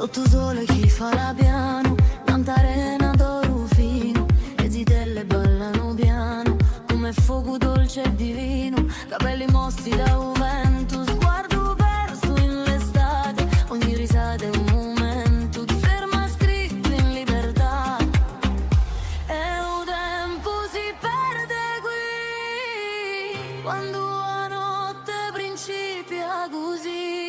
Sotto sole chi fa la piano, tanta arena d'oro fino, le zitelle ballano piano, come fuoco dolce e divino, capelli mossi da un vento, sguardo perso in l'estate, ogni risata è un momento, ti ferma scritto in libertà, e un tempo si perde qui, quando la notte principia così.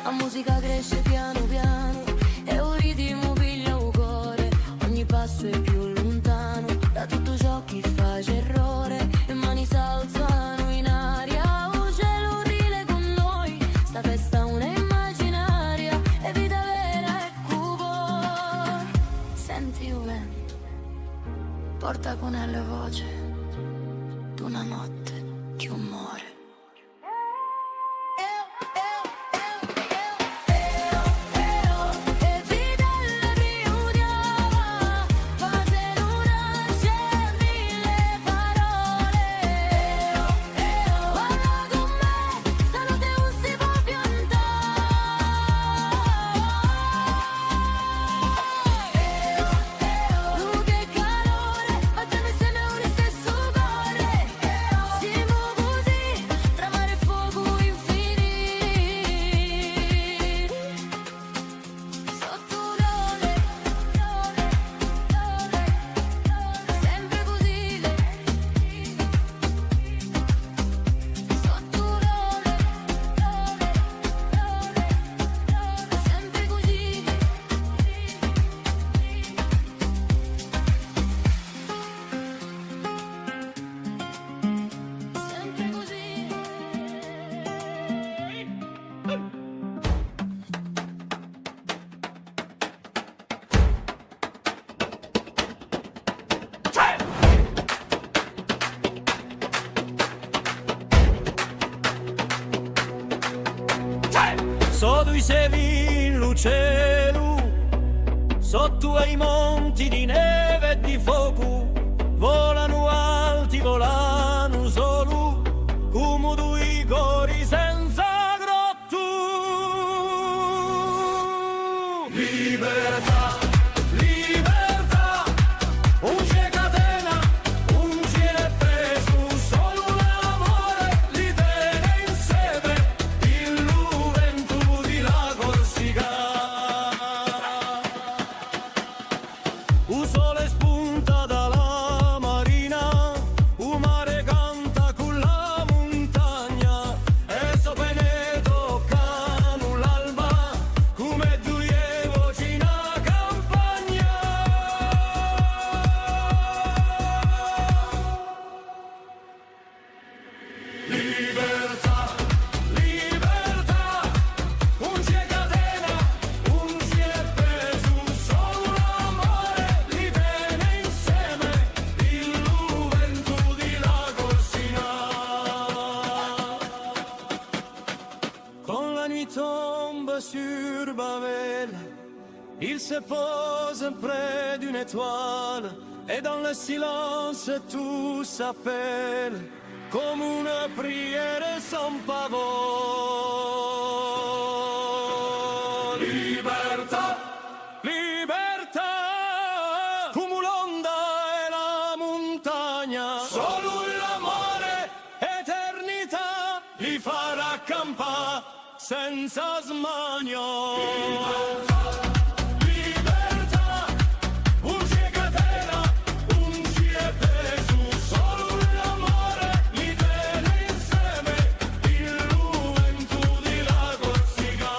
La musica cresce piano piano e un ritmo piglia un cuore, ogni passo è più lontano da tutto ciò che fa errore, le mani s'alzano in aria, un cielo rile con noi, sta festa una immaginaria, è vita vera e cupo. Senti il vento, porta con la voce d'una notte che un muore. Sotto i sevi in luceru, sotto ai monti di neve e di fuoco, volano alti, volano solo, come due cori senza grotto. Libertà, libertà, un c'è catena, un c'è preso, solo l'amore li tiene insieme, il vento di la Corsica. Un sole spunta dalla marina, un mare canta con la montagna, e sopra ne toccano l'alba, come due voci in campagna. Libertà, libertà, un c'è catena, un c'è preso, solo l'amore li tiene insieme, il vento di la Corsica. Quand la nuit tombe sur Babel, il se pose près d'une étoile, et dans le silence tout s'appelle, comme une prière sans pavot. Libertà, libertà, come l'onda e la montagna, solo l'amore, eternità, li farà campare senza smanio. Libertà, un c'è catena, un c'è preso, solo l'amore li tiene insieme, il vento di la Corsica.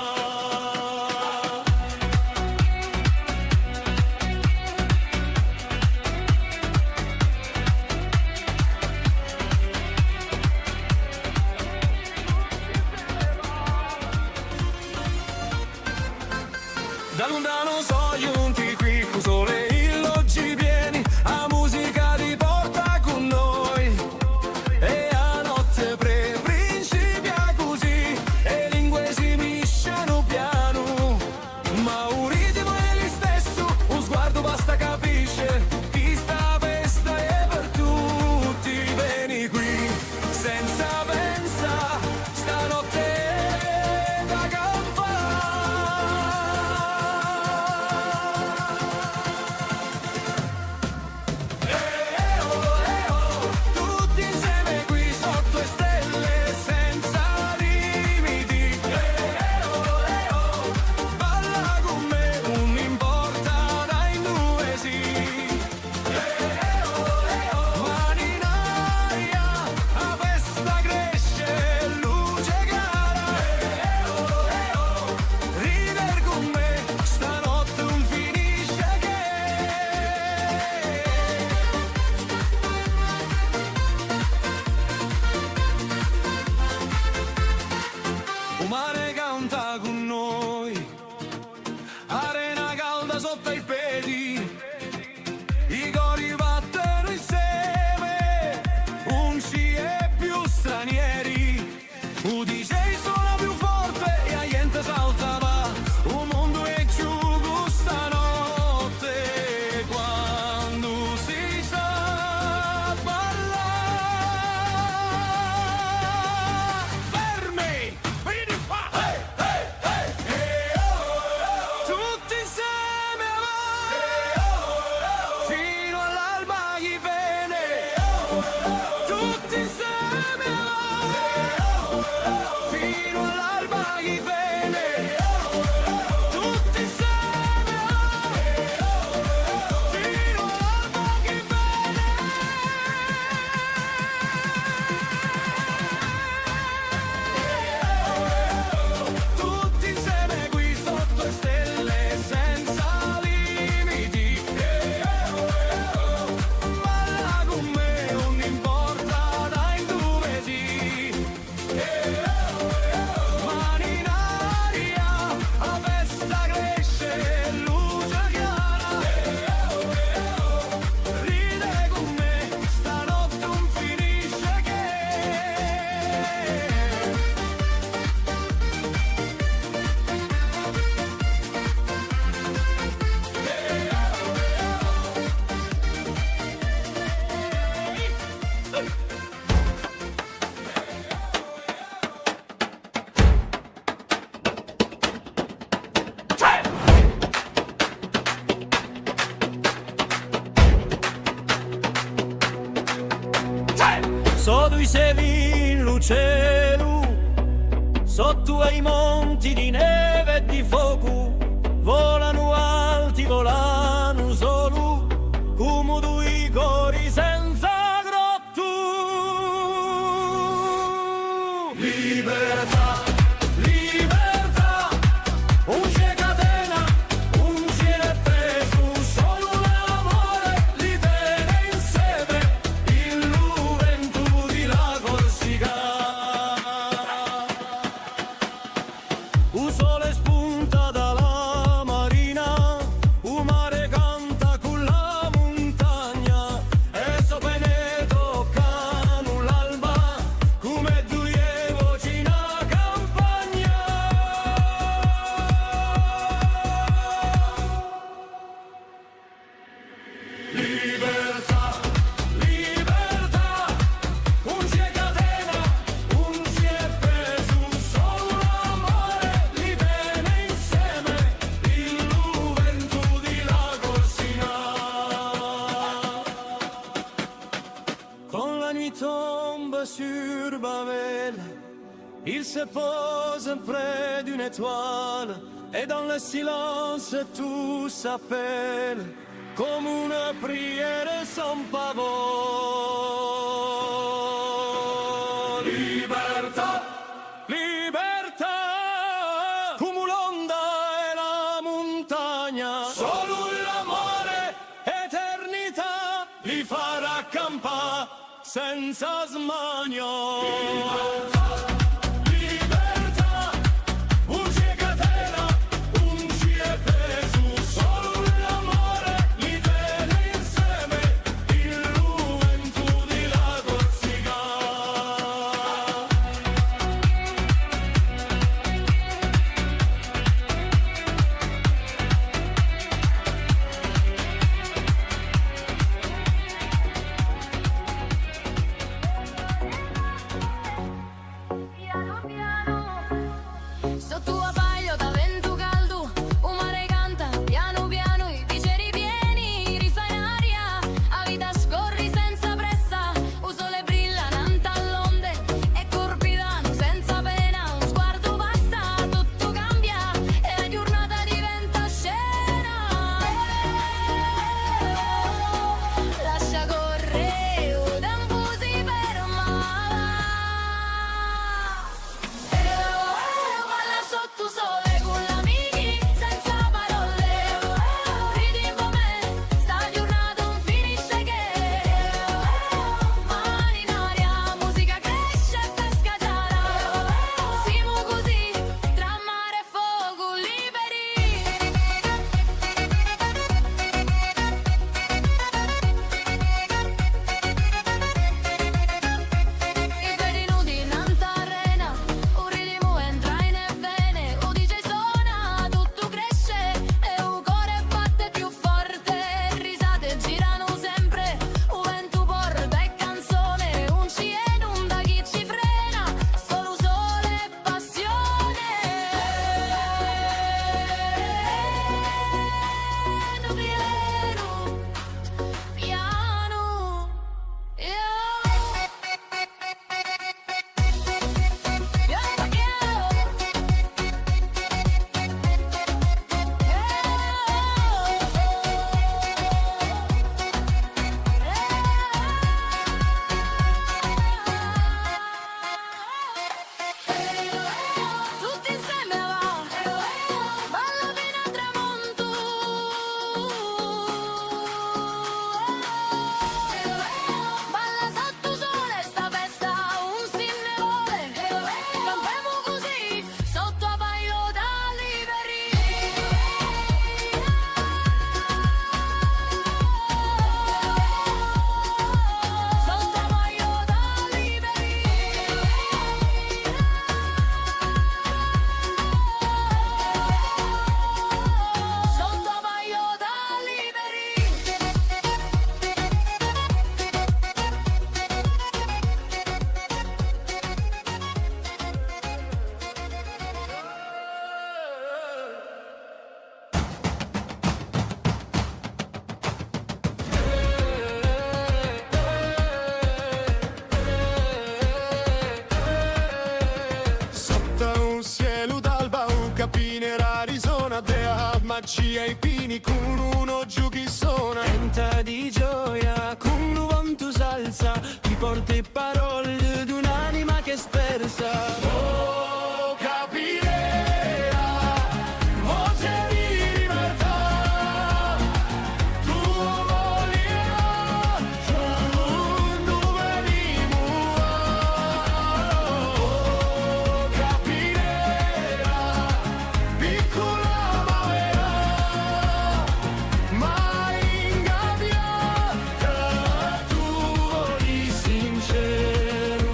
lui sevi in cielo, sotto ai monti di neve e di fuoco, volano alti, volano solo, come due cori senza grotto. Libertà, libertà, un c'è catena, un c'è preso, solo l'amore li tiene insieme, il vento di la Corsica. Un sole spunta dalla marina, un mare canta con la montagna, e sopra ne toccano l'alba, come due voci in campagna. Libertà, libertà, un c'è catena, un c'è preso, solo l'amore li tiene insieme, il vento di la Corsica. Quand la nuit tombe sur Babel, il se pose près d'une étoile, et dans le silence tout s'appelle, comme une prière sans pavot. Libertà, libertà, come l'onda e la montagna, solo l'amore, eternità, li farà campare senza smania. Libertà, un c'è catena, un c'è preso, solo l'amore li tiene insieme, il vento di la Corsica. capine Arizona, dea magia i pini, con uno giù chi suona. Canta di gioia, con un tu salsa, ti porti parole di un'anima che spersa. Oh, capirera, voce di libertà, tu volia, tu dove vivo. Oh, capirera, piccola ma vera, mai ingabbiata, tu voli sincero.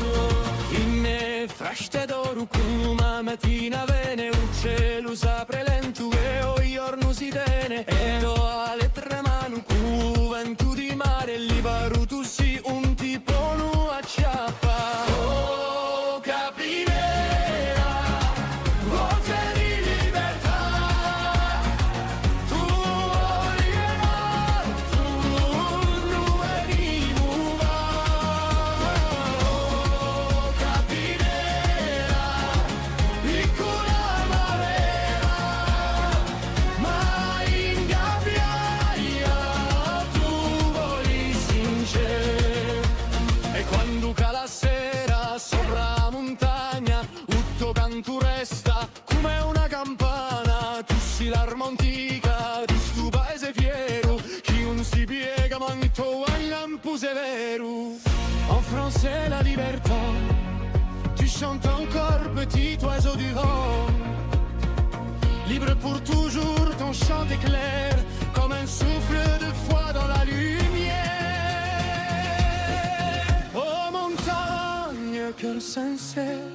In me fraște d'oro cum a mattina vene, un cielo s'apre lento e o giorno si tene, e do alle tre mani cu vento di mare, libero tu si un tipo nu acciappa. Oh, capirera, voce di libertà, tu volia, tu dove vivo. Oh, capirera, piccola ma vera, mai ingabbiaia, tu voli sincero. E quando cala la sera sopra la montagna, tutto canto resta come una campana. Tu sei l'arma antica di sto paese fiero, chi non si piega manto a lampo severo. En français la libertà, tu chantes encore petit oiseau du vent, libre pour toujours, ton chant éclaire comme un souffle de foi dans la lumière. Oh montagne, cœur sincère,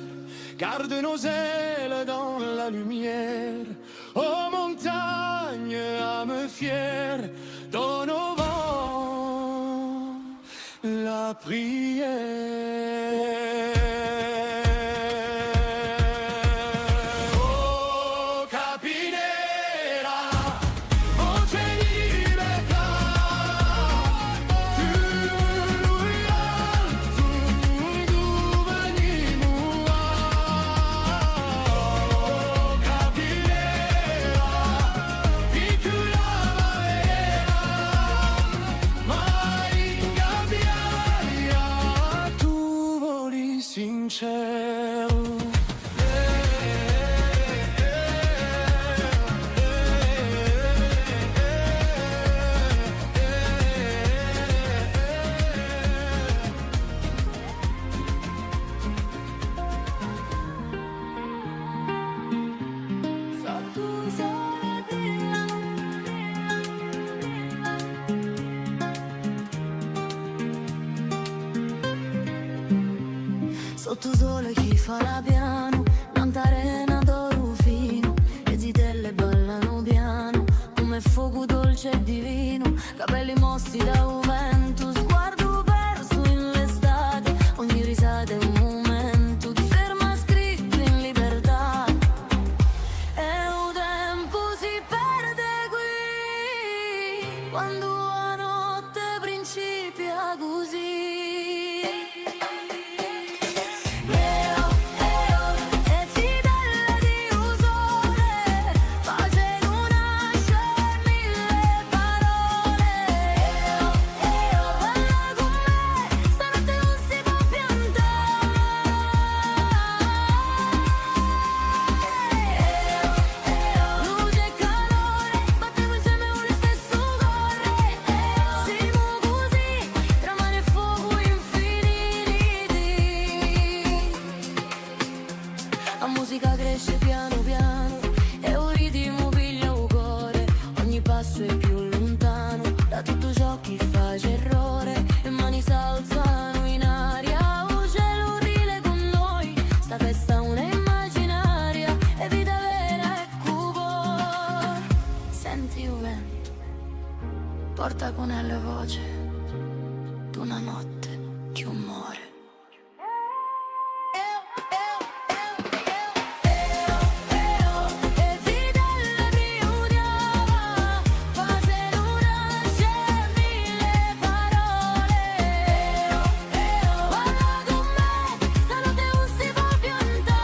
garde nos ailes dans la lumière. Oh montagne, âme fière, donne au vent la prière. Oh, capinera, voce di libertà, tu luia, tu venimo. Oh, capinera, piccola ma vera, mai ingabbiaia, Tu voli sincero. Sotto sole dilla, sotto sole chi fa la piano, tanta arena d'oro fino, le zitelle ballano piano, come fuoco dolce e divino, capelli mossi da un vento, sguardo perso in l'estate, ogni risata è un momento, ti ferma scritto in libertà. E un tempo si perde qui, quando la notte principia così. E zitella di un sole, pace non nasce mille parole. Balla con me, stanotte non si può piantare. Luce e calore, battiamo insieme con lo stesso cuore. Siamo così, tra mare e fuoco infiniti. La musica cresce piano piano e un ritmo piglia un cuore. Ogni passo è più lontano da tutto ciò che fa errore. E mani s'alzano in aria, un cielo rile con noi. Sta festa è una immaginaria e vita vera e cupo. Senti il vento, porta con la voce d'una notte di umore. E zitella di un'ama, pace non nasce mille parole. Balla con me, stanotte non si può piantare.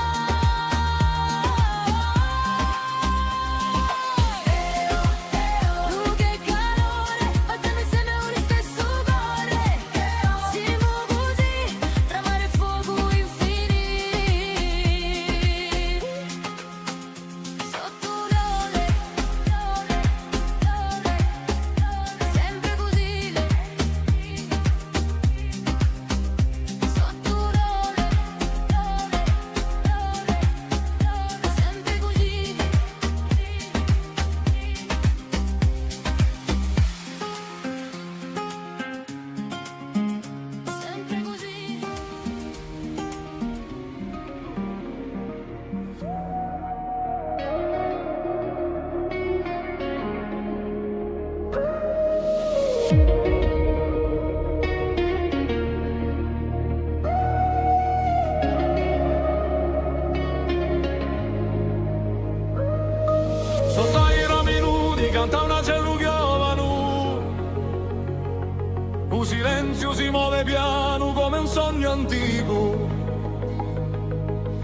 silenzio si muove piano come un sogno antico.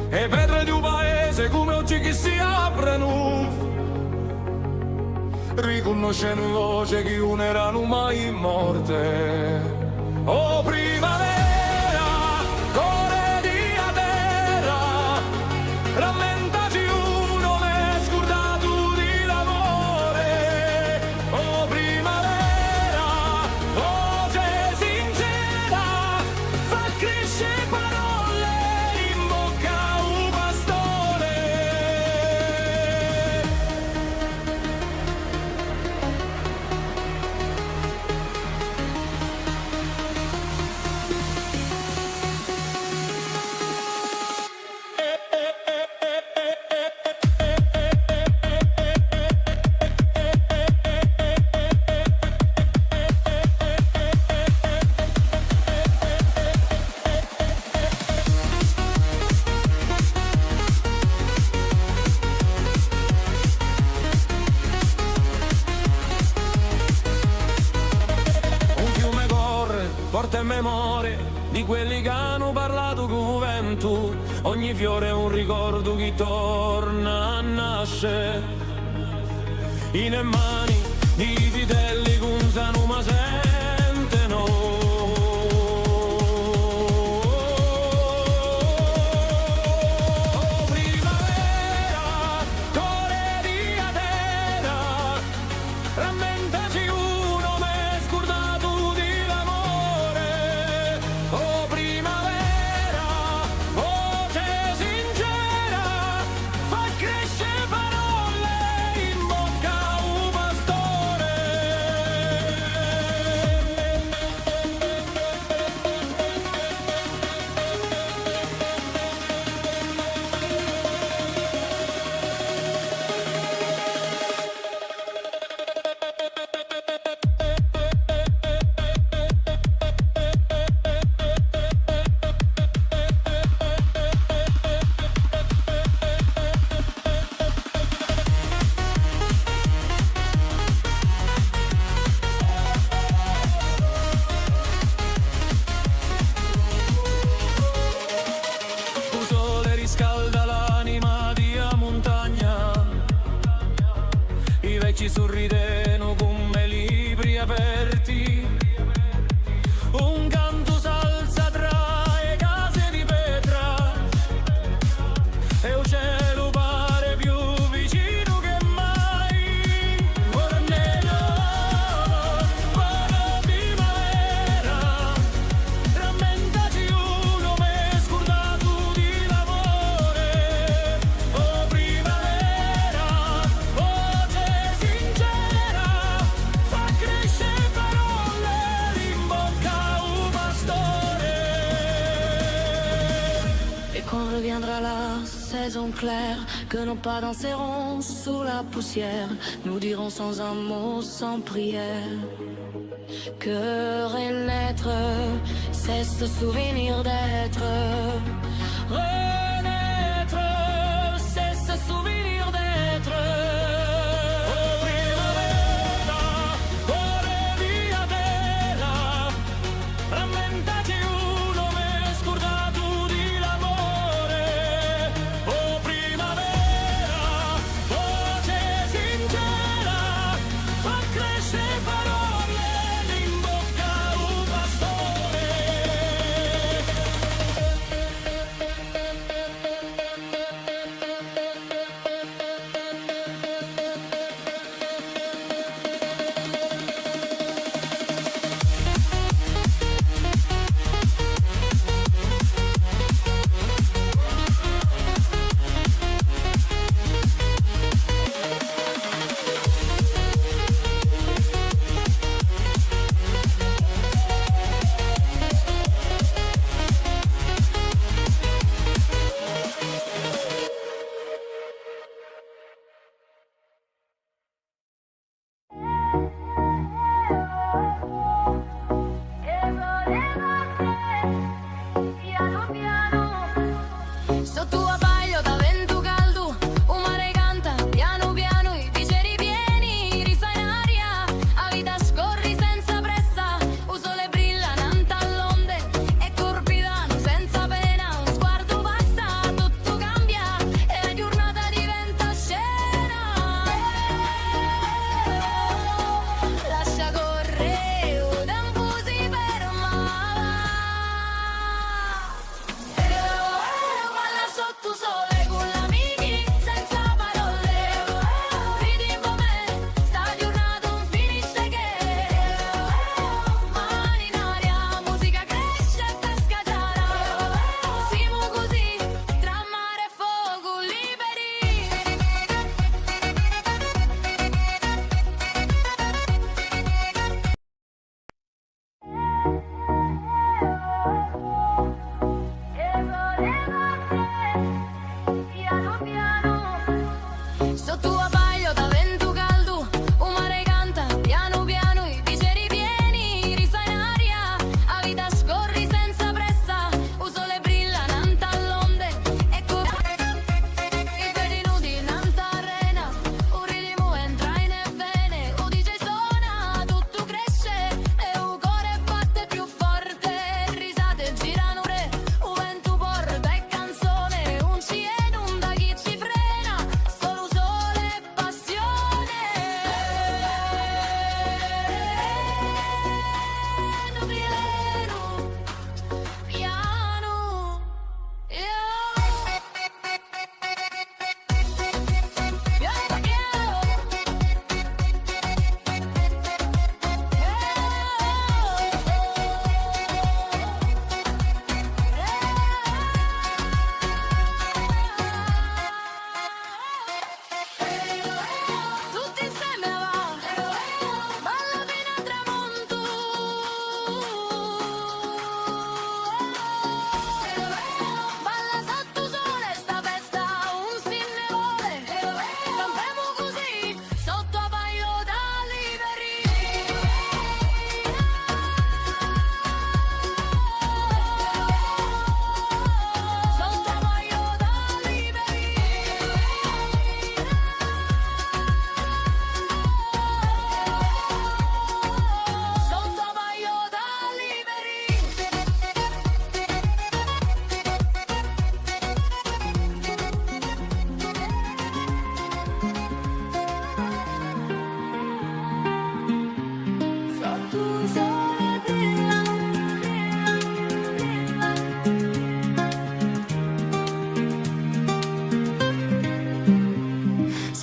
E pietre di un paese come oggi che si aprono, riconoscendo voce che non erano mai morte. Oh primavera, core di a terra, rammentaci uno m'è scordato di l'amore. Oh primavera, voce sincera, fa crescere parole in bocca a un pastore. Un fiume corre, porta in memoria di quelli che hanno parlato con vento. Ogni fiore è un ricordo che torna a nascere. In mani di vitelli che usano ma sentono. Oh primavera, core di a terra, rammentaci uno m'è scordato di l'amore. Oh primavera, voce sincera, fa crescere parole in bocca a un pastore. Un sole riscalda l'anima di a montagna, i vecchi sorrideno come libri aperti. Un canto s'alza tra le case di pietra e il cielo pare più vicino che mai. Ornello, buona primavera, rammentaci uno m'è scordato di l'amore. Oh primavera, voce sincera, fa crescere parole in bocca a un pastore. Et quand reviendra la saison claire, que nos pas danseront sous la poussière, nous dirons sans un mot, sans prière, que renaître, c'est ce souvenir d'être. Renaître, c'est ce souvenir d'être. Oh primavera, core di a terra, rammentaci uno m'è scordato di l'amore. Oh primavera, voce sincera, fa crescere parole in bocca a un pastore.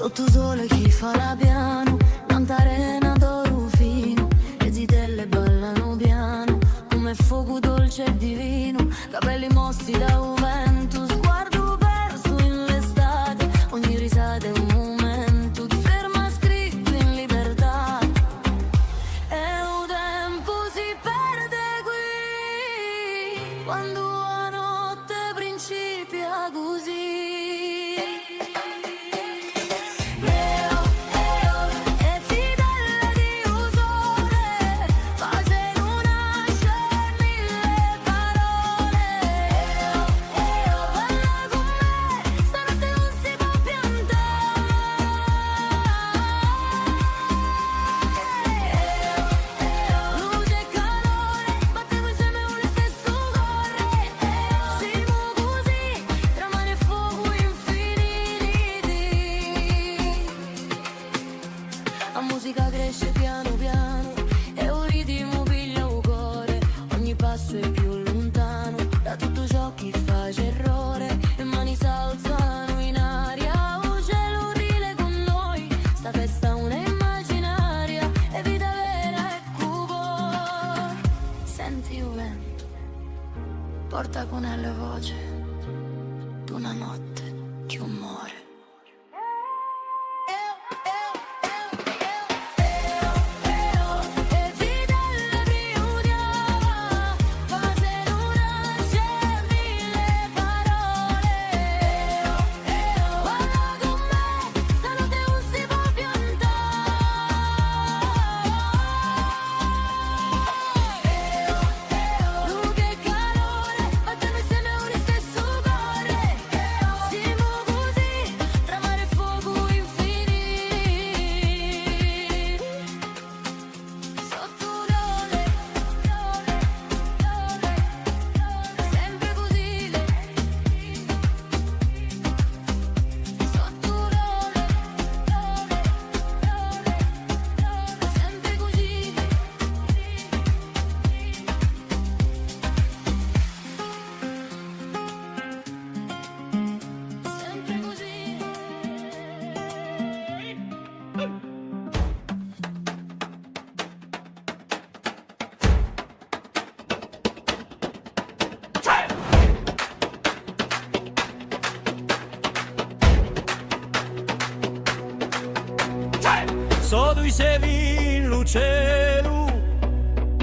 Sotto sole chi fa la piano, tanta arena d'oro fino, le zitelle ballano piano, come fuoco dolce e divino, capelli mossi da un vento, sguardo perso in l'estate, ogni risata è un momento, ti ferma scritto in libertà, e un tempo si perde qui, quando la notte principia così. La musica cresce piano piano e un ritmo piglia un cuore, ogni passo è più lontano da tutto ciò che face errore, le mani s'alzano in aria, un cielo rile con noi, sta festa una immaginaria, è vita vera e cupo. Senti il vento, porta con la voce d'una notte che un muore. Sotto i sevi in luceru,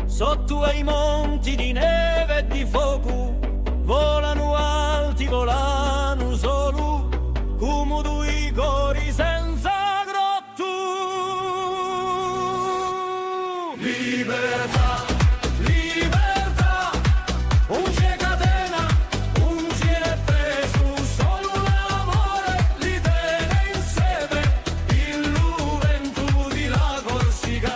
sotto ai monti di neve e di fuoco, volano alti, volano solo, come due cori senza grotto. Libertà, libertà, un c'è catena, un c'è preso, solo l'amore li tiene insieme, il vento di la Corsica.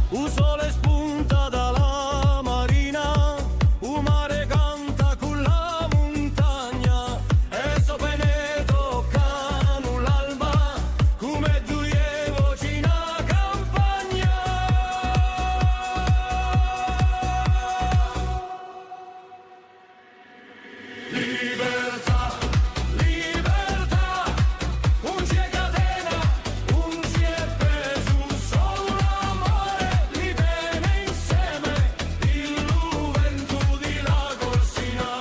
Un sole spunta dalla marina, un mare canta con la montagna, e sopra ne toccano l'alba, come due voci in campagna. Libertà, libertà, un c'è catena, un c'è preso, solo l'amore li tiene insieme, il vento di la Corsica.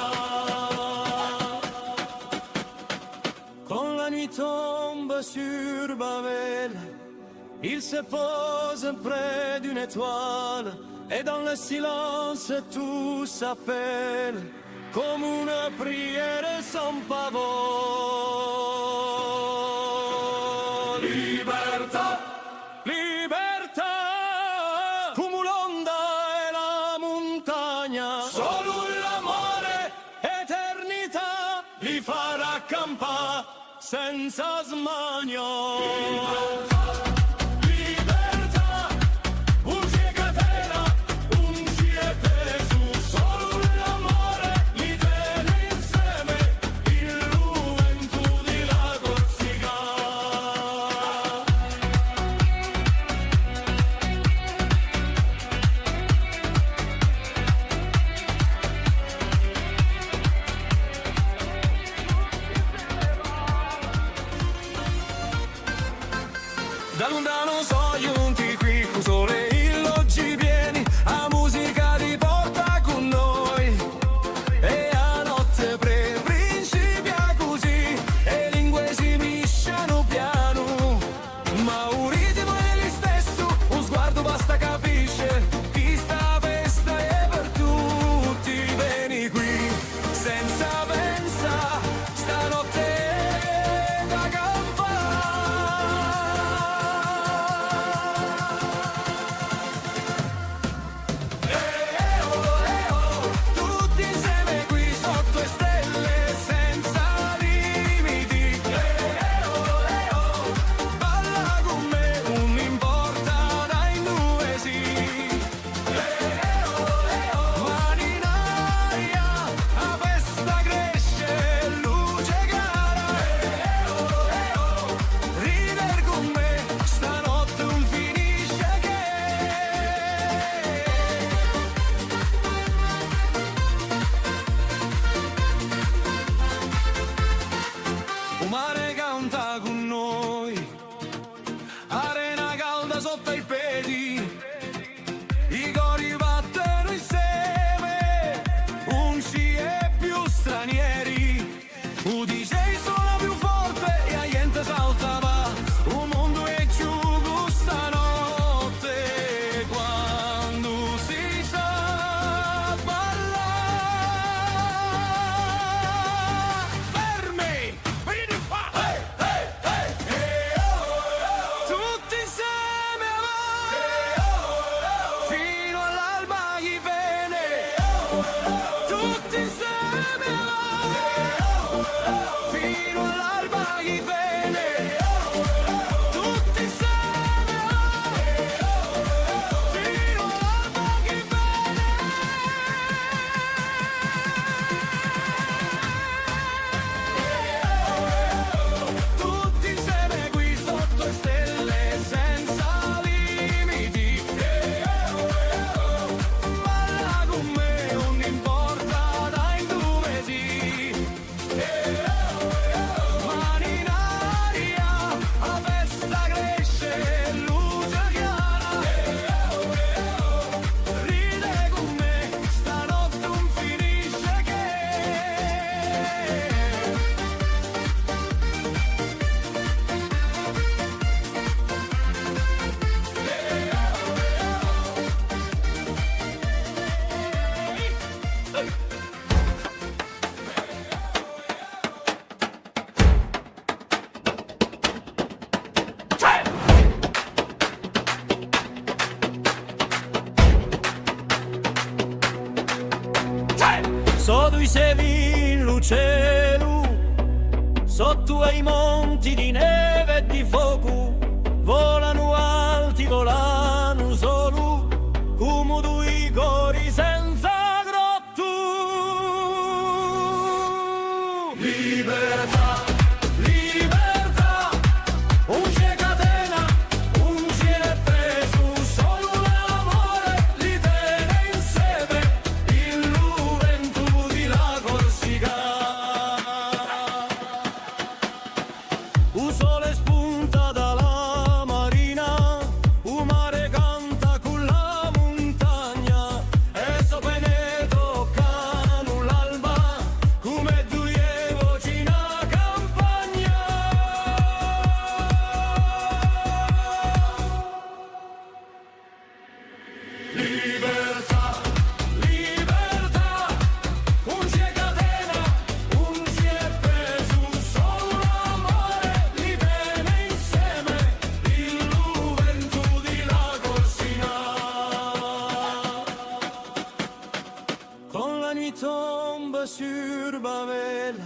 Quand la nuit tombe sur Babel, il se pose près d'une étoile, et dans le silence tout s'appelle, comme une prière sans pavot. Libertà, libertà, come l'onda e la montagna, solo l'amore, eternità, li farà campare senza smanio. Libertà, un c'è catena, un c'è preso, solo l'amore li tiene insieme, il vento di la Corsica. lui se in cielo, sotto ai monti di neve e di fuoco, volano alti, volano solo, come due cori senza grotto. Libertà, libertà, un c'è catena, un c'è preso, solo l'amore li tiene insieme, il vento di la Corsica. Un sole spunta dalla marina, un mare canta con la montagna, e sopra ne toccano l'alba, come due voci in campagna. Libertà, libertà, un c'è catena, un c'è preso, solo l'amore li tiene insieme, il vento di la Corsica. Quand la nuit tombe sur Babel,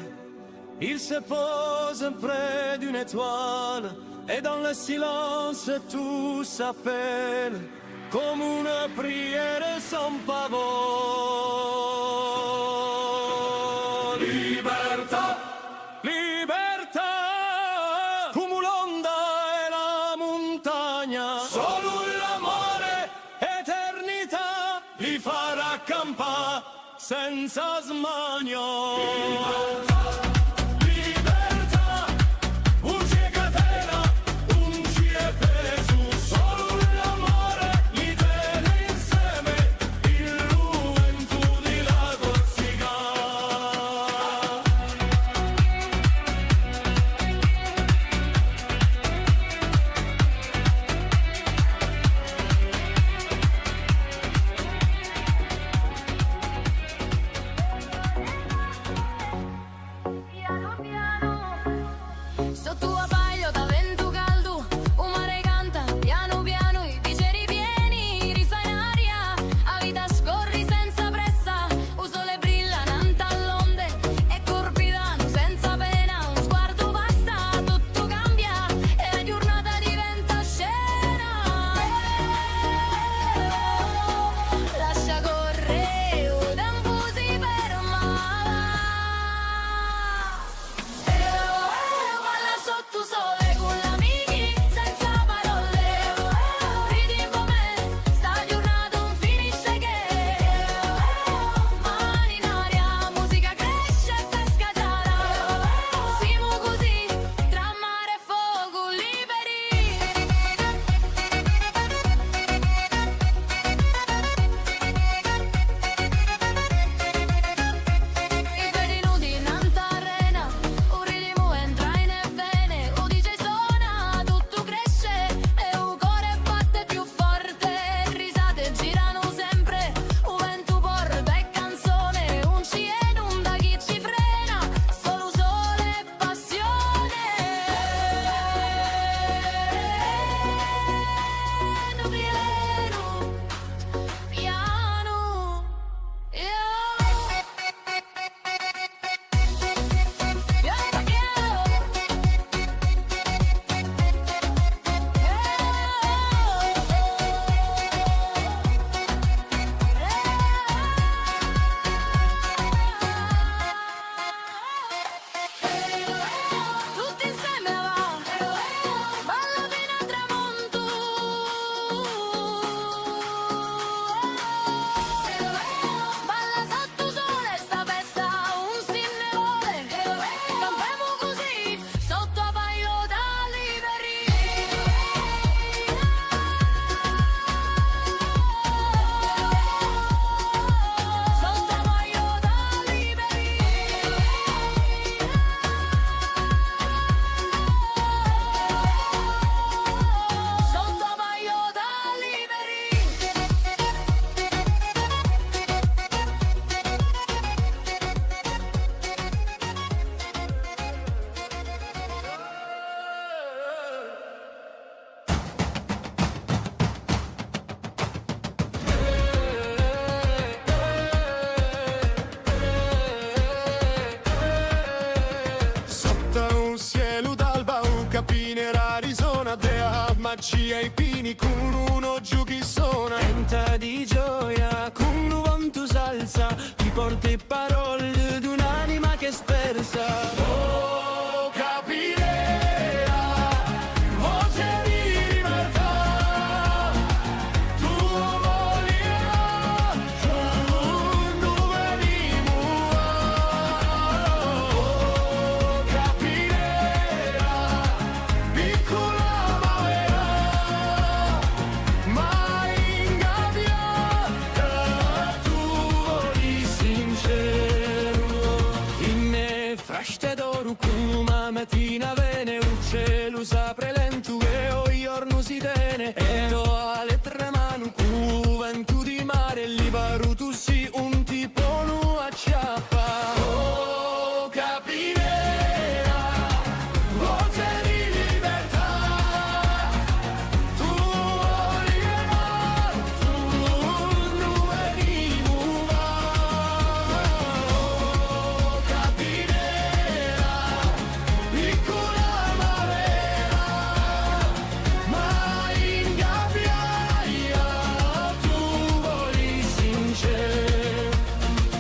il se pose près d'une étoile, et dans le silence tout s'appelle, comme une prière sans pavot. Libertà, libertà, come l'onda e la montagna, solo l'amore, eternità, li farà accampare senza smania. Libertà, un c'è catena, un c'è preso, solo l'amore li tiene insieme, il vento di la Corsica. magia ai pini, con uno giù chi suona. Canta di gioia, con un vanto salsa, ti porti parole di un'anima che è spersa. Oh, capirà, voce di libertà, tu volia, tu non venimo. Oh, capirà, piccola ma vera, mai ingabbiata, tu voli sincero. In frashte d'oro come mattina vene, un cielo s'apre lento e o giorno si tene. E do alle tre mani cu vento di mare, libero tu si un tipo nu acciappa. Oh, capirà, voce di libertà, tu voglierà, tu non venimo. Oh, capirà, piccola ma vera, mai ingabbiaia, tu voli sincero.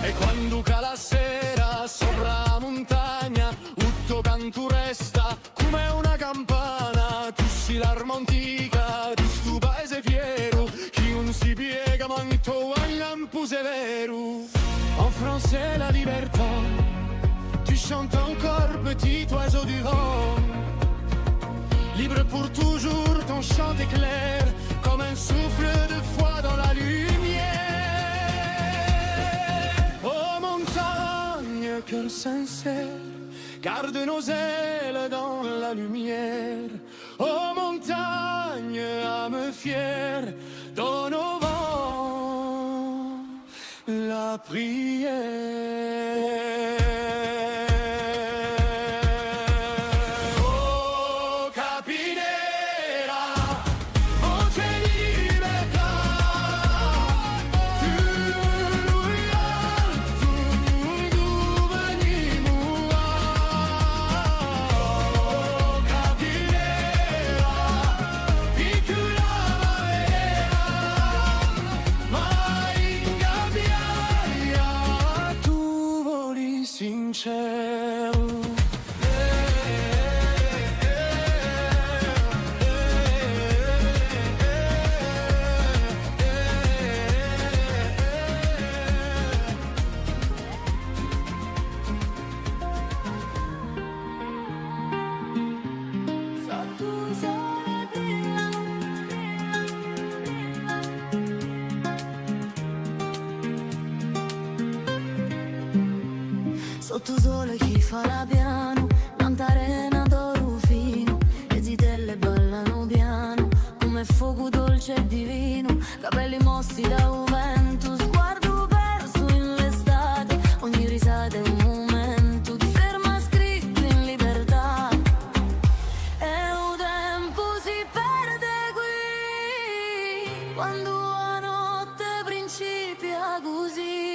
E quando cala la sera sopra la montagna, tutto canto resta come una campana. Tu sei l'arma antica di sto paese fiero, chi non si piega manto al lampo severo. En français la libertà, tu chantes encore petit oiseau du vent. Libre pour toujours, ton chant éclaire comme un souffle de foi dans la lumière. Oh montagne, cœur sincère, garde nos ailes dans la lumière. Oh montagne, âme fière, donne au vent la prière. Oh capirà, voce di libertà, tu vogliamo, tu venimo. Oh capirà, piccola ma vera, mai ingabbiaia, tu voli sincero. Sotto sole chi fa la piano, tanta arena d'oro fino, le zitelle ballano piano, come fuoco dolce e divino, capelli mossi da un vento, sguardo perso in l'estate, ogni risata è un momento di ferma scritto in libertà. E un tempo si perde qui, quando la notte principia così.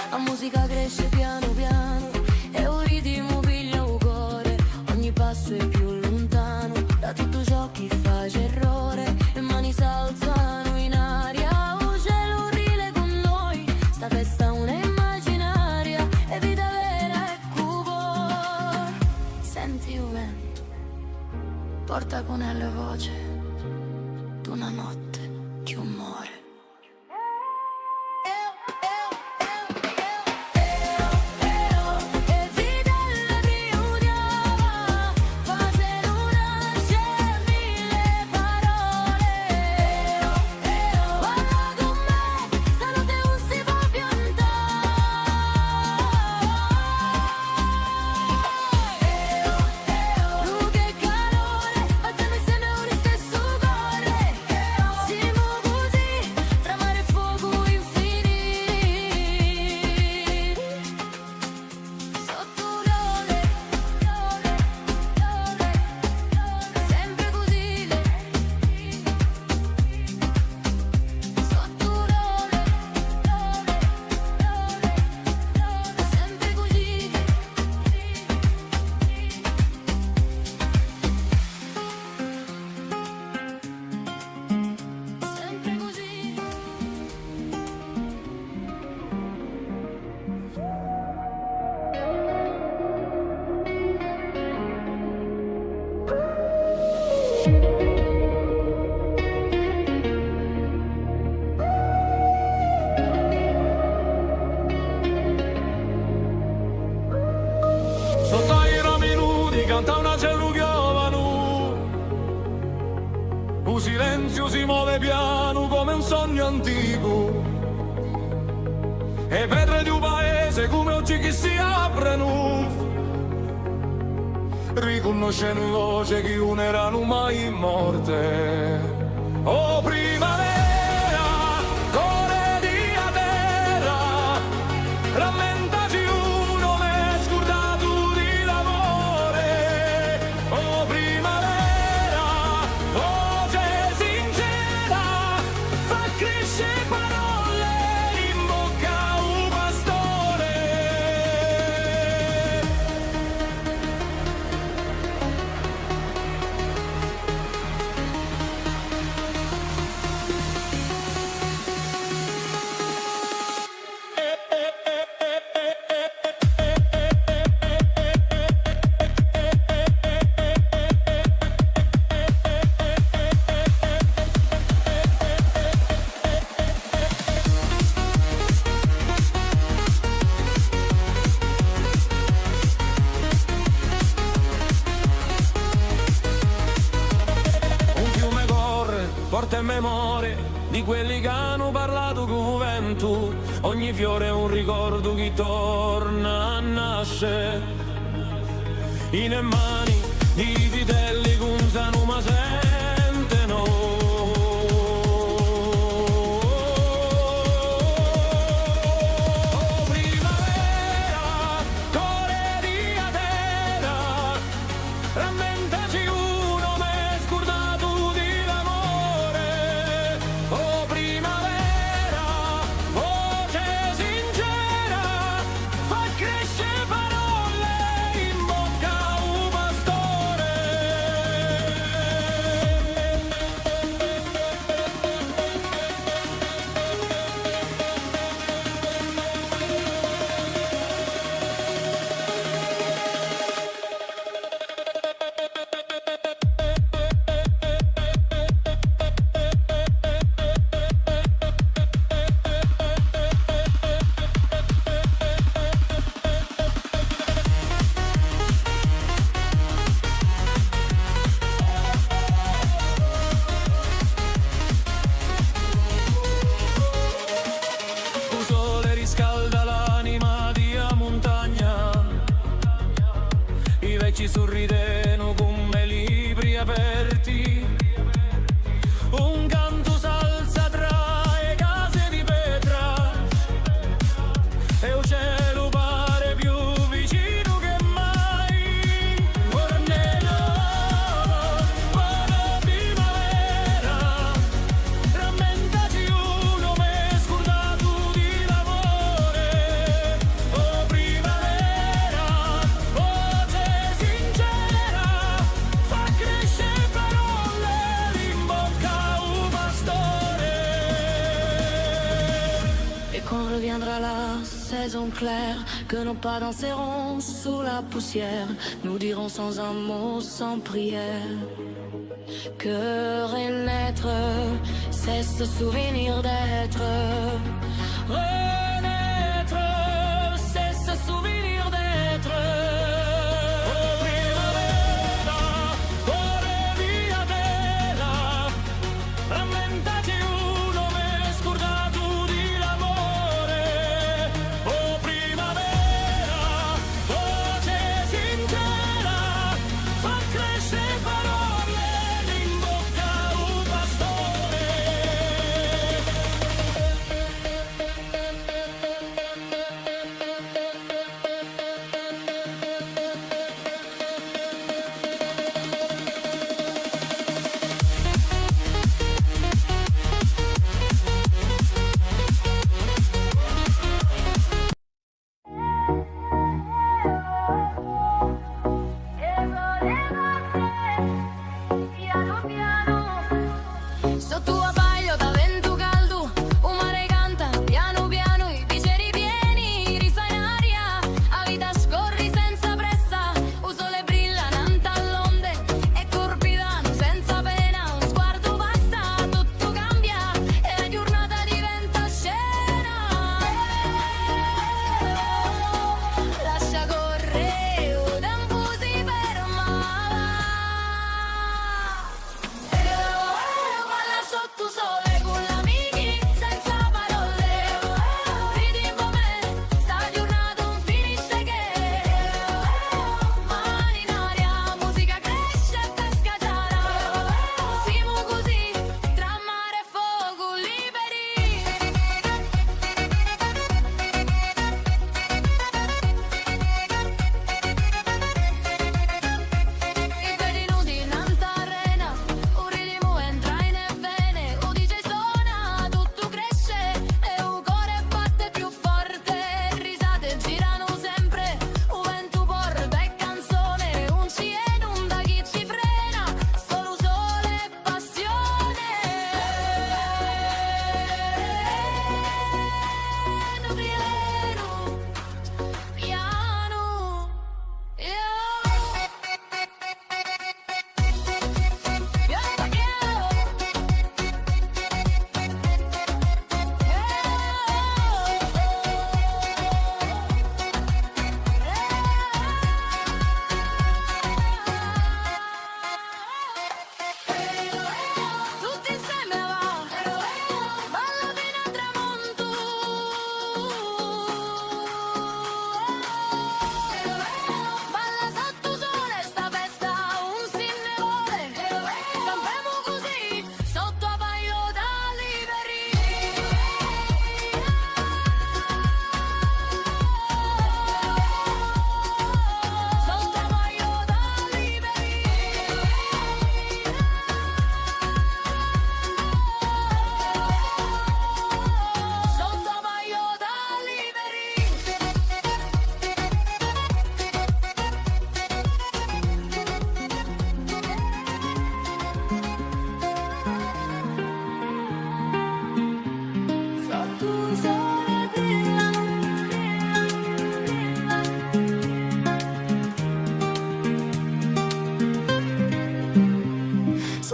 La musica cresce piano piano e un ritmo piglia un cuore, ogni passo è più lontano da tutto ciò che fa errore, e mani s'alzano in aria, un cielo rile con noi, sta festa è una immaginaria, e vita vera e cuore. Senti il vento, porta con la voce d'una notte che muore. un silenzio si muove piano come un sogno antico. E pietre di un paese come oggi che si aprono, riconoscendo voce che non erano mai morte. Oh primavera, core di a terra, rammentaci uno m'è scordato di l'amore. Oh primavera, voce sincera, fa crescere parole in bocca a un pastore. Un fiume corre, porta in memoria di quelli che hanno parlato con vento. Ogni fiore è un ricordo che torna a nascere. In mani di vitelli che usano ma sentono. Oh primavera, core di a terra, rammentaci uno m'è scordato di l'amore. Oh primavera, voce sincera, fa crescere parole in bocca a un pastore. Il sole riscalda l'anima di a montagna, i vecchi sorrideno come libri aperti, un canto s'alza tra le case di pietra e il cielo pare più vicino che mai. Ora nero, buona primavera, rammentaci uno m'è scordato di l'amore. Oh primavera, voce sincera, fa crescere parole in bocca a un pastore. Et quand reviendra la saison claire, que nos pas danseront sous la poussière, nous dirons sans un mot, sans prière, que renaître, c'est se souvenir d'être. Renaître, c'est se souvenir d'être. Oh primavera, core di a terra, rammentaci uno m'è scordato di l'amore. Oh primavera, voce sincera, fa crescere parole in bocca a un pastore.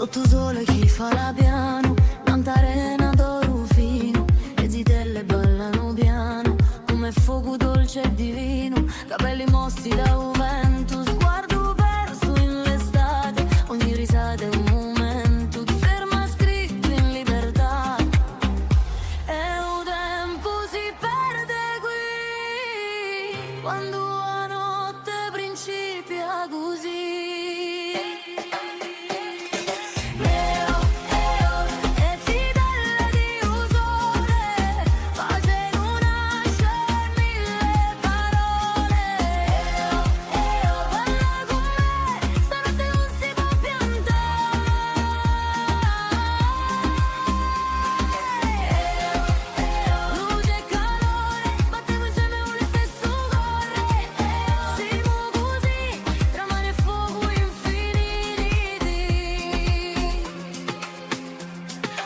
Sotto sole chi fa la piano, tanta arena d'oro fino, le zitelle ballano piano, come fuoco dolce e divino, capelli mossi da un vento, sguardo perso in l'estate, ogni risata è un momento, ti ferma scritto in libertà, e un tempo si perde qui, quando la notte principia così.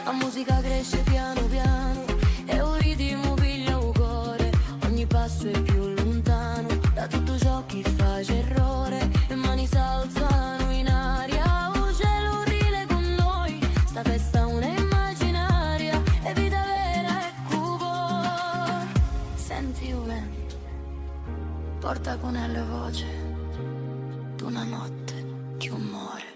La musica cresce piano piano e un ritmo piglia un cuore, ogni passo è più lontano da tutto ciò che face errore, le mani s'alzano in aria, un cielo rile con noi, sta festa una immaginaria e vita vera e cupo. Senti il vento, porta con la voce d'una notte che un muore.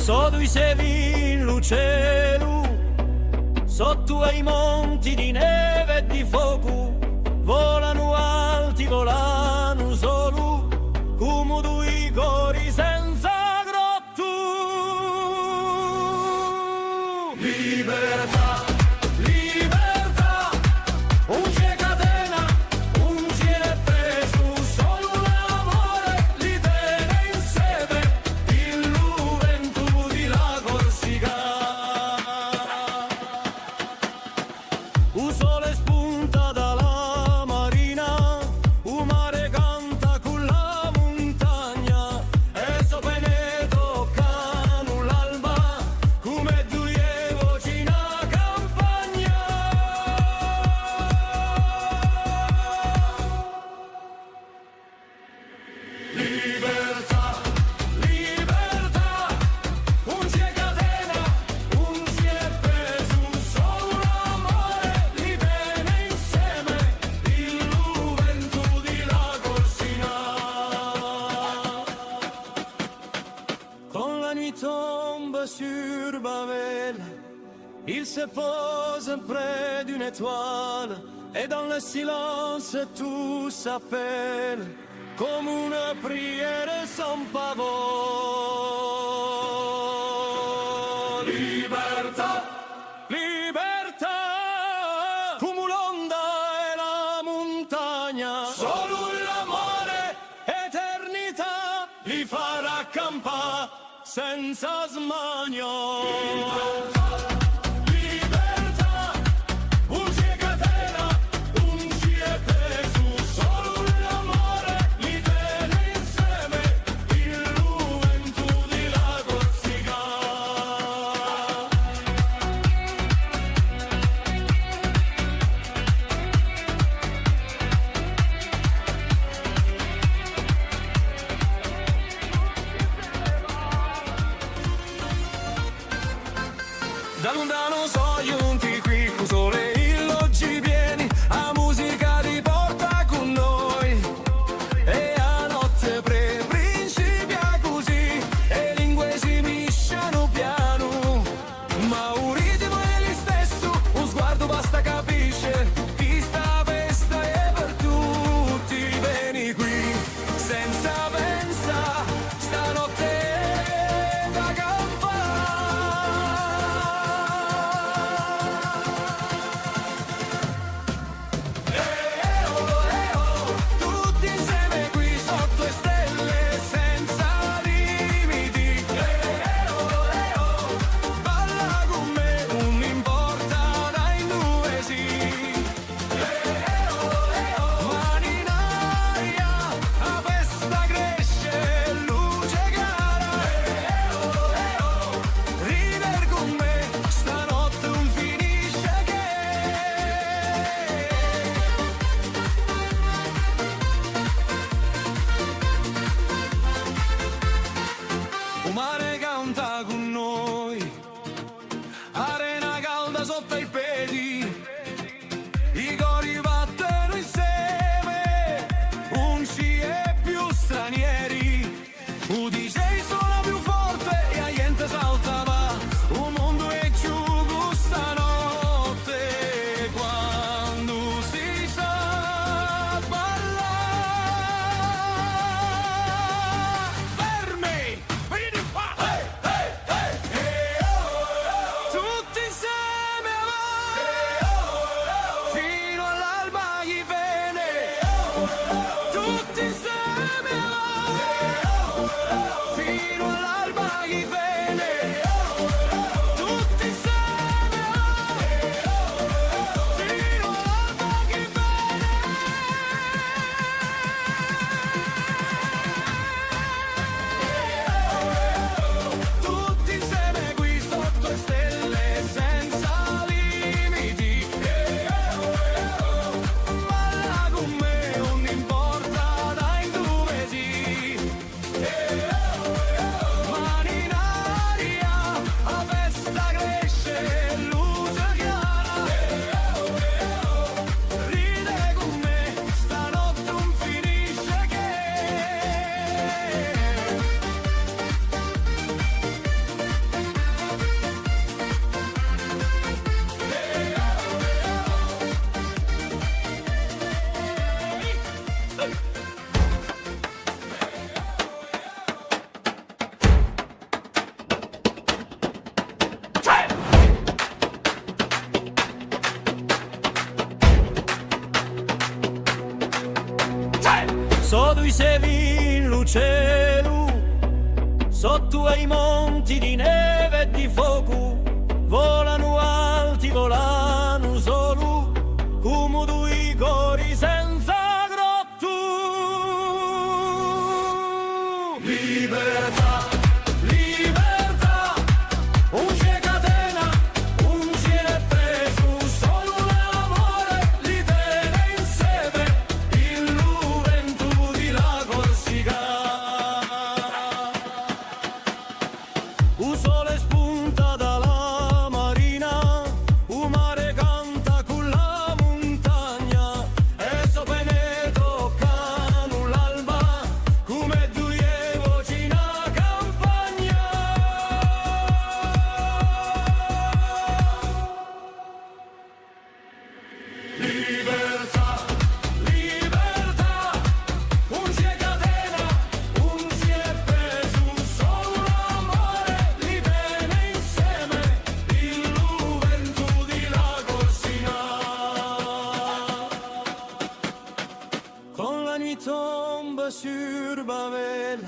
Sotto i sevi in lucero, sotto ai monti di neve e di fuoco, volano alti, volano solo, come due cori senza grotto. Libertà, libertà, un c'è catena, un c'è preso, solo l'amore li tiene insieme, il vento di la Corsica. Un sole spunta dalla marina, un mare canta con la montagna, e sopra ne toccano l'alba, come due voci in campagna. Libertà, libertà, un c'è catena, un c'è preso, solo l'amore li tiene insieme, il vento di la Corsica. Quand la nuit tombe sur Babel, il se pose près d'une étoile, et dans le silence tout s'appelle, comme une prière sans pavot. Libertà, libertà, come l'onda e la montagna, solo l'amore, eternità, li farà campare senza smania. Libertà, un c'è catena, un c'è preso, solo l'amore li tiene insieme, il vento di la Corsica. Da lontano so giunti qui, con sole illoggi pieni, a musica ti porta con noi. E a notte principia così, e lingue si misciano piano. Ma un ritmo è lo stesso, un sguardo basta capisce, chi sta festa è per tutti. Vieni qui, senza pensa, stanotte è da tutti insieme qui sotto le stelle senza limiti. Balla con me, non mi importa dai due sì. Mani in aria, la festa cresce, luce cara. Rider con me, stanotte non finisce che. Un mare canta con noi, arena calda sotto i piedi, i cori battono insieme, non ci è più stranieri. Un DJ suona più forte e la gente salta va, un mondo è più questa notte, quando si sa ballare. Fermi! Vieni qua! Tutti insieme avanti, fino all'alba gli viene. Tutti insieme avanti, fino all'alba gli viene. Tutti insieme avanti, fino all'alba gli viene. Tutti insieme qui sotto le stelle senza limiti. Balla con me, non importa dai dove sì. Mani in aria, la festa cresce, luce chiara. Ride con me, stanotte non finisce che. Sotto i sevi in cielo, sotto ai monti di neve e di fuoco, volano alti, volano solo, come due cori senza grotto. Libertà, libertà, un c'è catena, un c'è preso, solo l'amore li tiene insieme, il vento di la Corsica. Un sole spunta dalla marina, un mare canta con la montagna, e sopra ne toccano l'alba, come due voci in campagna. Libertà, libertà, un c'è catena, un c'è preso, solo l'amore li tiene insieme, il vento di la Corsica. Quand la nuit tombe sur Babel,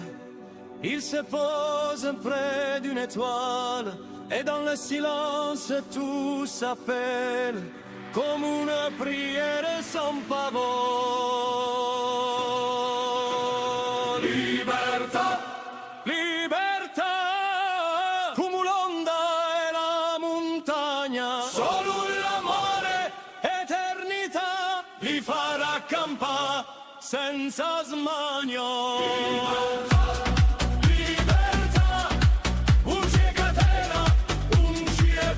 il se pose près d'une étoile, et dans le silence tout s'appelle, comme une prière sans pavot. Libertà, libertà, come l'onda e la montagna, solo l'amore, eternità, li farà campare senza smania. Libertà, un c'è catena, un c'è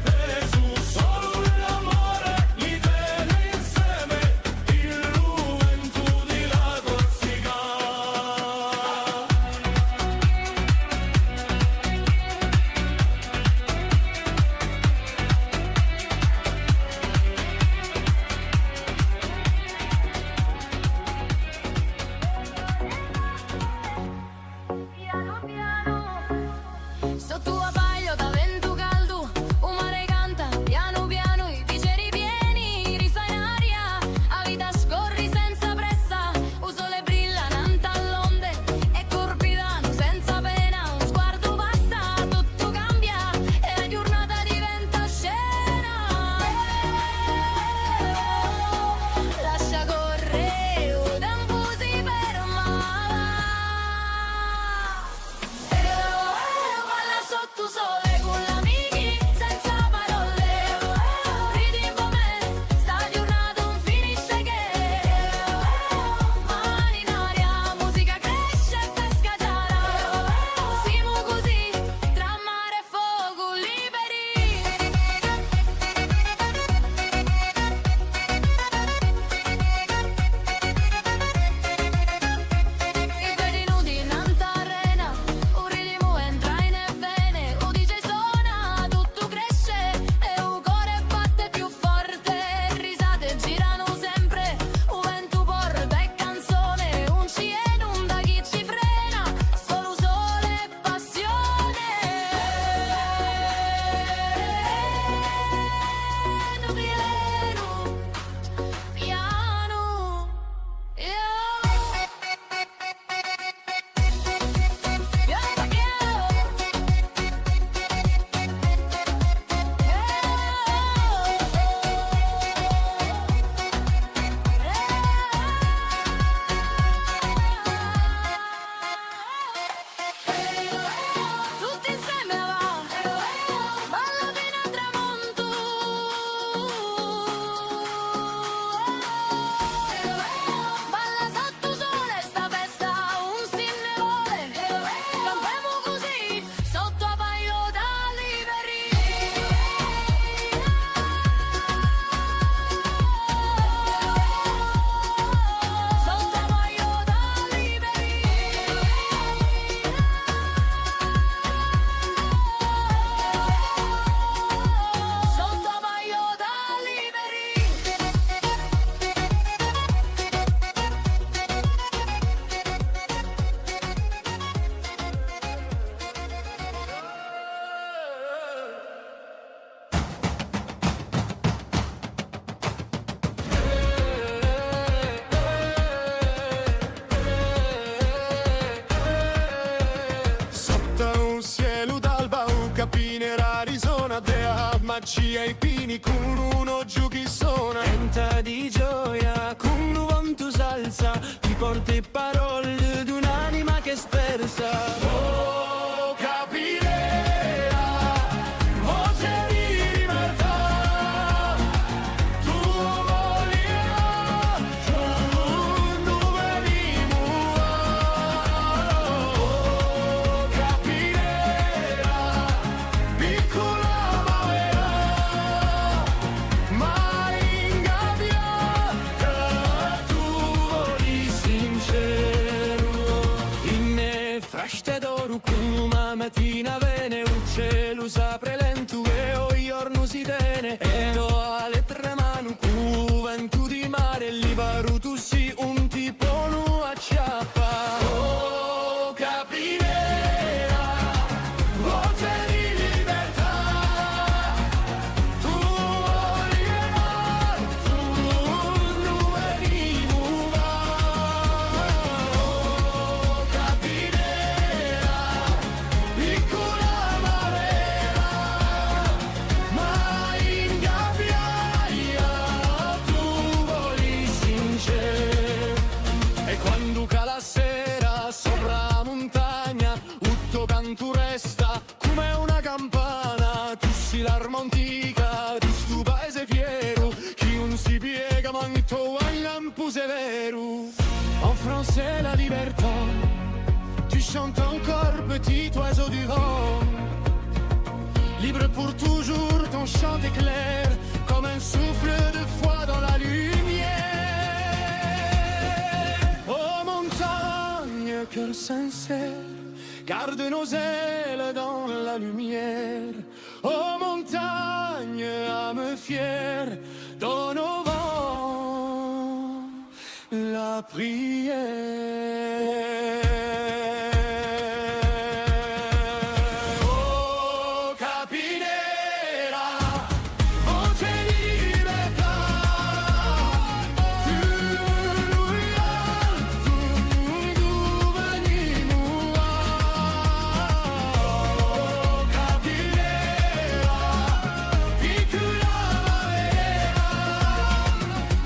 capine Arizona, dea magia i pini, con uno giù chi suona. Canta di gioia, con un tu salsa, ti porti parole di un'anima che spersa. Oh, capirera, voce di libertà, tu volia, tu non venimo. Oh, capirera, piccola ma vera, mai ingabbiata, tu voli sincero. In fraște d'oro cum mattina vene un cielo s'apre lento e o giorno si tene e do alle tre mani cu vento di mare li varutu si un tipo nu acciappa. Oh, capirera, voce di libertà, tu volia, tu non venimo. Oh, capirera, piccola ma vera, mai ingabbiaia, tu voli sincero. E quando cala la sera sopra la montagna, tutto canto resta come una campana. Tu sei l'arma antica di sto paese fiero, chi non si piega manto al lampo severo. En français la libertà, tu chantes encore petit oiseau du vent, libre pour toujours, ton chant éclaire comme un souffle de foi dans la lumière. Oh montagne, cœur sincère, garde nos ailes dans la lumière. Oh montagne, âme fière, donne au vent la prière. Oh capinera, voce di libertà, tu nulla, tu venimo. Oh capinera, piccola ma vera,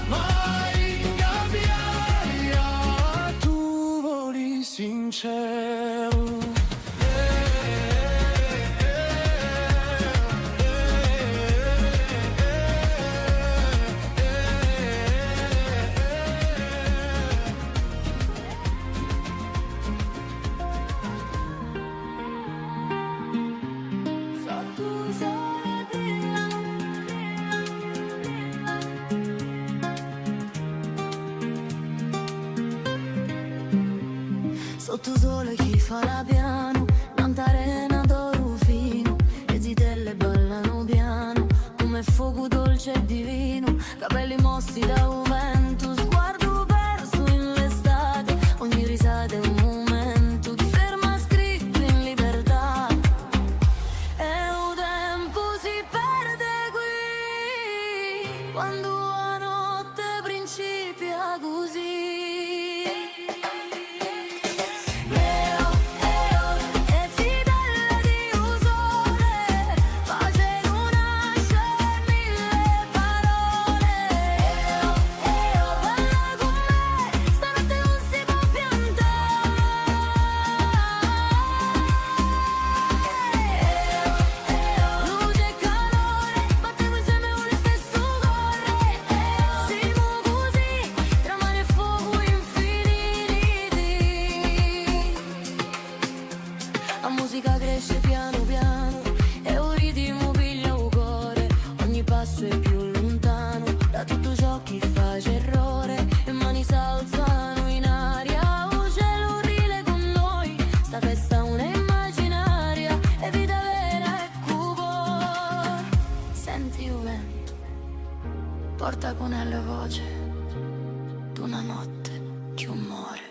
mai ingabbiaia, tu voli sincero. Sotto sole chi fa la piano, tanta arena d'oro fino, le zitelle ballano piano, come fuoco dolce e divino, capelli mossi da un vento, sguardo perso in l'estate, ogni risata è un momento, ti ferma scritto in libertà, e un tempo si perde qui, quando la notte principia così. La musica cresce piano piano e un ritmo piglia un cuore, ogni passo è più lontano da tutto ciò che fa errore, e mani s'alzano in aria, un cielo rile con noi, sta festa una immaginaria, è vita vera e cupo. Senti il vento, porta con la voce d'una notte che muore.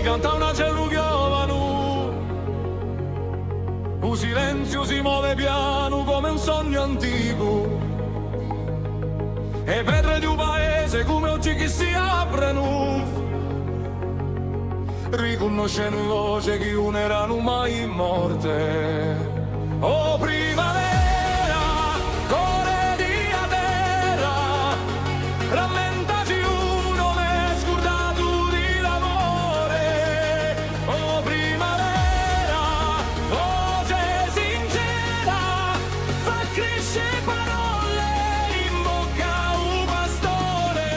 canta una cielo giovanu, un silenzio si muove piano come un sogno antico, e per di un paese come oggi che si aprono, riconoscendo voce che non erano mai morte. Oh primavera, core di a terra, rammentaci uno m'è scordato di l'amore. Oh primavera, voce sincera, fa crescere parole in bocca a un pastore.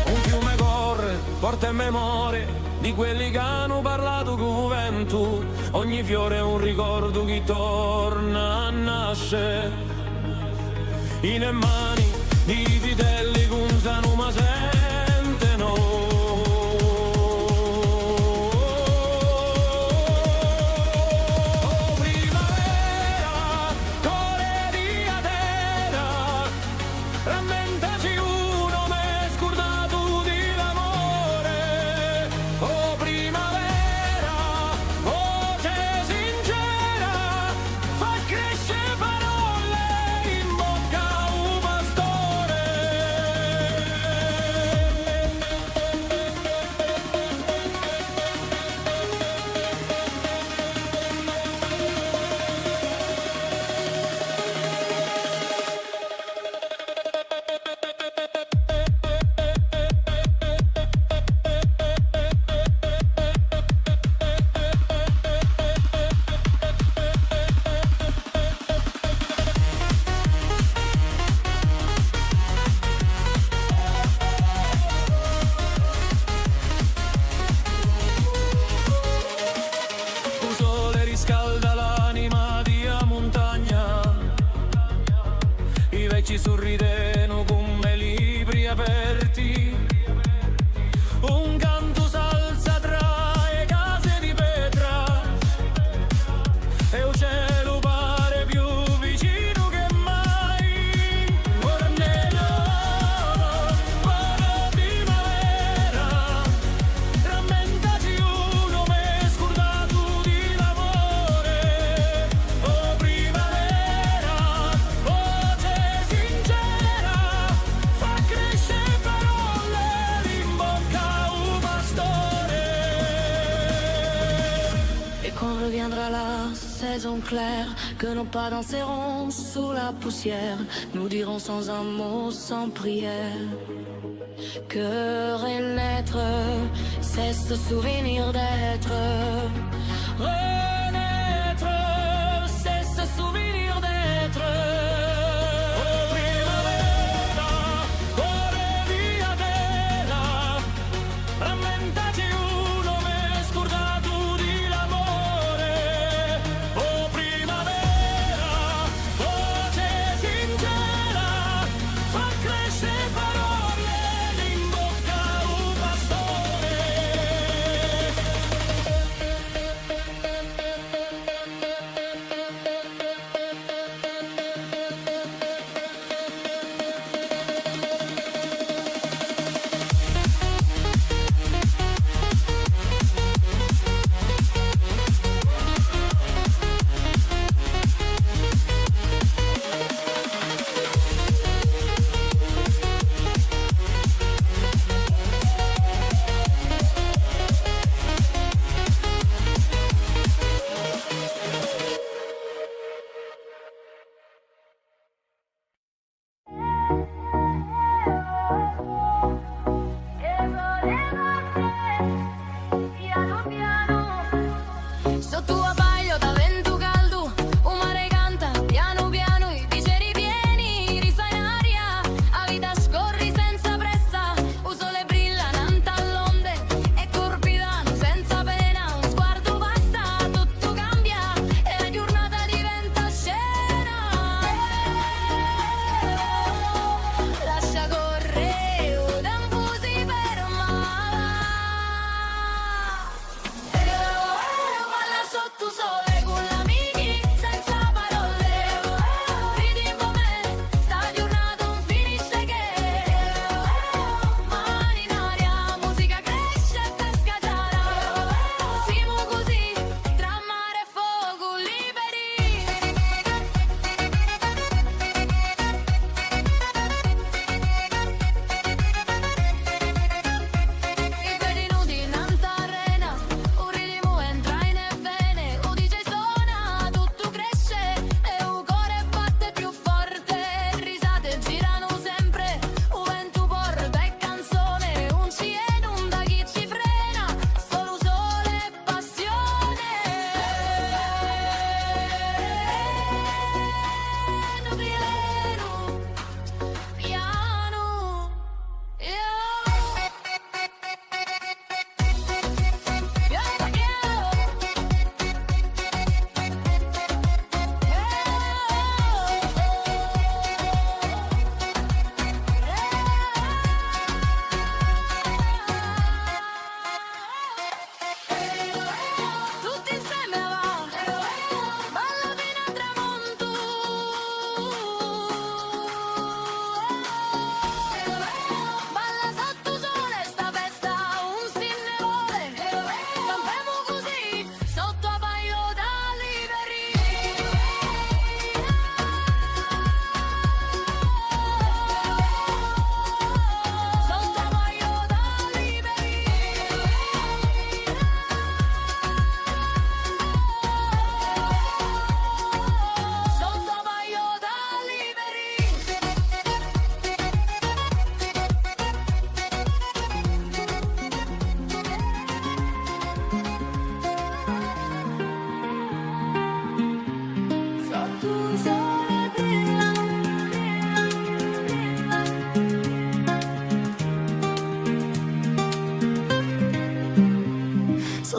Un fiume corre, porta in memoria di quelli che hanno parlato con vento. Ogni fiore è un ricordo che torna a nascere. In mani di vitelli che usano ma sentono. Oh primavera, core di a terra, rammentaci uno m'è scordato di l'amore. Oh primavera, voce sincera, fa crescere parole in bocca a un pastore. Un sole riscalda l'anima di a montagna, i vecchi sorrideno come libri aperti, un canto s'alza tra le case di pietra e il cielo pare più vicino che mai. Guarnello, buona primavera, rammentaci uno m'è scordato di l'amore. Oh primavera, voce sincera, fa crescere parole in bocca a un pastore. Et quand reviendra la saison claire, que nos pas danseront sous la poussière, nous dirons sans un mot, sans prière, que renaître, c'est se souvenir d'être. Renaître, c'est se souvenir d'être. Oh primavera, core di a terra, rammentaci uno m'è scordato di l'amore. Oh primavera, voce sincera, fa crescere parole in bocca a un pastore.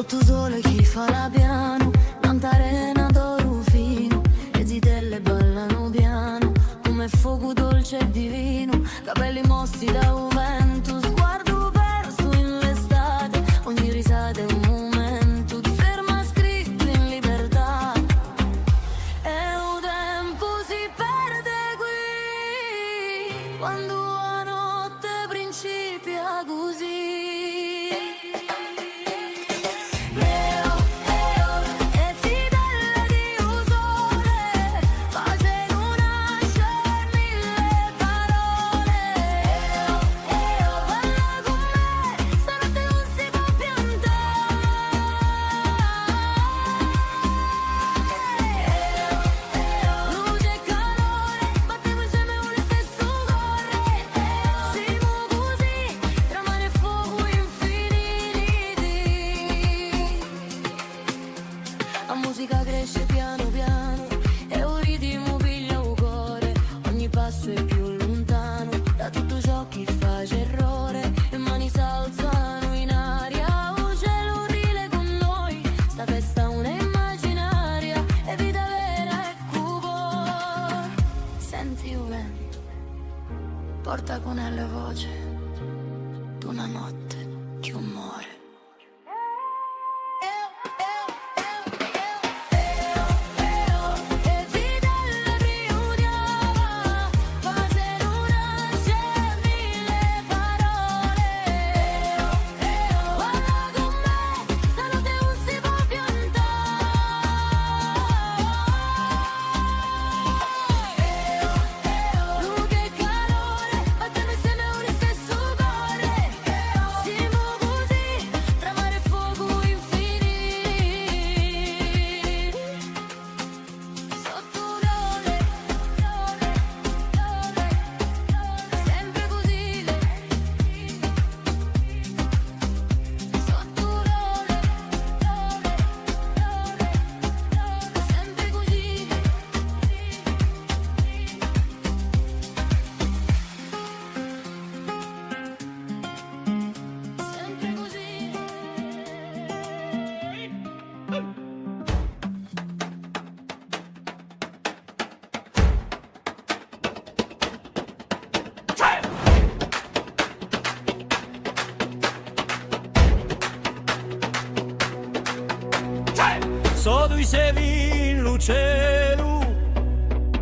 Sotto sole chi fa la piano, tanta arena d'oro fino, le zitelle ballano piano, come fuoco dolce e divino, capelli mossi da un vento, sguardo perso in l'estate, ogni risata è un momento, ti ferma scritto in libertà, e un tempo si perde qui, quando la notte principia così. La musica cresce piano piano e un ritmo piglia un cuore, ogni passo è più lontano da tutto ciò che fa errore, le mani s'alzano in aria, un cielo rile con noi, sta festa una immaginaria, è vita vera e cupo. Senti il vento, porta con la voce d'una notte che un muore. Sotto i sevi in lucero,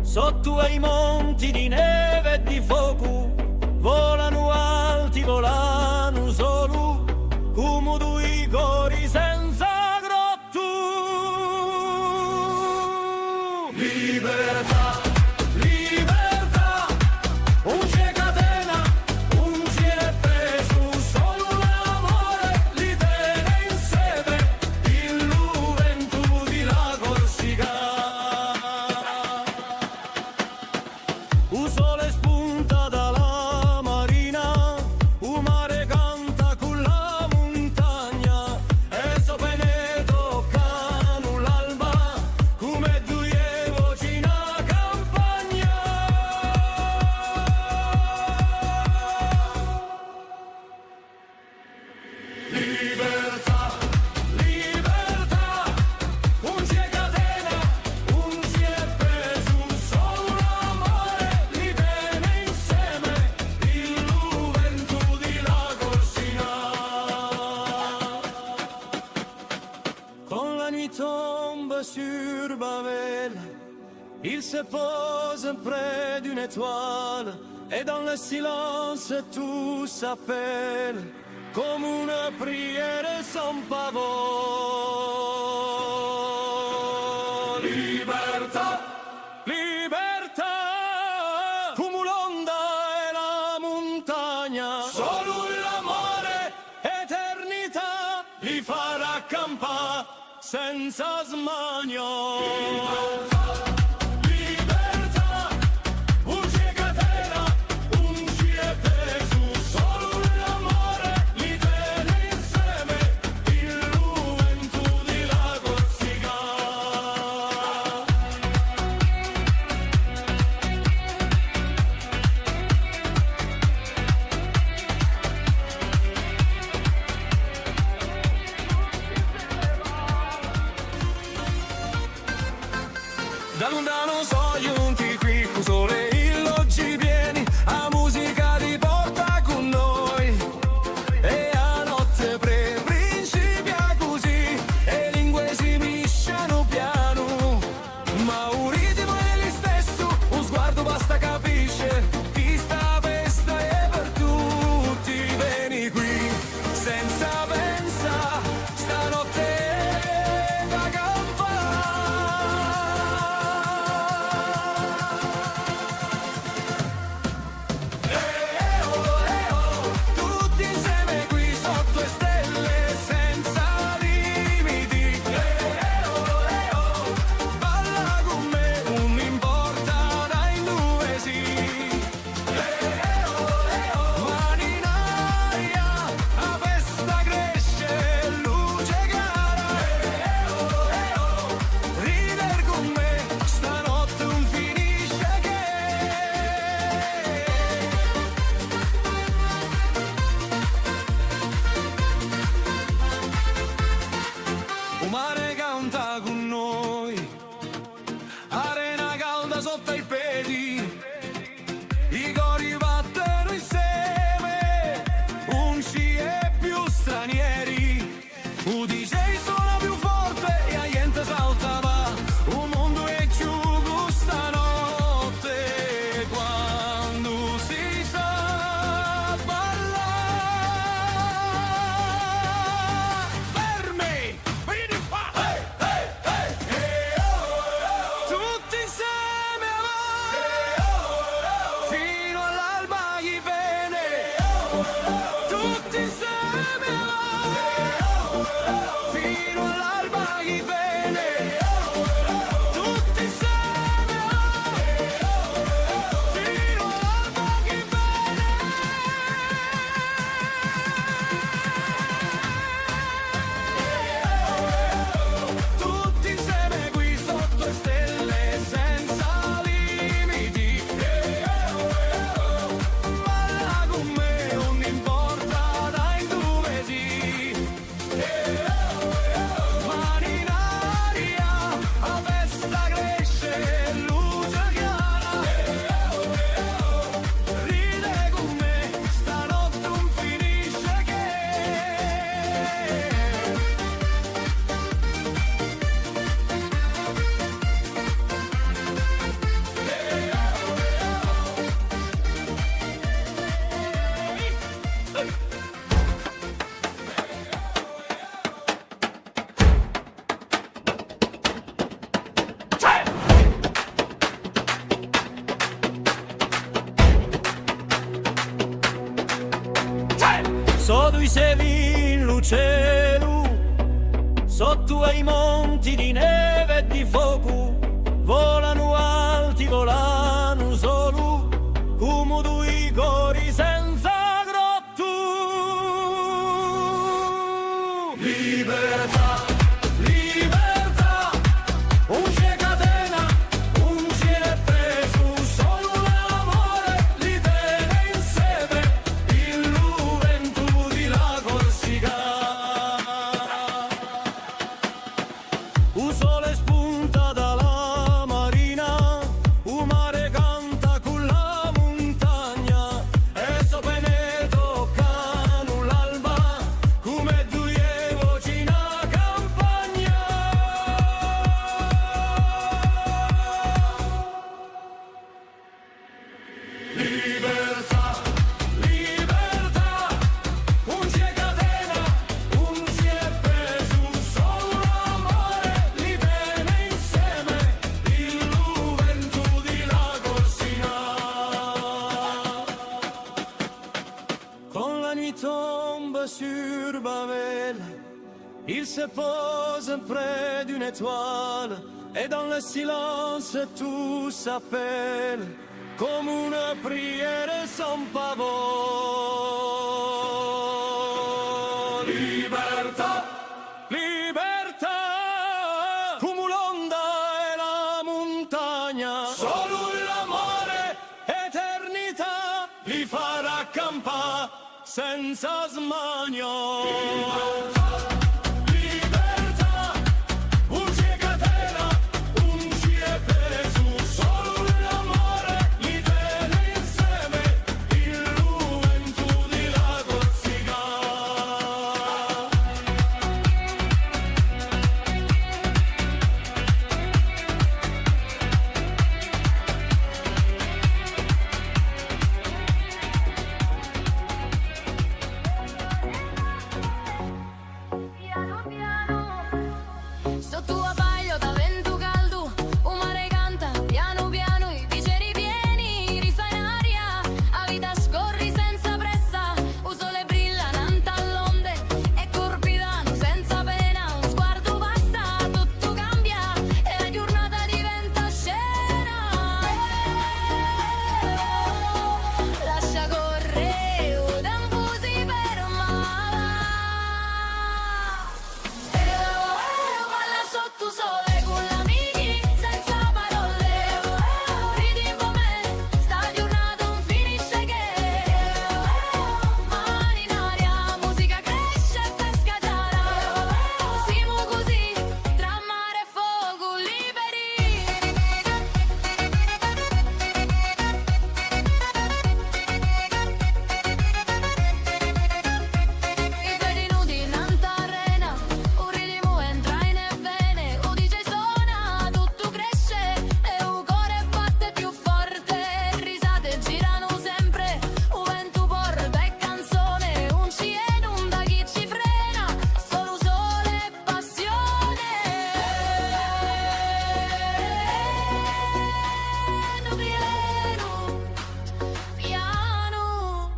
sotto ai monti di neve e di fuoco, volano alti, volano solo, come due cori senza grotto. Libertà, libertà, un c'è catena, un c'è preso, solo l'amore li tiene insieme, il vento di la Corsica. Un sole spunta dalla marina, un mare canta con la montagna, e sopra ne toccano l'alba, come due voci in campagna. Libertà, libertà, un c'è catena, un c'è preso, solo l'amore li tiene insieme, il vento di la Corsica. Quand la nuit tombe sur Babel, il se pose près d'une étoile, et dans le silence tout s'appelle, comme une prière sans pavot. Libertà, libertà, come l'onda e la montagna, solo l'amore, eternità, li farà campare senza smania. Libertà, un c'è catena, un c'è preso, solo l'amore li tiene insieme, il vento di la Corsica. sto giunti qui, con sole illoggi pieni, a musica ti porta con noi. E a notte principia così, e lingue si misciano piano. Ma un ritmo è lo stesso, un sguardo basta capisce, chi sta festa è per tutti. Vieni qui, senza pensa, stanotte da tutti insieme qui sotto le stelle, senza limiti. Balla con me, non importa dai dove si. Mani in aria, la festa cresce, luce cara. Rider con me, stanotte non finisce che. Un mare canta con noi, arena calda sotto i piedi, i cori battono insieme, un ci è più stranieri, un DJ suona più forte e la gente salta va, un mondo è più questa notte, quando si sa ballare. Fermi! Vieni qua! Tutti insieme avanti, fino all'alba gli viene. Tutti insieme avanti, fino all'alba gli viene. Tutti insieme avanti, fino all'alba gli viene. Tutti insieme qui sotto le stelle, senza limiti. Balla con me, non importa dai dove si. Mani in aria, la festa cresce, luce chiara. Ride con me, stanotte non finisce che. Sotto i sevi in luceru, sotto ai monti di neve e di fuoco, volano alti, volano solo, come due cori senza grotto. Libertà, libertà, un c'è catena, un c'è preso, solo l'amore li tiene insieme, il vento di la Corsica. Un sole spunta dalla marina, un mare canta con la montagna, e sopra ne toccano l'alba, come due voci in campagna. Libertà, libertà, un c'è catena, un c'è preso, solo l'amore li tiene insieme, il vento di la Corsica. Quand la nuit tombe sur Babel, il se pose près d'une étoile, et dans le silence tout s'appelle, comme une prière sans pavot. Libertà, libertà, come l'onda e la montagna, solo l'amore, eternità, li farà campare senza smania. Libertà, un c'è catena, un c'è preso, pieno, piano.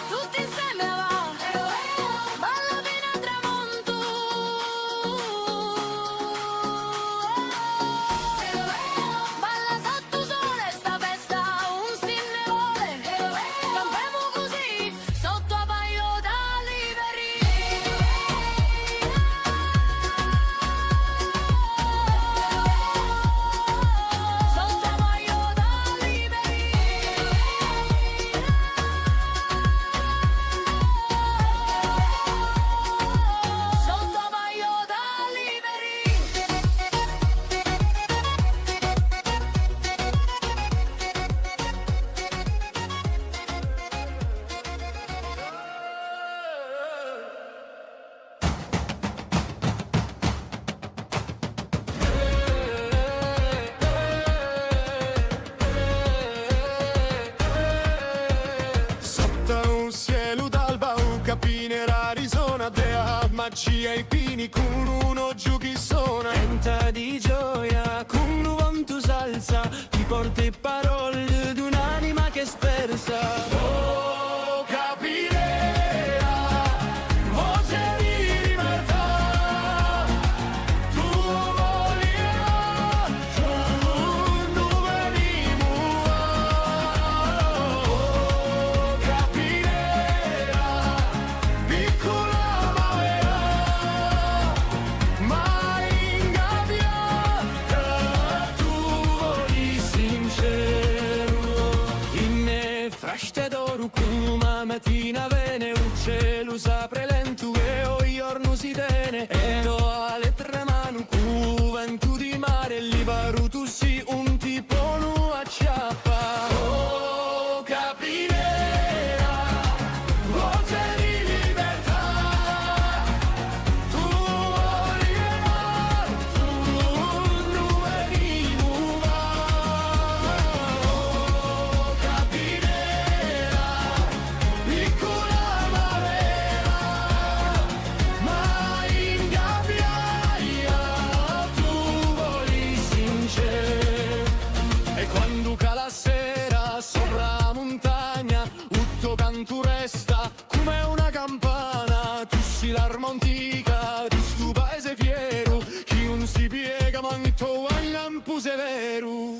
Tutti insieme va, balla fino al tramonto. Balla sotto sole sta festa, un sinne vuole. Campiamo così, sotto a paio da liberi. Sotto a paio da liberi. Sotto a paio da liberi. Sotto un cielo d'alba, un capine Arizona, dea magia ai pini, con uno giù chi suona. Venta di gioia, con un vento salsa, ti porta parole di un'anima che è spersa. Oh, capire, voce di libertà, tu voli, tu veniamo. Oh, capire, piccola ma vera, mai ingabbiata, tu voli sincero. In fraste d'oro come mattina vene, un cielo s'apre lento e o giorno si tene. E do alle tre mani cu vento di mare, li paru tu si un tipo nu acciappa. Oh, capire, voce di libertà, tu voli, tu non veniamo. Oh, capire, piccola ma vera, mai ingabbiata, tu voli sincero. E quando cala sera sopra la montagna, tutto canto resta come una campana. Tu sei l'arma antica di sto paese fiero, chi non si piega manto al lampo severo.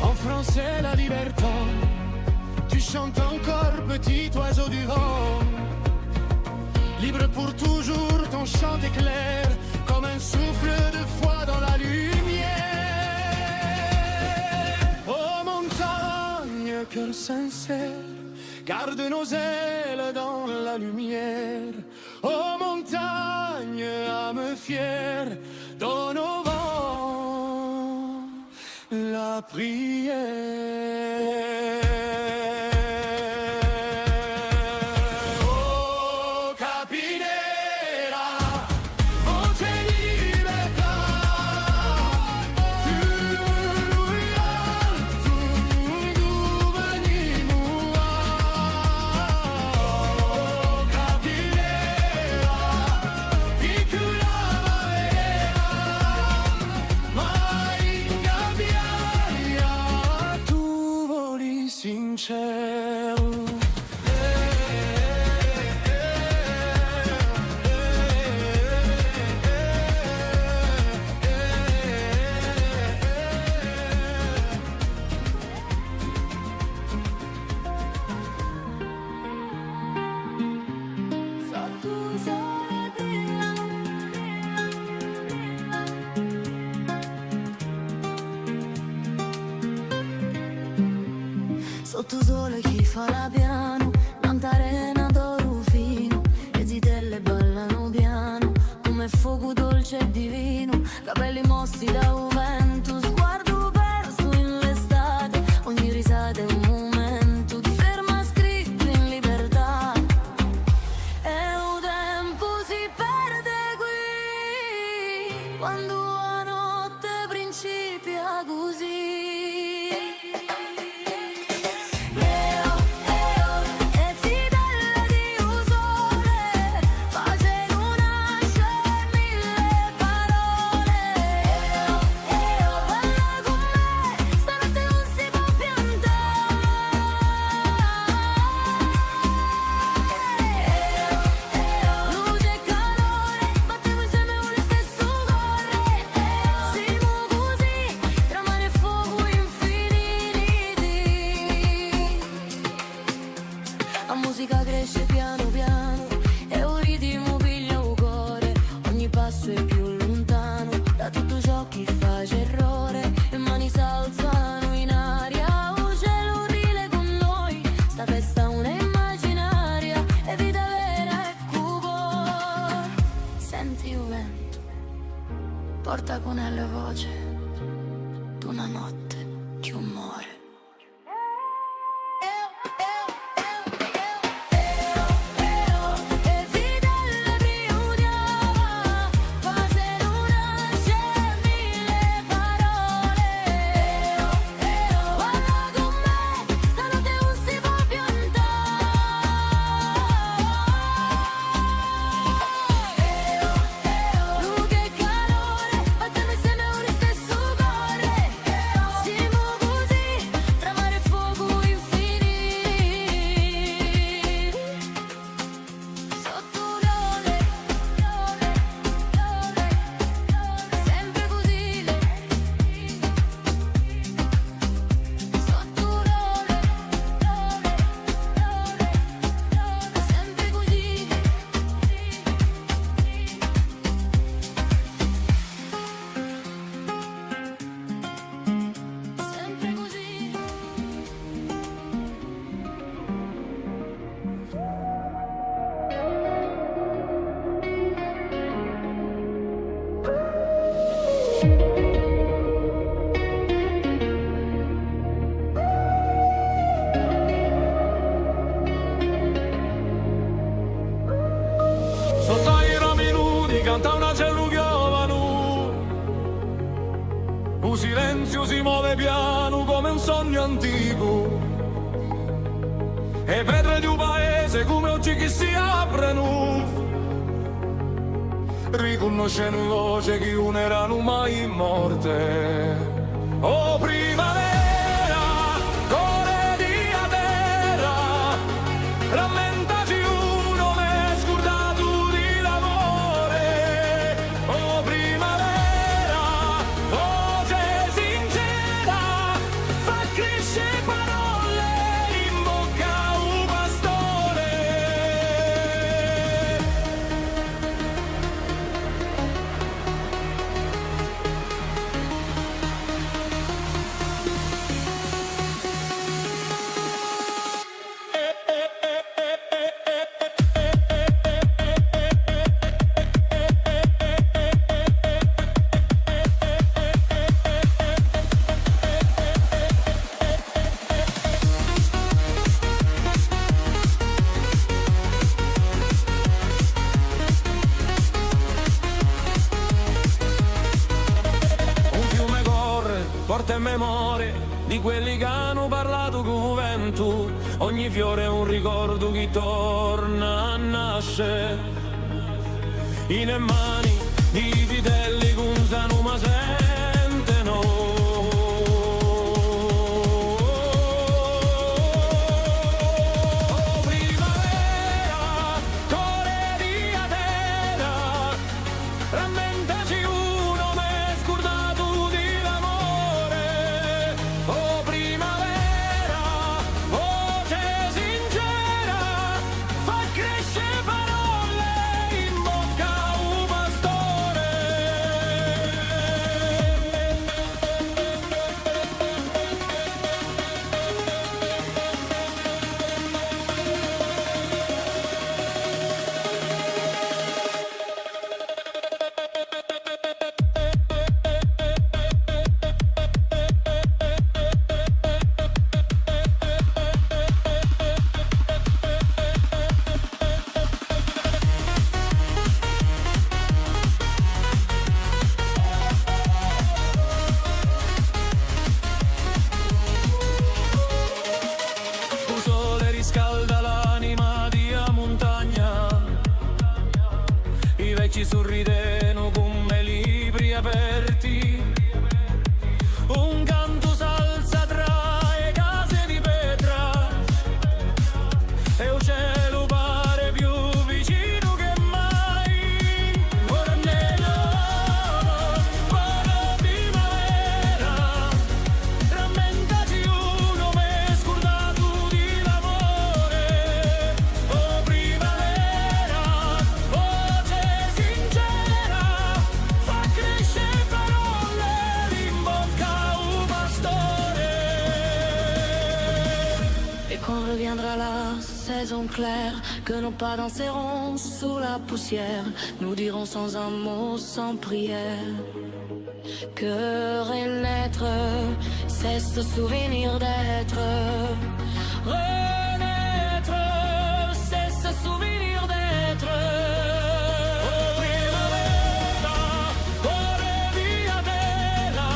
En français la libertà, tu chantes encore petit oiseau du vent. Libre pour toujours, ton chant éclaire comme un souffle de foi dans la lumière. Oh montagne, cœur sincère, garde nos ailes dans la lumière. Oh montagne, âme fière, donne au vent la prière. Oh capinera, voce di libertà, tu veniamo. Oh capinera, piccola ma vera, mai ingabbiata, tu voli sincero. Sotto un sole brillante. Sotto sole chi fa la piano, tanta arena d'oro fino, le zitelle ballano piano, come fuoco dolce e divino, capelli mossi da un vento, sguardo perso in l'estate, ogni risata è un momento di ferma scritto in libertà. E un tempo si perde qui. quando la notte principia così. La musica cresce piano piano e un ritmo piglia un cuore, ogni passo è più lontano da tutto ciò che fa errore, le mani s'alzano in aria, un cielo rile con noi, sta festa una immaginaria, è vita vera e cupo. Senti il vento, porta con la voce d'una notte di umore. Sotto ai rami nudi canta una cielo giovane, un silenzio si muove piano come un sogno antico, e pietre di un paese come oggi che si aprono, riconoscendo voce che non erano mai morte. Oh primavera, core di a terra, rammentaci uno me scordato di l'amore. Oh primavera, voce sincera, fa crescere parole in bocca a un pastore. Un fiume corre, porta in memoria di quelli che hanno parlato con vento. Ogni fiore è un ricordo che torna a nascere. In mani di fedeli che usano ma sentono. Oh primavera, core di a terra, rammentaci uno me scordato di l'amore. Oh primavera, voce sincera, fa crescere parole in bocca a un pastore. reviendra la saison claire, que nos pas danseront sous la poussière. Nous dirons sans un mot, sans prière, que renaître, c'est se souvenir d'être. Renaître, c'est se souvenir d'être. Oh primavera, cuore via bella,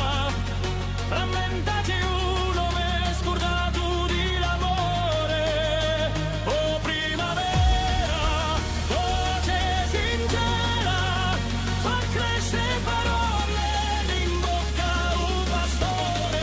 rammentati uno m'è scordato di l'amore. Oh primavera, voce sincera, fa crescere parole in bocca un pastore.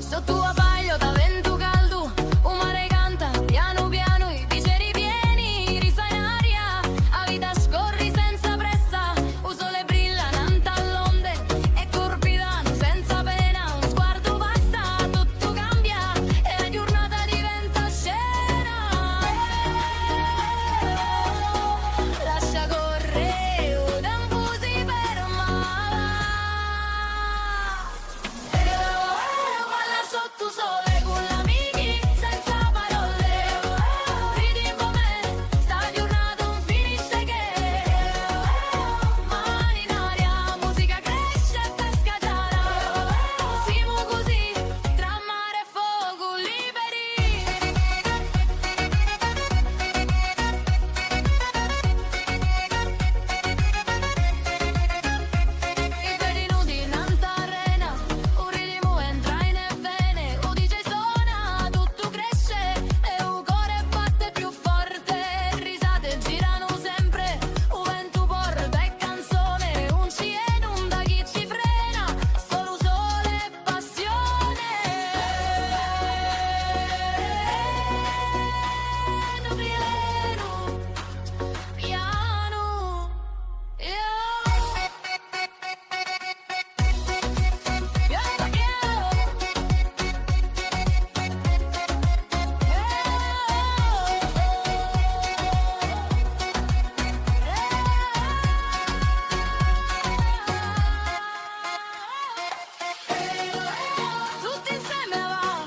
Sotto a paio da vento caldo, un mare canta piano piano, i bicchieri pieni, risa in aria, a vita scorri senza pressa, un sole brilla nanta all'onde, e corpidano senza pena, un sguardo passa, tutto cambia, e la giornata diventa scena. Lascia correre, o tempo si ferma. Balla sotto sole con l'amici senza parole. Ridi con me, sta giornata non finisce che. Mani in aria, musica cresce e pesca giara. Siamo così, tra mare e fuoco liberi. I piedi nudi in alta arena, un ritmo entra in vene, un DJ suona, tutto cresce e un cuore batte più forte, risate girano sempre, un vento porta e canzone, un ci inonda chi ci frena, solo sole e passione. Piano, piano, tutti insieme va,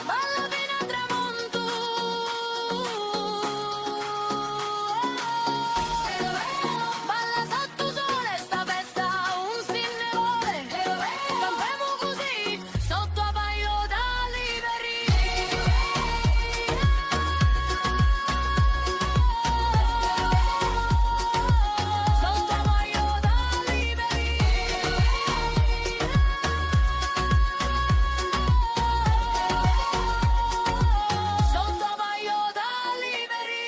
balla fino al tramonto. Balla sotto sole sta festa, un sinnevole. Campiamo così, sotto a paio da liberi. Sotto a paio da liberi. Sotto a paio da liberi.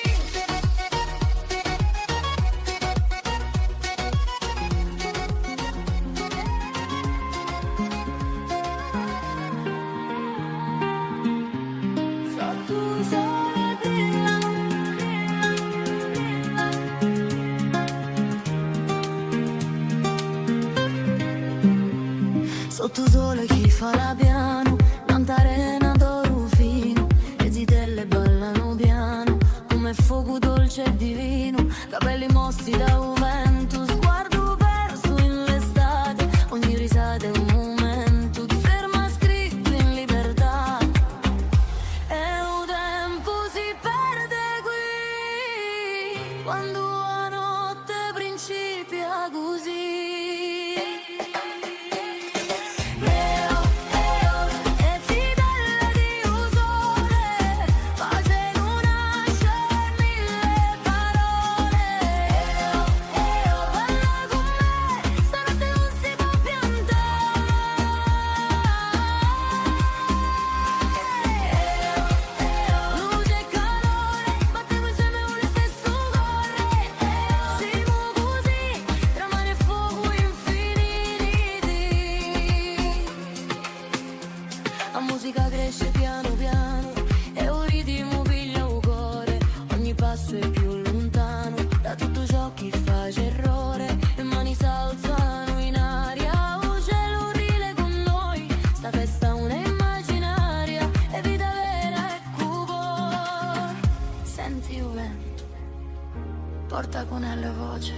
Sotto un sole brillano. Sotto sole chi fa la piano, tanta arena d'oro fino, le zitelle ballano piano, come fuoco dolce e divino, capelli mossi da un vento, sguardo perso in l'estate, ogni risata è un momento, ti ferma scritto in libertà, e un tempo si perde qui, quando la notte principia così. E zitella di un sole, pace in una mille parole. Balla con me, stanotte non si può piantare. porta con la voce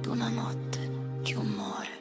d'una notte di umore.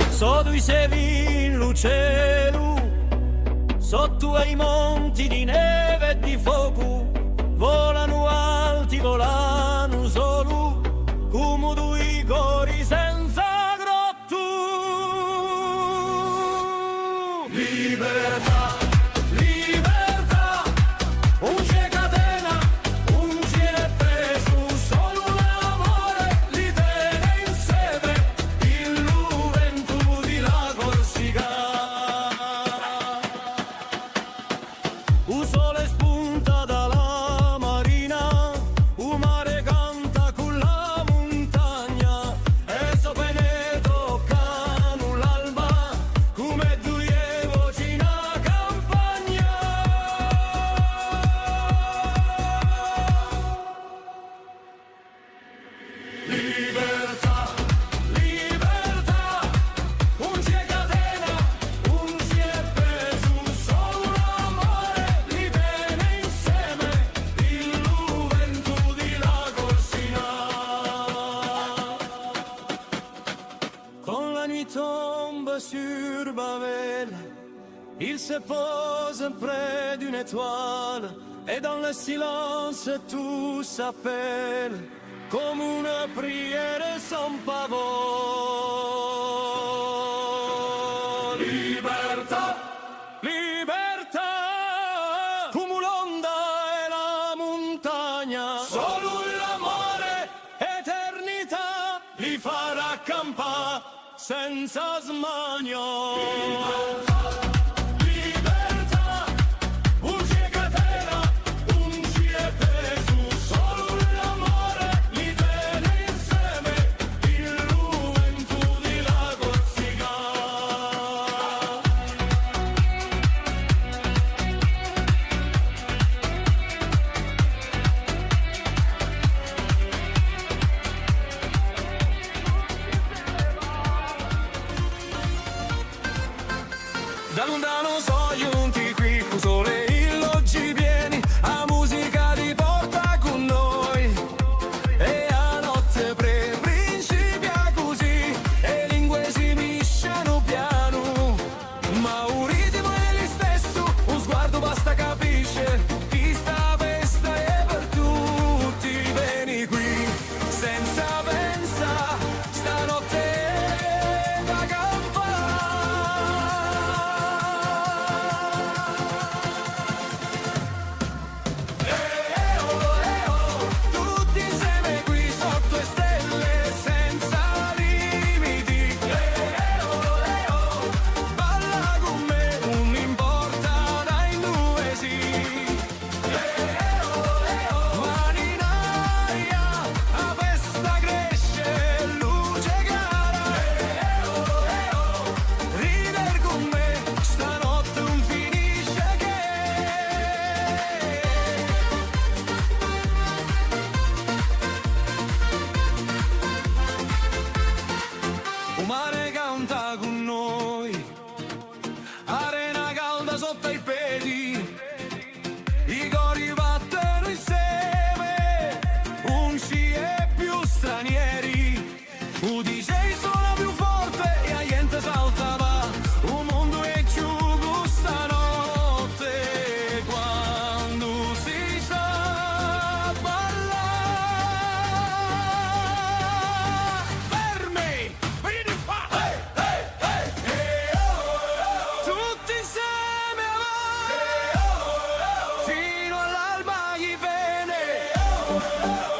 Sotto i sevi in lucero, sotto ai monti di neve e di fuoco, volano alti, volano solo, come due cori senza grotto. Libertà, libertà, non c'è catena, non c'è preso, solo l'amore li tiene insieme, il vento di la Corsica. Un sole spunta dalla marina, un mare canta con la montagna, e sopra ne toccano l'alba, come due voci in campagna. Libertà, libertà, non c'è catena, non c'è peso, solo l'amore li tiene insieme, il vento di la Corsica. Quand la nuit tombe sur Babel, il se pose près d'une étoile, et dans le silence tout s'appelle, comme une prière sans pavot. Libertà, libertà, come l'onda e la montagna, solo l'amore, eternità, li farà campare senza smania. Libertà, non c'è catena, non c'è peso, solo l'amore li tiene insieme, il vento di la Corsica.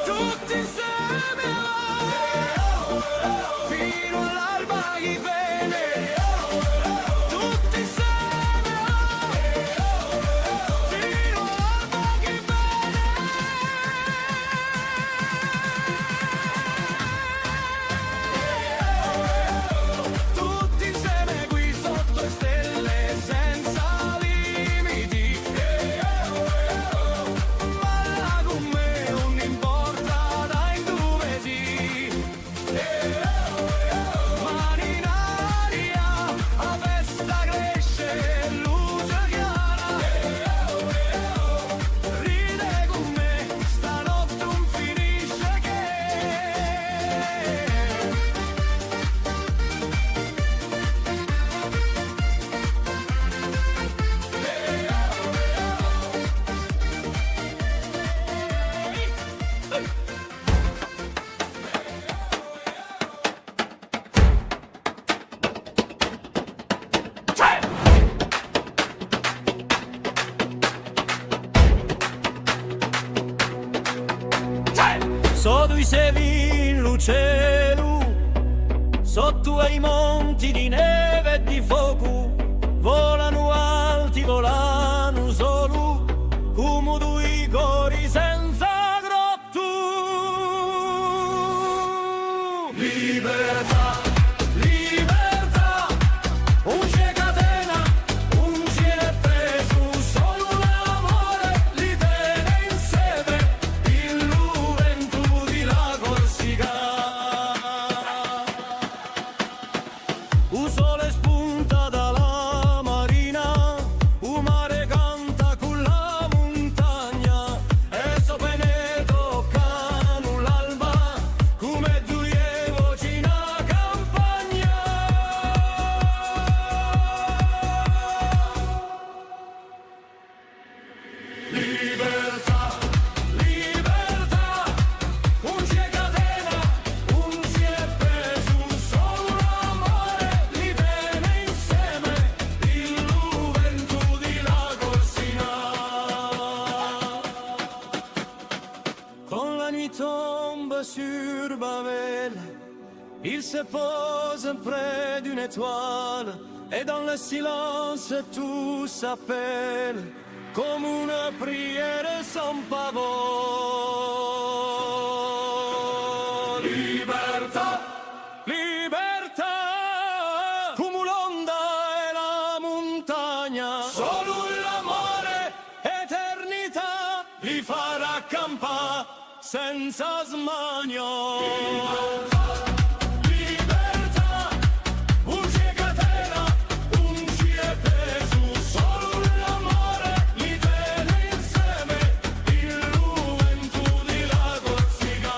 tutti insieme fino all'alba chi vede, tutti insieme fino all'alba chi vede, tutti insieme qui sotto le stelle senza limiti, balla con me, non importa dai dove si, mani in aria, la festa cresce, luce chiara, ride con me, stanotte non finisce che. Sotto i sevi in cielo, sotto ai monti di neve e di fuoco, volano alti, volano solo, come due cori senza grotto. Libertà, libertà, un c'è catena, un c'è preso, solo l'amore li tiene insieme, il vento di la Corsica. Un sole spunta dalla marina, un mare canta con la montagna, e sopra ne toccano l'alba, come due voci in campagna. Libertà, libertà, un c'è catena, un c'è preso, solo l'amore li tiene insieme, il vento di la Corsica. Quand la nuit tombe sur Babel, il se pose près d'une étoile, et dans le silence tout s'appelle, comme une prière sans pavot. Libertà, libertà, come l'onda e la montagna, solo l'amore, eternità, li farà accampare senza smania. Libertà, un c'è catena, un c'è preso, solo l'amore li tiene insieme, il vento di la Corsica.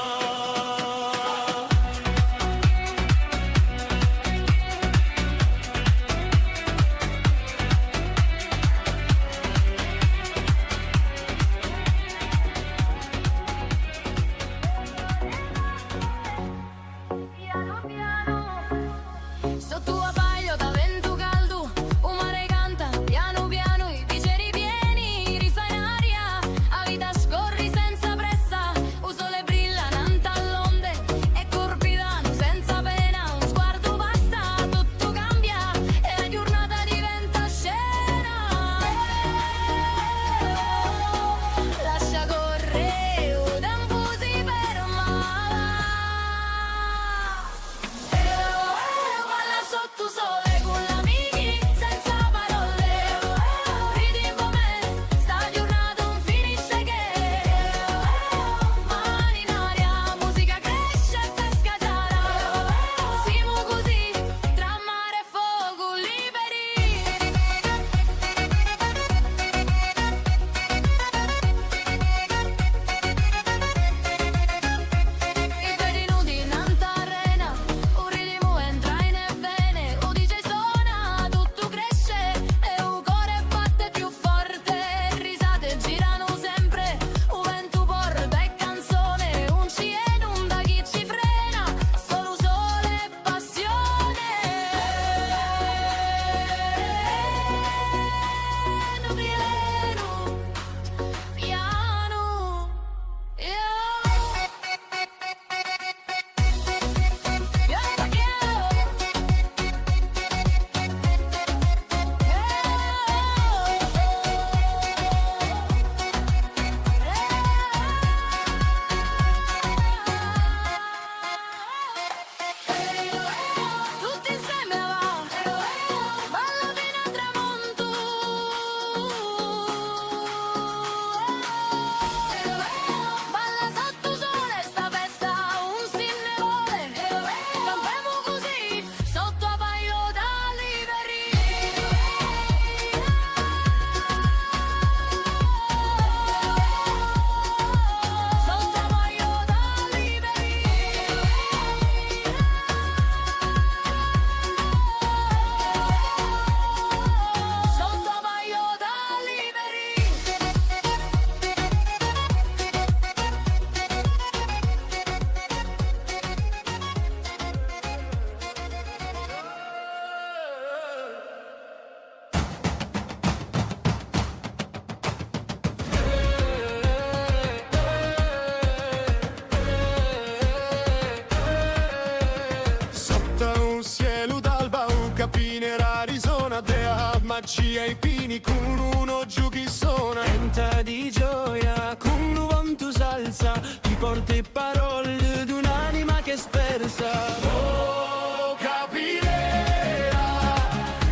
una dea magia e pini con uno giù chi suona Canta di gioia, con un tu salsa, ti porti parole d'un'anima che è spersa. Oh, capirera,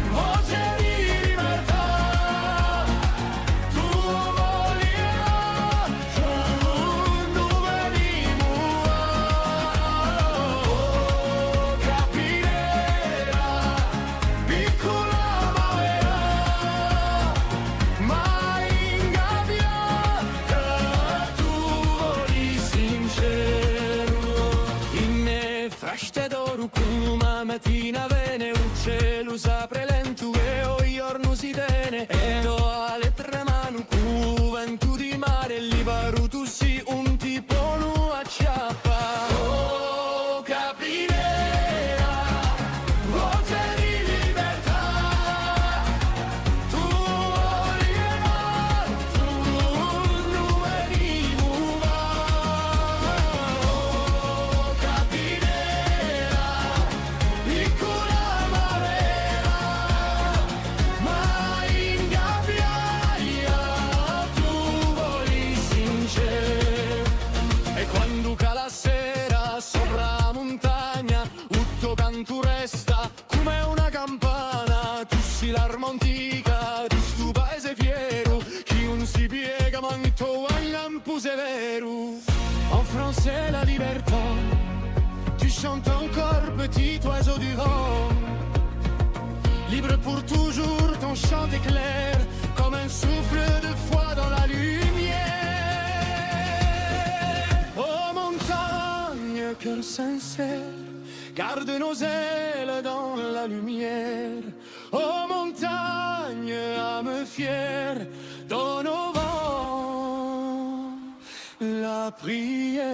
voce di libertà, tu volia, tu non venimo. Oh, capirera, piccola ma vera, mai ingabbiata, tu voli sincero. In me fraște d'oro cum a mattina vene un cielo s'apre lento e o giorno si tene e do alle tre mani cu vento di mare libero tu si un tipo nu acciappa. Oh, capirera, voce di libertà, tu vogliono, tu non venimo. Oh, capirera, piccola ma vera, mai ingabbiaia, tu voli sincero. E quando cala la sera sopra la montagna, tutto canto resta come una campana. Tu sei l'arma antica di sto paese fiero, chi non si piega manto al campo severo. En français la libertà, tu chantes encore petit oiseau du vent. Libre pour toujours, ton chant est clair comme un souffle de foi dans la lumière. Oh montagne, cœur sincère, garde nos ailes dans la lumière. Oh montagne, âme fière, donne au vent la prière.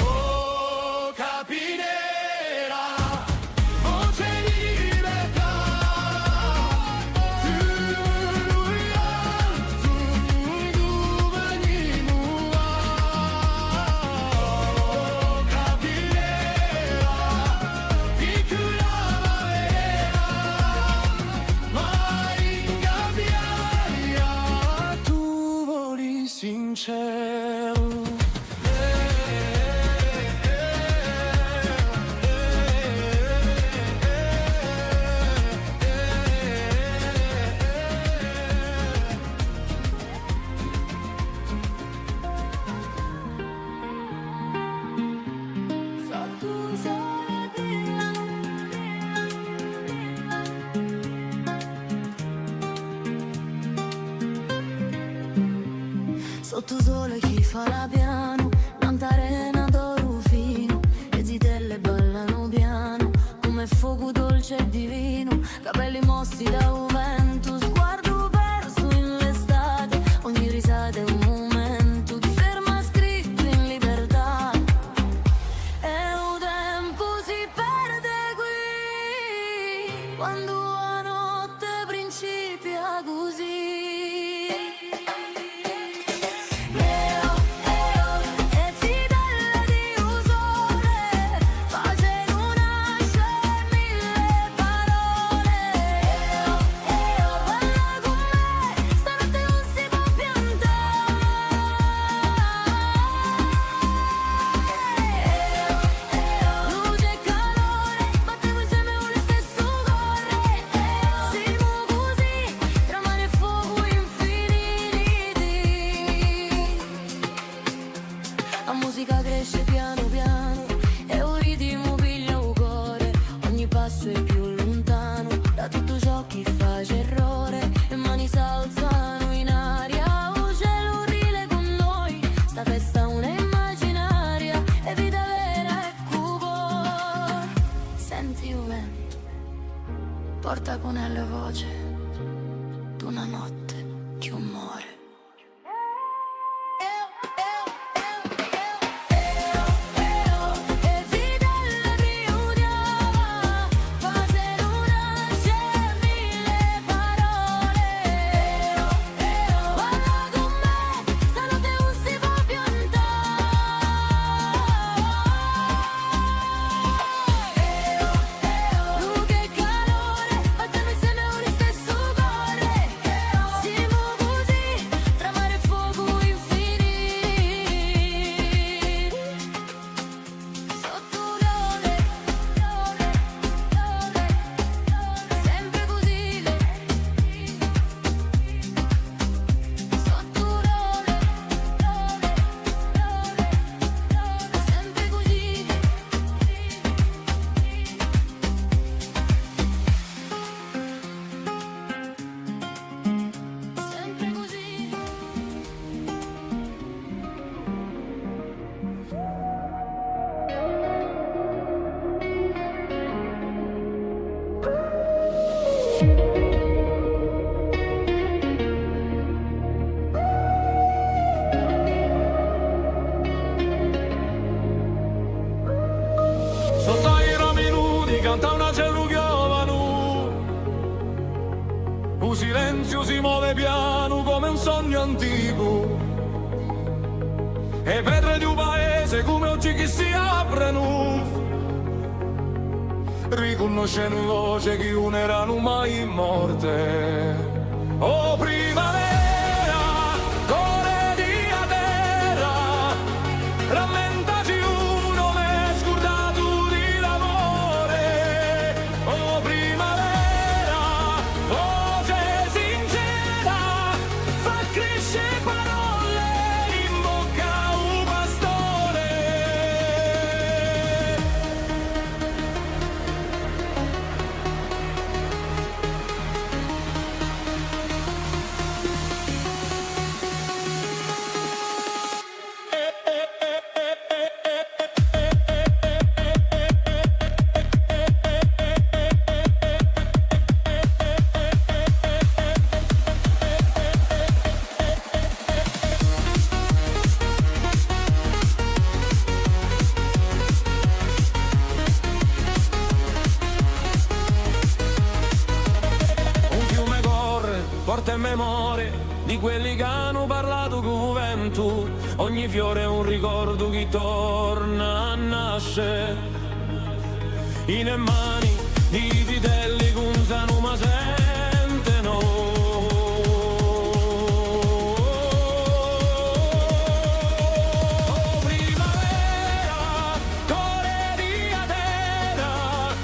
Oh capinera, voce di libertà, tu venimo. Oh capinera, piccola ma vera, mai ingabbiaia, tu voli sincero. Sotto sole chi fa la piano, tanta arena d'oro fino, le zitelle ballano piano, come fuoco dolce e divino, capelli mossi da un vento, sguardo perso in l'estate, ogni risata è un momento, ti ferma scritto in libertà, e un tempo si perde qui, quando la notte principia così. lontano come un sogno antico. E pedre di un paese come oggi che si aprono, riconoscendo voce che non erano mai morte. Oh primavera, core di a terra, rammentaci uno m'è scordato di l'amore. Oh primavera, voce sincera, fa crescere parole in bocca a un pastore. Un fiume corre, porta in memoria di quelli che hanno parlato con vento. Ogni fiore è un ricordo che torna a nascere. In mani di vitelli che usano ma sentono. Oh primavera, core di a terra,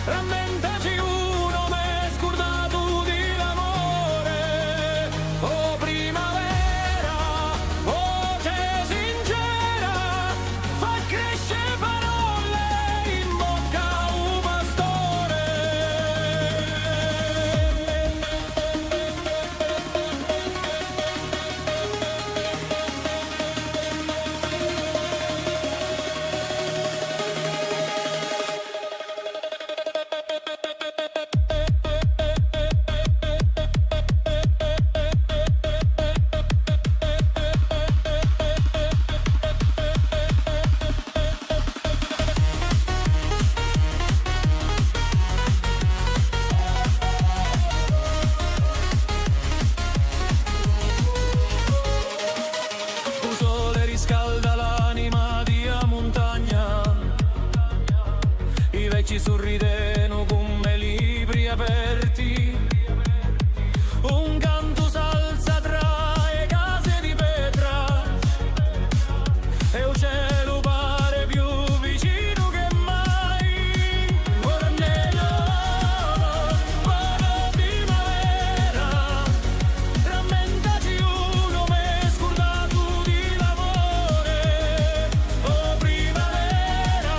rammentaci uno m'è scordato di l'amore. Oh primavera, voce sincera, fa crescere parole in bocca a un pastore. Un sole riscalda l'anima di a montagna, i vecchi sorrideno come libri aperti, un canto s'alza tra le case di pietra e il cielo pare più vicino che mai. Ora nero, buona primavera, rammentaci uno m'è scordato di l'amore. Oh primavera,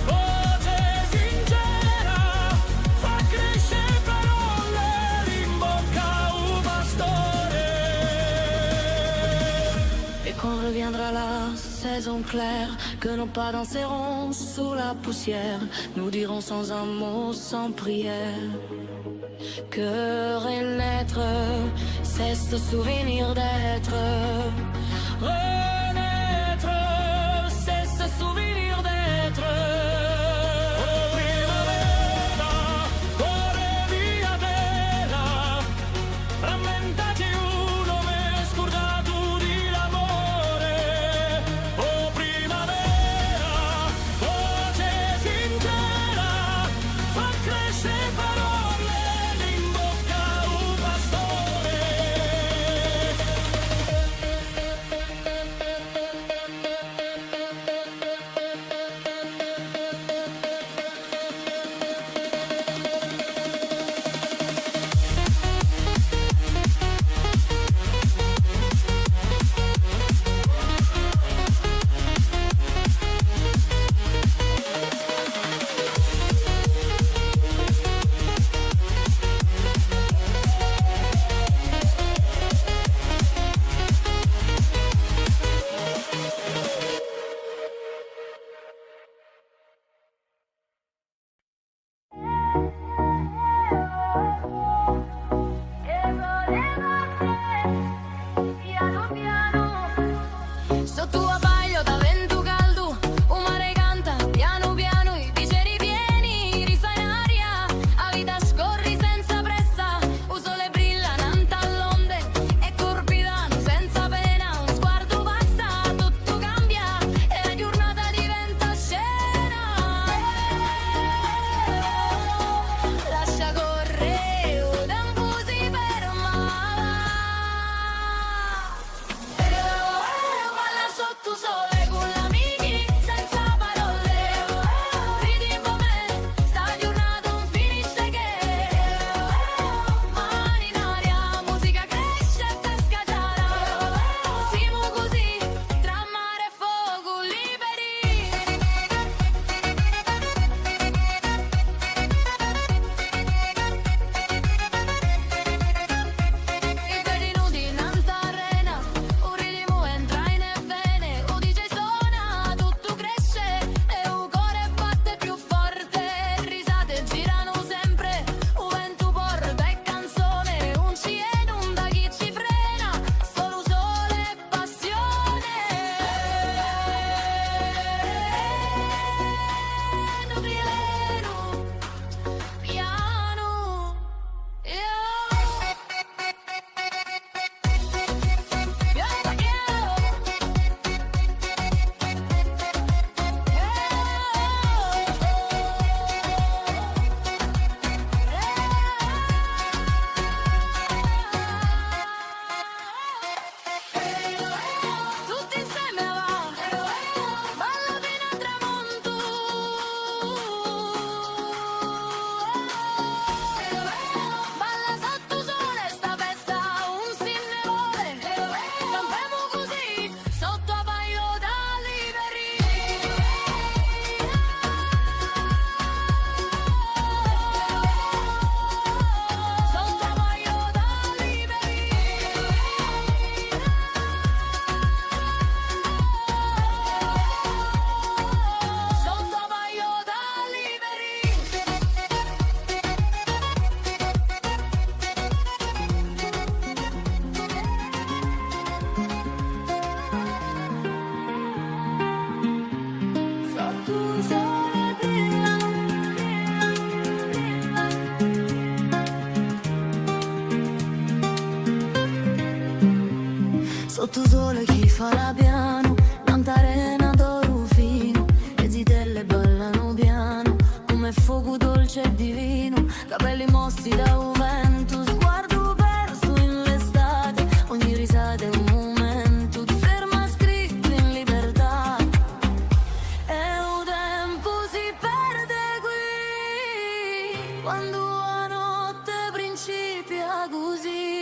voce sincera, fa crescere parole in bocca a un pastore. Et quand reviendra la saison claire, que nos pas danseront sous la poussière, nous dirons sans un mot, sans prière, que renaître, c'est ce souvenir d'être. Renaître, c'est ce souvenir d'être. Oh primavera, core di a terra, rammentaci uno m'è scordato di l'amore. Oh primavera, voce sincera, fa crescere parole in bocca a un pastore. Sotto sole chi fa la piano, tanta arena d'oro fino, le zitelle ballano piano, come fuoco dolce e divino, capelli mossi da un vento, sguardo perso in l'estate, ogni risata è un momento, ti ferma scritto in libertà, e un tempo si perde qui, quando la notte principia così.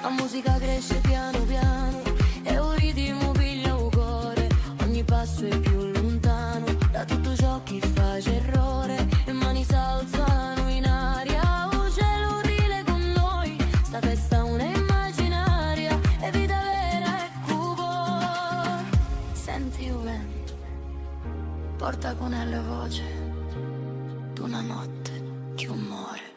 La musica cresce piano piano e un ritmo piglia un cuore, ogni passo è più lontano da tutto ciò che face errore, e mani s'alzano in aria, un cielo rile con noi, sta festa una immaginaria, è vita vera e cupo. Senti il vento, porta con la voce d'una notte che muore.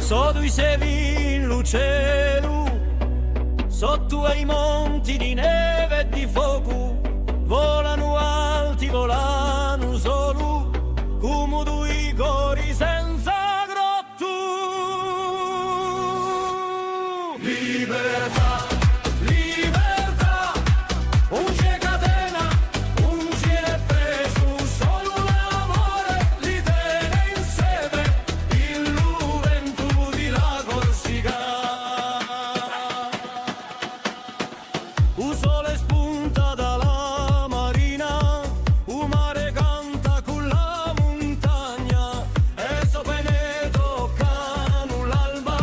Sotto i sevi in cielo, sotto ai monti di neve e di fuoco, volano alti, volano solo, come due cori senza grotto. Libertà, libertà, un c'è catena, un c'è preso, solo l'amore li tiene insieme, il vento di la Corsica. Un sole spunta dalla marina, un mare canta con la montagna, e sopra ne toccano l'alba,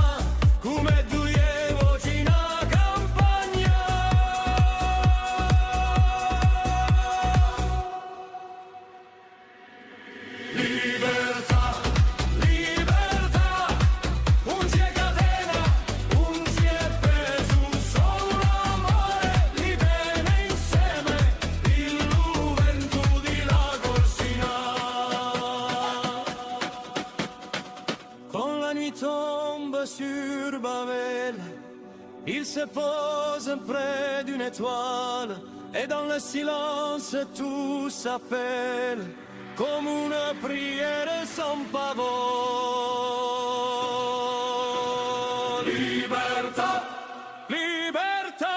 come due voci in campagna. Libertà, libertà, un c'è catena, un c'è preso, solo l'amore li tiene insieme, il vento di la Corsica. Quand la nuit tombe sur Babel, il se pose près d'une étoile, et dans le silence tout s'appelle, comme une prière sans pavot. Libertà, libertà,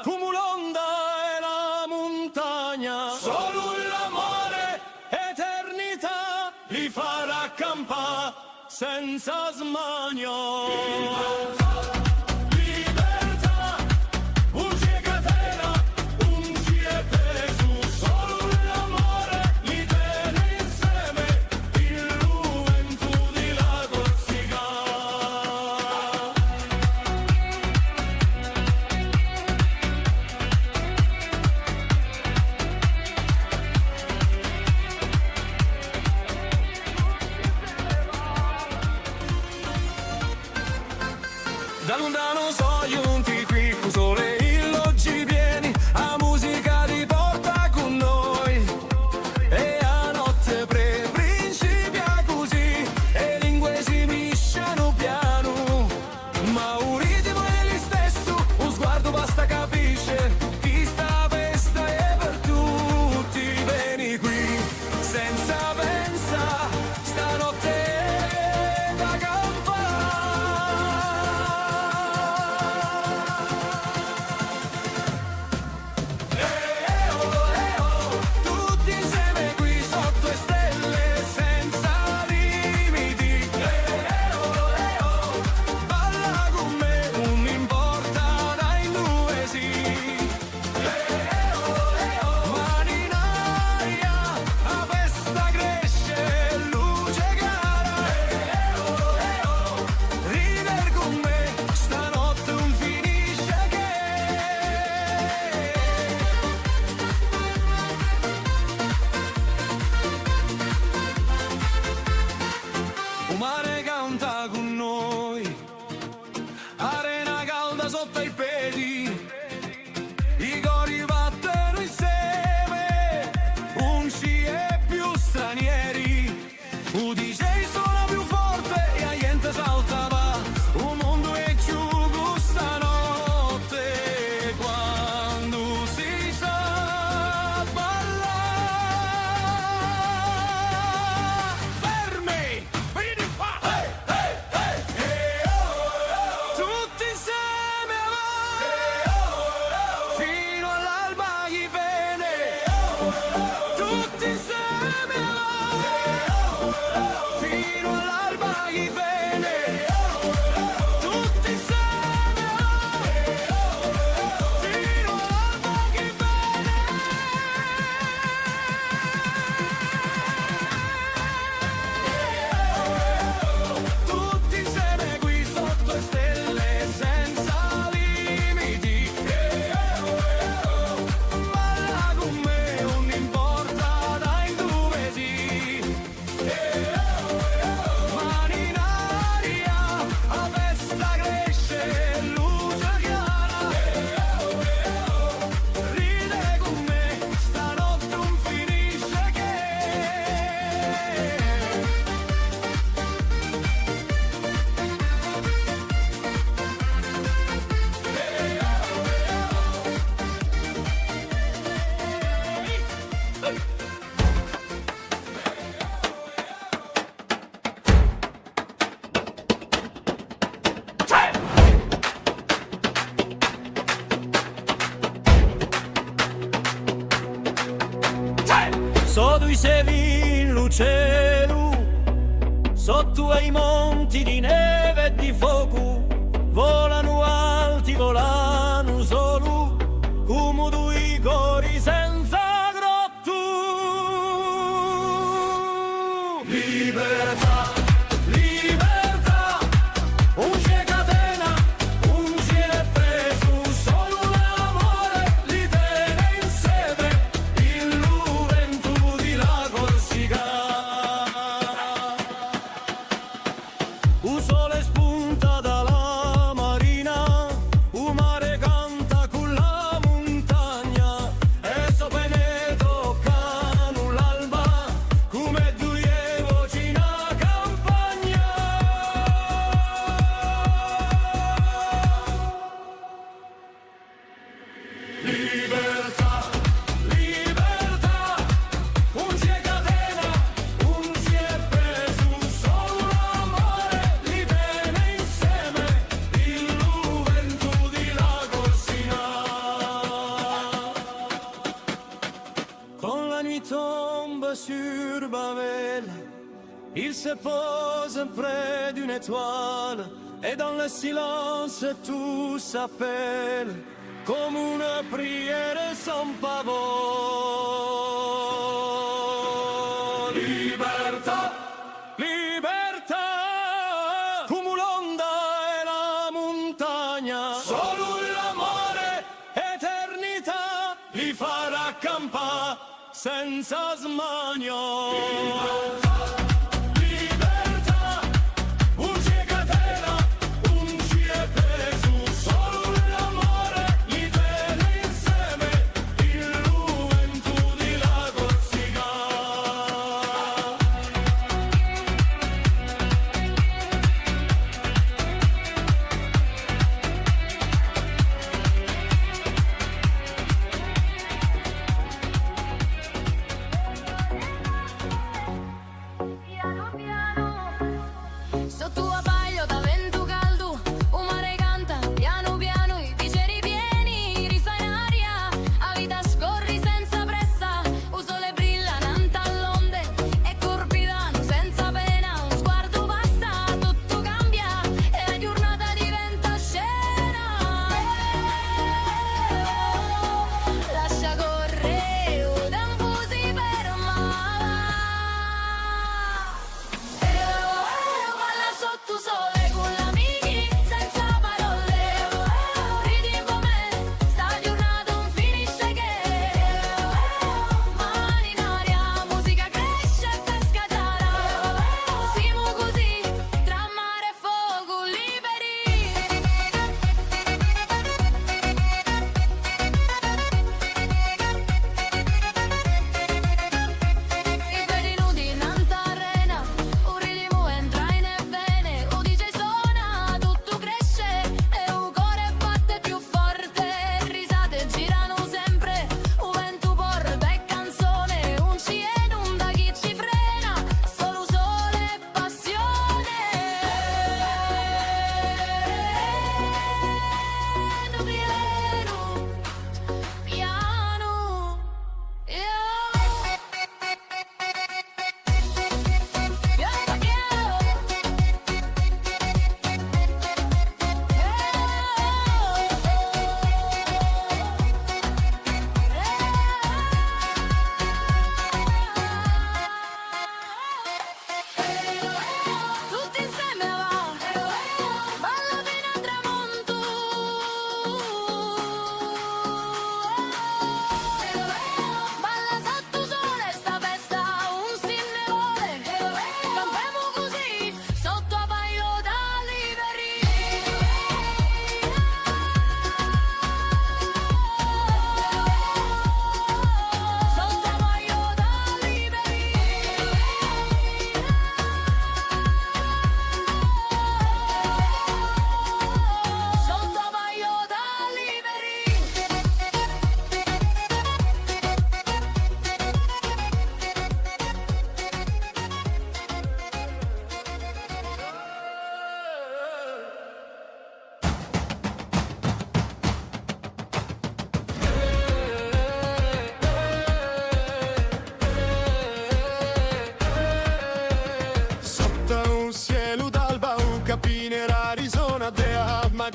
come l'onda e la montagna, solo l'amore, eternità, li farà accampare senza smania. Libertà, un c'è catena, un c'è preso, solo l'amore li tiene insieme, il vento di la Corsica. Un DJ suona più forte e a gente salta va. Un mondo è più questa notte quando si sa ballare. Fermi! Vieni qua! Hey, hey, hey! Tutti insieme avanti fino all'alba gli bene. Tutti insieme avanti fino all'alba gli bene. Tutti insieme avanti fino all'alba gli bene. Tutti insieme qui sotto le stelle senza limiti. Balla con me, non importa dai dove si. Mani in aria, la festa cresce, luce chiara. Ride con me, stanotte non finisce che. So due sevi in luceru, sotto ai monti di neve e di fuoco, volano alti, volano solo, come due cori senza grotto. Libertà, libertà, un c'è catena, un c'è preso, solo l'amore li tiene insieme, il vento di la Corsica. Un sole spunta dalla marina, un mare canta con la montagna, e sopra ne toccano l'alba, come due voci in campagna. Libertà, libertà, un c'è catena, un c'è preso, solo l'amore li tiene insieme, il vento di la Corsica. Quand la nuit tombe sur Babel, il se pose près d'une étoile, et dans le silence tout s'appelle, comme une prière sans pavot. Libertà, libertà, come l'onda e la montagna, solo l'amore, eternità, li farà campare senza smania. Libertà, un c'è catena, un c'è preso, solo l'amore li tiene insieme, il vento di la Corsica.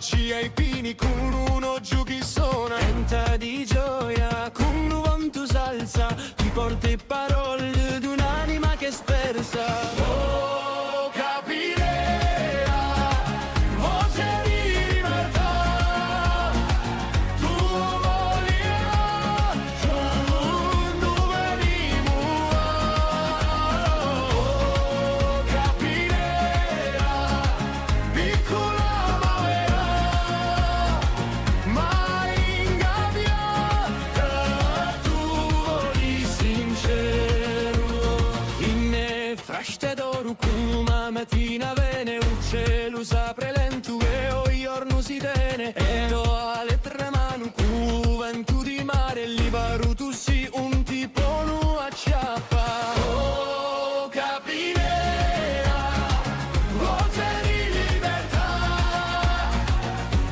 baci ai pini, con uno giù chi suona. Canta di gioia, con un vanto salsa, ti porti parole di un'anima che è spersa. Oh, capirà, voce di libertà, tu volirà, dove vivrà. Oh, capirà, piccola ma vera, mai ingabbiata, tu voli sincero. In frashte d'oro come mattina vene, un cielo s'apre lento e o giorno si tene. E do alle tre mani con vento di mare, libero tu si un tipo nu acciappa. Oh, capirà, voce di libertà,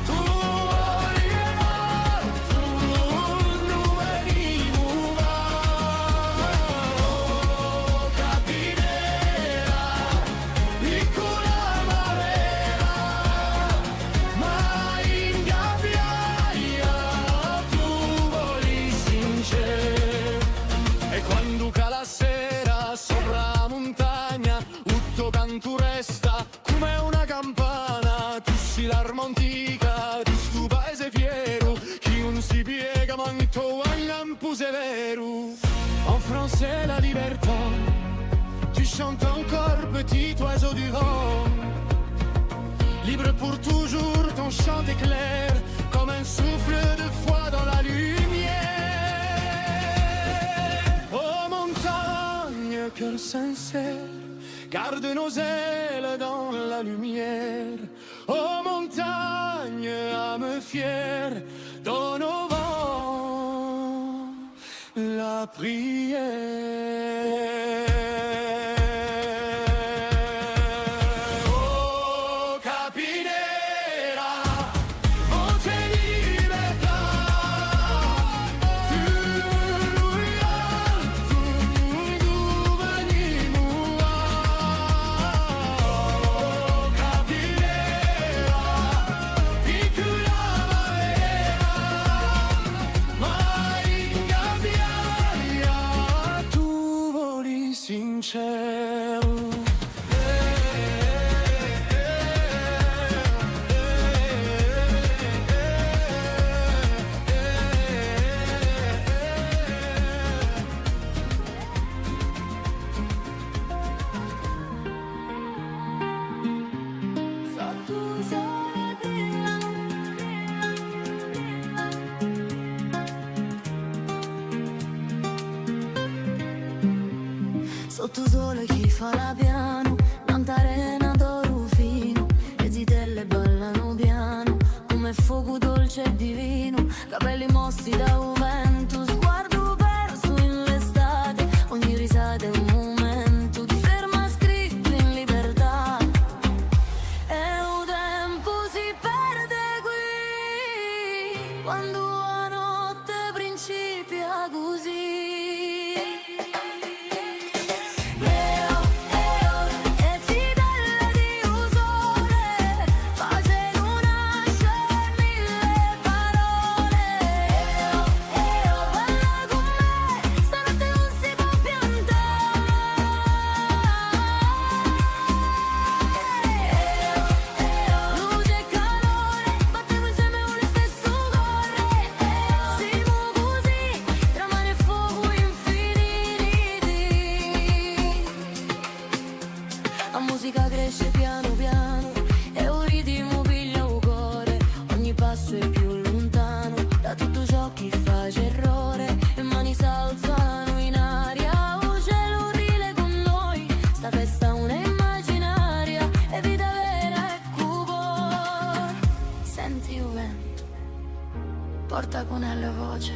tu volirà, dove vivrà. Oh, capirà, piccola ma vera, mai ingabbiata, tu voli sincero. E quando cala la sera sopra la montagna, tutto canto resta come una campana. Tu sei l'arma antica di sto paese fiero, chi non si piega manto al lampo severo. En français la libertà, tu chantes encore petit oiseau du vent. Libre pour toujours, ton chant est clair comme un souffle de foi dans la lumière. Oh montagne, cœur sincère, garde nos ailes dans la lumière. Oh montagne, âme fière, donne au vent la prière. Oh capirà, voce di libertà, tu luirai, tu venirai. Oh capirà, piccola ma vera, mai ingabbiata, tu voli sincero. Sotto sole chi fa la piano, tanta arena d'oro fino, le zitelle ballano piano, come fuoco dolce e divino, capelli mossi da un vento, sguardo perso in l'estate, ogni risata è un momento, ti ferma scritto in libertà, e un tempo si perde qui, quando la notte principia così. La musica cresce piano piano e un ritmo piglia un cuore, ogni passo è più lontano da tutto ciò che fa errore, le mani s'alzano in aria, un cielo rile con noi, sta festa una immaginaria, e vita vera e cuore. Senti il vento, porta con la voce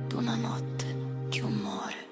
d'una notte che muore.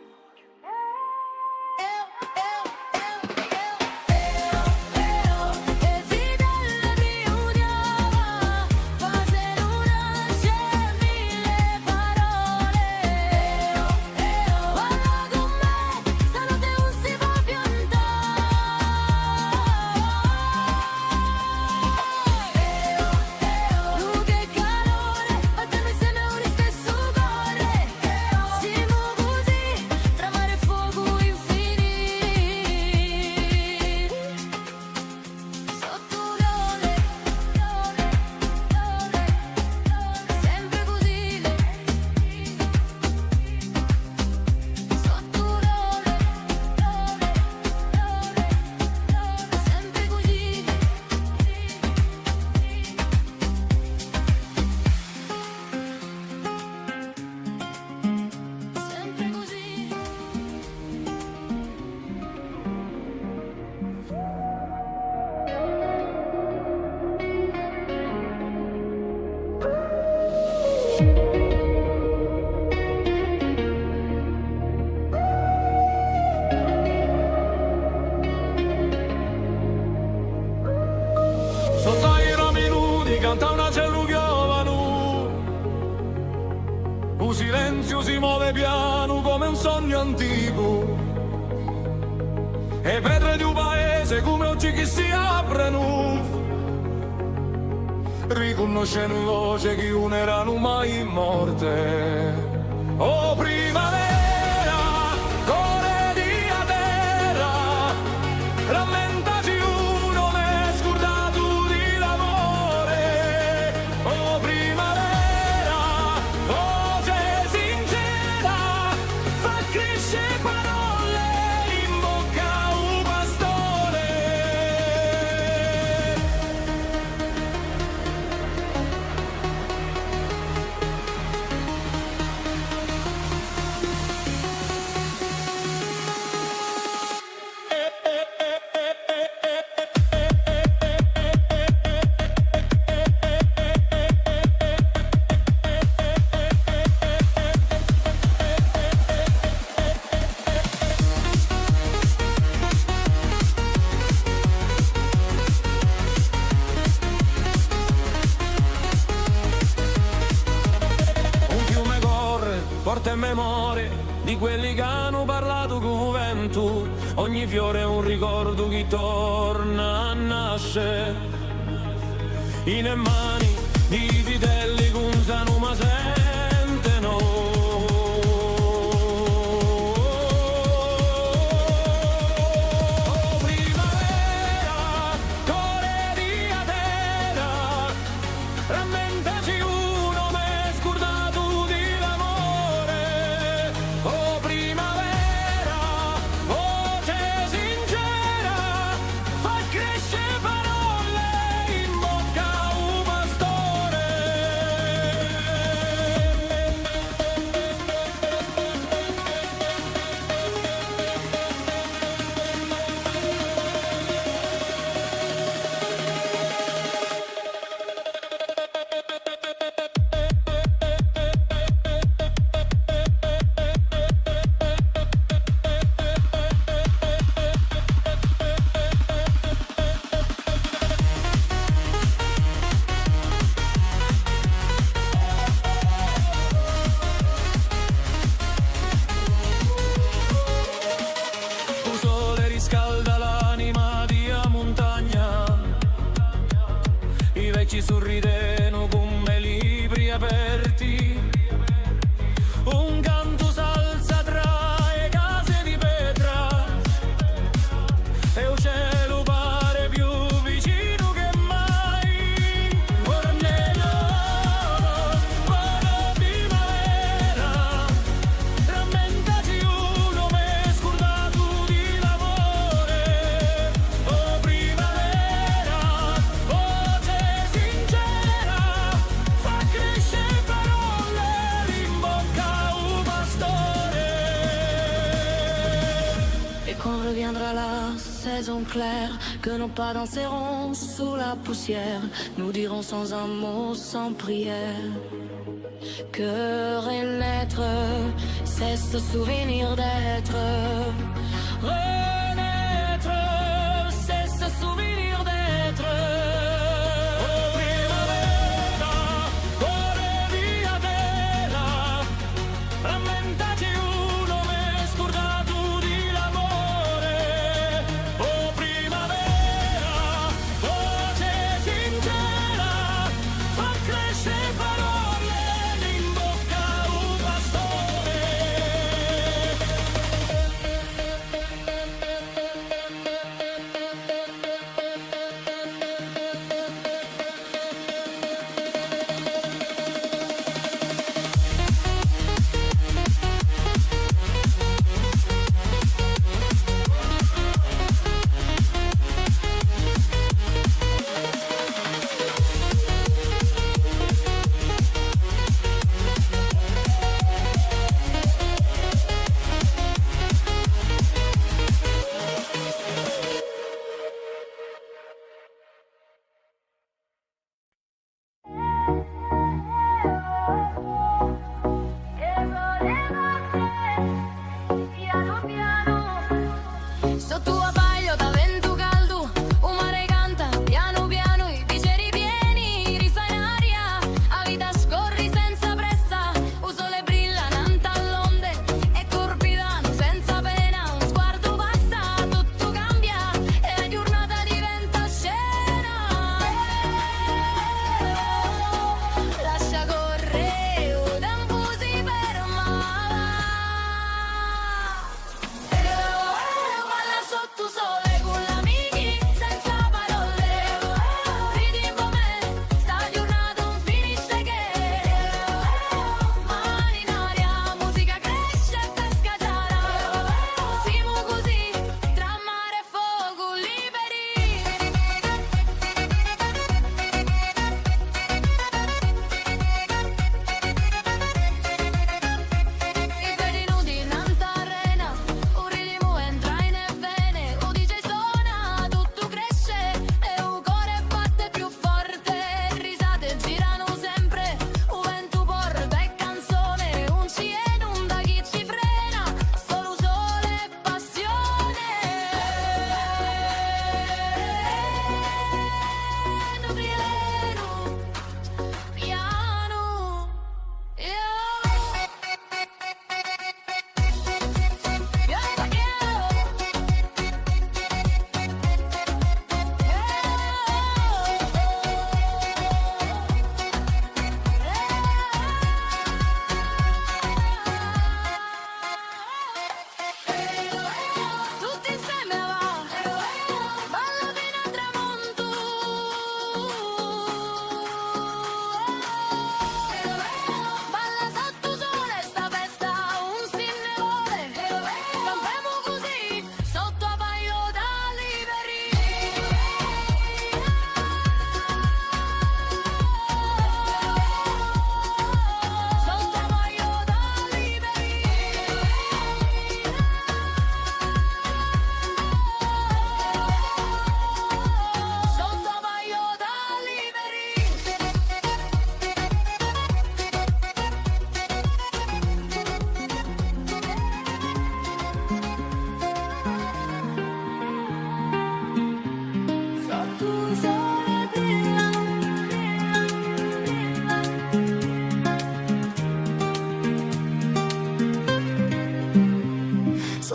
sale piano come un sogno antico. E pedre di un paese come oggi che si aprono, riconoscendo voce che non erano mai morte. Oh primavera, core di a terra, rammentaci uno m'è scordato di l'amore. Oh primavera, voce sincera, fa crescere parole in bocca a un pastore. Un fiume corre, porta in memoria di quelli che hanno parlato con vento. Ogni fiore è un ricordo che torna a nascere. In mani di vitelli che usano ma sentono. Oh primavera, core di a terra, rammentaci uno m'è scordato di l'amore. Oh primavera, voce sincera, fa crescere parole in bocca a un pastore. Un sole riscalda l'anima di a montagna, i vecchi sorrideno come libri aperti. Un canto s'alza tra le case di pietra e il cielo pare più vicino che mai. Ornello, buona primavera, rammentaci uno m'è scordato di l'amore. Oh primavera, voce sincera, fa crescere parole in bocca a un pastore. Et quand reviendra la saison claire, que nos pas danseront sous la poussière, nous dirons sans un mot, sans prière, que renaître, c'est ce souvenir d'être. Renaître, c'est ce souvenir d'être. Oh primavera, core di a terra, rammentaci uno m'è scordato di l'amore. Oh primavera, voce sincera, fa crescere parole in bocca a un pastore.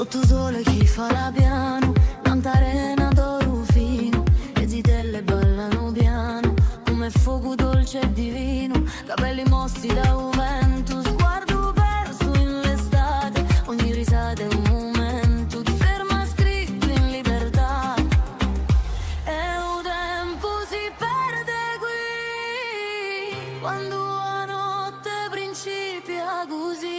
Sotto sole chi fa la piano, tanta arena d'oro fino, le zitelle ballano piano, come fuoco dolce e divino, capelli mossi da un vento, sguardo perso in l'estate, ogni risata è un momento, ti ferma scritto in libertà, e un tempo si perde qui, quando la notte principia così.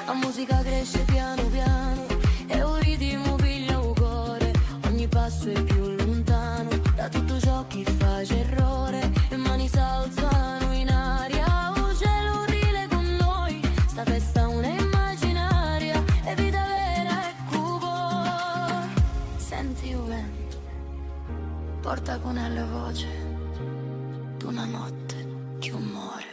La musica cresce piano piano e un ritmo piglia un cuore, ogni passo è più lontano da tutto ciò che face errore, le mani s'alzano in aria, un cielo rile con noi, sta festa una immaginaria, e vita vera e cupo. Senti il vento, porta con la voce d'una notte che un muore.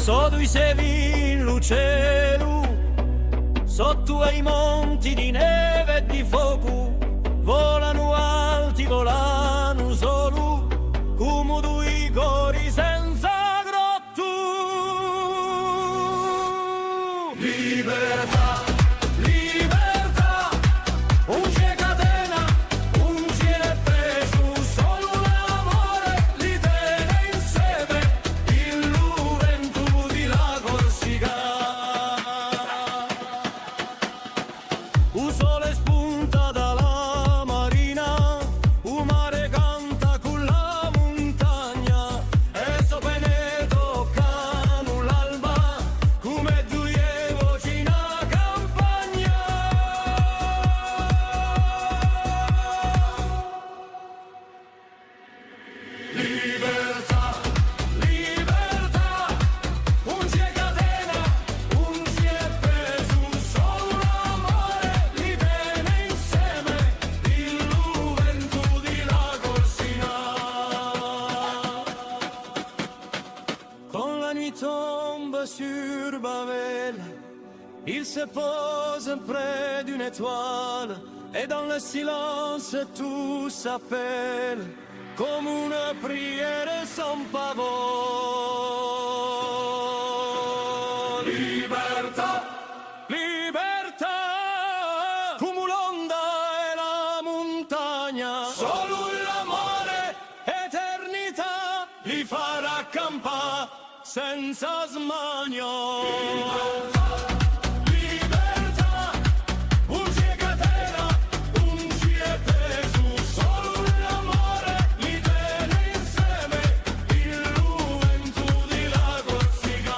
So due sevi in cielo, sotto ai monti di neve e di fuoco, volano alti, volano solo, come due cori senza grotto. Libertà, libertà, un c'è catena, un c'è preso, solo l'amore li tiene insieme, il vento di la Corsica. Un sole spunta dalla marina, un mare canta con la montagna, e sopra ne toccano l'alba, come due voci in campagna. Libertà, libertà, un c'è catena, un c'è preso, solo l'amore li tiene insieme, il vento di la Corsica. Quand la nuit tombe sur Babel, il se pose près d'une étoile, et dans le silence tout s'appelle, comme une prière sans pavot. Libertà, libertà, come l'onda e la montagna, solo l'amore, eternità, li farà campare senza smania. Libertà, un c'è catena, un c'è preso, solo l'amore li tiene insieme, il vento di la Corsica.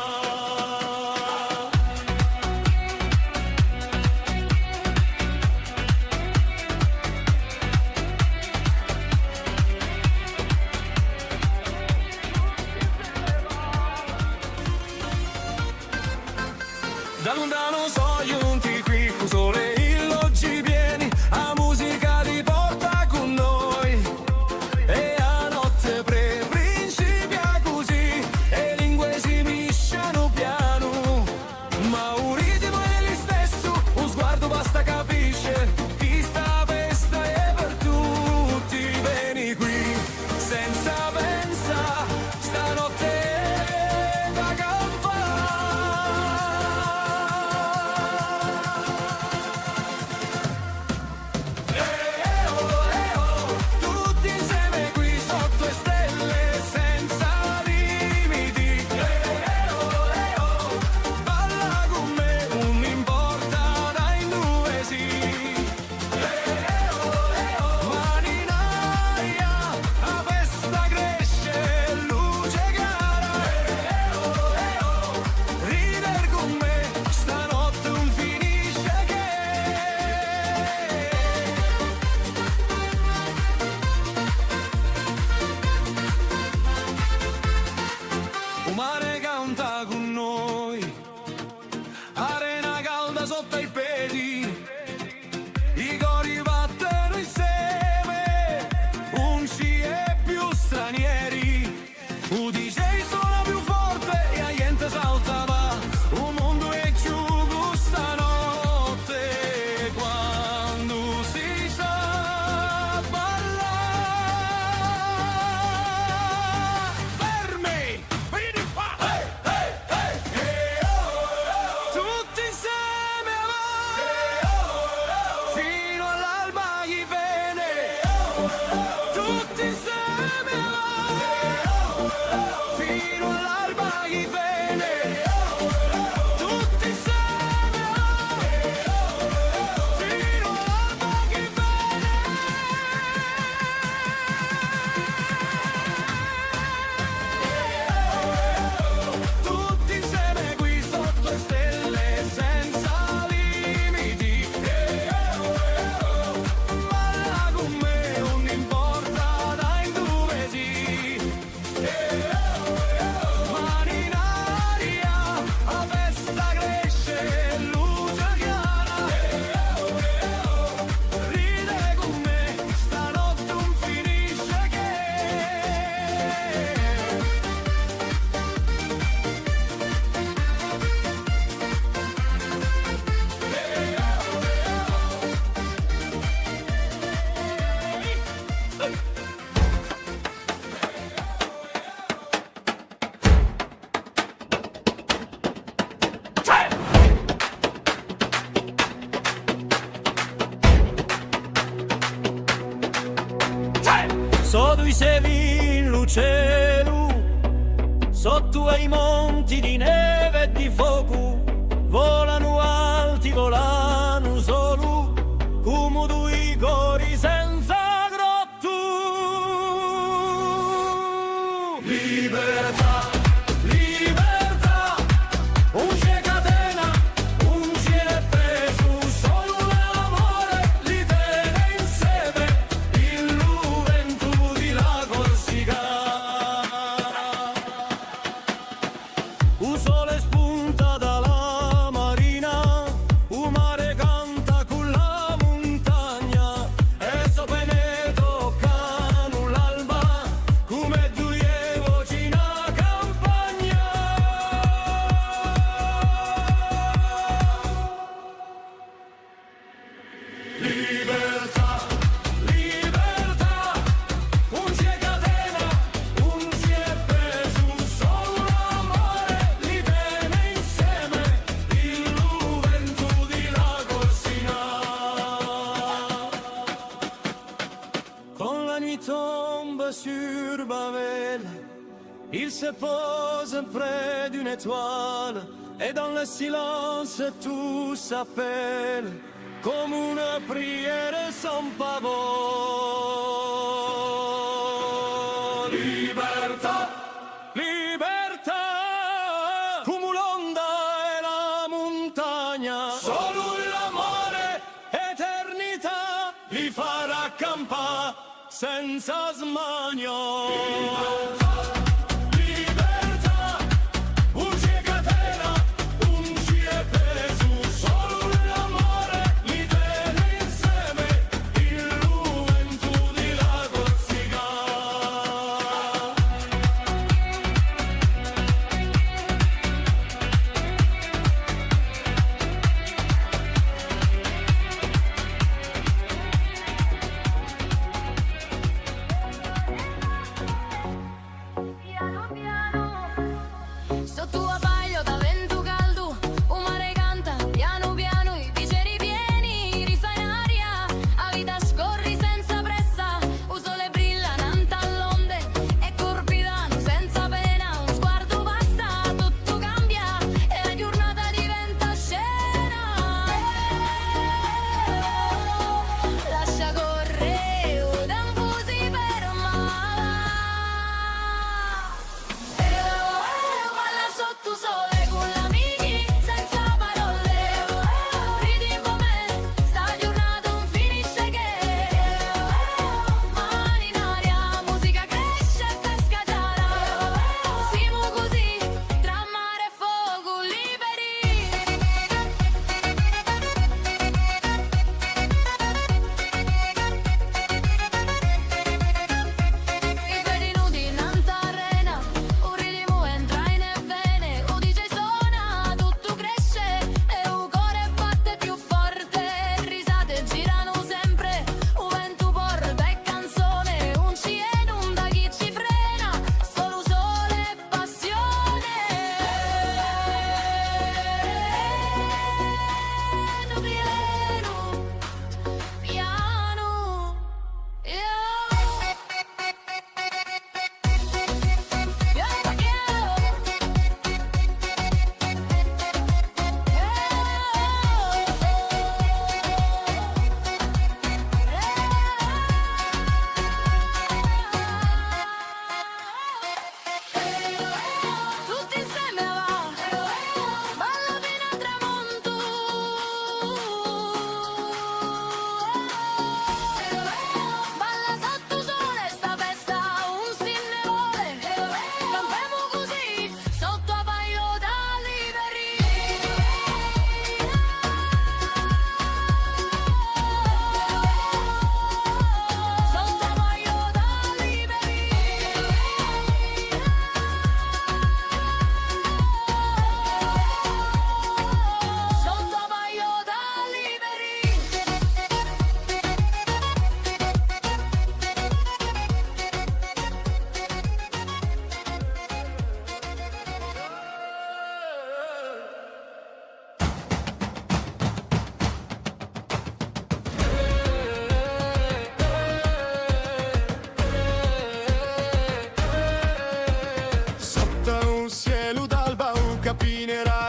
Da lontano so giunti qui, con sole illoggi pieni, a musica ti porta con noi. E a notte principia così, e lingue si misciano piano. Ma un ritmo è lo stesso, un sguardo basta capisce, chi sta festa è per tutti. Vieni qui, senza pensa, stanotte è da tutti insieme qui sotto le stelle senza limiti. Balla con me, non importa dai due sì. Mani in aria, la festa cresce, luce chiara. Rider con me, stanotte non finisce che. Il mare canta con noi, arena calda sotto i piedi, i cori battono insieme, un ci è più stranieri, un DJ suona più forte e la gente salta va, un mondo è giù stanotte, quando si sa ballare. Fermi! Vieni qua! Tutti insieme avanti, fino all'alba gli viene. Tutti insieme avanti, fino all'alba gli viene. Tutti insieme avanti, fino all'alba gli viene. Tutti insieme qui sotto le stelle senza limiti. Balla con me, non importa dai dove sì. Mani in aria, la festa cresce, luce chiara. Ride con me, stanotte non finisce che. Sotto i sevi in luceru, sotto ai monti di neve e di fuoco, volano alti, volano solo, come due cori senza grotto. Libertà, libertà, un c'è catena, un c'è preso, solo l'amore li tiene insieme, il vento di la Corsica. Un sole spunta dalla marina, un mare canta con la montagna, e sopra ne toccano l'alba, come due voci in campagna. Libertà, libertà, un c'è catena, un c'è preso, solo l'amore li tiene insieme, il vento di la Corsica. Quand la nuit tombe sur Babel, il se pose près d'une étoile, et dans le silence tout s'appelle, comme une prière sans pavot. Libertà, libertà, come l'onda e la montagna, solo l'amore, eternità, li farà campare senza smania. Libertà, un c'è catena, un c'è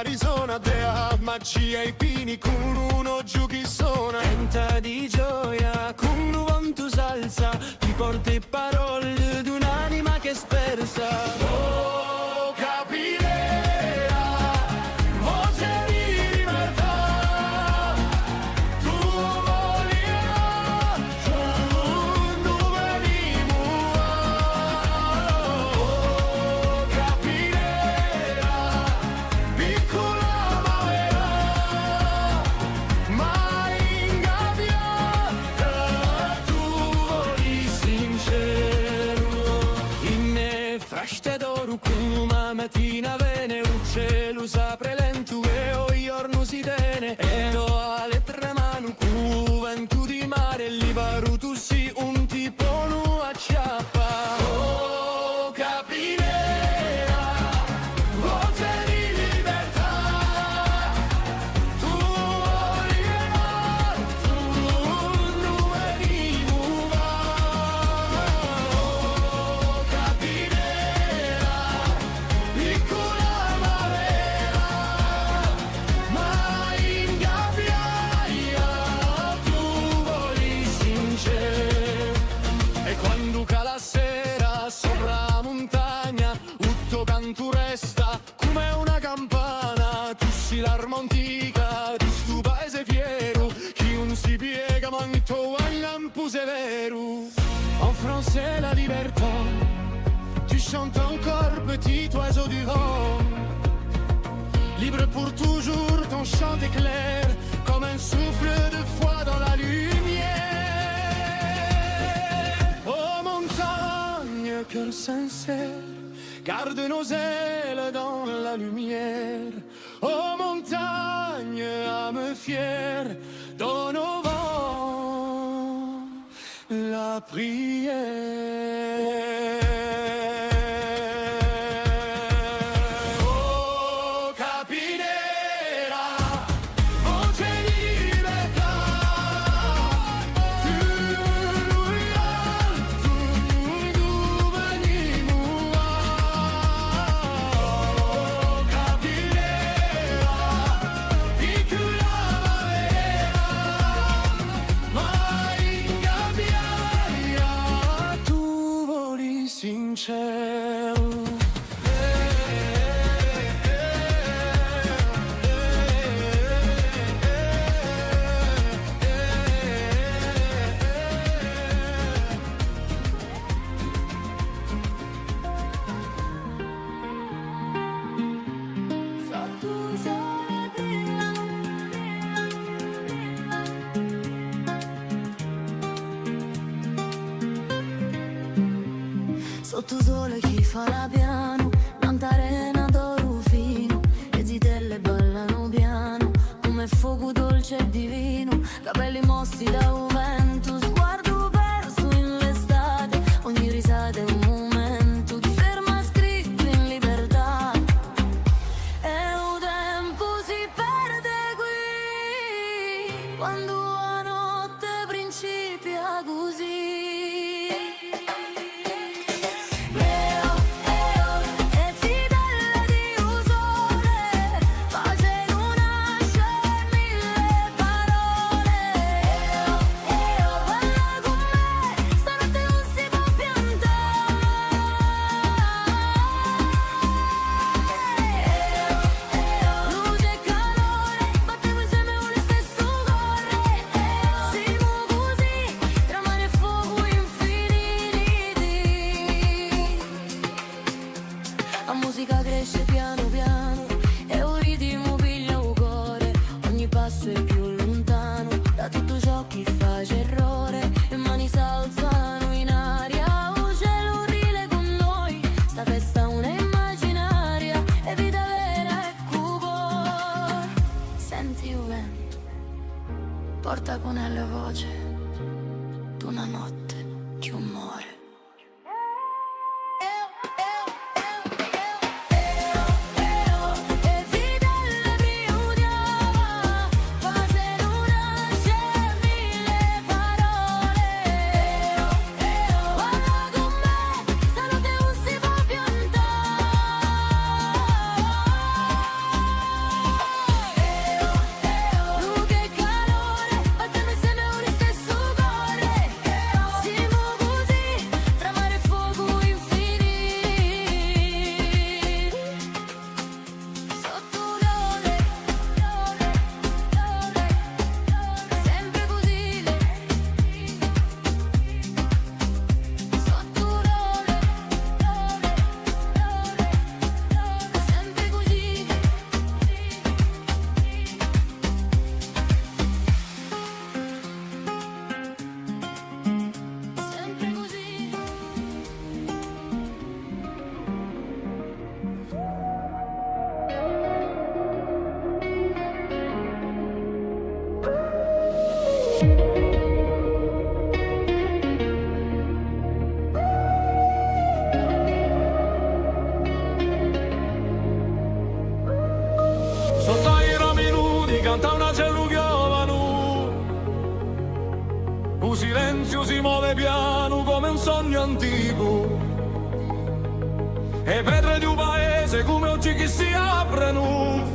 Arizona, dea magia ai pini, con uno giù chi suona. Tenta di gioia, con un tu salsa, ti porti parole di un'anima che è spersa. Oh, capirà, voce di libertà, tu volirà, tu dove vimuà. Oh, capirà, piccola ma vera, mai ingabbiata, tu voli sincero. In ne fraște doru cum mattina vene un cielo s'apre lento e o giorno si tene e do alle tre mani cuventu di mare li varutu si un tipo nu acciappa. Oh, capirà, voce di libertà, tu volirà, tu dove vimuà. Oh, capirà, piccola ma vera, mai ingabbiaia, tu voli sincero. E quando cala sera sopra la montagna, tutto canto resta come una campana. Tu si l'arma antica di stu paese fiero, chi non si piega manto al lampo severo. En français la libertà, tu chantes encore petit oiseau du vent. Libre pour toujours, ton chant est clair, comme un souffle de foi dans la lumière. Oh montagne, cœur sincère, garde nos ailes dans la lumière. Oh montagne, âme fière, donne au vent la prière. Oh capirà, voce di libertà, tu luirai, tu dove vimuà. Oh capirà, piccola ma vera, mai ingabbiaia, tu voli sincero. Sotto sole chi fa la piano, tanta arena d'oro fino, le zitelle ballano piano, come fuoco dolce e divino, capelli mossi da un vento, sguardo perso in l'estate, ogni risata è un momento, ti ferma scritto in libertà, e un tempo si perde qui, quando la notte principia così. La musica cresce piano piano e un ritmo piglia un cuore, ogni passo è più lontano da tutto ciò che fa errore, e mani s'alzano in aria, un cielo rile con noi, sta festa una immaginaria, e vita vera e cupo. Senti il vento, porta con la voce d'una notte che un muore. canta una cellugliovanu. Un silenzio si muove piano come un sogno antico. E pietre di un paese come oggi che si aprono.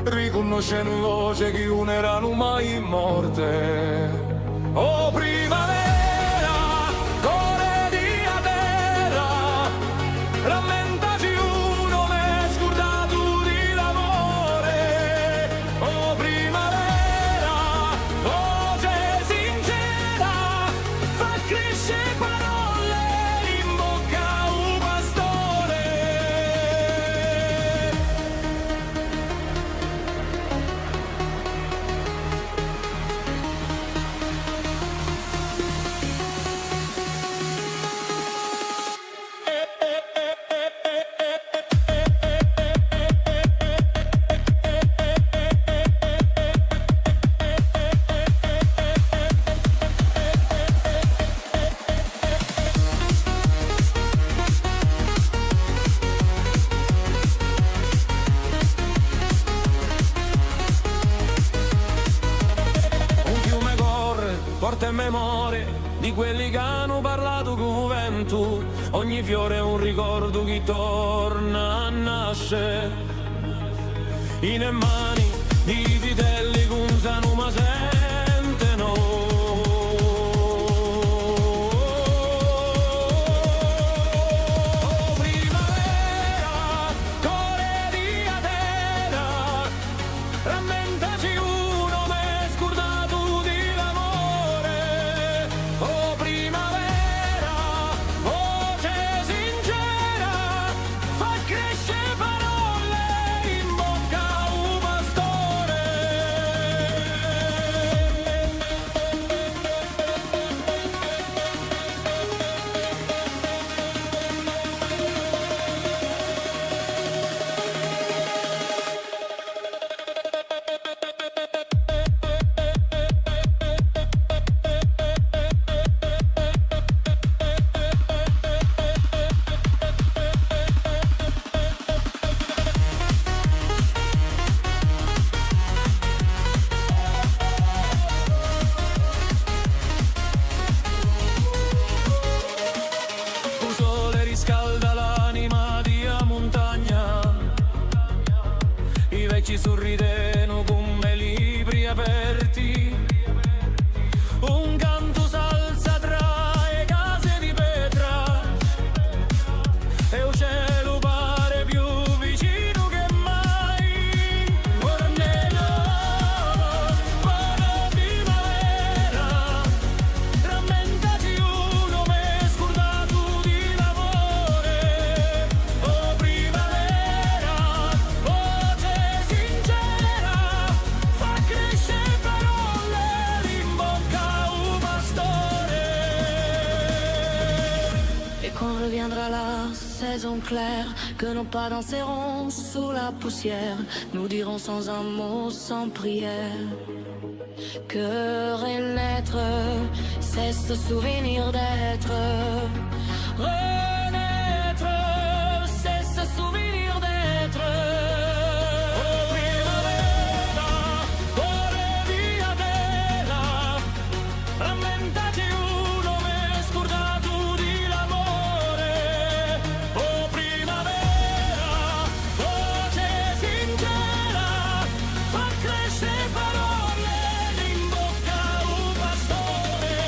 Riconoscendo voce che non erano mai morte. Oh primavera, core di a terra, rammentaci uno m'è scordato di l'amore. Oh primavera, voce sincera, fa crescere parole in bocca a un pastore. Un fiume corre, porta in memoria di quelli che hanno parlato con vento. Ogni fiore è un ricordo che torna a nascere. In mani di vitelli che usano ma sentono. Oh primavera, core di a terra, rammentaci uno m'è scordato di l'amore. Oh primavera, voce sincera, fa crescere parole in bocca a un pastore. Un sole riscalda l'anima di a montagna. I vecchi sorrideno come libri aperti. Un canto s'alza tra le case di pietra. E il cielo pare più vicino che mai. Guarnello, buona primavera, rammentaci uno m'è scordato di l'amore. Oh primavera, voce sincera, fa crescere parole in bocca a un pastore. Et quand reviendra la saison claire, que nos pas danseront sous la poussière, nous dirons sans un mot, sans prière, que renaître, c'est ce souvenir d'être. Renaître, c'est ce souvenir d'être. Oh primavera, core di a terra, rammentaci uno m'è scordato di l'amore. Oh primavera, voce sincera, fa crescere parole in bocca a un pastore.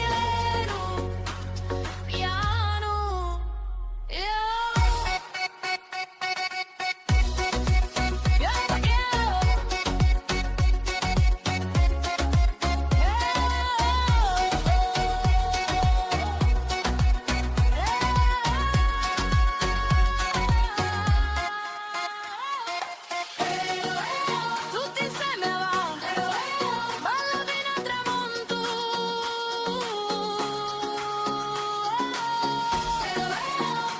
sileno, piano. Tutti insieme va, balla fino al tramonto.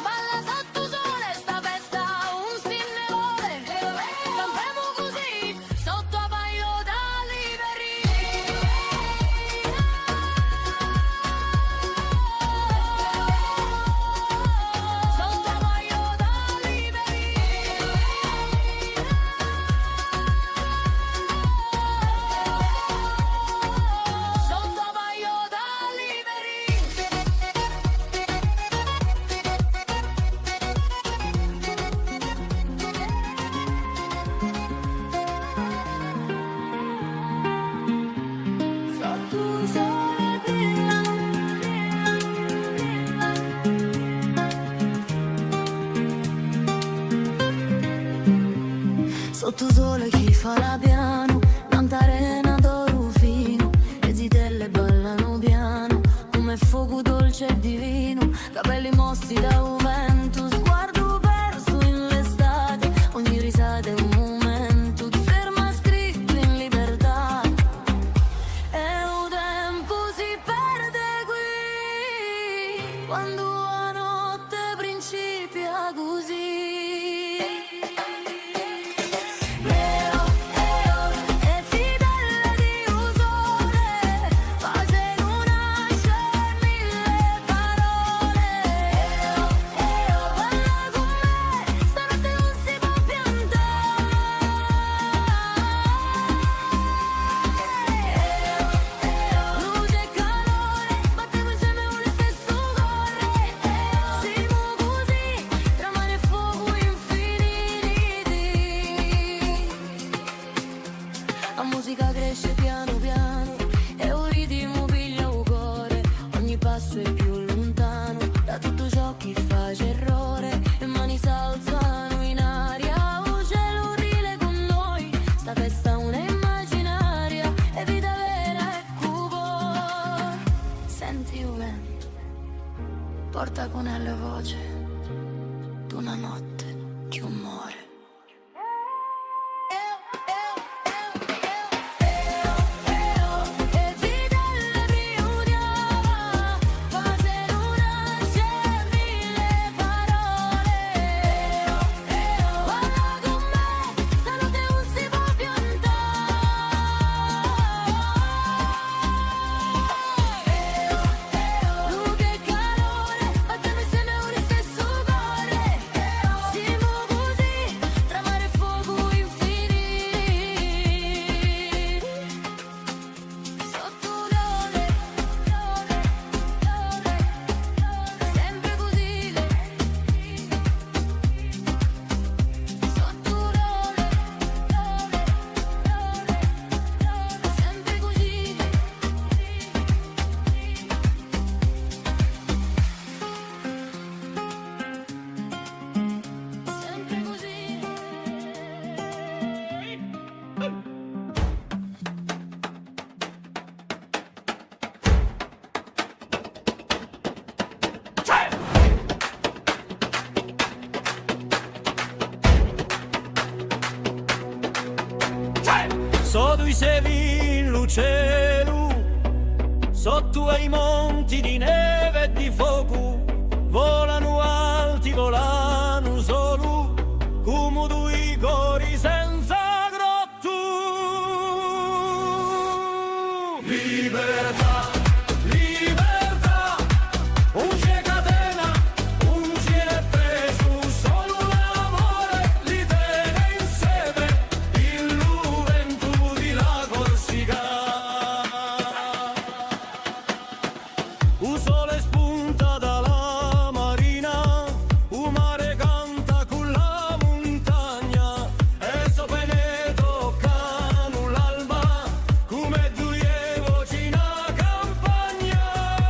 Balla sotto sole, sta festa un sinnevole. Campiamo così, sotto a paio da liberi. Sotto a paio da liberi. Sotto a paio da liberi. Sotto un sole brillano. Sotto sole chi fa la piano, tanta arena d'oro fino, le zitelle ballano piano, come fuoco dolce e divino, capelli mossi da un vento, sguardo perso in l'estate, ogni risata è un momento, ti ferma scritto in libertà. E un tempo si perde qui, quando la notte principia così. E zitelle di un sole, pace in una mille parole. Balla con me, stanotte non si può piantare. Luce e calore, battiamo insieme un stesso cuore. Siamo così, tra mare e fuoco infiniti. La musica cresce piano piano e un ritmo piglia un cuore. Ogni passo è più lontano da tutto ciò che fa errore. Le mani s'alzano in aria, un cielo rile con noi. Sta festa una immaginaria e vita vera e cupo. Senti il vento, porta con la voce d'una notte che un muore. E zitelle riuniamo, pace in una mille parole. Balla con me, stanotte non si può piantare. Luce e calore, battiamo insieme un stesso cuore. Siamo così, tra mare e fuoco infiniti. Sotto l'ole, sempre così. Sotto l'ole, sempre così. Sempre così. Sotto i sevi in lucero, sotto ai monti di neve e di fuoco, volano alti, volano solo, come due cori senza grotto. Libertà, libertà, un c'è catena, un c'è preso, solo l'amore li tiene insieme, il vento di la Corsica. Un sole spunta dalla marina, un mare canta con la montagna, e sopra ne toccano l'alba, come due voci in campagna.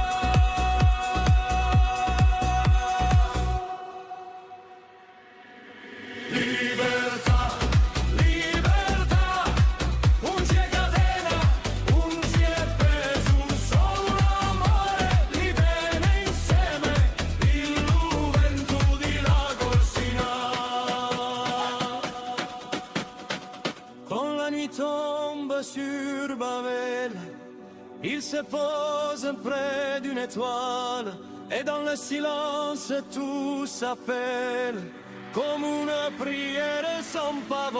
Il se pose près d'une étoile et dans le silence tout s'appelle comme une prière sans pavot.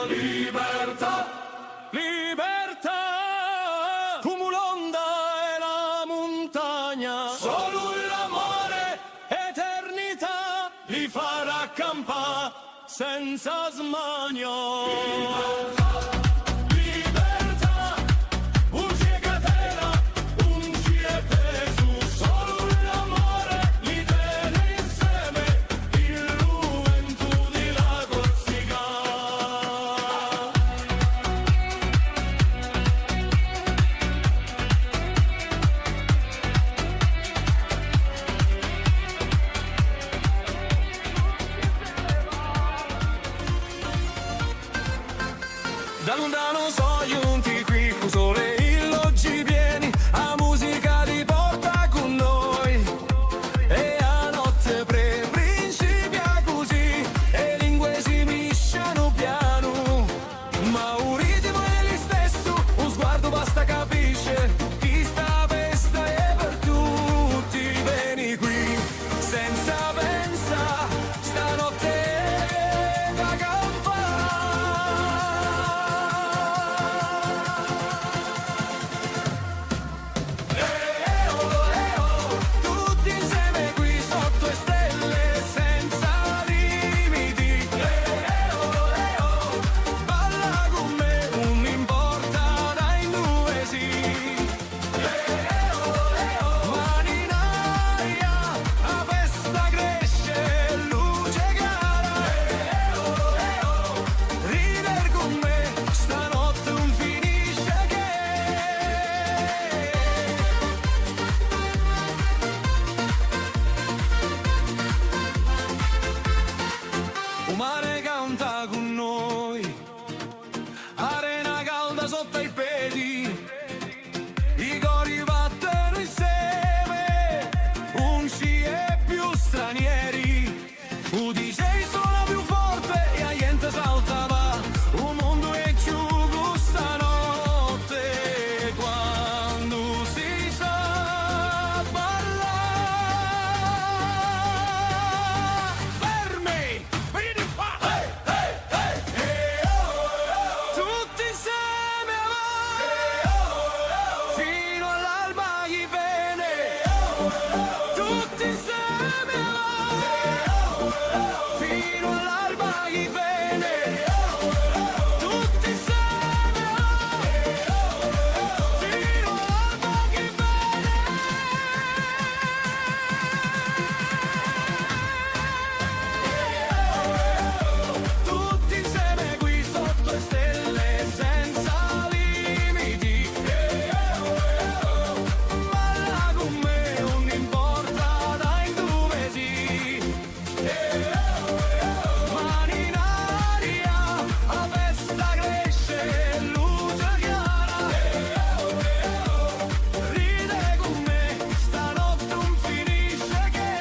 Libertà, libertà, come l'onda e la montagna, solo l'amore, eternità, li farà campare senza smanio. Da lontano so giunti qui, con sole illoggi pieni, a musica di porta con noi. E a notte principia così, e lingue si misciano piano. Ma un ritmo è lo stesso, un sguardo basta capisce, chi sta festa è per tutti. Vieni qui, senza pensa, stanotte è da campare. Tutti insieme qui sotto le stelle senza limiti. Balla con me, non mi importa dai due sì. Mani in aria, la festa cresce, luce chiara. Ridere con me, stanotte non finisce che. Un mare canta con noi, arena calda sotto i piedi, i cori battono insieme, non ci è più stranieri. Un DJ suona più forte e la gente salta va, un mondo è giù questa notte, quando si sa ballare. Fermi! Vieni qua! Tutti insieme avanti, fino all'alba chi viene. Tutti insieme avanti, fino all'alba chi viene. Tutti insieme avanti, fino all'alba chi viene. Tutti insieme qui sotto le stelle senza limiti. Balla con me, non importa dai dove sì. Mani in aria, la festa cresce, luce chiara. Ride con me, stanotte non finisce che.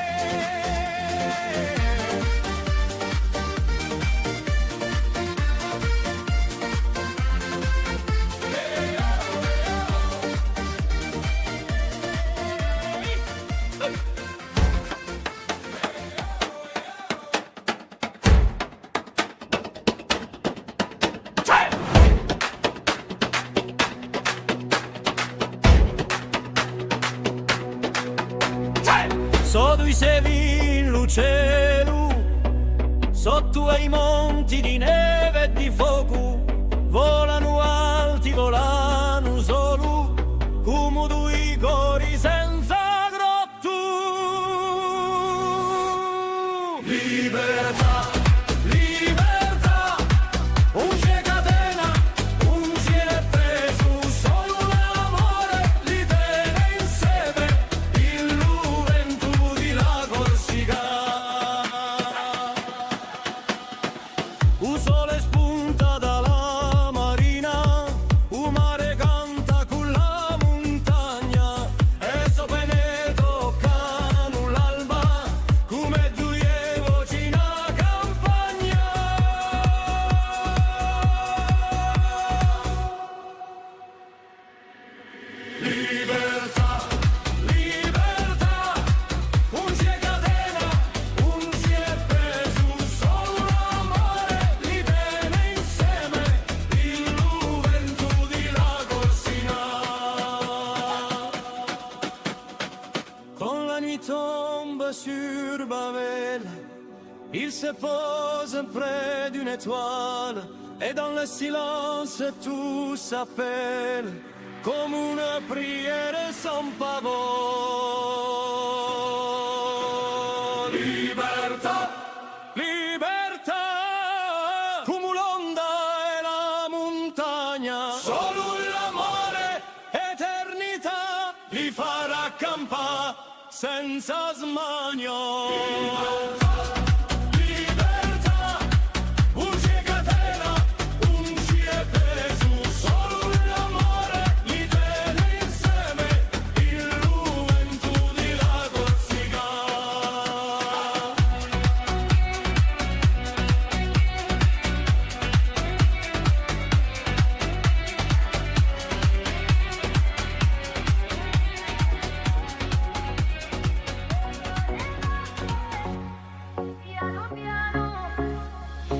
Sotto i sevi in cielo, sotto ai monti di neve e di fuoco, volano alti, volano solo, come due cori senza grotto. Libertà, libertà, un c'è catena, un c'è preso, solo l'amore li tiene insieme, il vento di la Corsica. Un sole spunta dalla toi sur Babel, il se pose près d'une étoile, et dans le silence tout s'appelle, comme une prière sans pavot. Libertà, libertà, come l'onda e la montagna, solo l'amore, eternità, li farà campare senza smania.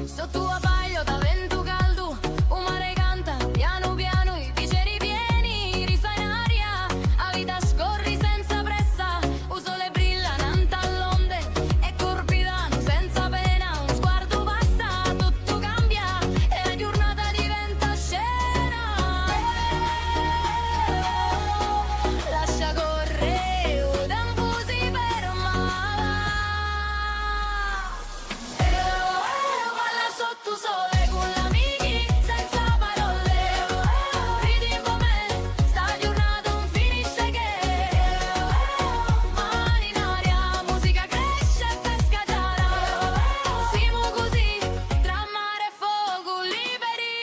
Sotto a paio da vento caldo, un mare canta piano piano, i bicchieri pieni, risa in aria, la vita scorri senza pressa, un sole brilla nante all'onde, e corpidano senza pena, un sguardo passa, tutto cambia, e la giornata diventa scena. Lascia correre, o tempo si ferma. Balla sotto sole con l'amici senza parole, ridi con me, sta giornata non finisce che, mani in aria, musica cresce e pesca giara, siamo così, tra mare e fuoco liberi.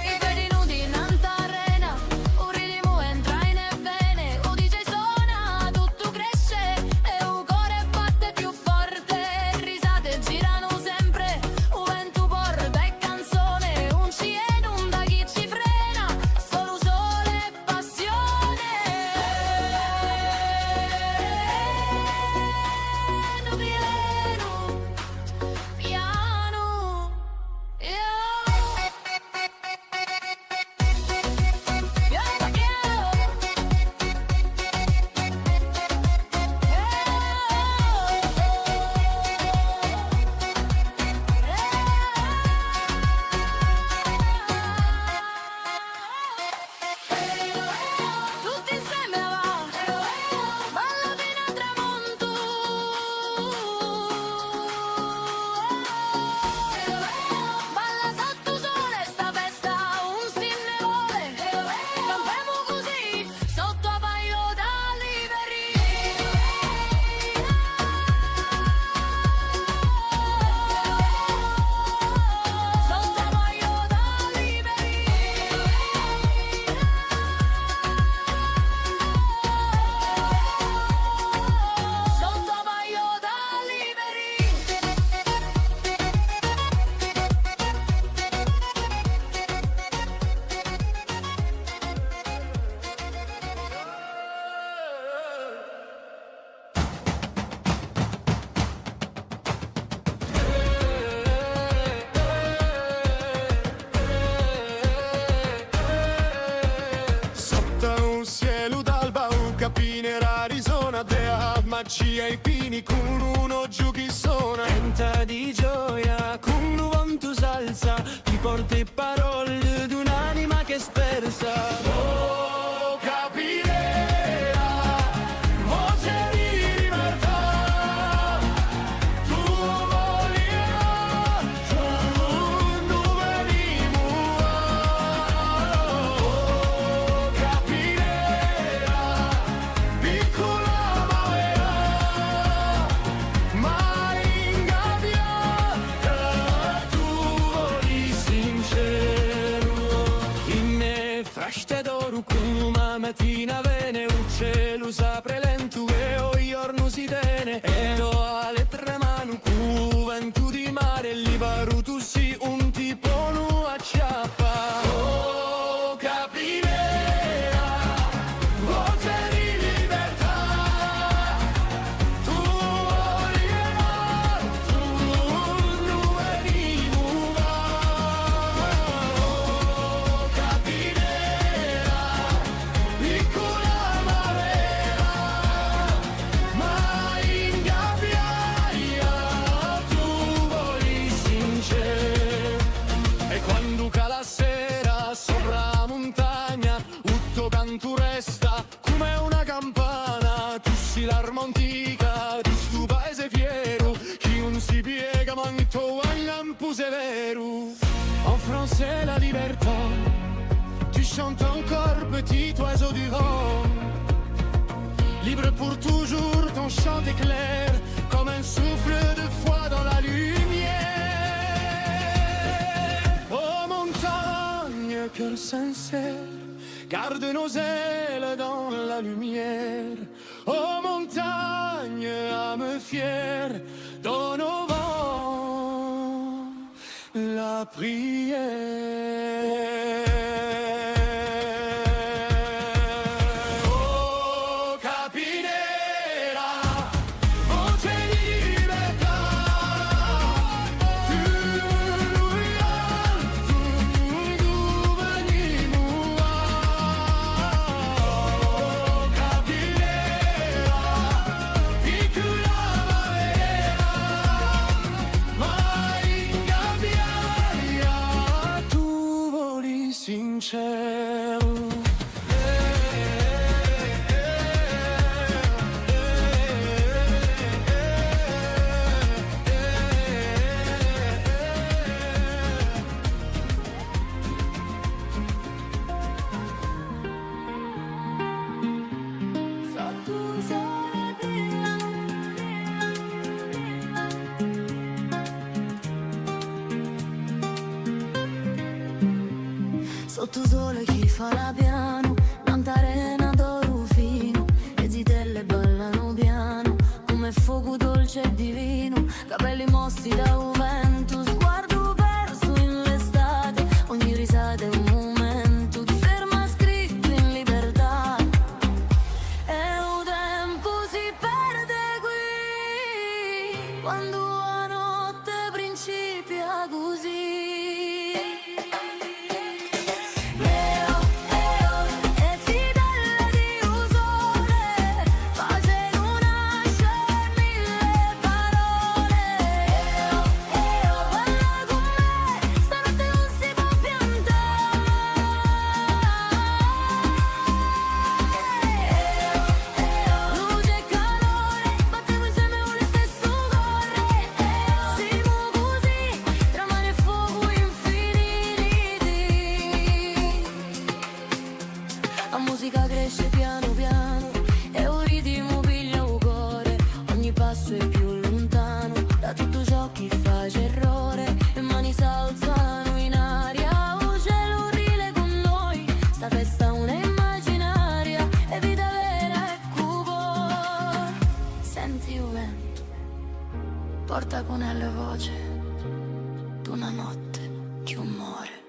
I piedi nudi in arena, un ritmo entra in vene, un DJ suona, tutto cresce e un cuore batte più forte, risate girano sempre, un vento porta e canzone, un ci inonda chi ci frena, solo sole e passione. Piano, piano, tutti insieme va, balla fino al tramonto. Balla sotto sole sta festa, un sinne vuole, campiamo così, sotto a paio da liberi. Sotto a paio da liberi. Sotto a paio da liberi. Sotto un cielo d'alba, un capine Arizona, dea magia e pini, con uno giù chi suona. Canta di gioia, con un vento salsa, ti porti parole di un'anima che spersa. Oh, capire voce di libertà, tu voli, tu non venimo. Oh, capire piccola ma in gabbia, tu voli sincero. In me frasce d'oro come mattina vene, un cielo s'apre lento che ogni giorno si tiene, e do alle tre mani cu vento di mare, li paru tu si un tipo nu acciappa. Oh, capire voce di libertà, tu voli, tu non venimo. riega manto un pouseveru. En français la libertà, tu chantes encore petit oiseau du vent. Libre pour toujours, ton chant éclaire comme un souffle de foi dans la lumière. Oh montagne, cœur sincère, garde nos ailes dans la lumière. Oh montagne, âme fière, donne au vent la prière. Sotto sole chi fa la piano, tanta arena d'oro fino, le zitelle ballano piano, come fuoco dolce e divino, capelli mossi da un vento, sguardo perso in l'estate, ogni risata è un momento, ti ferma scritto in libertà, e un tempo si perde qui, quando la notte principia così. La musica cresce piano piano e un ritmo piglia un cuore, ogni passo è più lontano da tutto ciò che fa errore, e mani s'alzano in aria, un cielo rile con noi, sta festa è una immaginaria, e vita vera è cuore. Senti il vento, porta con la voce d'una notte che muore.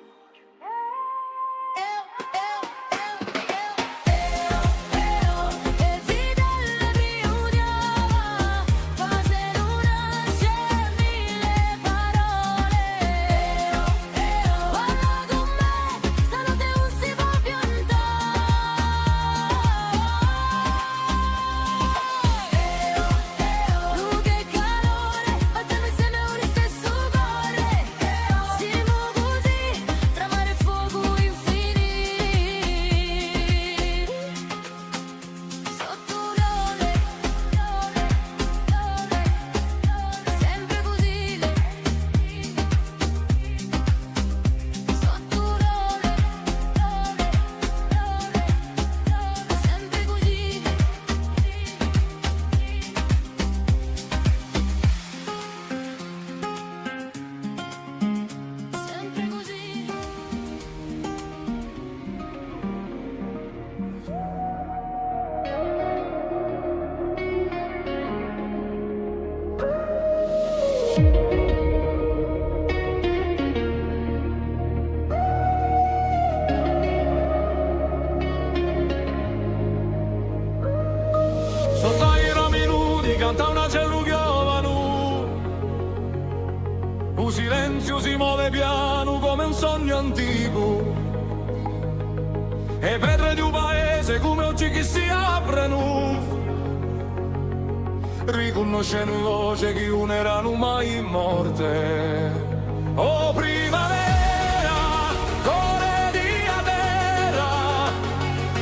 Sotto ai rami nudi canta una cielo giovane, un silenzio si muove piano come un sogno antico, e pietre di un paese come oggi che si aprono, riconoscendo voce che non erano mai morte. Oh primavera, core di a terra,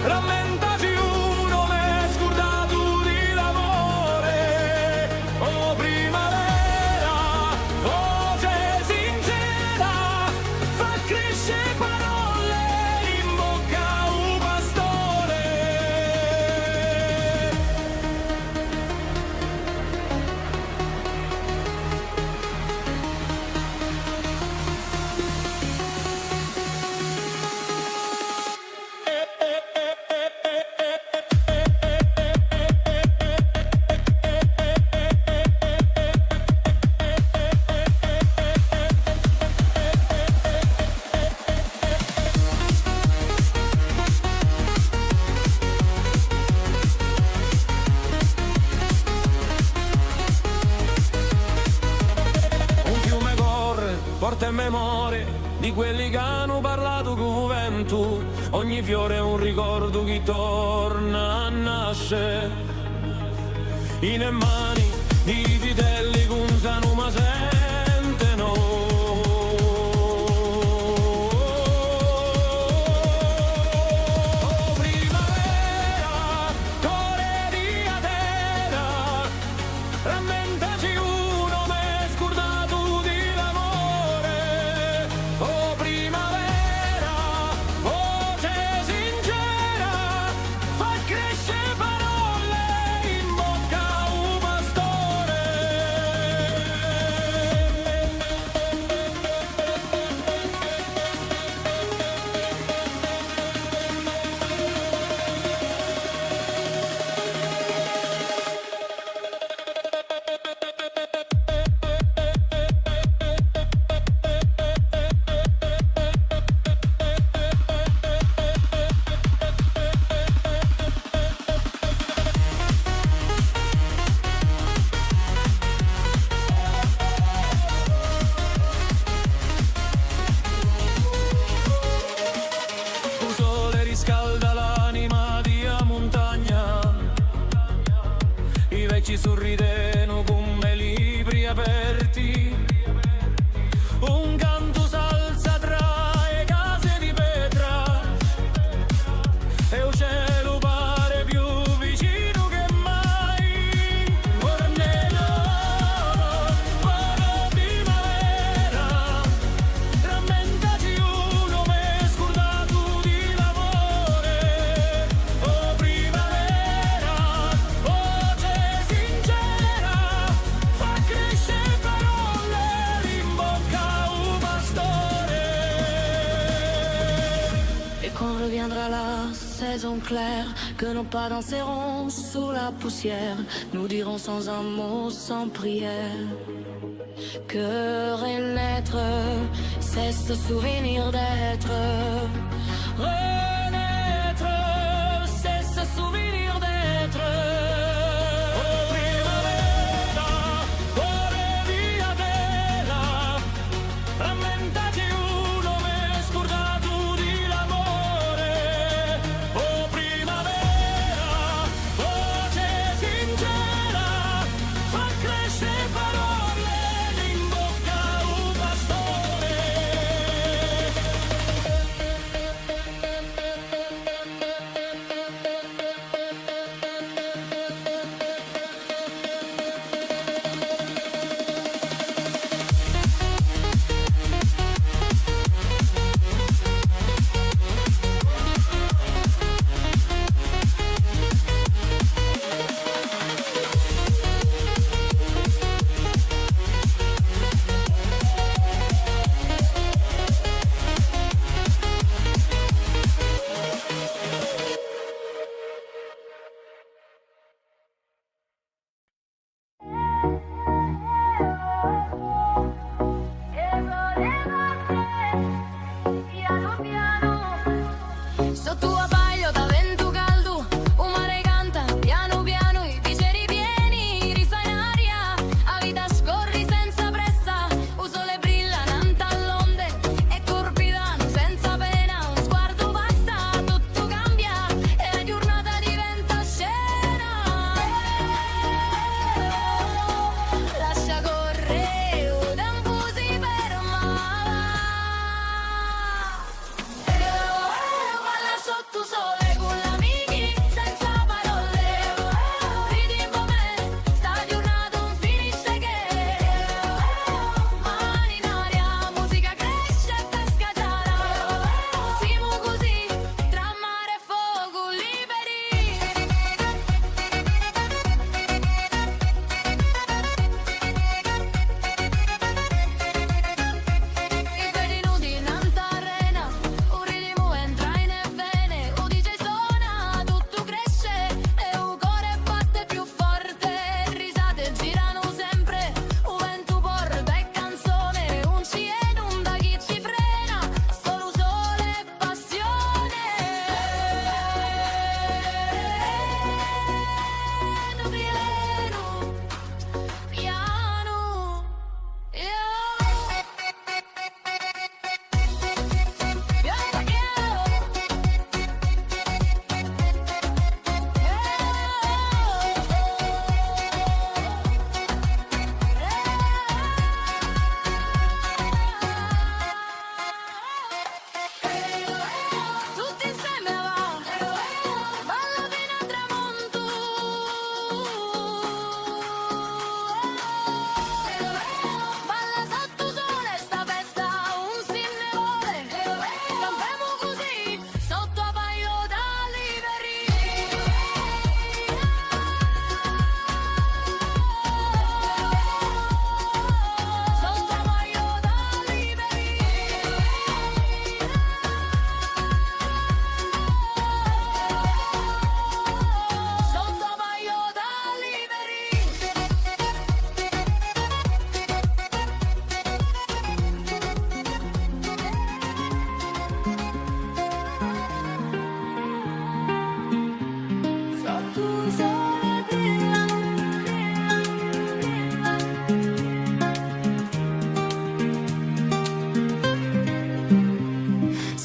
rammentaci uno me scordato di l'amore. Oh primavera, porta in memoria di quelli che hanno parlato con vento. Ogni fiore è un ricordo che torna a nascere. In mani di vitelli che usano ma sentono. Scalda l'anima di a montagna, i vecchi sorrideno come libri aperti, un canto salza tra le case di pietra e il cielo pare più vicino che mai. Ora buona primavera, rammentati uno m'è scordato di quand reviendra la saison claire, que nos pas danseront sous la poussière, nous dirons sans un mot, sans prière, que renaître, c'est ce souvenir d'être. Renaître, c'est ce souvenir d'être.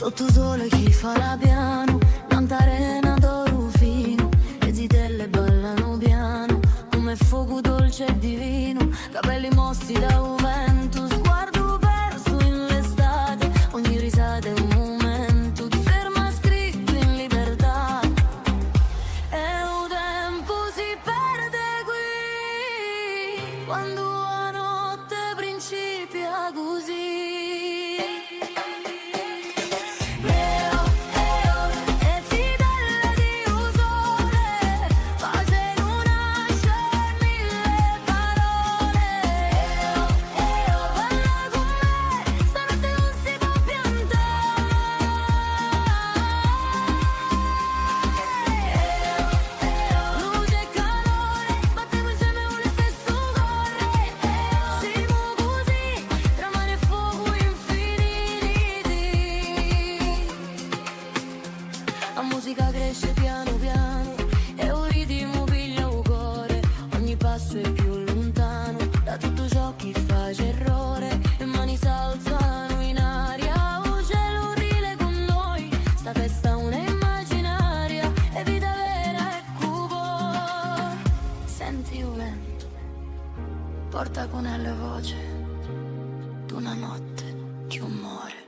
Sotto sole chi fa la piano, tanta arena d'oro fino, le zitelle ballano piano, come fuoco dolce e divino, capelli mossi da un vento, sguardo perso in l'estate, ogni risata è un momento, ti ferma scritto in libertà, e un tempo si perde qui, quando la notte principia così. La musica cresce piano piano e un ritmo piglia un cuore, ogni passo è più lontano da tutto ciò che fa errore, e mani s'alzano in aria, un cielo rile con noi, sta festa è una immaginaria, è vita vera e cupo. Senti il vento, porta con la voce d'una notte che muore.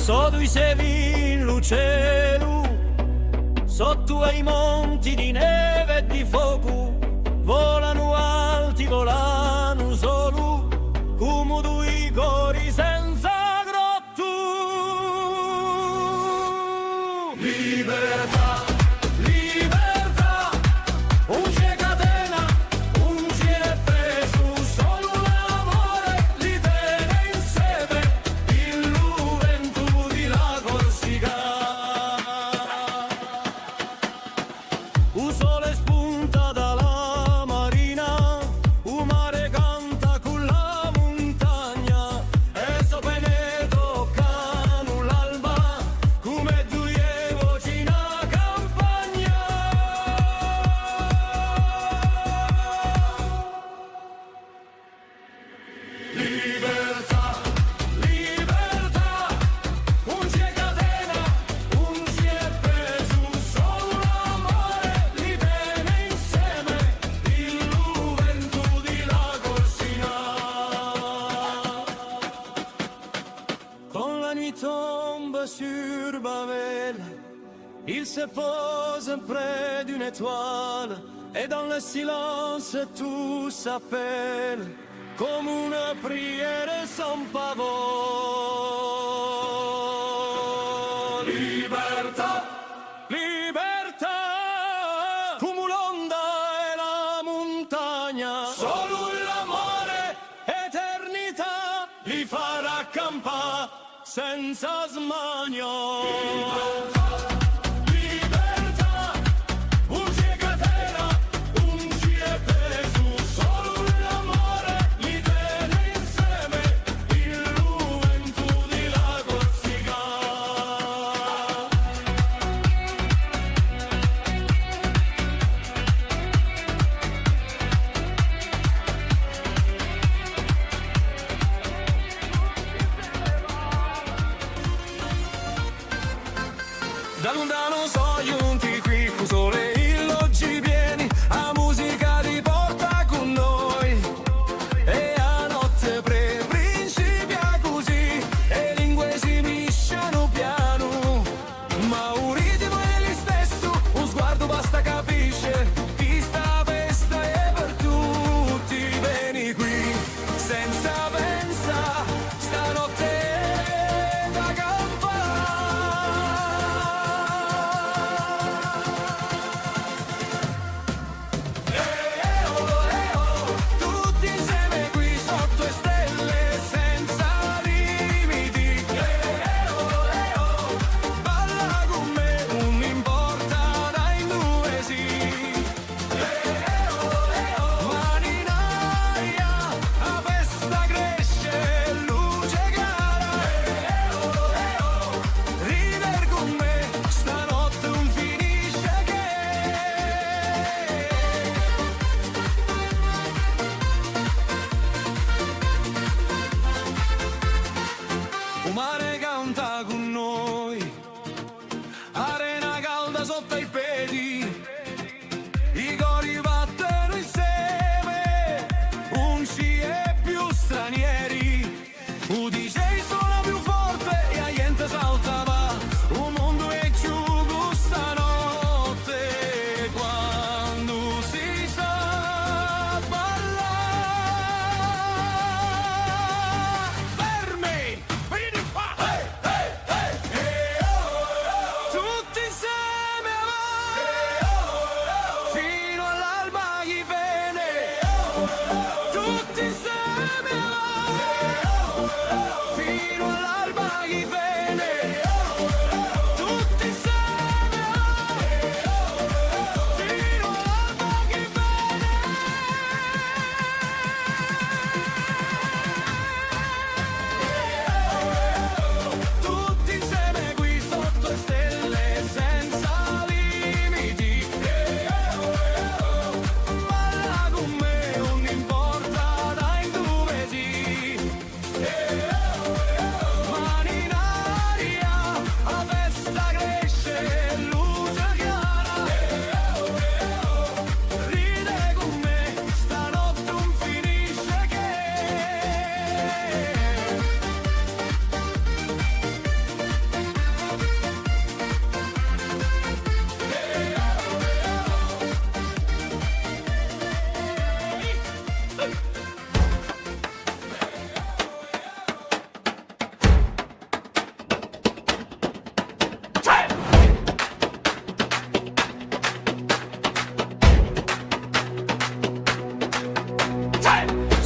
Sotto i sevi in cielo, sotto ai monti di neve e di fuoco, volano alti, volano solo, come due cori senza grotto. Libertà, libertà, un c'è catena, un c'è preso, solo l'amore li tiene insieme, il vento di la Corsica. Un sole spunta dalla marina, un mare canta con la montagna, e sopra ne toccano l'alba, come due voci in campagna. Libertà, libertà, un c'è catena, un c'è preso, solo l'amore li tiene insieme, il vento di la Corsica. Quand la nuit tombe sur Babel, il se pose près d'une étoile, et dans le silence tout s'appelle, comme une prière sans pavot. Libertà, libertà, come l'onda e la montagna, solo l'amore, eternità, li farà accampare senza smania. Libertà, un c'è catena, un c'è preso, solo l'amore li tiene insieme, il vento di la Corsica.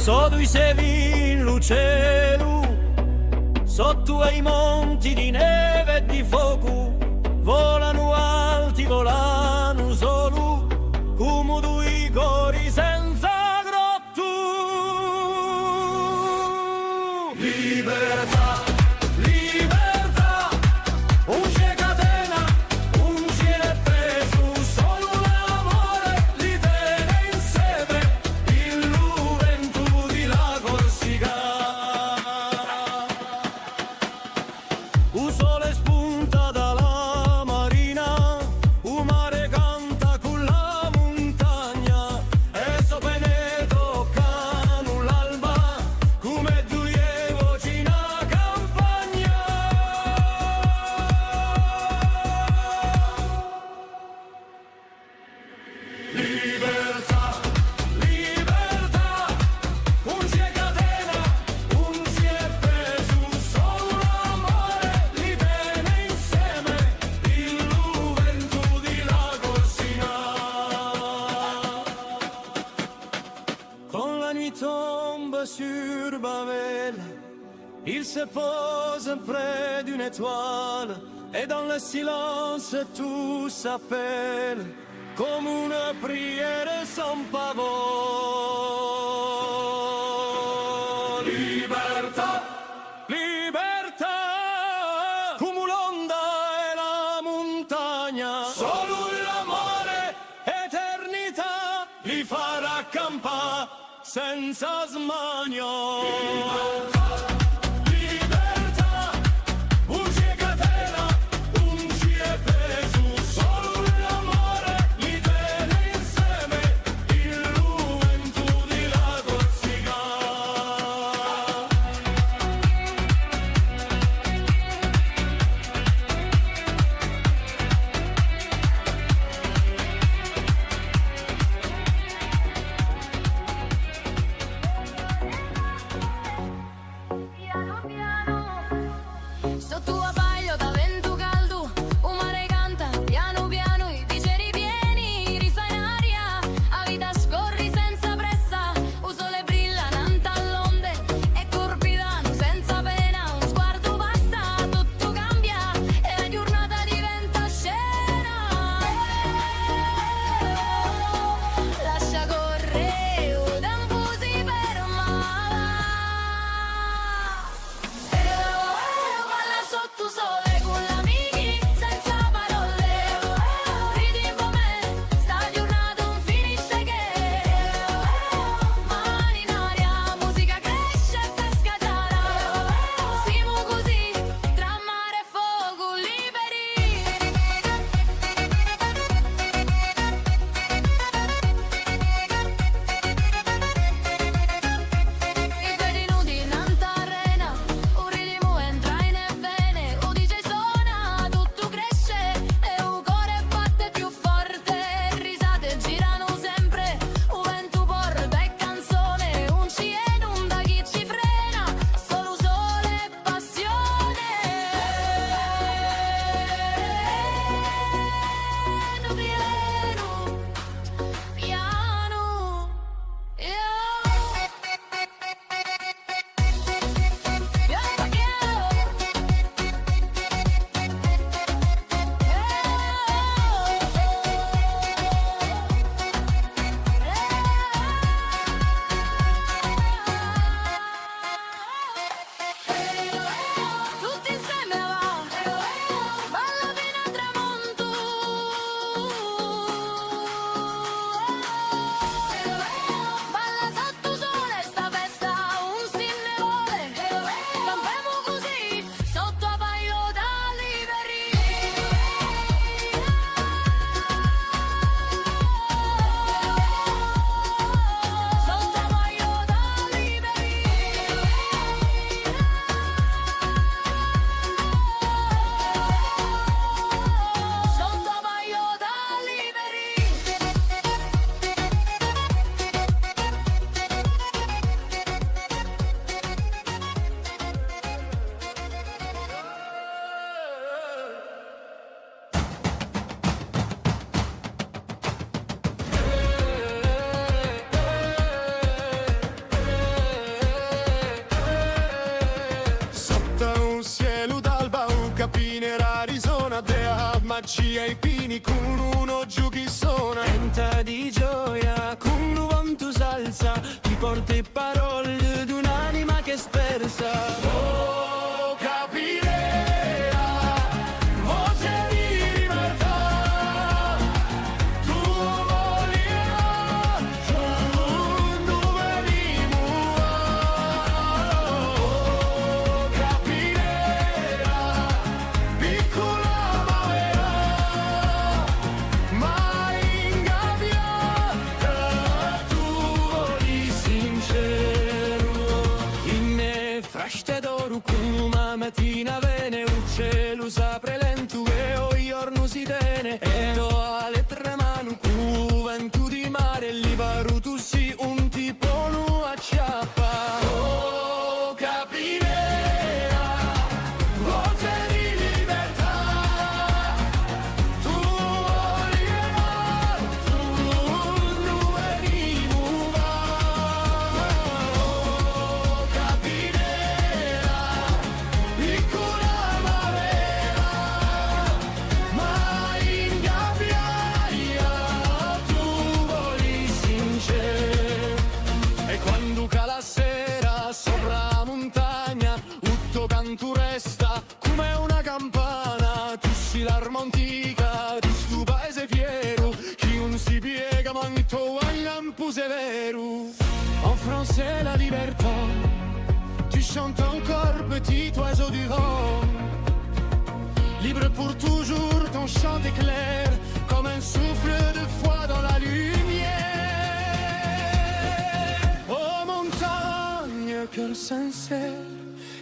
Sotto i sevi in lucero, sotto ai monti di neve e di fuoco, volano alti, volano solo, come due cori senza grotto. Libertà, libertà, un c'è catena, un c'è preso, solo l'amore li tiene insieme, il vento di la Corsica. Un sole spunta dalla marina, un mare canta con la montagna, e sopra ne toccano l'alba, come due voci in campagna. Libertà, libertà, un c'è catena, un c'è preso, solo l'amore li tiene insieme, il vento di la Corsica. Quand la nuit tombe sur Babel, il se pose près d'une étoile, et dans le silence tout s'appelle, comme une prière sans pavot. Libertà, libertà, come l'onda e la montagna, solo l'amore, eternità, li farà campare senza smania. Libertà, un c'è catena, un c'è preso, solo l'amore li tiene insieme, il vento di la Corsica. magia ai pini con uno giù chi suona. Canta di gioia con un vento salsa, ti porta parole di un'anima che è spersa. Oh, capirà, voce di libertà, tu vogliono, tu venimos. Oh, capirà, piccola mavera, ma ingabbiata, tu voli sincero. In frashte d'oro con una mattina vene, un cielo s'apre lento e o giorno si tene. E do alle tre mani con vento di mare, lì paru tu si un tipo nu acciappa. Oh, capirà, voce di libertà, tu vogliono, tu venimos. Oh, capirà, piccola mavera, ma ingabbiaia, tu voli sincero. E quando cala la sera sopra la montagna, tutto canto resta come una campana. Tu sei l'arma antica di sto paese fiero, chi non si piega manto al lampo severo. En français la libertà, tu chantes encore petit oiseau du vent. Libre pour toujours, ton chant est clair comme un souffle de foi dans la lumière. Oh montagne, cœur sincère,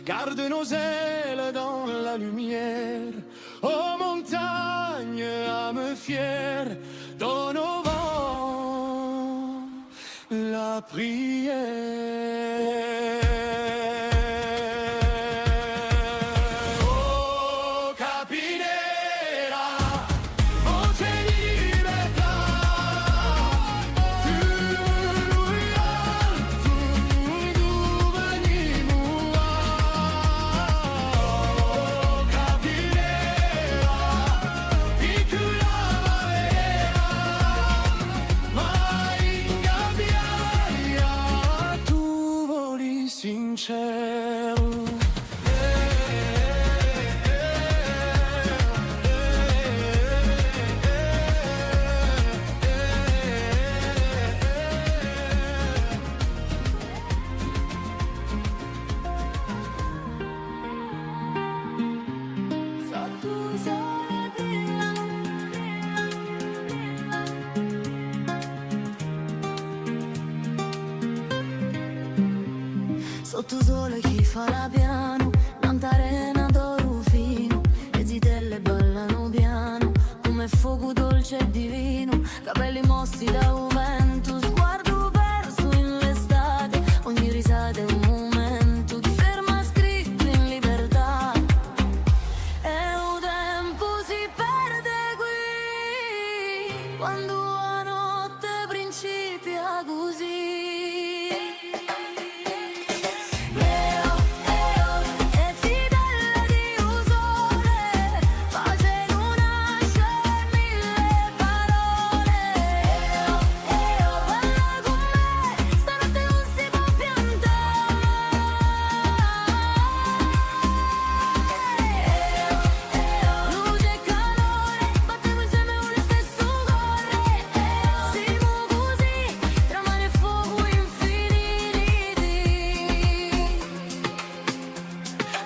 garde nos ailes dans la lumière. Oh montagne, âme fière, donne au vent la prière. Oh capirà, voce di libertà, tu venimos. Oh capirà, piccola mavera, ma ingabbiaia, tu voli sincero. Sotto sole chi fa la piano, tanta arena d'oro fino, le zitelle ballano piano, come fuoco dolce e divino, capelli mossi da un vento, sguardo perso in l'estate, ogni risata è un momento, ti ferma scritto in libertà, e un tempo si perde qui, quando la notte principia così.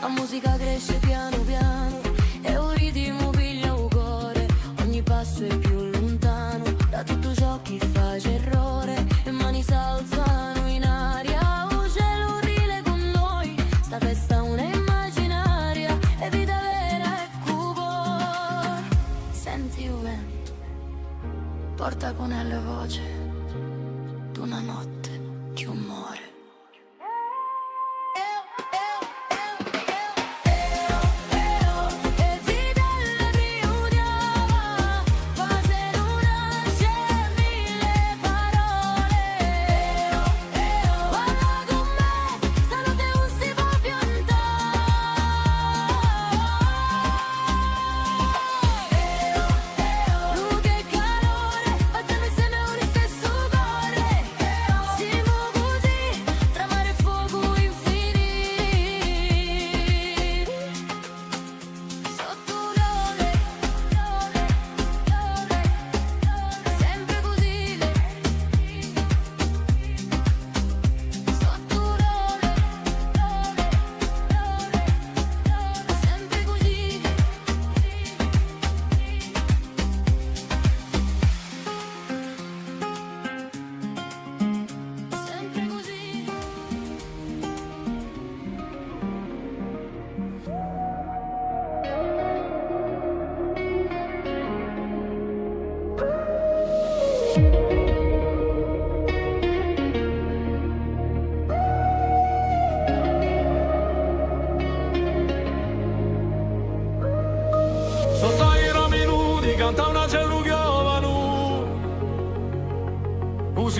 La musica cresce piano piano e un ritmo piglia un cuore, ogni passo è più lontano da tutto ciò che fa errore, e mani s'alzano in aria, un cielo rile con noi, sta festa una immaginaria, e vita vera e cuore. Senti il vento, porta con elle voce d'una notte che un muore.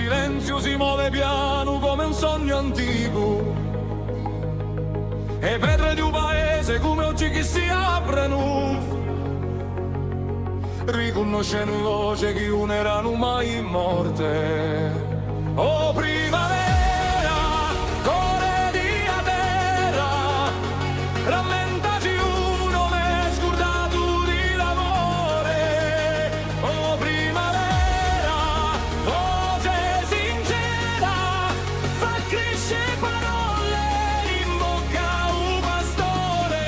silenzio si muove piano come un sogno antico. E pietre di un paese come oggi che si aprono, riconoscendo voce che non erano mai morte. Oh primavera, core di terra, rammentaci uno m'è scordato di l'amore. Oh primavera, voce sincera, fa crescere parole in bocca a un pastore.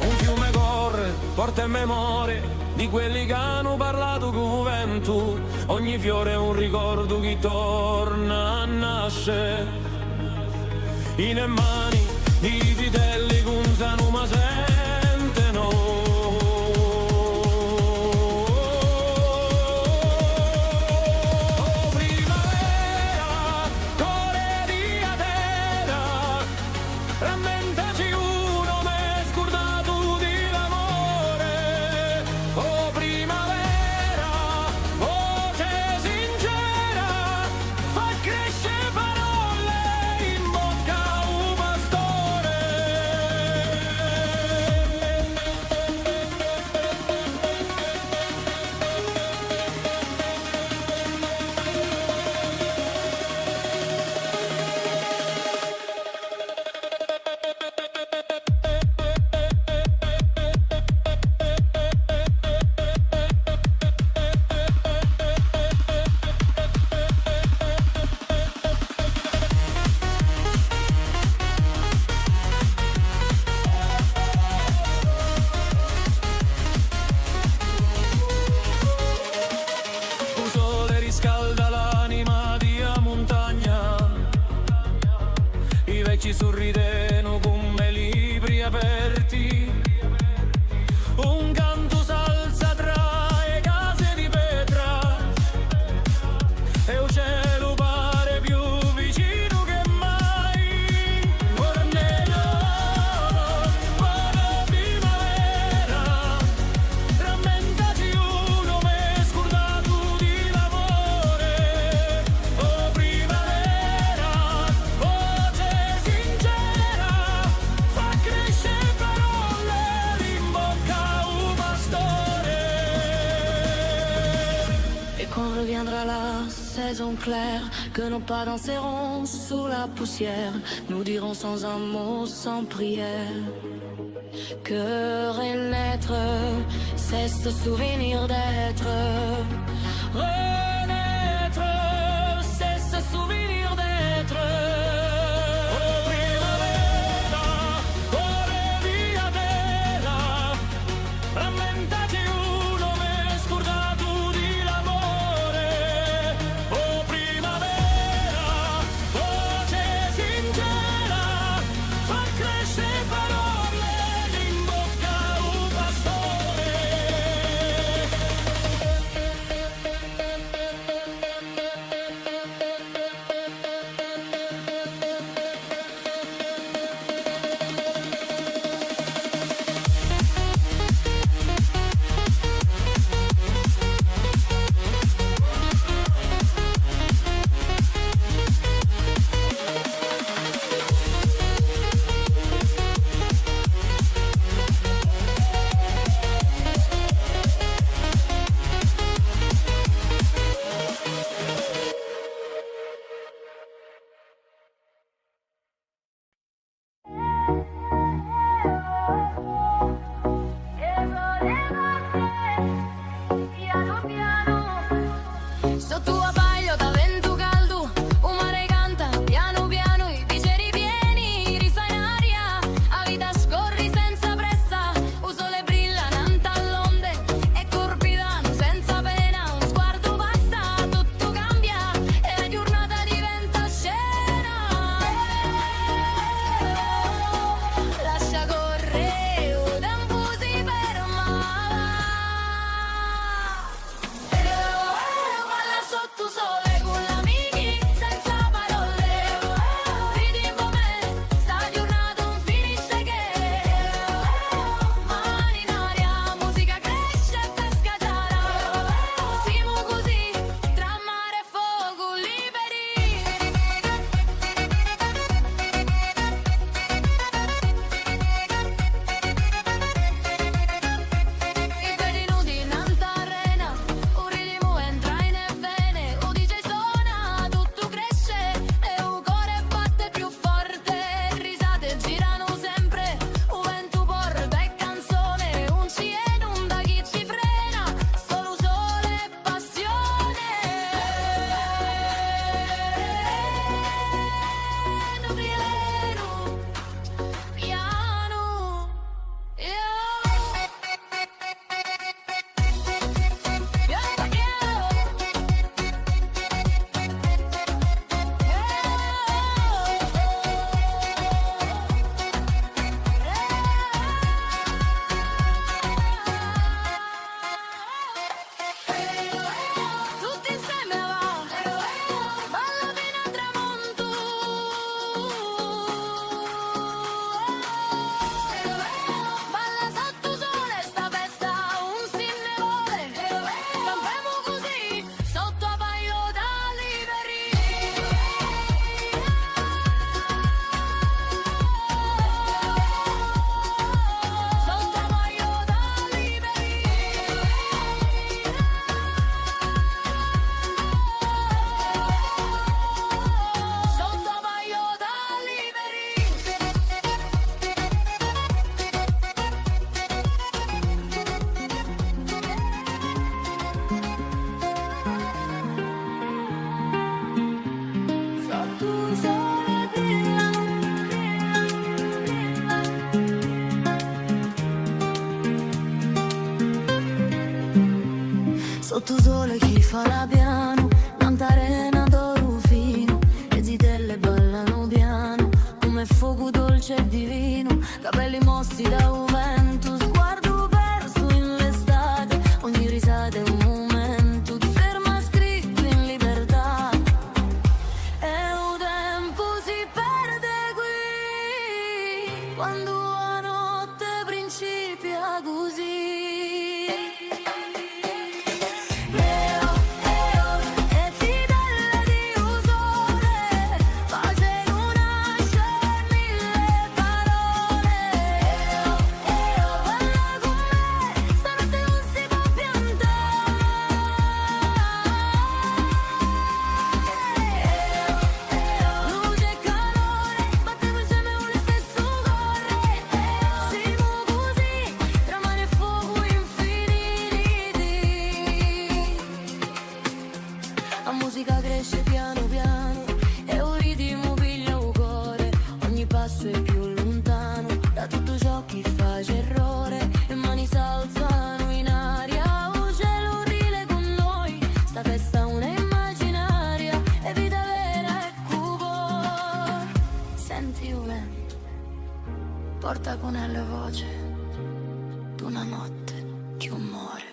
Un fiume corre, porta in memoria di quelli che hanno parlato con vento. Ogni fiore è un ricordo che torna a nascere. In mani di vitelli che usano ma sentono. Oh primavera, core di terra, rammentaci uno m'è scordato di l'amore. Oh primavera, voce sincera, fa crescere parole in bocca a un pastore. Un sole riscalda l'anima di a montagna, i vecchi sorrideno come libri aperti. Un canto s'alza tra le case di pietra e il cielo pare più vicino che mai. Ora nero, buona primavera, rammentaci uno m'è scordato di l'amore. Oh primavera, voce sincera, fa crescere parole in bocca a un pastore. Et quand reviendra la saison claire, que nos pas danseront sous la poussière, nous dirons sans un mot, sans prière, que renaître, c'est ce souvenir d'être. Renaître, c'est ce souvenir d'être. Oh primavera, core di terra, rammentaci uno m'è scordato di l'amore. Oh primavera, voce sincera, fa crescere parole in bocca a un pastore. Sotto sole chi fa la piano, tanta arena d'oro fino, le zitelle ballano piano, come fuoco dolce e divino, capelli mossi da un vento, sguardo perso in l'estate, ogni risata è un momento, ti ferma scritto in libertà, e un tempo si perde qui, quando la notte principia così. La musica cresce piano piano e un ritmo piglia un cuore, ogni passo è più lontano da tutto ciò che face errore, e mani s'alzano in aria, un cielo rile con noi, sta festa è una immaginaria, e vita vera e cuore. Senti il vento, porta con la voce d'una notte che un muore.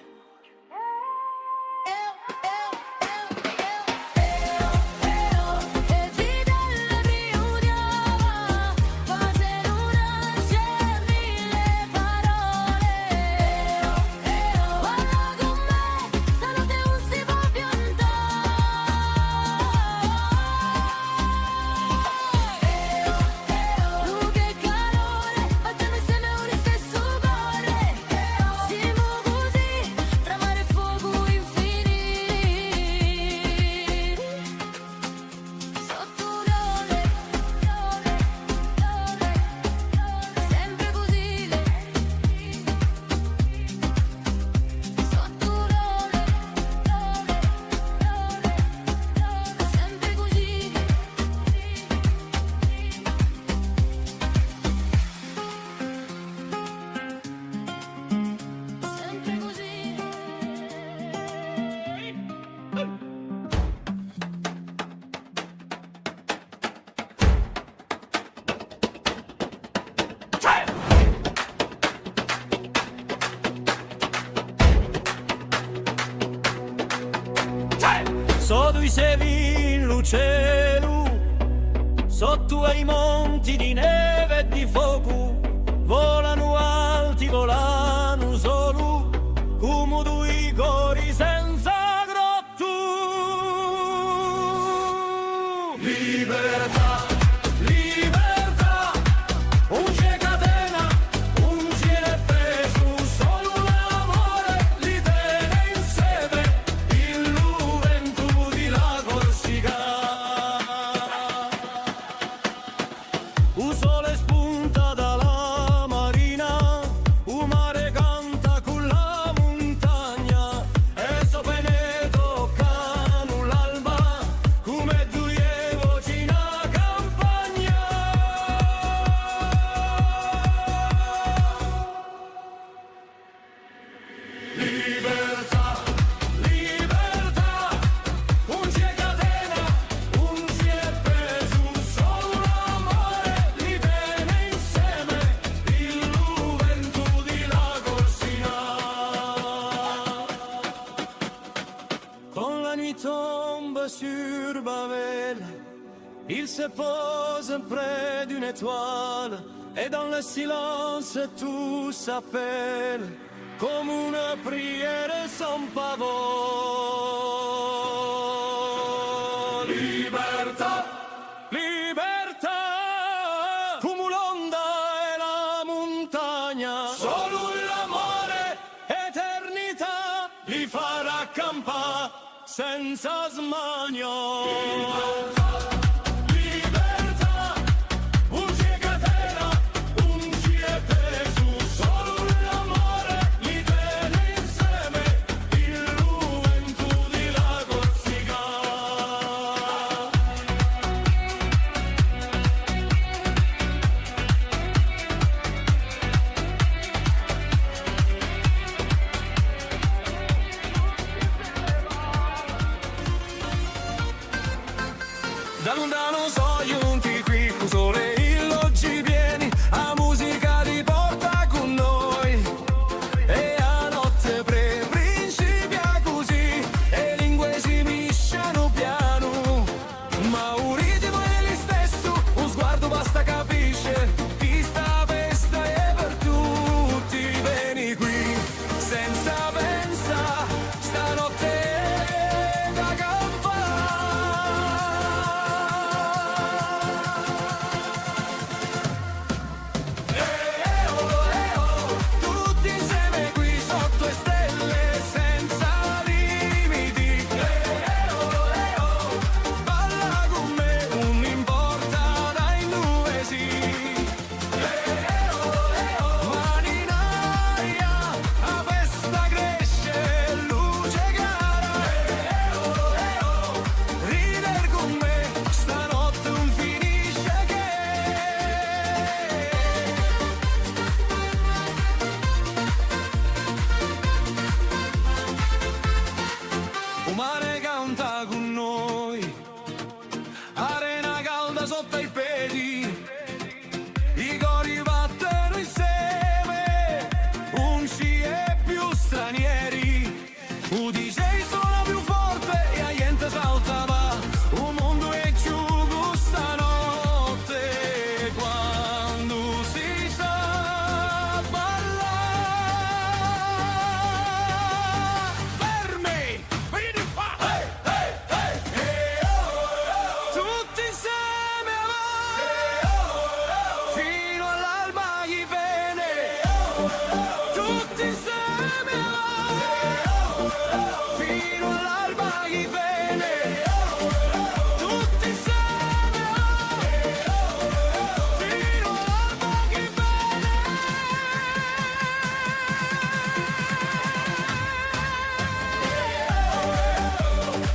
So due sevi in cielo, sotto ai monti di neve e di fuoco, volano alti, volano solo, come due cori senza grotto. Libertà, libertà, un c'è catena, un c'è preso, solo l'amore li tiene insieme, il vento di la Corsica. Un sole spunta dalla marina, un mare canta con la montagna, e sopra ne toccano l'alba, come due voci in campagna. Libertà, libertà, un c'è catena, un c'è preso, solo l'amore li tiene insieme, il vento di la Corsica. Quand la nuit tombe sur Babel, il se pose près d'une étoile, et dans le silence tout s'appelle, comme une prière sans pavot. Libertà, libertà, come l'onda e la montagna, solo l'amore, eternità, li farà campare senza smania. Libertà, un c'è catena, un c'è preso, solo l'amore li tiene insieme, il vento di la Corsica. Da lontano so giunti qui con sole illoggi pieni, a musica ti porta con noi e a notte principia così e lingue si misciano piano, ma un ritmo è lo stesso, un sguardo basta capisce chi sta festa è per tutti, vieni qui senza pensa stanotte è da tutti insieme qui sotto le stelle senza limiti. Balla con me, non importa dai dove sì. Mani in aria, la festa cresce, luce cara. Ridere con me, stanotte non finisce che. O mare canta con noi, arena calda sotto i piedi, i cori battono insieme, unci e più stranieri, u DJ suona più forte e a gente salta va, un mondo è giù stanotte, quando si sa ballare. Fermi! Vieni qua! Tutti insieme avanti, fino all'alba gli viene. Tutti insieme avanti, fino all'alba gli viene. Tutti insieme avanti, fino all'alba gli viene.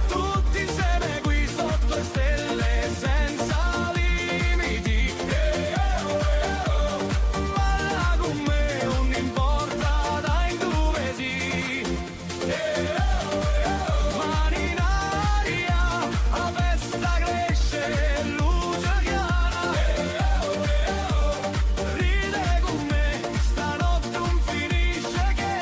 Tutti insieme qui sotto le stelle senza limiti. Balla con me, non importa dai dove sì. Mani in aria, la festa cresce, luce chiara. Ride con me, stanotte non finisce che.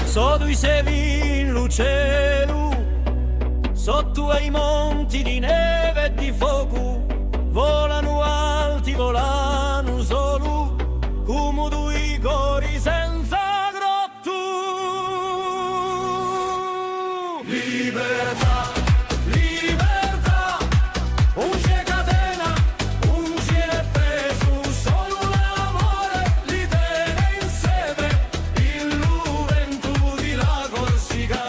Sotto i sevi in luceru, sotto ai monti di neve e di fuoco, volano alti, volano solo, come due cori senza grotto. Libertà, libertà, un c'è catena, un c'è preso, solo l'amore li tiene insieme, il vento di la Corsica.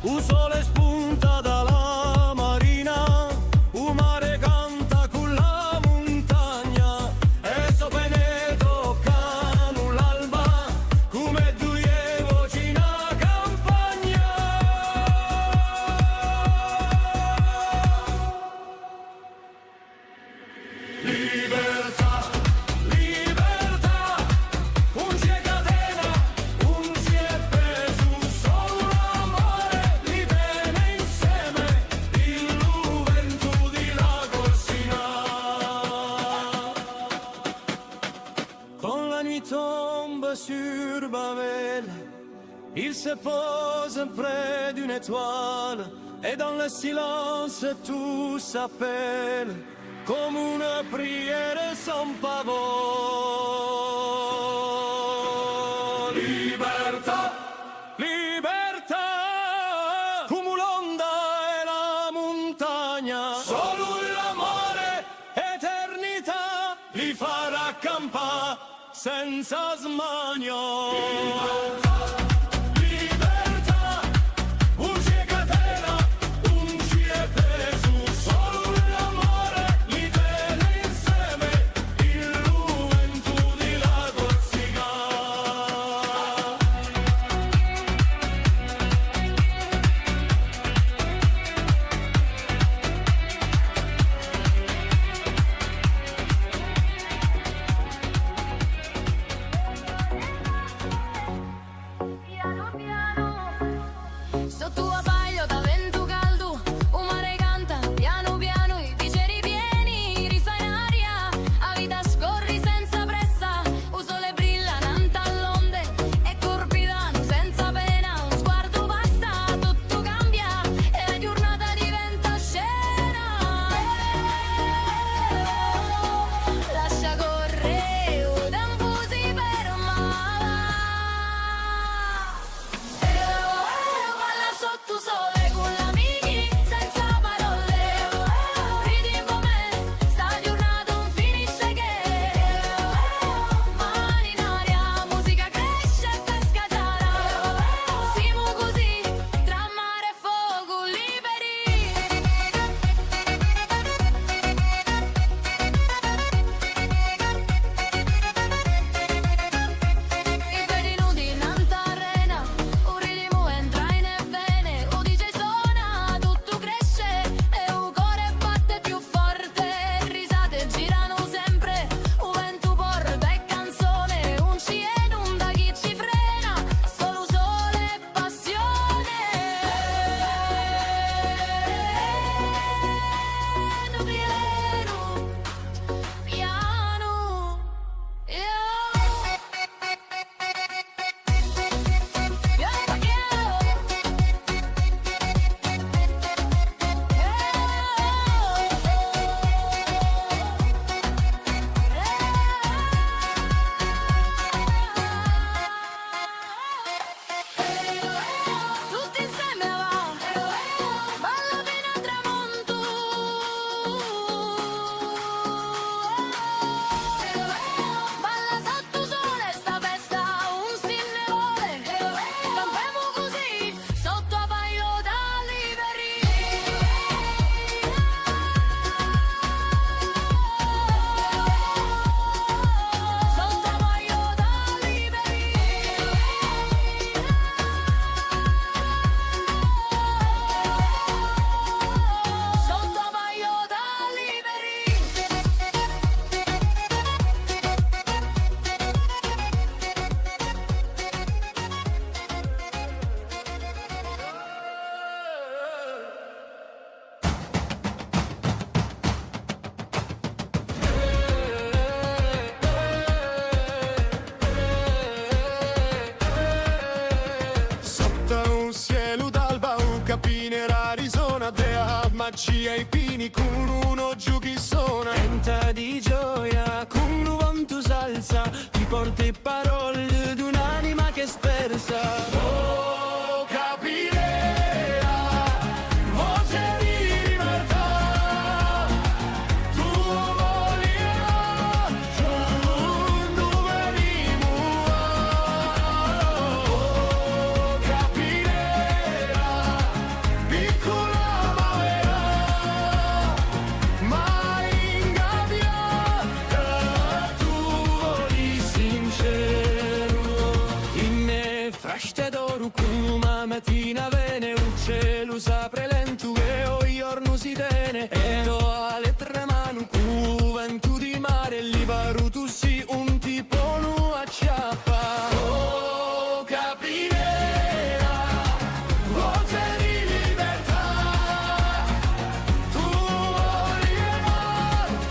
Un sole spunta dalla marina, un mare canta con la montagna, e sopra ne toccano l'alba, come due voci in campagna. Libertà, libertà, un c'è catena, un c'è preso, solo l'amore li tiene insieme, il vento di la Corsica. Quand la nuit tombe sur Babel, il se pose près d'une étoile, et dans le silence tout s'appelle, comme une prière sans pavot. Libertà, libertà, come l'onda e la montagna, solo l'amore, eternità, li farà campare senza smanio. Libertà, un c'è catena, un c'è sotto a paio da vento caldo, un mare canta piano piano, i bicchieri pieni, risa in aria, la vita scorri senza pressa, un sole brillante all'onde e corpidano senza pena, un sguardo basta, tutto cambia e la giornata diventa scena. Lascia correre, o tempo si ferma. Balla sotto sole con l'amici senza parole, ridi con me, sta giornata non finisce che, mani in aria, musica cresce e pesca giara, siamo così, tra mare e fuoco liberi. I piedi nudi in arena, un ritmo entra in vene, un DJ suona, tutto cresce e un cuore batte più forte, risate girano sempre, un vento porta e canzone, un cielo, un da chi ci frena, solo sole e passione. Piano piano, piano, tutti insieme va, balla fino al tramonto, balla sotto sole sta festa, un sinne vuole, campiamo così, sotto a paio da liberi. Sotto a paio da liberi. Sotto a paio da liberi. Sotto un cielo d'alba, un capine Arizona, dea magia ai pini, con uno giù chi suona. Tenta di gioia, con un vento salsa, ti porti parole di un'anima che è spersa. Oh, capire, voce di libertà, tu voglio, dove venimo. Oh, capire, piccola ma vera, mai ingabbiata, tu voli sincero. In fraște d'oro cum mattina vene un cielo s'apre lento e o giorno si tene e do alle tre mani cu vento di mare li varutu si un tipo nu acciappa. Oh, capire, voce di libertà, tu voglio,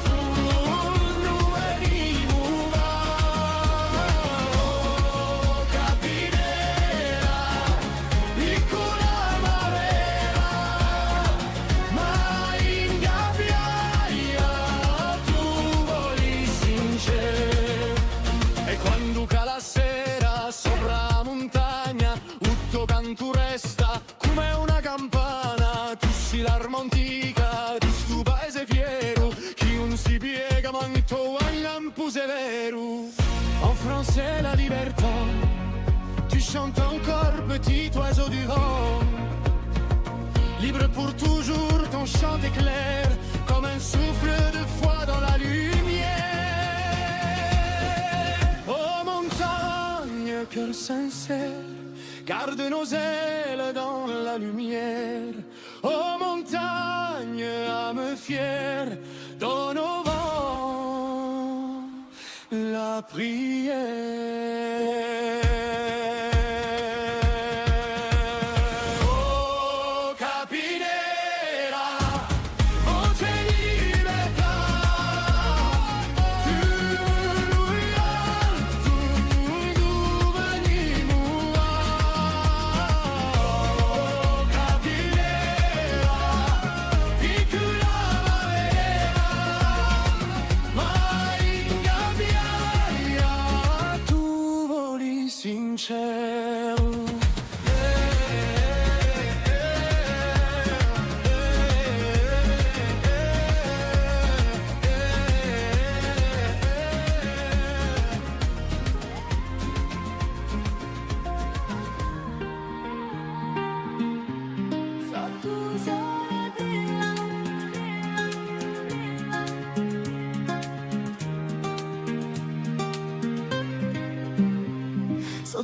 tu non venimo. Oh, capire, piccola ma vera, mai ingabbiata, tu voli sincero. E quando cala sera sopra la montagna, tutto canto resta come una campana. Tu sei l'arma antica di sto paese fiero, chi non si piega manto a lampo severo. En français la libertà, tu chantes encore petit oiseau du vent, libre pour toujours, ton chant éclaire comme un souffle de foi dans la lumière. Oh montagne, cœur sincère, garde nos ailes dans la lumière. Oh montagne, âme fière, donne au vent la prière. Oh,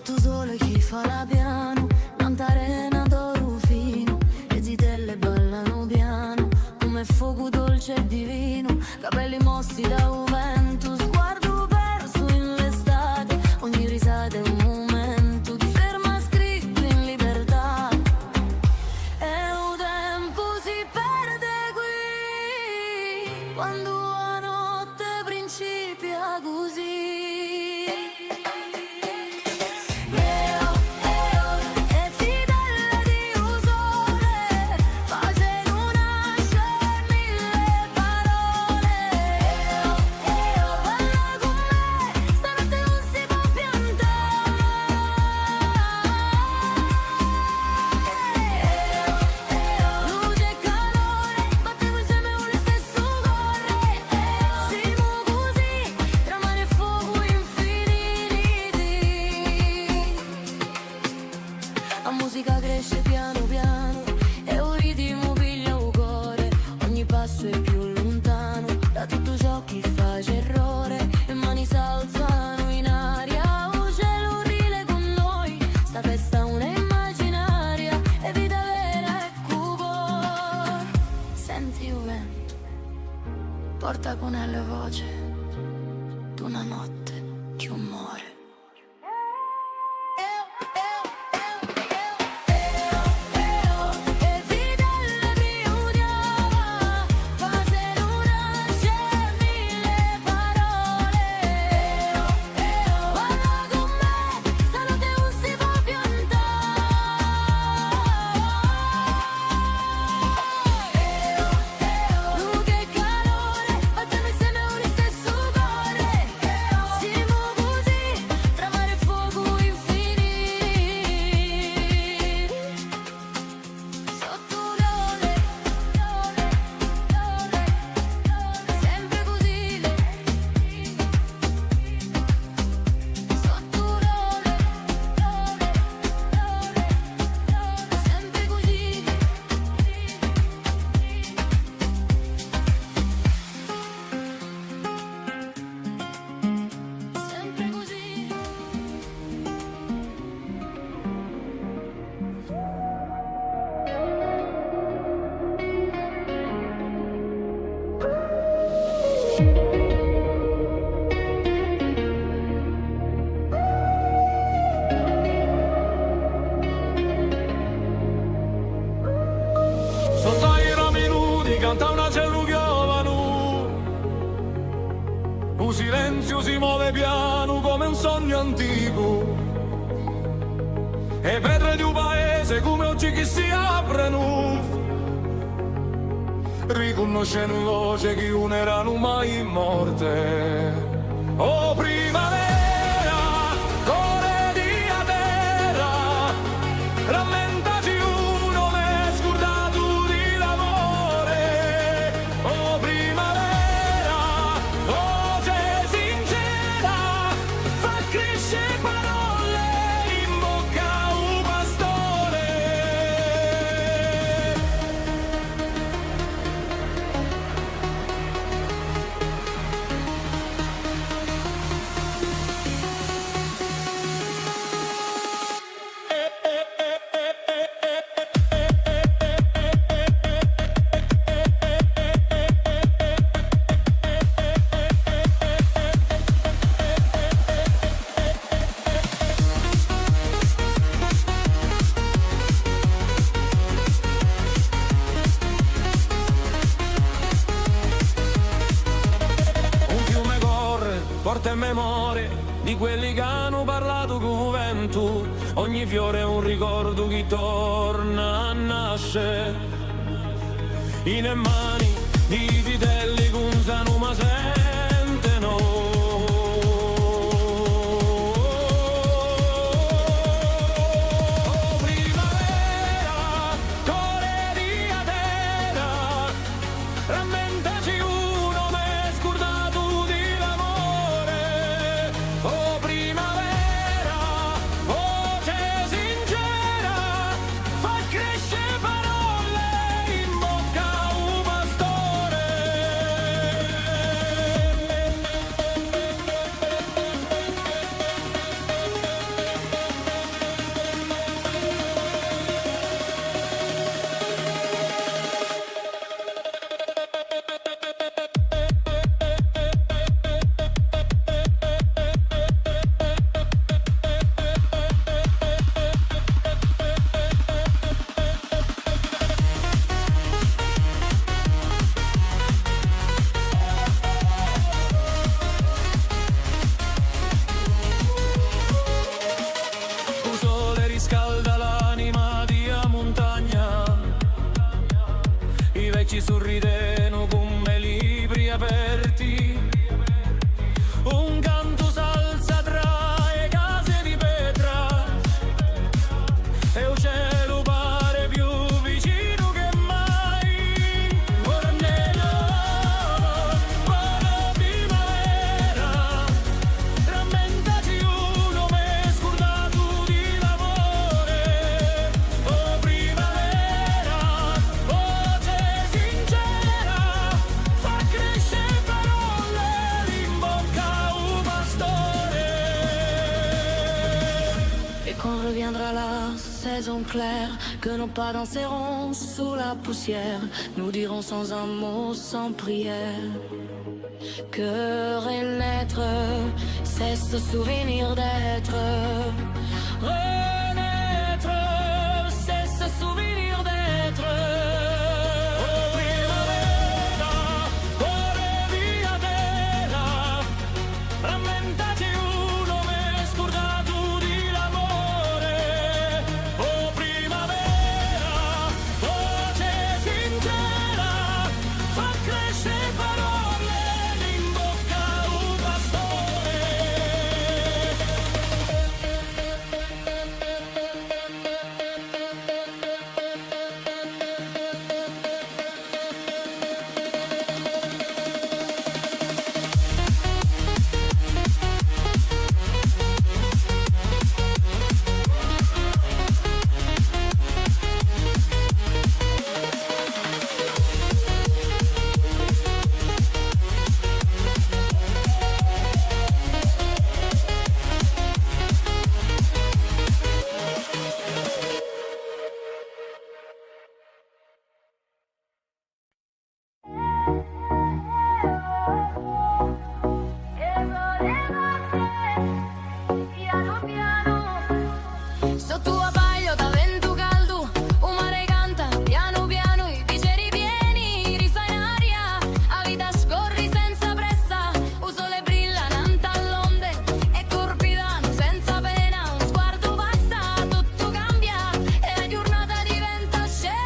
Sotto sole chi fa la piano, tanta arena d'oro fino, le zitelle ballano piano, come fuoco dolce e divino, capelli mossi da un vento, sguardo perso in l'estate, ogni risata è un momento, ti ferma scritto in libertà, e un tempo si perde qui, quando la notte principia così. La musica cresce piano piano e un ritmo piglia un cuore, ogni passo è più lontano da tutto ciò che face errore, le mani s'alzano in aria, un cielo rile con noi, sta festa una immaginaria e vita vera e cupo. Senti il vento, porta con la voce d'una notte di umore. Canta una cellu giovanu, un silenzio si muove piano come un sogno antico, e vedre di un paese come oggi che si aprono, riconoscendo voce che non erano mai morte. Oh primavera, core di a terra, rammentaci uno m'è scordato di l'amore. Oh primavera, voce sincera, fa crescere parole in bocca a un pastore. Un fiume corre, porta in memoria di quelli che hanno parlato con vento. Ogni fiore è un ricordo che torna a nascere. In mani di vitelli che un sanuma sentono. Oh primavera, core di a terra, rammentaci uno m'è scordato di l'amore. Oh primavera, voce sincera, fa crescere parole in bocca a un pastore. occhi sorrideno come libri aperti. Un canto salza tra le case di pietra e il cielo pare più vicino che mai. Ora nella buona primavera, rammentati uno me scordato di l'amore. Oh primavera, voce sincera, fa crescere parole in bocca un pastore. Et quand reviendra la saison claire, que nos pas danseront sous la poussière, nous dirons sans un mot, sans prière, que renaître, c'est ce souvenir d'être. Renaître, c'est ce souvenir d'être. Oh primavera, ore via terra, rammentati uno me scordato di l'amore. Oh primavera, voce sincera, fa crescere parole in bocca un pastore. Sotto a paio da vento caldo, un mare canta piano piano, i bicchieri pieni, risa in aria, la vita scorri senza pressa, un sole brilla nante all'onde, e corpidano senza pena, un sguardo passa, tutto cambia, e la giornata diventa scena.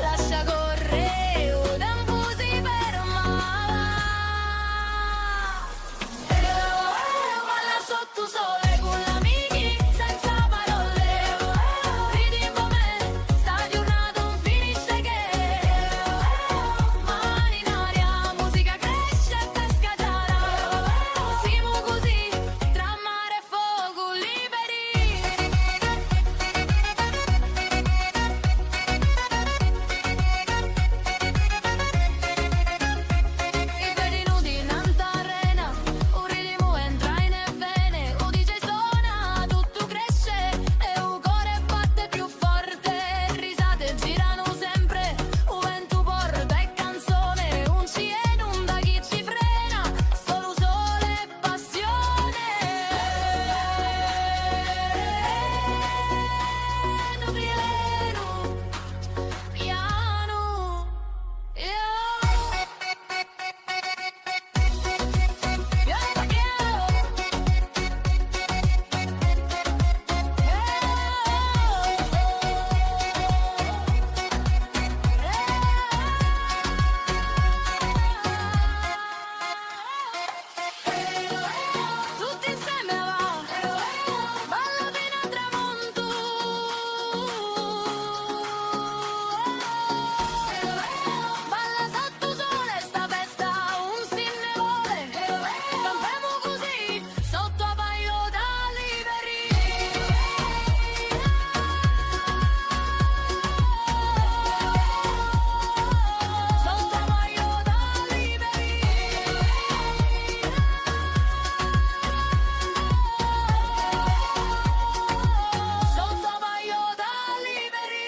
Lascia correre, o tempo si ferma. Balla sotto sole con l'amici senza parole. Ridi con me, sta giornata non finisce che. Mani in aria, musica cresce e pesca giara. Siamo così, tra mare e fuoco liberi. I piedi nudi in arena, un ritmo entra in vene, un DJ suona, tutto cresce e un cuore batte più forte, risate girano sempre, un vento porta e canzone, un ci e non da chi ci frena, solo sole e passione. Nucleero, piano, tutti insieme va, balla fino al tramonto. Balla sotto sole sta festa, un sinne vuole, campiamo così, sotto a paio da liberi. Sotto a paio da liberi. Sotto a paio da liberi.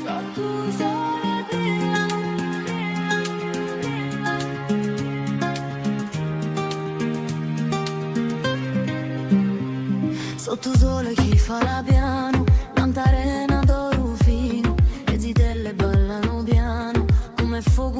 Sotto un sole sotto sole chi fa la piano, tanta arena d'oro fino, le zitelle ballano piano, come fuoco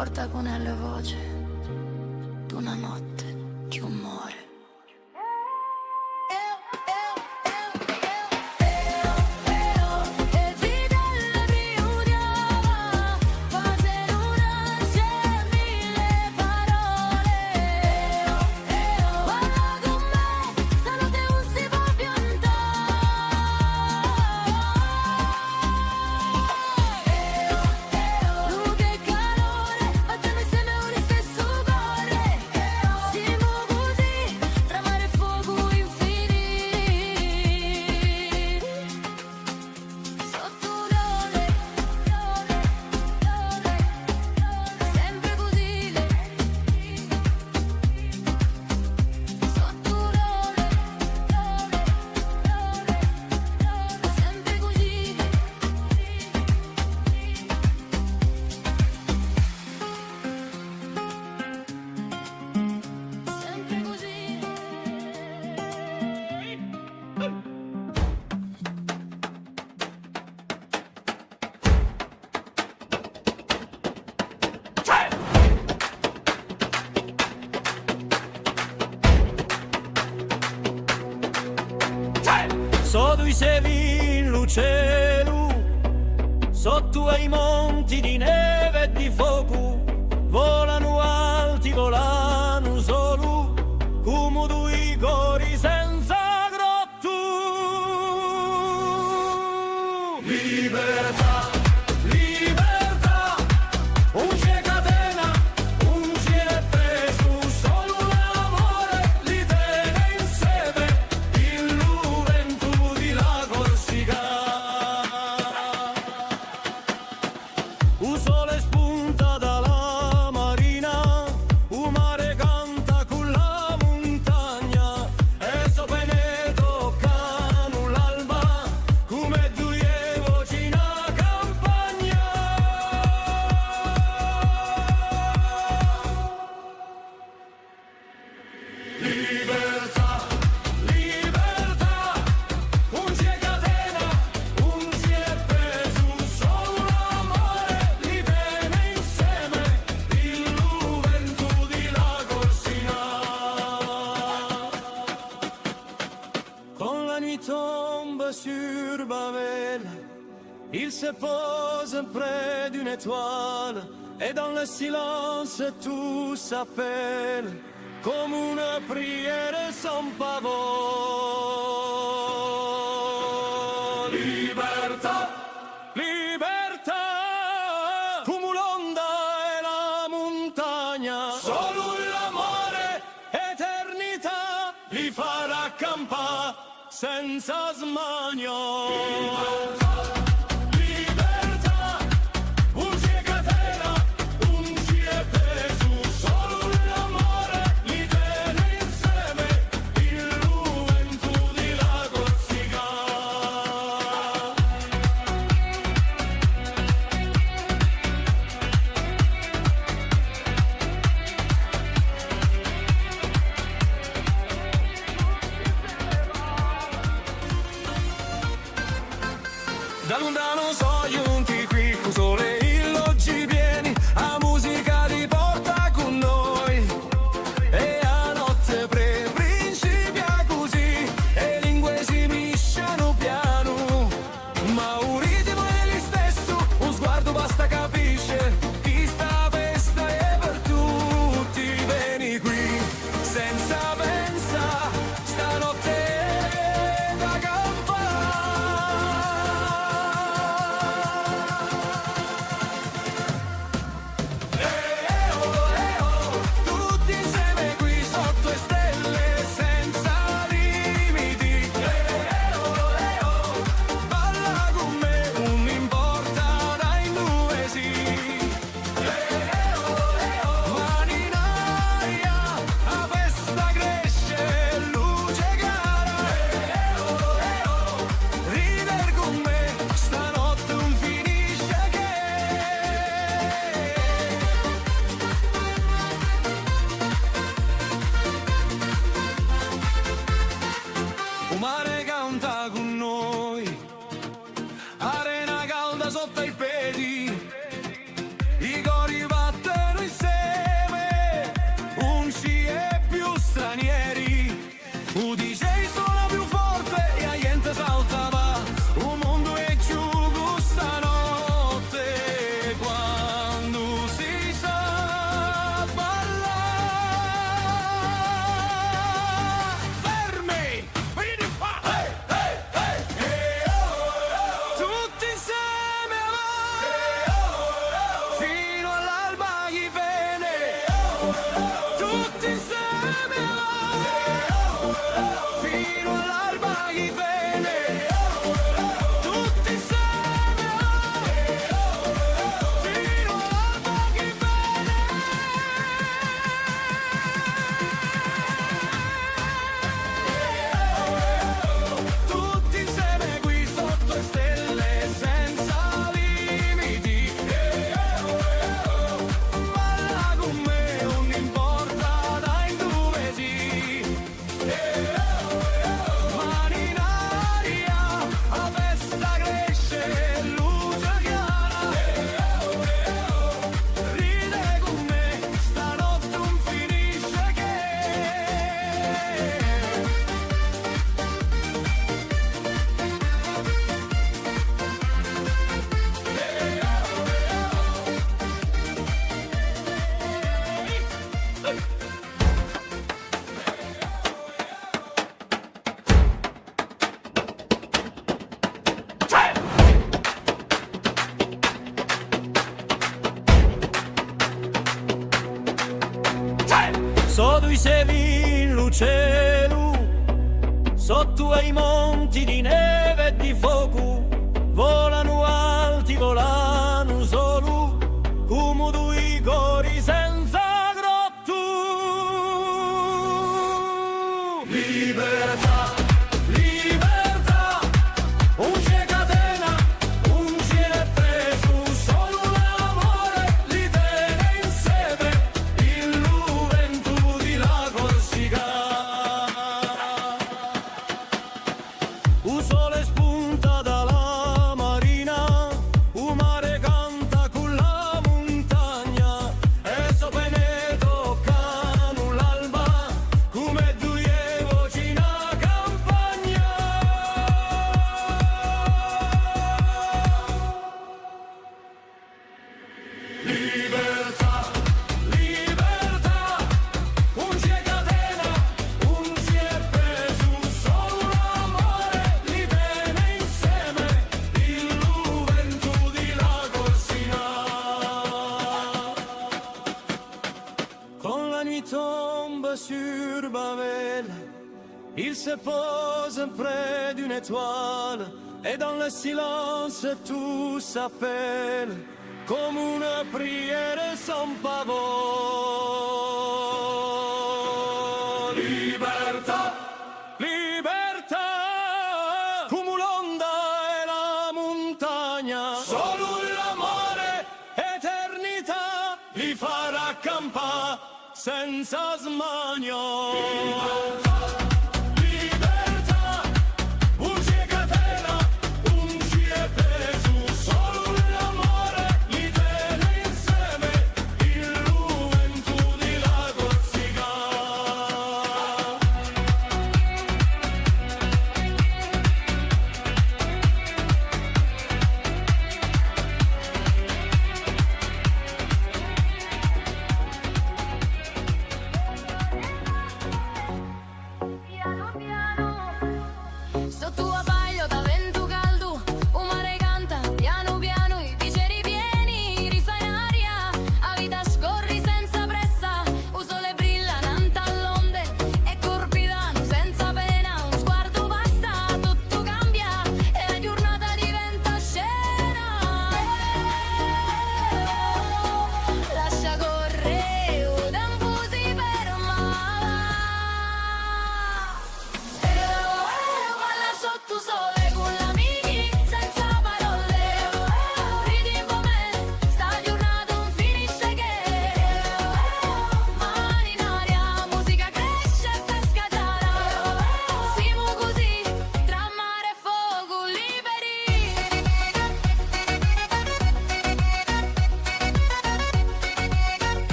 porta con la voce d'una notte di umore. Sotto i sevi in luceru, sotto ai monti di neve e di fuoco, volano alti, volano solo, come due cori senza grotto. Libertà, libertà, un c'è catena, un c'è preso, solo l'amore li tiene insieme, il vento di la Corsica. Un sole spunta dalla marina, un mare canta con la montagna, e sopra ne toccano l'alba, come due voci in campagna. Libertà, libertà, un c'è catena, un c'è preso, solo l'amore li tiene insieme, il vento di la Corsica. Quand la nuit tombe sur Babel, il se pose près d'une étoile, et dans le silence tout s'appelle, comme une prière sans pavot. Libertà, libertà, come l'onda e la montagna, solo l'amore, eternità, li farà campare senza smanio. Libertà, un c'è catena, un c'è preso, solo l'amore li tiene insieme, il vento di la Corsica. Da lontano so giunti qui con sole il oggi vieni, a musica ti porta con noi, e a notte principia così, e lingue si misciano piano, ma un ritmo è lo stesso, un sguardo basta capisce, chi sta festa è per tutti, vieni qui senza pensa, stanotte è da campare. Tutti insieme qui sotto le stelle senza limiti. Balla con me, non importa dai due sì. Mani in aria, la festa cresce, luce cara. Ridere con me, stanotte non finisce che. Un mare canta con noi, arena calda sotto i piedi, i cori battono cielo, sotto ai monti di neve e di fuoco, volano alti, volano solo, come due cori senza grotto. Libertà, libertà, un c'è catena, un c'è preso, solo l'amore li tiene insieme, il vento di la Corsica. Un sole spunta dalla marina, un mare canta con la montagna, e sopra ne toccano l'alba, come due voci in campagna. Libertà, libertà, un c'è catena, un c'è preso, solo l'amore li tiene insieme, il vento di la Corsica. Quand la nuit tombe sur Babel, il se pose près d'une étoile, et dans le silence tout s'appelle, comme une prière sans pavot. Libertà, libertà, come l'onda e la montagna, solo l'amore, eternità, li farà campare senza smania. Libertà, un c'è catena, un c'è preso, solo l'amore li tiene insieme, il vento di la Corsica.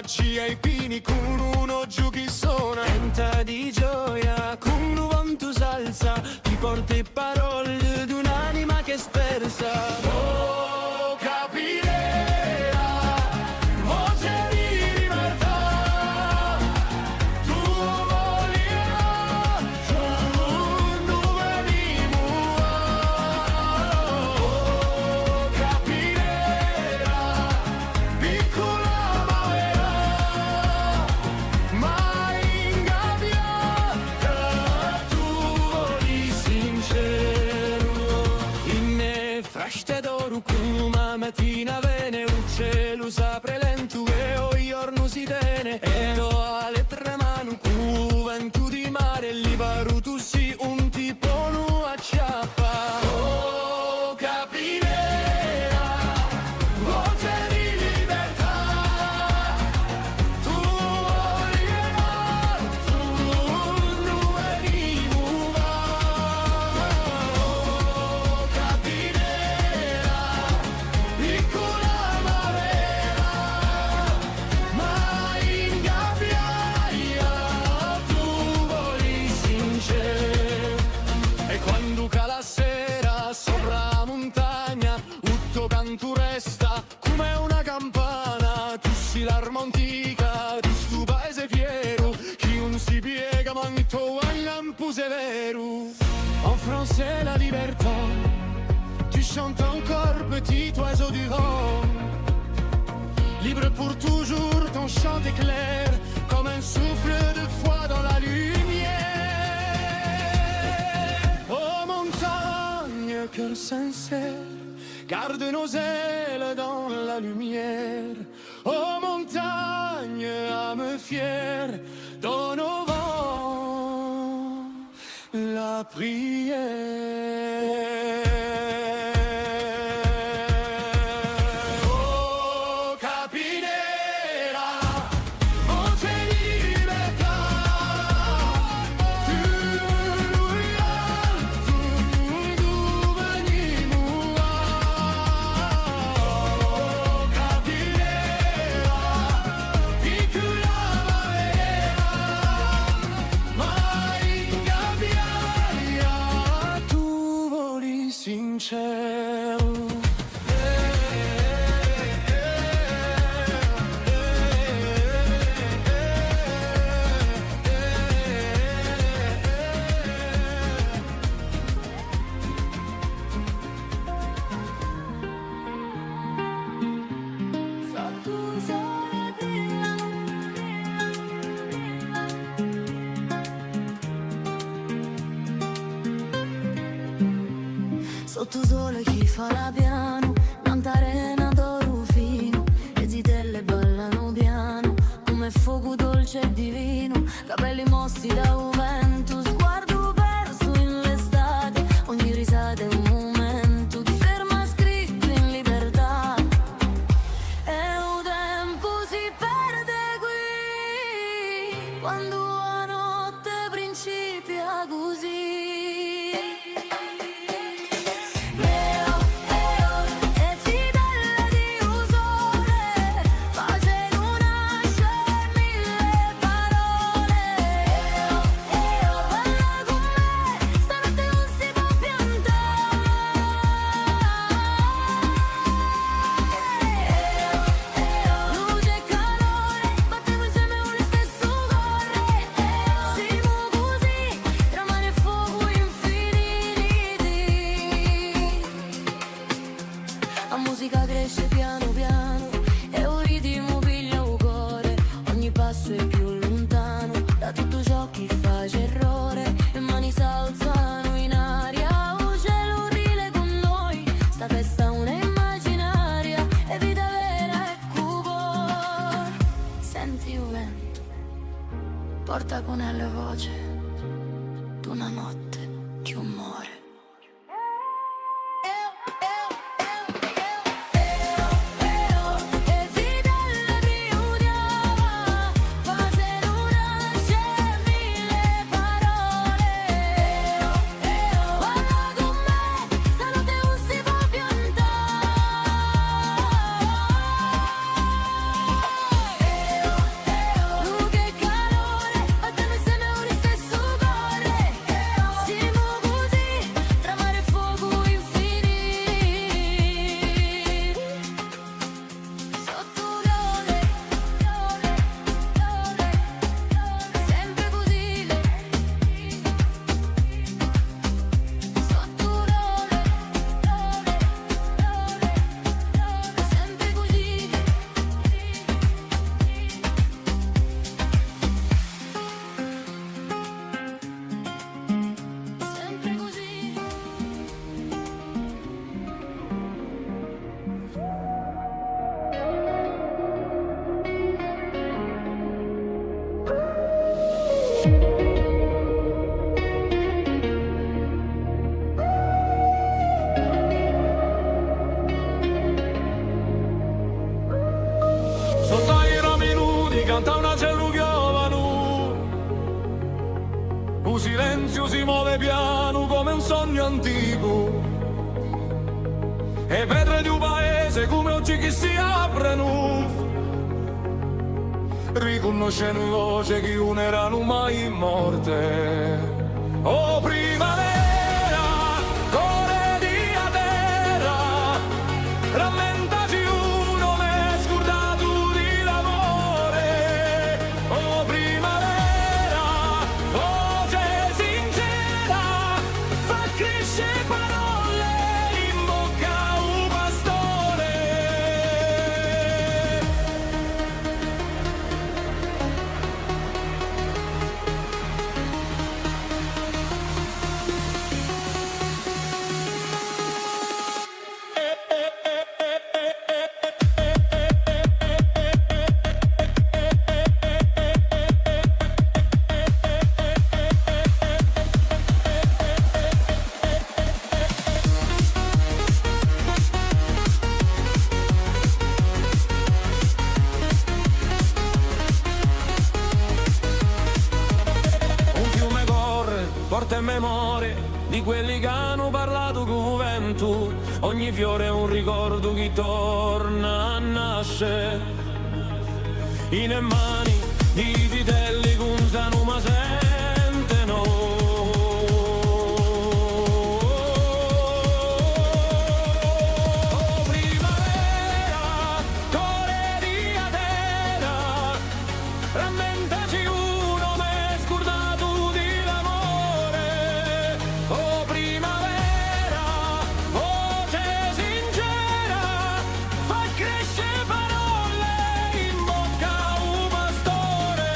magia ai pini, con uno giù chi suona. Canta di gioia, con un vanto salsa, ti porti parole di un'anima che è spersa. Oh, capirà, voce di libertà, tu voglio, tu non venimo. Oh, capirà, piccola ma vera, mai ingabbiata, tu voli sincero. In frashte d'oro come mattina vene, un cielo s'apre lento e o giorno si tene. E do alle tre mani cu vento di mare, libero tu si un tipo nu acciappa. Oh, capirà, voce di libertà, tu voglio, tu non venimo. Oh, capirà, piccola ma vera, mai ingabbiata, tu voli sincero. E quando cala la sera sopra la montagna, tutto canto resta come una campana. Tu sei l'arma antica di sto paese fiero, chi non si piega ma il tuo campo severo. En français la libertà, tu chantes encore petit oiseau du vent, libre pour toujours, ton chant est clair comme un souffle de foi dans la lumière. Oh montagne, cœur sincère, garde nos ailes dans la lumière. Oh montagne, âme fière, donne au vent la prière. Oh capirà, voce di libertà, tu venimo. Oh capirà, piccola ma vera, mai ingabbiata, tu voli sincero. Sotto sole chi fa la piano, tanta arena d'oro fino, le zitelle ballano piano, come fuoco dolce e divino, capelli mossi da un vento, sguardo perso in l'estate, ogni risata è un momento, ti ferma scritto in libertà, e un tempo si perde qui, quando la notte principia così. La musica cresce piano piano e un ritmo piglia un cuore, ogni passo è più lontano da tutto ciò che fa errore, e mani s'alzano in aria, un cielo rile con noi, sta festa è una immaginaria, e vita vera è cuore. Senti il vento, porta con la voce d'una notte che muore. muove piano come un sogno antico. E vedre di un paese come oggi che si aprono, riconoscendo voce che non erano mai morte. Oh primavera, core di a terra, rammentaci uno m'è scordato di l'amore. Oh primavera, voce sincera, fa crescere parole in bocca a un pastore. Un fiume corre, porta in memoria di quelli che hanno parlato con vento. Ogni fiore è un ricordo che torna a nascere. In mani di vitelli che usano ma sentono. Oh primavera, core di a terra, rammentaci uno m'è scordato di l'amore. Oh primavera, voce sincera, fa crescere parole in bocca a un pastore.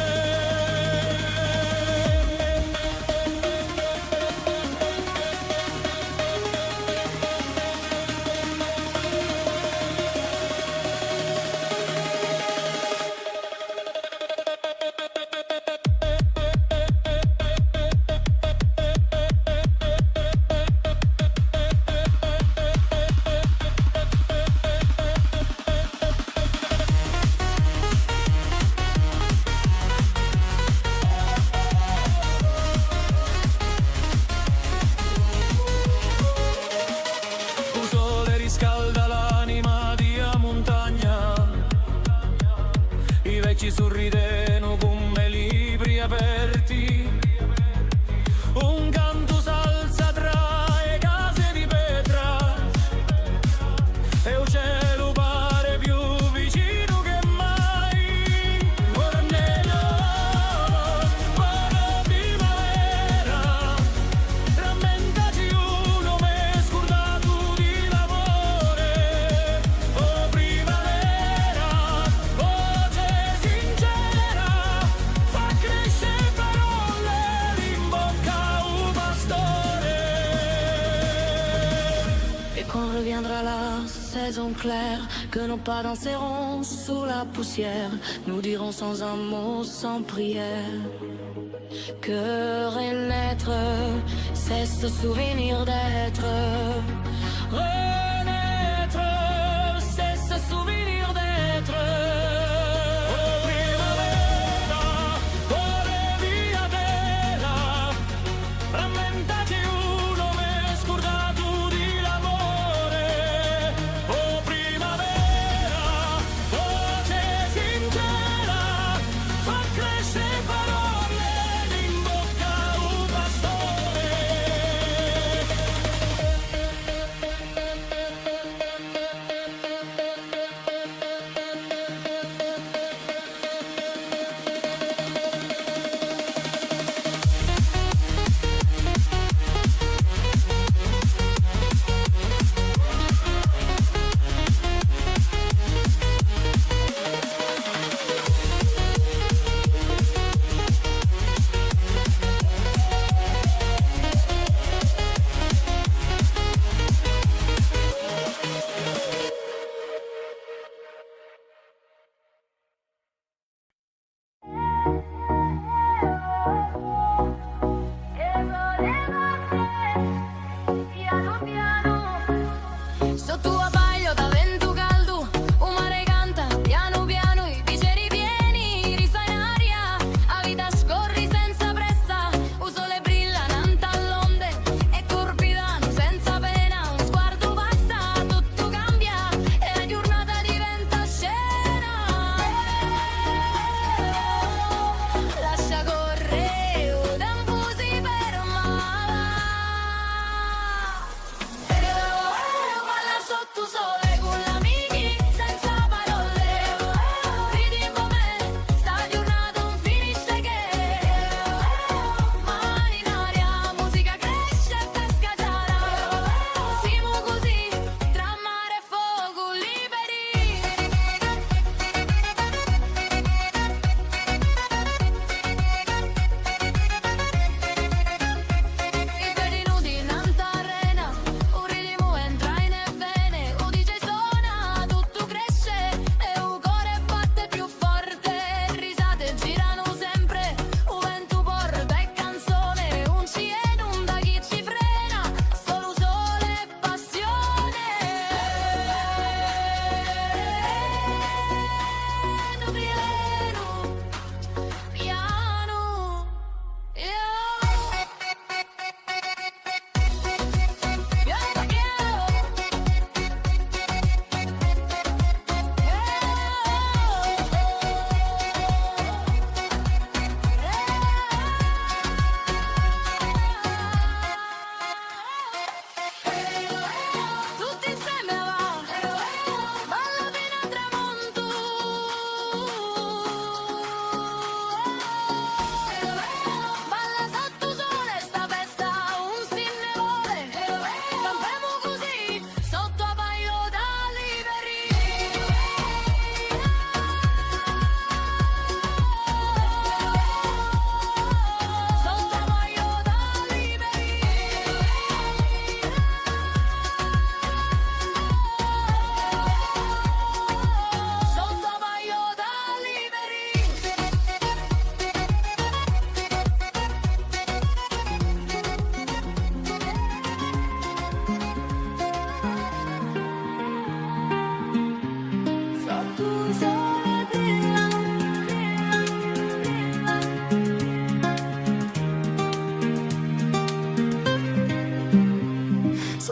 Un sole riscalda l'anima di a montagna, i vecchi sorrideno come libri aperti, un canto s'alza tra le case di pietra e il cielo pare più vicino che mai. Ora nero, buona primavera, rammentaci uno m'è scordato di l'amore. Oh primavera, voce sincera, fa crescere parole in bocca a un pastore. Et quand reviendra la saison claire, que nos pas danseront sous la poussière, nous dirons sans un mot, sans prière, que renaître, c'est ce souvenir d'être. Renaître, c'est ce souvenir d'être. Oh primavera, core di a terra, rammentaci uno m'è scordato di l'amore. Oh primavera, voce sincera, fa crescere parole in bocca a un pastore.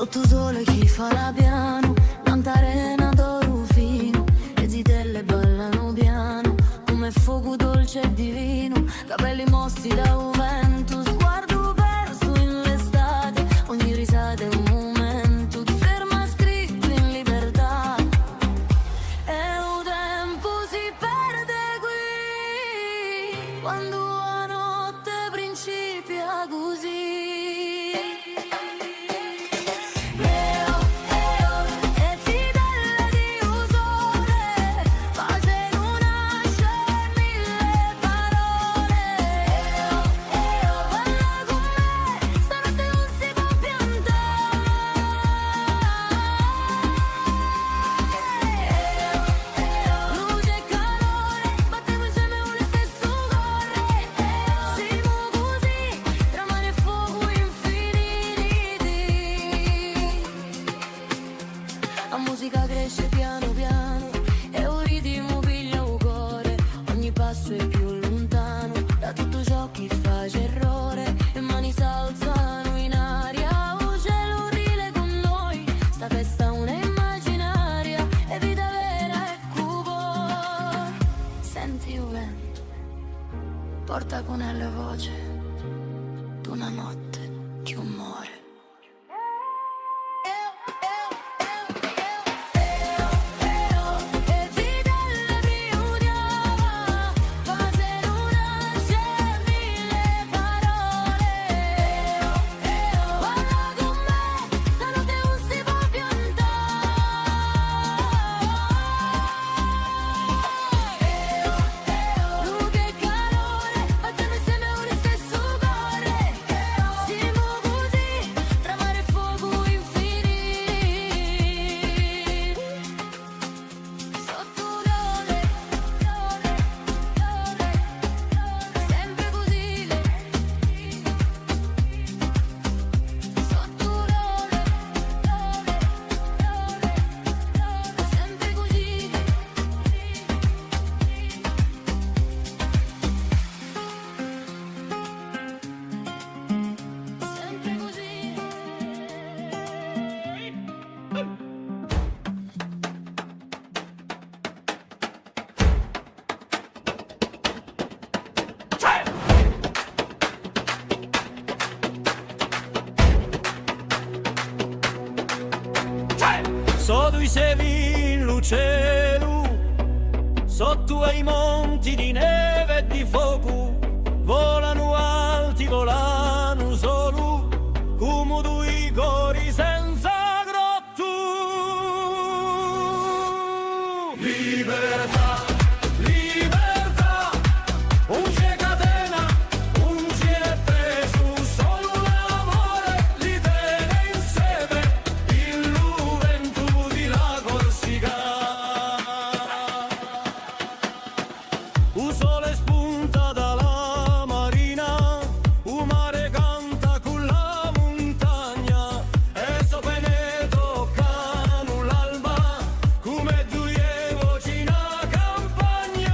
Sotto sole chi fa la piano, tanta arena d'oro fino, le zitelle ballano piano, come fuoco dolce e divino, capelli mossi da un vento, sguardo perso in l'estate, ogni risata è un momento, ti ferma scritto in libertà, e un tempo si perde qui, quando la notte principia così. La musica cresce piano piano e un ritmo piglia un cuore, ogni passo è più lontano da tutto ciò che face errore, e mani s'alzano in aria, un cielo rile con noi, sta festa una immaginaria, è vita vera e cupo. Senti il vento, porta con la voce d'una notte che muore. Sotto i sevi in cielo, sotto ai monti di neve e di fuoco, volano alti, volano solo, come due cori senza grotto. Libertà, libertà, un c'è catena, un c'è preso, solo l'amore li tiene insieme, il vento di la Corsica. Un sole spunta dalla marina, un mare canta con la montagna, e sopra ne toccano l'alba, come due voci in campagna.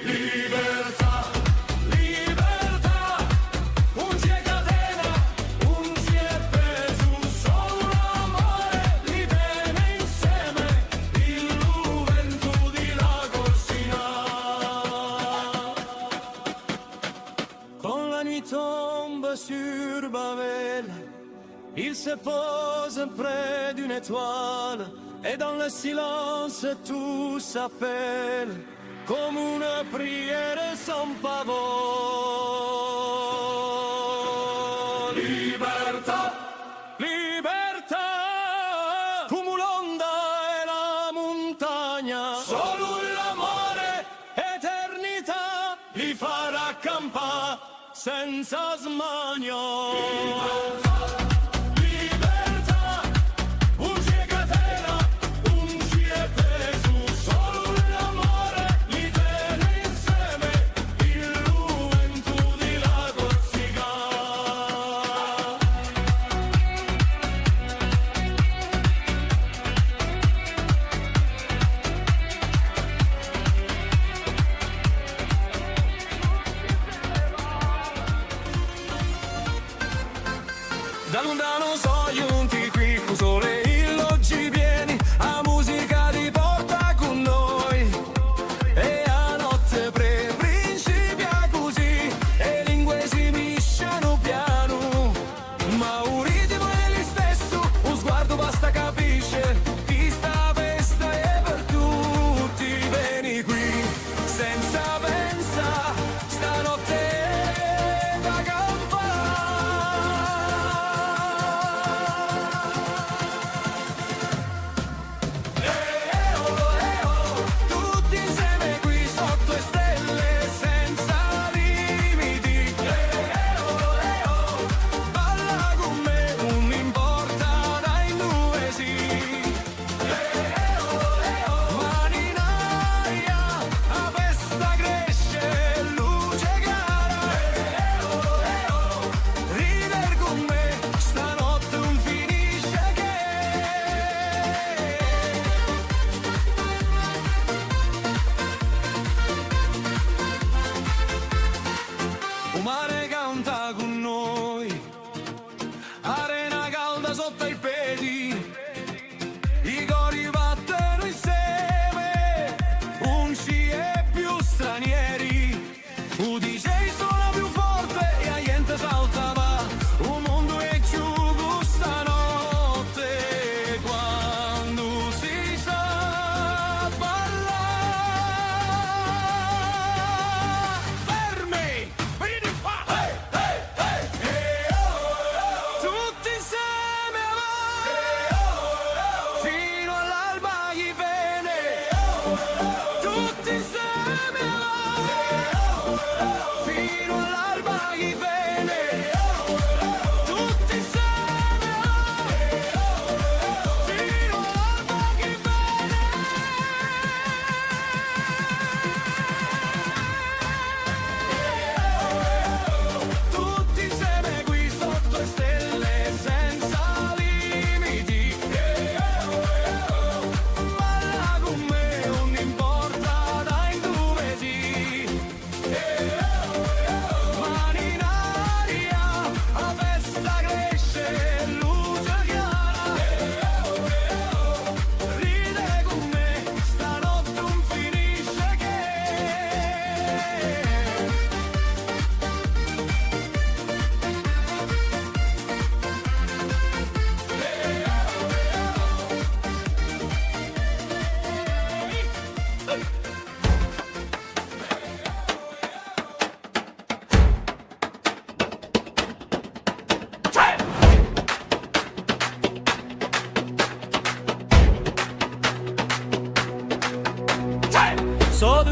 Libertà, libertà, un c'è catena, un c'è preso, solo l'amore li tiene insieme, il vento di la Corsica. Quand la nuit tombe sur Babel, il se pose près d'une étoile, et dans le silence tout s'appelle, comme une prière sans pavot. Libertà, libertà, come l'onda e la montagna, solo l'amore, eternità, li farà campare senza smania. Libertà, un c'è catena, un c'è preso, solo l'amore li tiene insieme, il vento di la Corsica.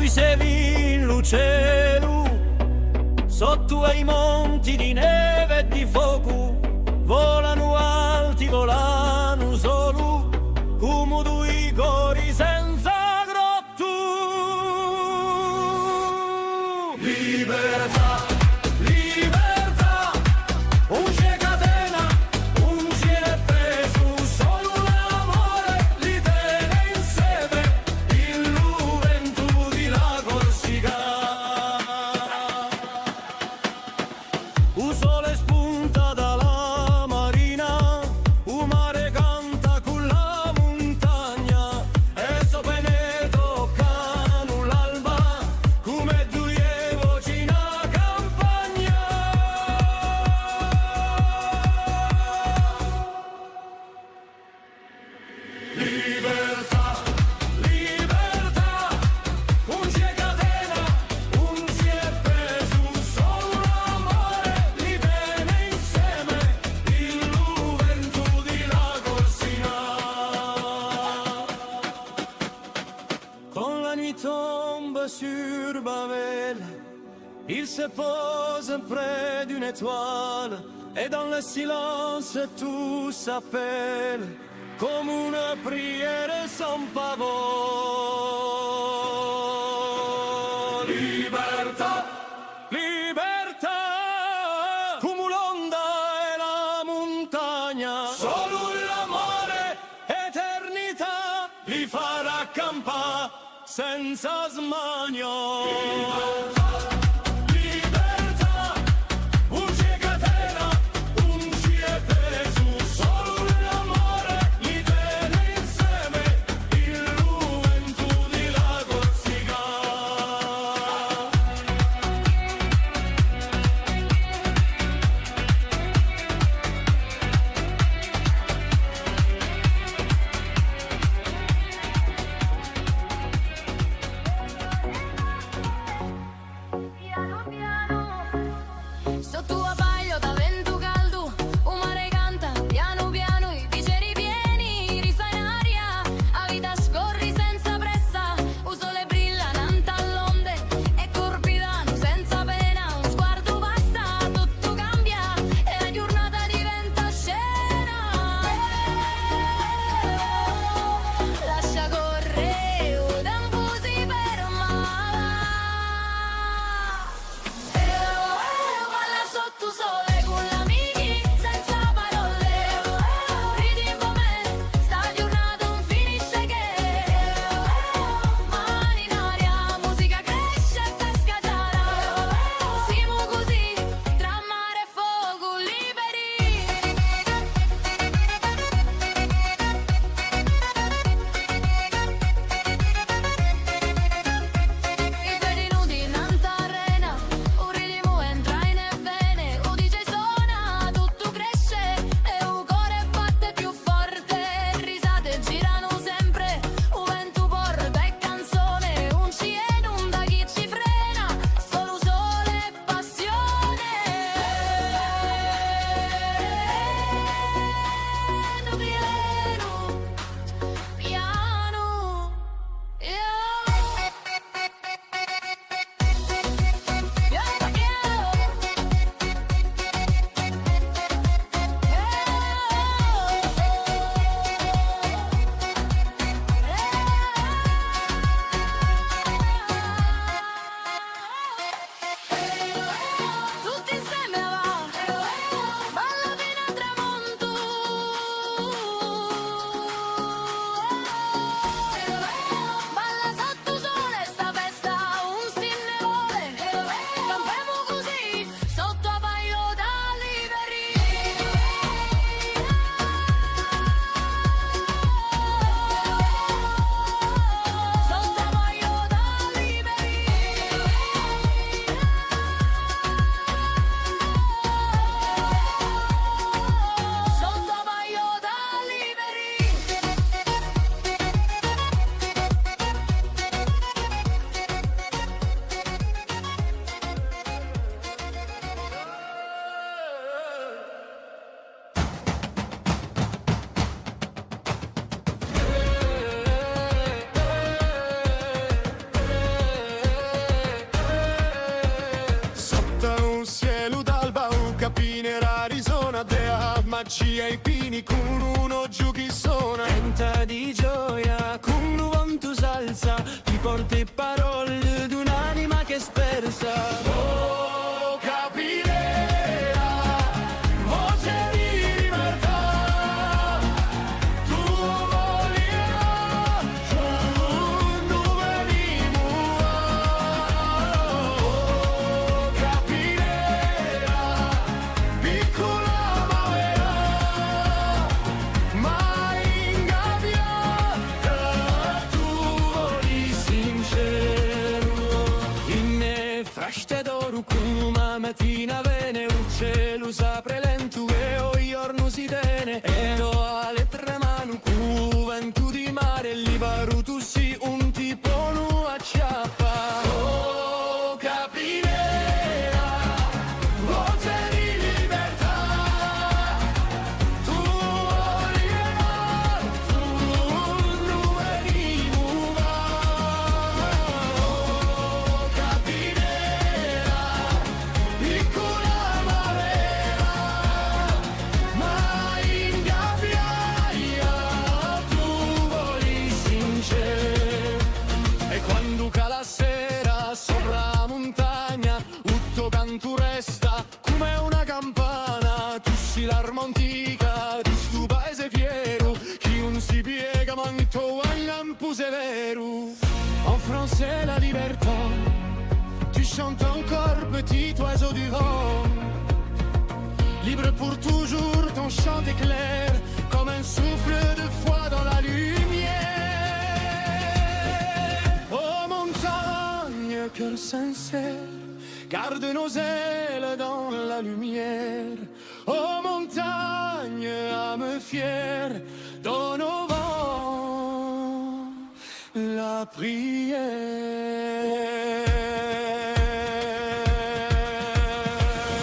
dicevi in luceru, sotto ai monti di neve e di fuoco, volano alti, volano solo, come due cori senza grotto. Libertà, libertà, un c'è catena, un c'è preso, solo l'amore li tiene insieme, il vento di la Corsica. Un sole spunta dalla marina, un mare canta con la montagna, e sopra ne toccano l'alba, come due voci in campagna. Libertà, libertà, un c'è catena, un c'è preso, solo l'amore li tiene insieme, il vento di la Corsica. Quand la nuit tombe sur Babel, il se pose près d'une étoile, et dans le silence tout s'appelle, comme une prière sans pavot. Libertà, libertà, come l'onda e la montagna, solo l'amore, eternità, li farà campare senza smania. Libertà, un c'è catena, un c'è preso, solo l'amore li tiene insieme, il vento di la Corsica. capine l'Arizona, dea magia i pini, con uno giù chi suona. Canta di gioia, con l'uomo salsa, ti porti parole d'un'anima che spersa. Oh, capirera, voce di libertà, tu volirà, dove mi oh, capirera, piccola ma vera, mai ingabbiata, tu voli sincero. In fraște d'oro cum a mattina vene, un cielo s'apre lento e o giorno si tene, e o alle tre mani cu vento di mare, libero tu si un tipo nu acciappa. Oh, capirera, voce di libertà, tu volirà, tu dove mi oh, capirera, piccola ma vera, mai ingabbiaia, tu voli sincero. E quando cala la sera sopra la montagna, tutto canto resta come una campana. Tu sei l'arma antica di sto paese fiero, chi non si piega manto al lampo severo. En français la libertà, tu chantes encore petit oiseau du vent. Libre pour toujours, ton chant est clair, comme un souffle de foi dans la lumière. Oh montagne, cœur sincère, garde nos ailes dans la lumière. Oh montagne, âme fière, donne au vent la prière.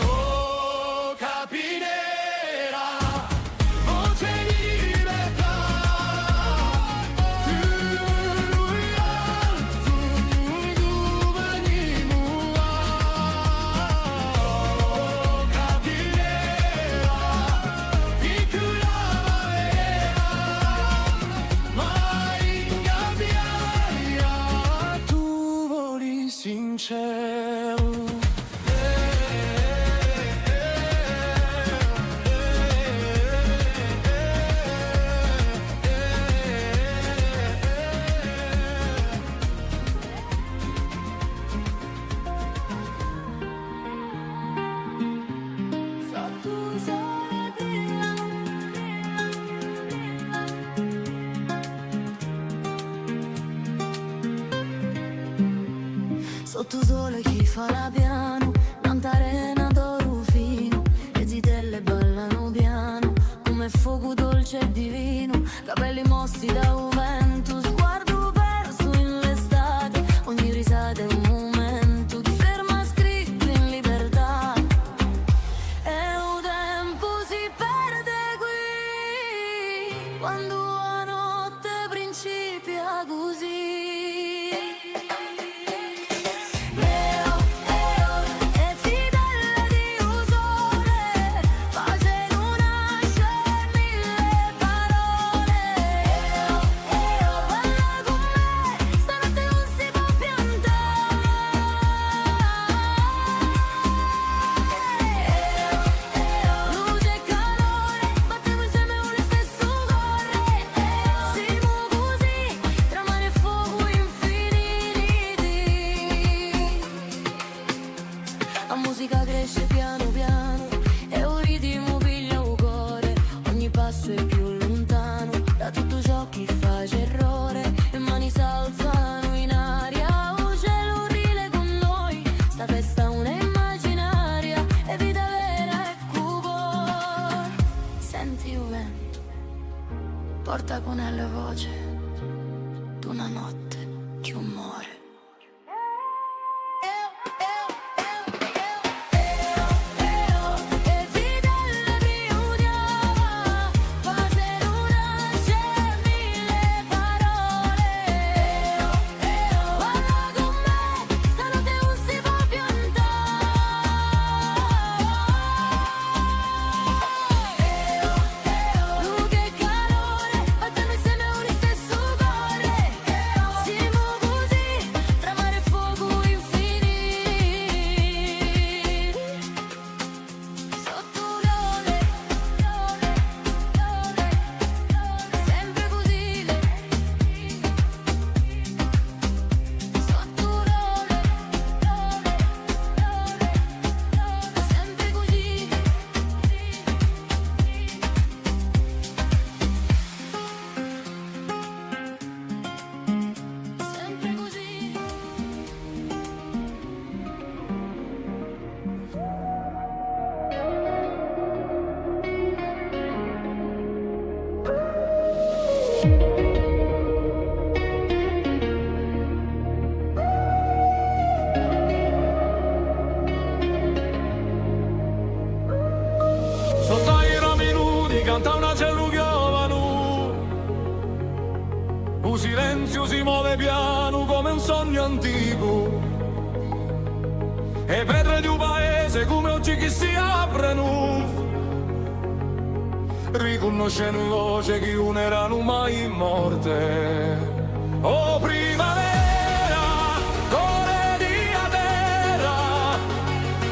Oh, capirera, voce di libertà, tu volirà, tu venimo oh, capirera, piccola ma vera, mai ingabbiaia, Tu voli sincero. Sotto un sole brillano, sotto sole chi fa la piano, tanta arena d'oro fino, le zitelle ballano piano, come fuoco dolce e divino, capelli mossi da un vento, sguardo perso in l'estate, ogni risata è un momento, ti ferma scritto in libertà. E un tempo si perde qui, quando la notte principia così. E fidella di un sole, pace non nasce mille parole. Parla con me, stanotte non si può piantare. Luce e calore, battiamo insieme con lo stesso cuore. Siamo così, tra mare e fuoco infiniti. La musica cresce piano piano e un ritmo piglia un cuore. Ogni passo è più lontano da tutto ciò che fa errore. Le mani s'alzano in aria, un cielo rile con noi. Sta festa è una immaginaria e vita vera e cuore. Senti il vento, porta con la voce d'una notte che muore. E fidella di un'ama, pace non nasce mille parole. Parla con me, stanotte non si può piantare. si muove piano come un sogno antico. E pedre di un paese come oggi che si aprono, riconoscendo voce che non erano mai morte. Oh primavera, core di a terra,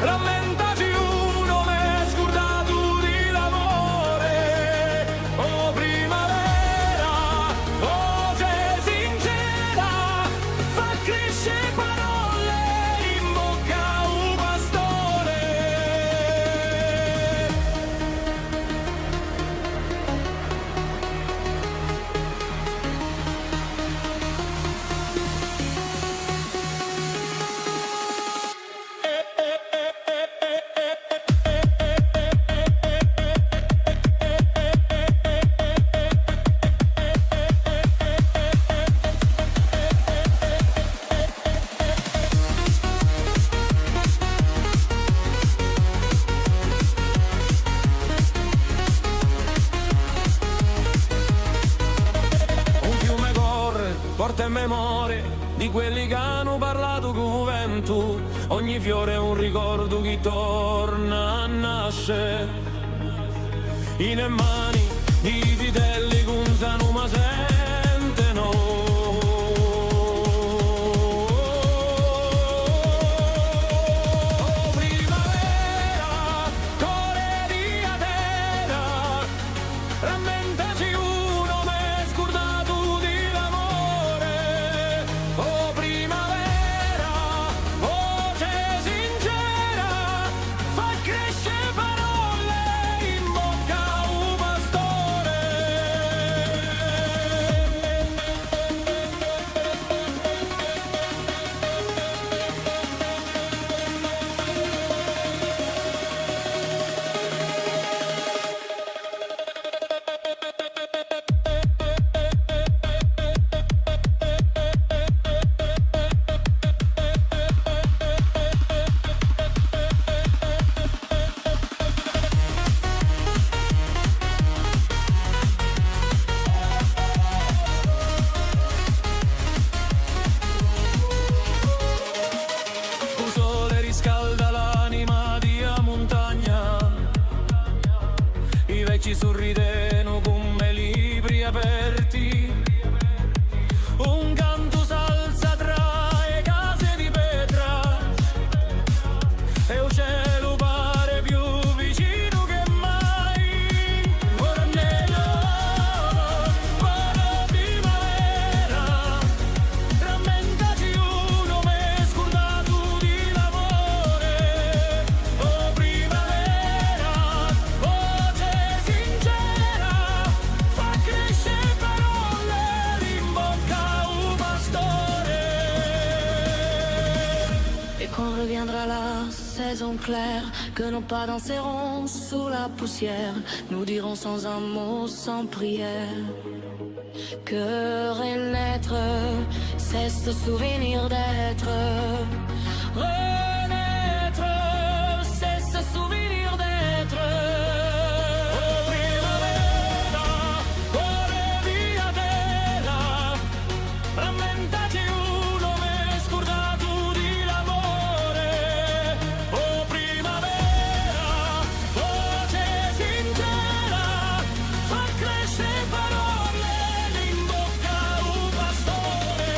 rammentaci uno m'è scordato di l'amore. Oh primavera, voce sincera, fa crescere parole in bocca a un pastore. Un fiume corre, porta in memoria di quelli che hanno parlato con vento. Ogni fiore è un ricordo che torna a nascere. In mani di vitelli che usano ma sentono. Oh primavera, core di a terra, rammentaci uno m'è scordato di l'amore. Oh primavera, voce sincera, fa crescere parole in bocca a un pastore. Un sole riscalda l'anima di a montagna, i vecchi sorrideno come libri aperti. Un canto s'alza tra le case di pietra e il cielo pare più vicino che mai. Ornello, para primavera, rammentaci uno m'è scordato di l'amore. Oh primavera, voce sincera, fa crescere parole in bocca a un pastore. Et quand reviendra la saison claire, que nos pas danseront sous la poussière, nous dirons sans un mot, sans prière, que renaître, c'est ce souvenir d'être. Renaître, c'est ce souvenir d'être. Oh primavera, core di a terra, rammentaci uno m'è scordato di l'amore. Oh primavera, voce sincera, fa crescere parole in bocca a un pastore.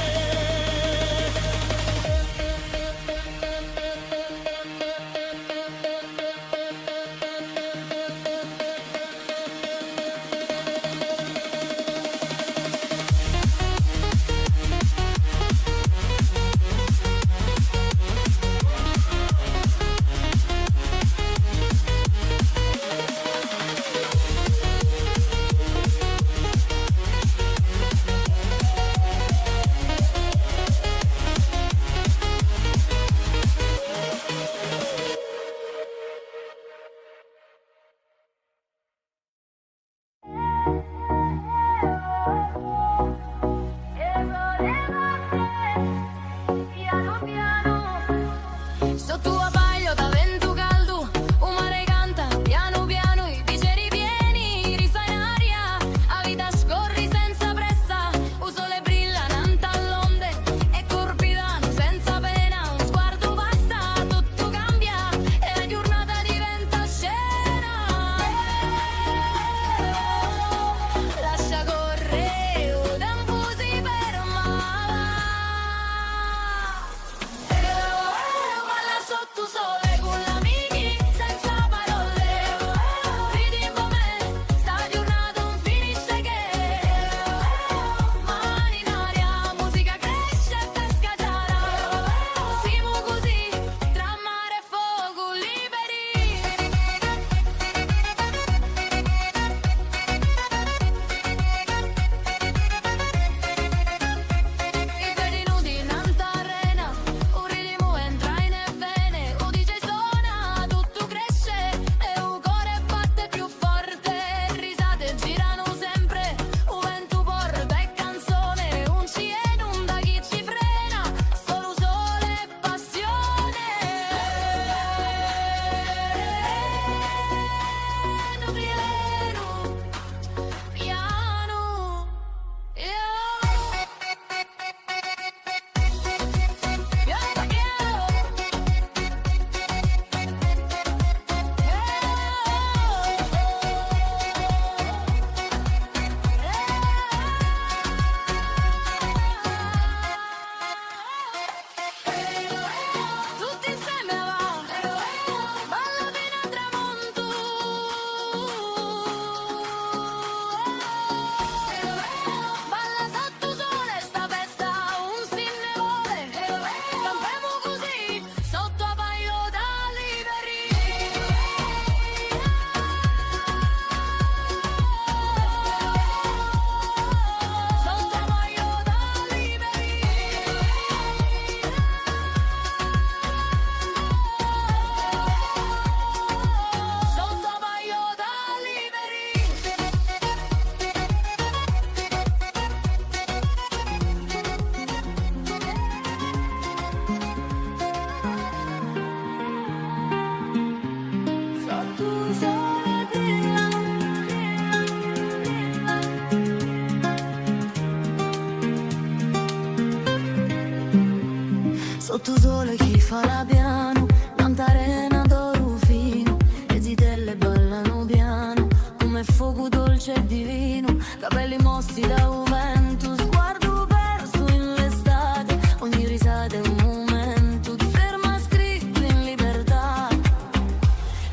Sotto sole chi fa la piano, tanta arena d'oro fino, le zitelle ballano piano, come fuoco dolce e divino, capelli mossi da un vento, sguardo perso in l'estate, ogni risata è un momento, ti ferma scritto in libertà,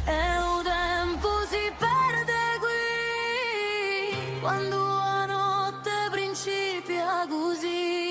e un tempo si perde qui, quando la notte principia così.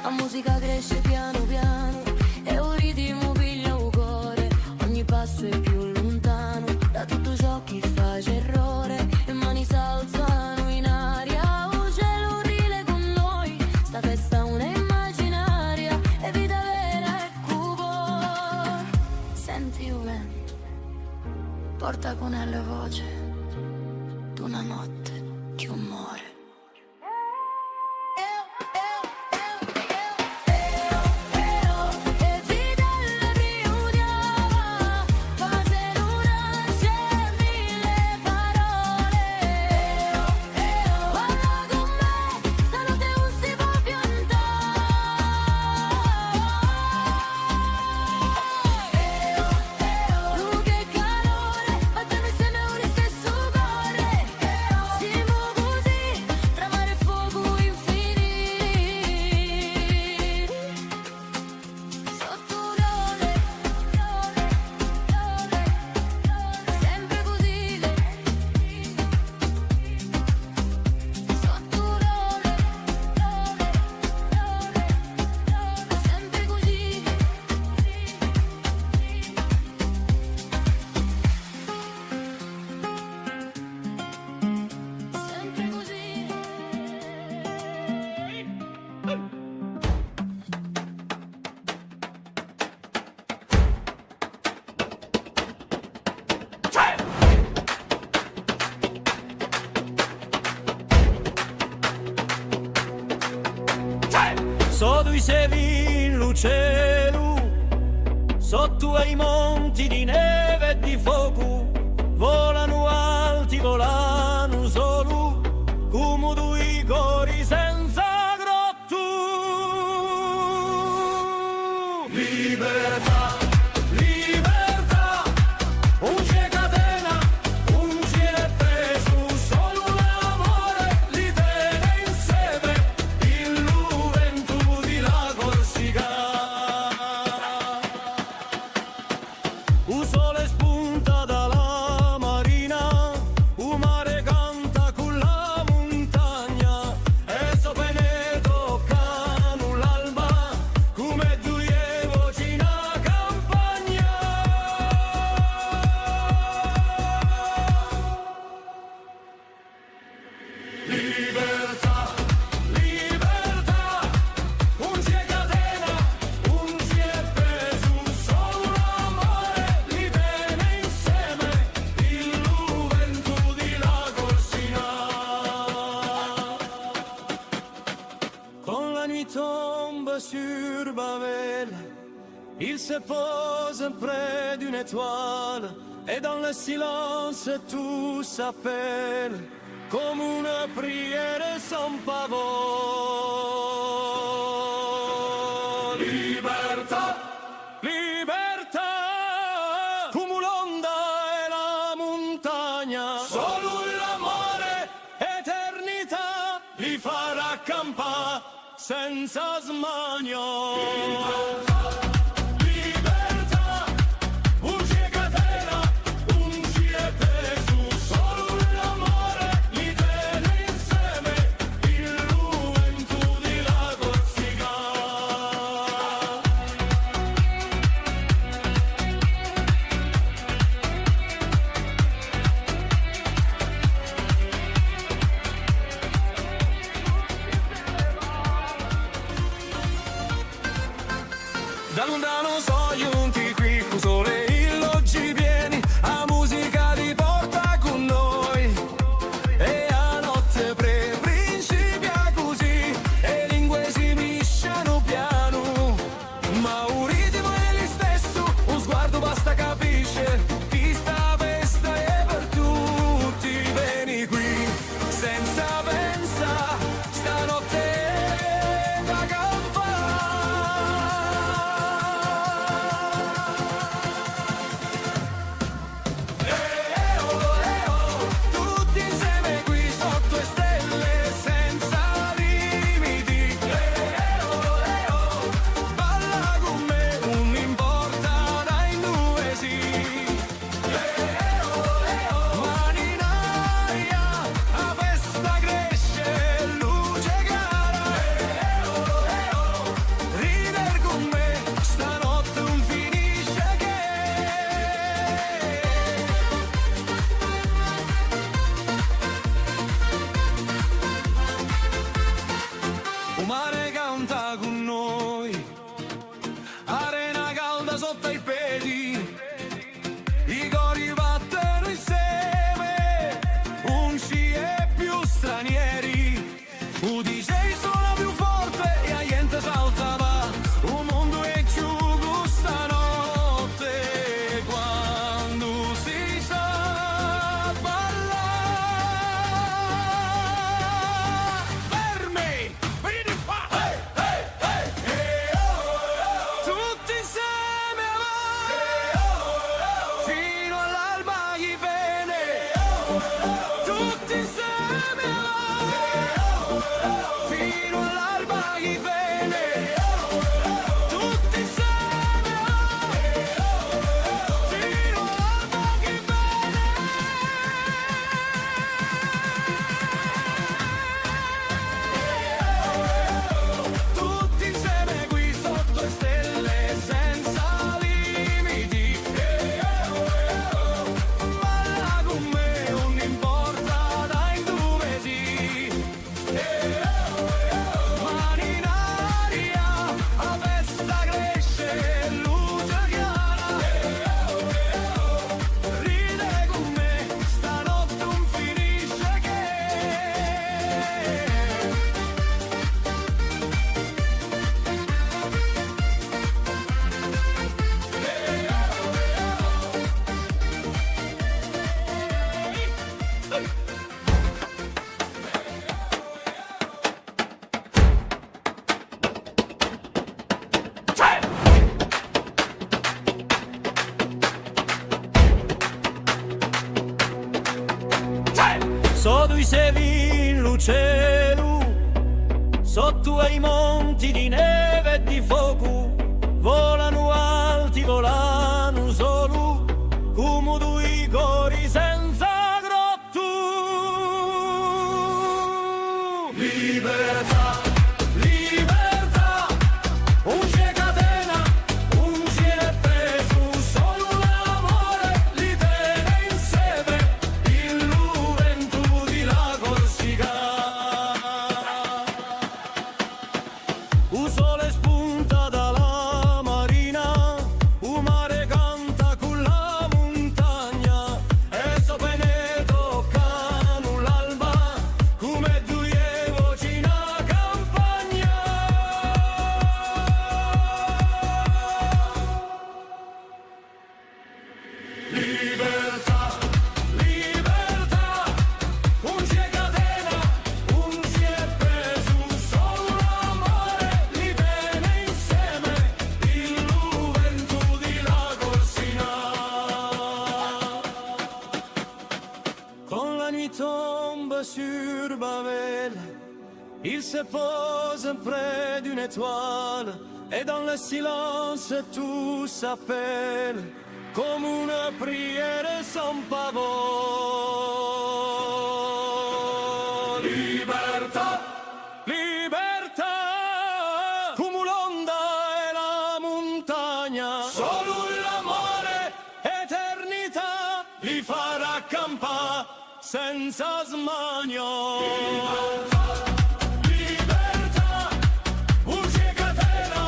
La musica cresce piano piano e un ritmo piglia un cuore, ogni passo è più lontano da tutto ciò che face errore, e mani s'alzano in aria, un cielo rile con noi, sta festa una immaginaria, e vita vera e cupo. Senti il vento, porta con la voce d'una notte che un muore. Sotto i sevi in cielo, sotto ai monti di neve e di fuoco, volano alti, volano solo, come due cori senza grotto. Libertà, libertà, un c'è catena, un c'è preso, solo l'amore li tiene insieme, il vento di la Corsica. Un sole spunta dalla marina, un mare canta con la montagna, e sopra ne toccano l'alba, come due voci in campagna. Libertà, libertà, un c'è catena, un c'è preso, solo l'amore li tiene insieme, il vento di la Corsica. Quand la nuit tombe sur Babel, il se pose près d'une étoile, et dans le silence tout s'appelle, comme une prière sans pavot. Libertà, libertà, come l'onda e la montagna, solo l'amore, eternità, li farà campare senza smanio. Libertà, un c'è catena, un c'è preso, solo l'amore li tiene insieme, il vento di la Corsica. stranieri. Un DJ suona più forte e la gente salta va. Un mondo è giù stanotte quando si sa ballare. Fermi! Vieni qua! Hey, hey, hey! Hey, oh, oh. Tutti insieme avanti fino all'alba gli bene. Tutti insieme avanti fino all'alba gli bene. Tutti insieme avanti fino all'alba gli bene. Tutti insieme qui sotto le stelle senza limiti. Balla con me, non importa dai dove si. Mani in aria, la festa cresce, luce chiara. Ride con me, stanotte non finisce che. Sotto i sevi in cielo, sotto ai monti di neve e di fuoco, volano alti, volano solo, come due cori senza grotto. Libertà, libertà, un c'è catena, un c'è preso, solo l'amore li tiene insieme, il vento di la Corsica. Un sole spunta dalla marina, un mare canta con la montagna, e sopra ne toccano l'alba, come due voci in campagna. Libertà, libertà, un c'è catena, un c'è preso, solo l'amore li tiene insieme, il vento di la Corsina. Quand la nuit tombe sur Babel, il se pose près d'une étoile, et dans le silence tout s'appelle, comme une prière sans pavot. Libertà, libertà, come l'onda e la montagna, solo l'amore, eternità, li farà accampare senza smania. Libertà, un c'è catena,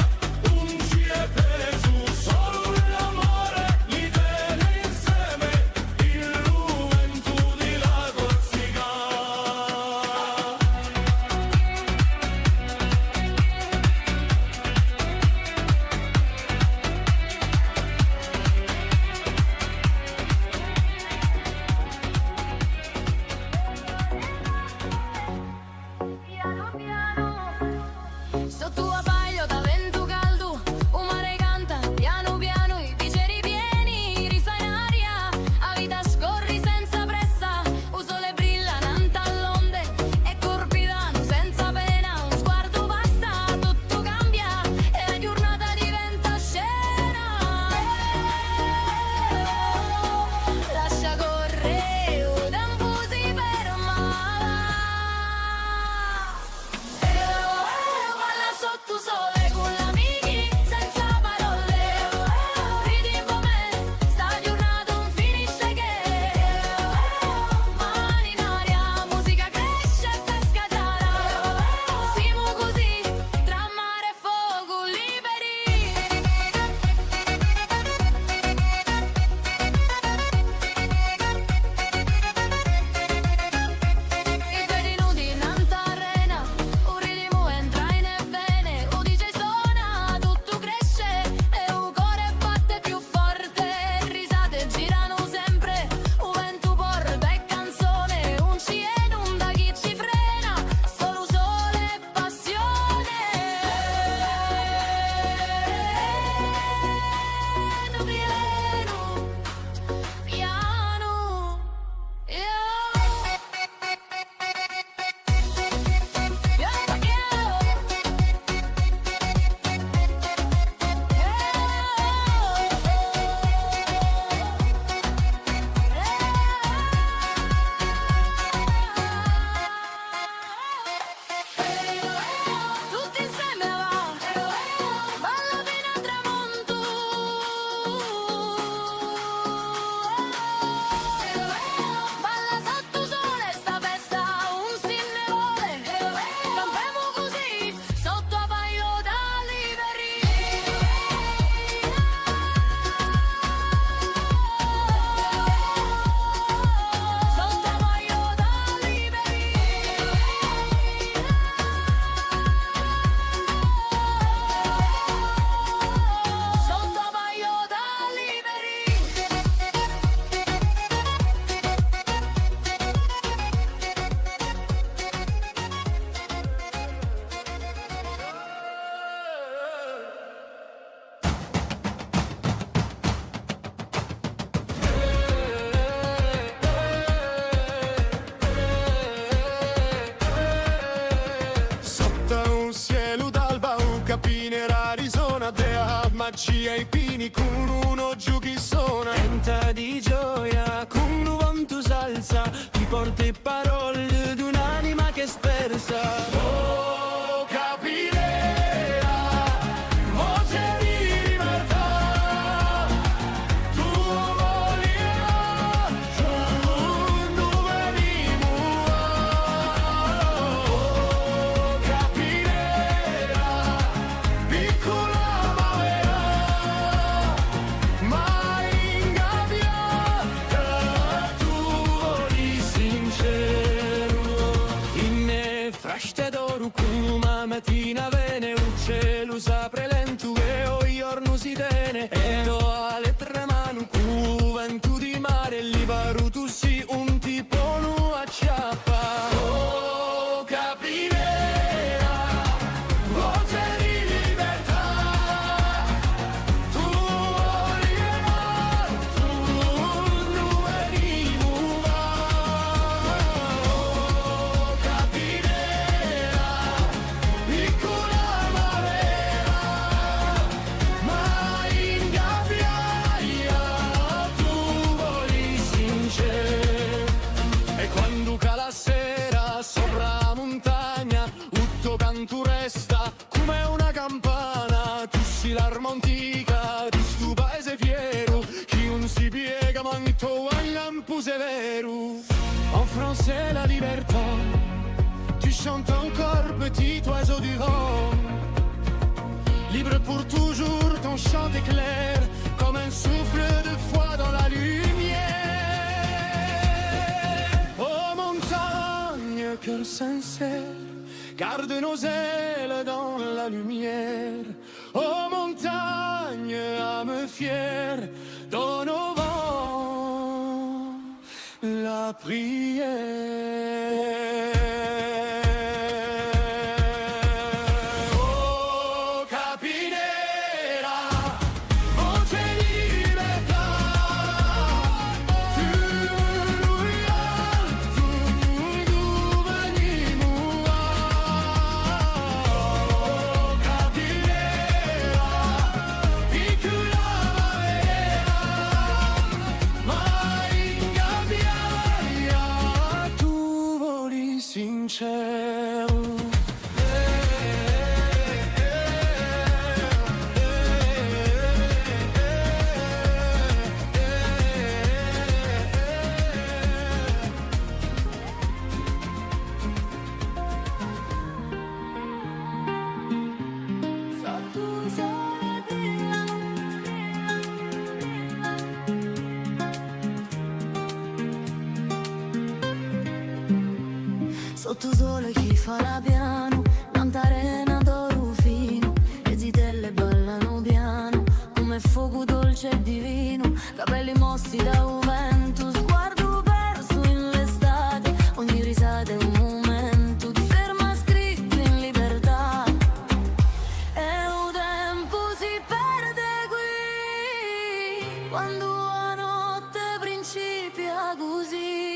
un c'è preso, solo l'amore li tiene insieme, il vento di la Corsica. capine rari sono dea magia i pini con uno giù chi sono Tenta di gioia, con un vanto salsa, ti porti parole di un'anima che è spersa. Oh, capirà, voce di libertà, tu voglio, tu dove vivo. Oh, capirà, piccola ma vera, mai ingabbiata, tu voli sincero. In fraște d'oro come mattina vene un cielo s'apre lento e o giorno si tene e do alle tre mani cu vento di mare libero tu si un tipo nu acciappa. Oh, capirà, voce di libertà, tu voglio, tu dove vivo. Oh, capirà, piccola ma vera, mai ingabbiata, tu voli sincero. E quando cala la sera sopra la montagna, tutto canto resta come una campana. Tu sei l'arma antica di sto paese fiero, chi non si piega manto al lampo severo. En français la libertà, tu chantes encore petit oiseau du vent. Libre pour toujours, ton chant éclaire comme un souffle de foi dans la lumière. Oh montagne, cœur sincère, garde nos ailes dans la lumière. Oh montagne, âme fière, donne au vent la prière. Oh capinera, voce di libertà, tu venimo. Oh capinera, piccola ma vera, mai ingabbiata, tu voli sincero. Sotto sole chi fa la piano, tanta arena d'oro fino, le zitelle ballano piano, come fuoco dolce e divino, capelli mossi da un vento, sguardo perso in l'estate, ogni risata è un momento, ti ferma scritto in libertà, e un tempo si perde qui, quando la notte principia così.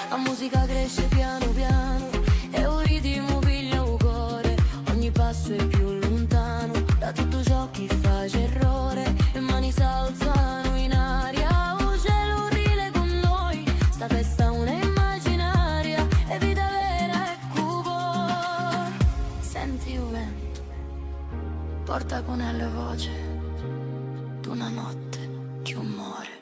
La musica cresce piano piano e un ritmo piglia un cuore, ogni passo è più lontano da tutto ciò che fa errore, e mani s'alzano in aria, un cielo rile con noi, sta festa è una immaginaria, e vita vera è cupo. Senti il vento, porta con la voce d'una notte che muore.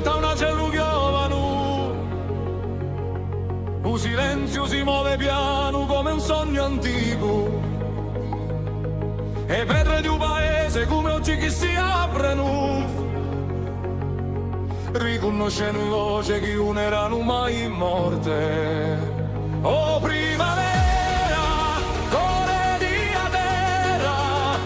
canta una cellu giovanu, un silenzio si muove piano come un sogno antico, e pedre di un paese come oggi che si aprono, riconoscendo voce che non erano mai morte. Oh primavera, core di a terra,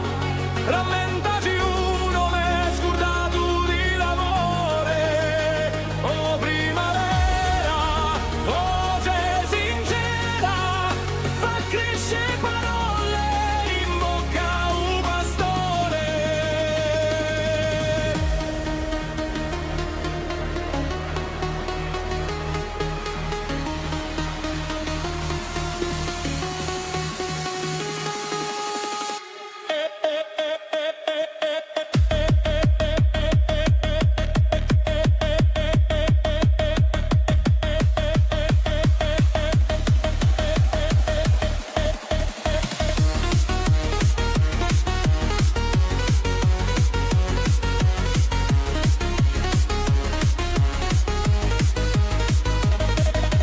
rammentaci uno m'è scordato di l'amore. Oh primavera, voce sincera, fa crescere parole in bocca a un pastore.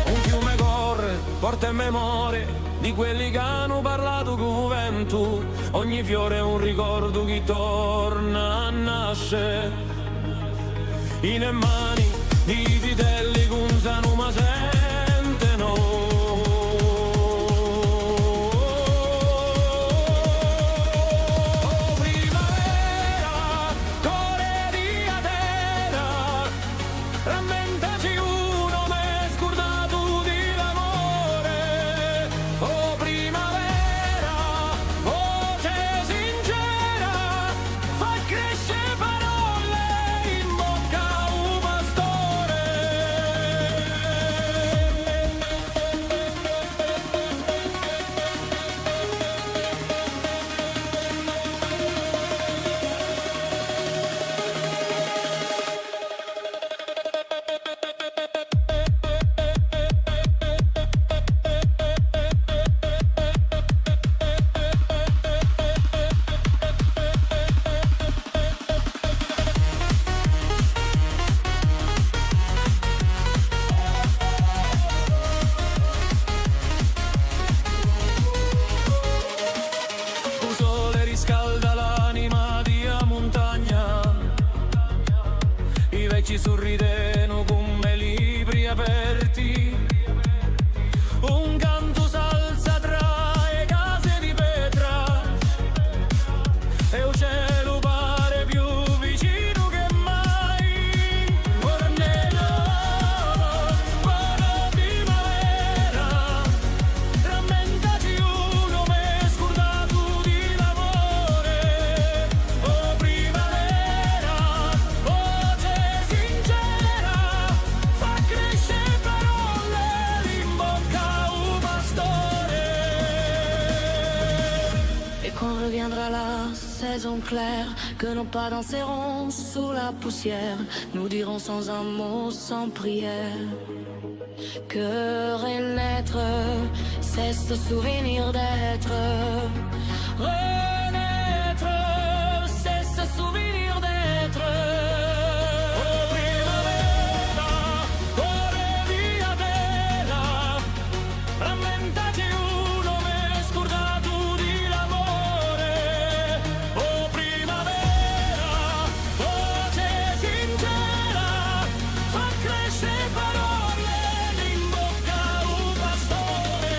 Un fiume corre, porta in memoria di quelli che hanno parlato con vento. Ogni fiore è un ricordo che torna a nascere. In mani di vitelli che usano ma sentono. Oh primavera, core di a terra, rammentaci uno m'è scordato di l'amore. Oh primavera, voce sincera, fa crescere parole in bocca a un pastore. Un sole riscalda l'anima di a montagna, i vecchi sorrideno come libri aperti, un canto s'alza tra le case di pietra e il cielo pare più vicino che mai. Guarnello, buona primavera, rammentaci uno m'è scordato di l'amore. Oh primavera, voce sincera, fa crescere parole in bocca a un pastore. Et quand reviendra la saison claire, que nos pas danseront sous la poussière, nous dirons sans un mot, sans prière, que renaître, c'est ce souvenir d'être. Renaître, c'est ce souvenir d'être. Oh primavera, core di a terra, rammentaci uno m'è scordato di l'amore. Oh primavera, voce sincera, fa crescere parole in bocca a un pastore.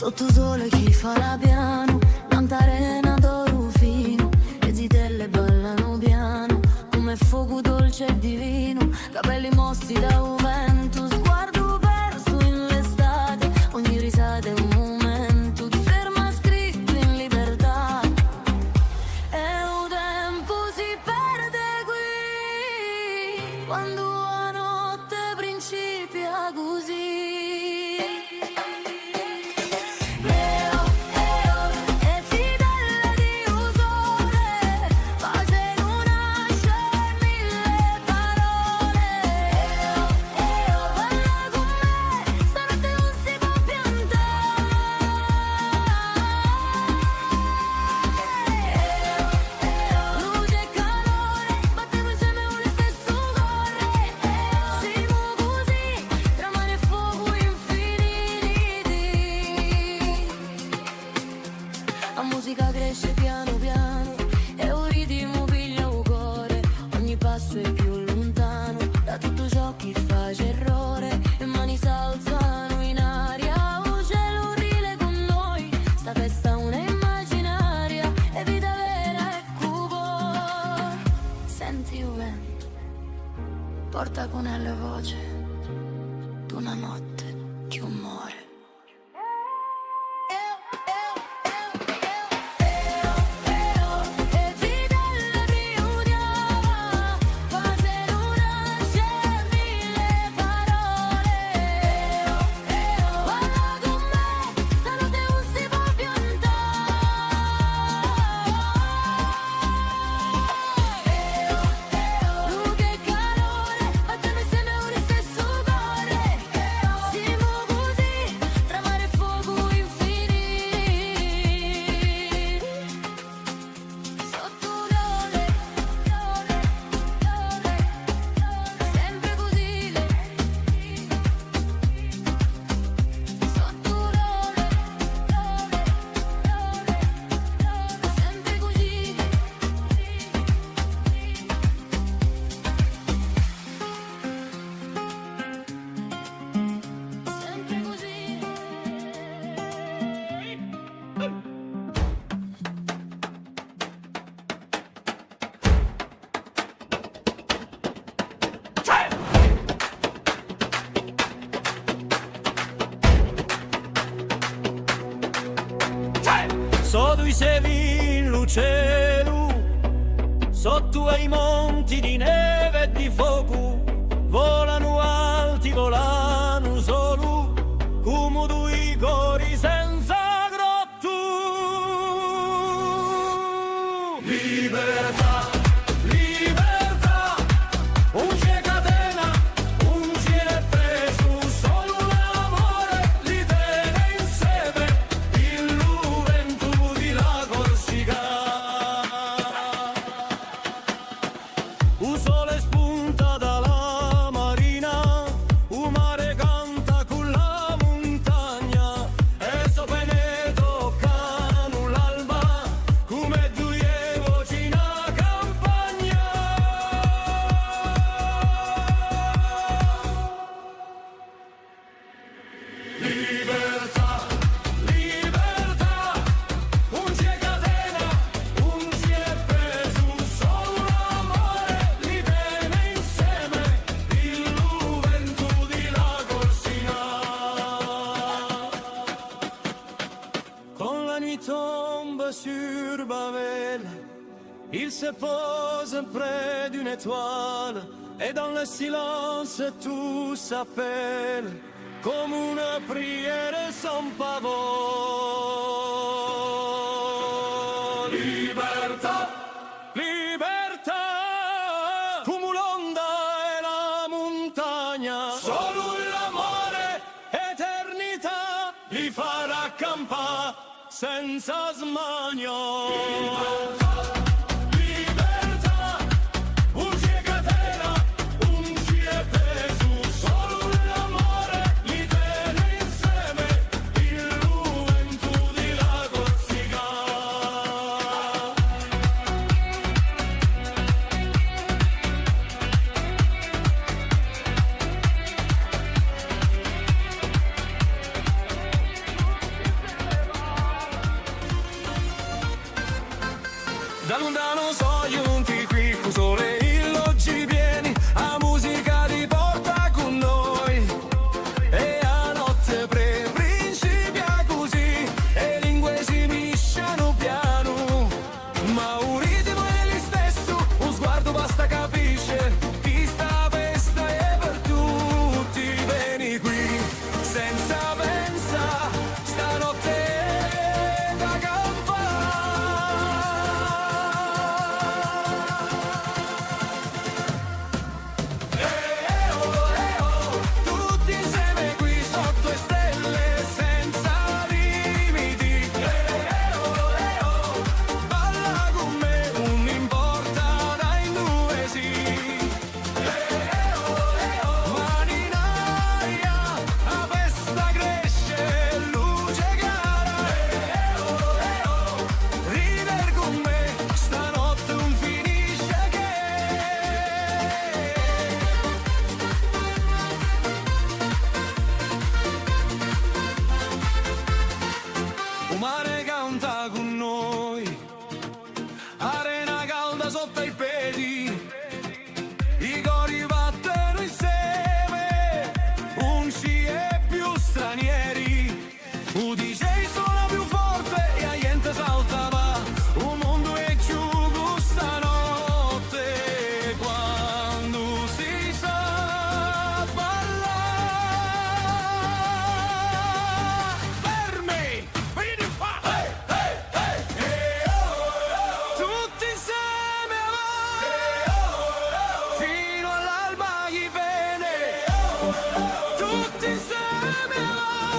Sotto sole chi fa la piano, tanta arena d'oro fino, le zitelle ballano piano, come fuoco dolce e divino, capelli mossi da un vento, sguardo perso in l'estate, ogni risata è un momento di ferma scritto in libertà. E un tempo si perde qui, quando la notte principia così. La musica cresce piano piano e un ritmo piglia un cuore, ogni passo è più lontano da tutto ciò che fa errore, e mani s'alzano in aria, un cielo rile con noi, sta festa una immaginaria, è vita vera e cupo. Senti il vento, porta con la voce d'una notte che muore. Sotto i sevi in luceru, sotto ai monti di neve e di fuoco, volano alti, volano solo, come due cori senza grotto. Libertà, libertà, un c'è catena, un c'è preso, solo l'amore li tiene insieme, il vento di la Corsica. Un sole spunta dalla marina, un mare canta con la montagna, e sopra ne toccano l'alba, come due voci in campagna. Libertà, libertà, un c'è catena, un c'è preso, solo l'amore li tiene insieme, il vento di la Corsica. Quand la nuit tombe sur Babel, il se pose près d'une étoile, et dans le silence tout s'appelle, comme une prière sans pavot. Libertà, libertà, come l'onda e la montagna, solo l'amore, eternità, li farà campare senza smania. Libertà, un c'è catena, un c'è preso, solo l'amore li tiene insieme, il vento di la Corsica. Da lontano so giunti qui con sole illoggi pieni, a musica ti porta con noi. E a notte principia così, e lingue si misciano piano. Ma un ritmo è lo stesso, un sguardo basta capisce, chi sta festa è per tutti. Vieni qui, senza pensa, stanotte è da tutti insieme qui sotto le stelle, senza limiti. Balla con me, non importa dai due sì. Mani in aria, la festa cresce, luce cara. Rider con me, stanotte non finisce che. Un mare canta con noi, arena calda sotto i piedi, i cori battono insieme, un sci e più stranieri. Un DJ suona più forte e a niente salta va, un mondo è giù questa notte, quando si sa ballare. Fermi! Vieni qua! Tutti insieme avanti, fino all'alba chi viene. Tutti insieme avanti,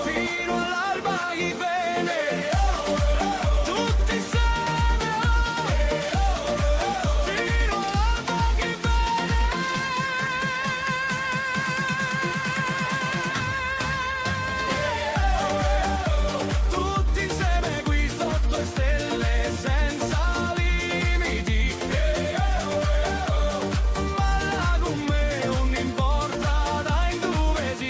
fino all'alba chi viene. Tutti insieme avanti, fino all'alba chi viene. Tutti insieme qui sotto le stelle, senza limiti. Balla con me, non importa dai dove sì.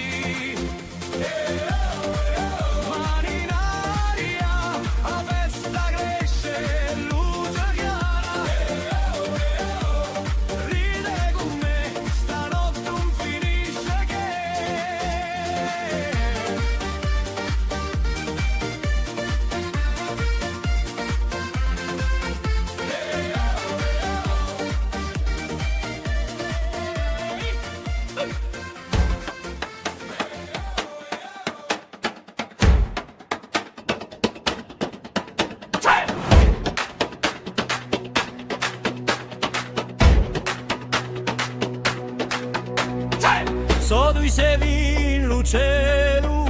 Mani in aria, la festa cresce, luce chiara. Ride con me, stanotte non finisce che. So tu sei in cielo,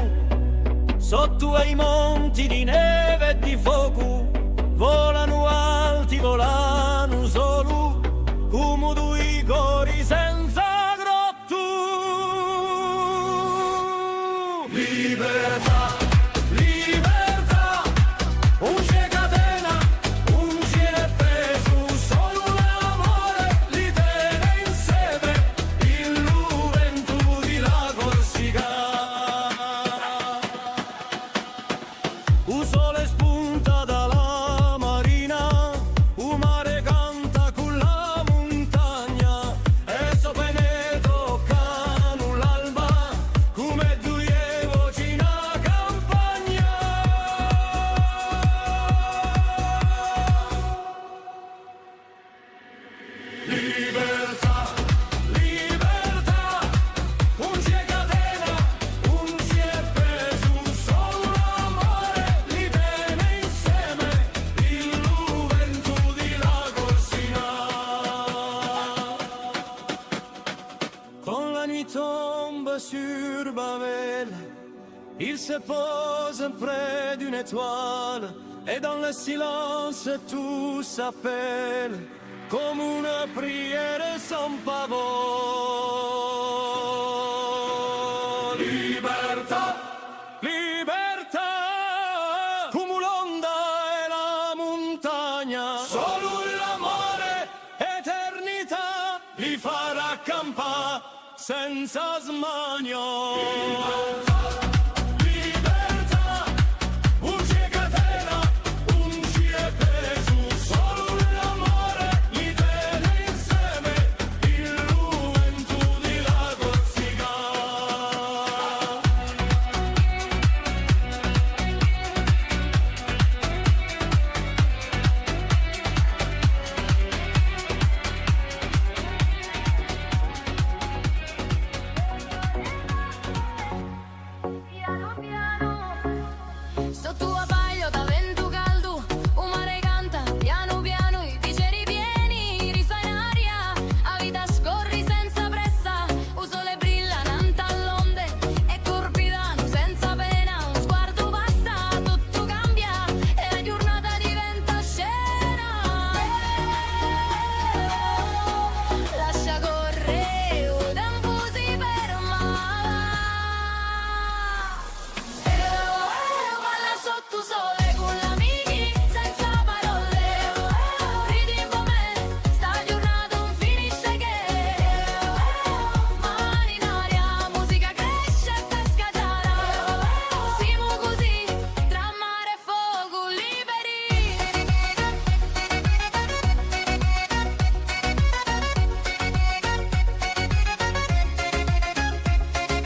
sotto ai monti di neve e di fuoco, volano alti, volano solo, come due cori senza grotto. Libertà, libertà, un c'è catena, un c'è preso, solo l'amore li tiene insieme, il vento di la Corsica. Un sole spunta dalla marina, un mare canta con la montagna, e sopra ne toccano l'alba, come due voci in campagna. Libertà, libertà, un c'è catena, un c'è preso, solo l'amore li tiene insieme, il vento di la Corsica. Quand la nuit tombe sur Babel, il se pose près d'une étoile, et dans le silence tout s'appelle, comme une prière sans pavot. Libertà, libertà, come l'onda e la montagna, solo l'amore, eternità, li farà accampare senza smania. Libertà, un c'è catena, un c'è peso. Sotto a paio da vento caldo, un mare canta piano piano, i bicchieri pieni, risa in aria, a vita scorri senza pressa, un sole brillante all'onde e corpidano senza pena, un sguardo passa, tutto cambia e la giornata diventa scena. Lascia correre, o tempo si ferma. Balla sotto sole con l'amici senza parole, ridi con me, sta giornata non finisce che mani in aria, musica cresce e pesca giara, siamo così tra mare e fuoco liberi.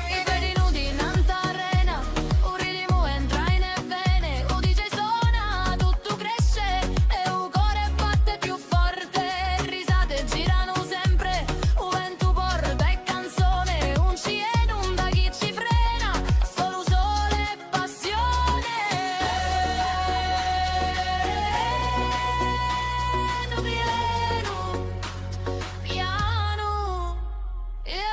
I piedi nudi in arena, un ritmo entra in vene, un DJ suona, tutto cresce e un cuore batte più forte, risate girano sempre, un vento porta e canzone, un cielo, un da chi ci frena, solo sole e passione. Piano, piano,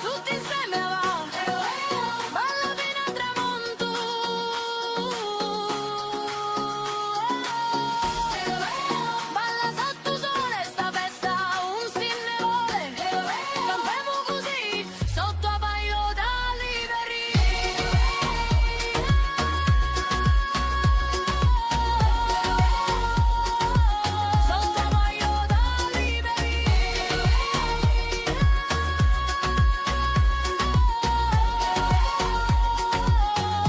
tutti insieme va, balla fino al tramonto, balla sotto sole sta festa, un si ne vuole, campiamo così, sotto a paio da liberi. Sotto a paio da liberi.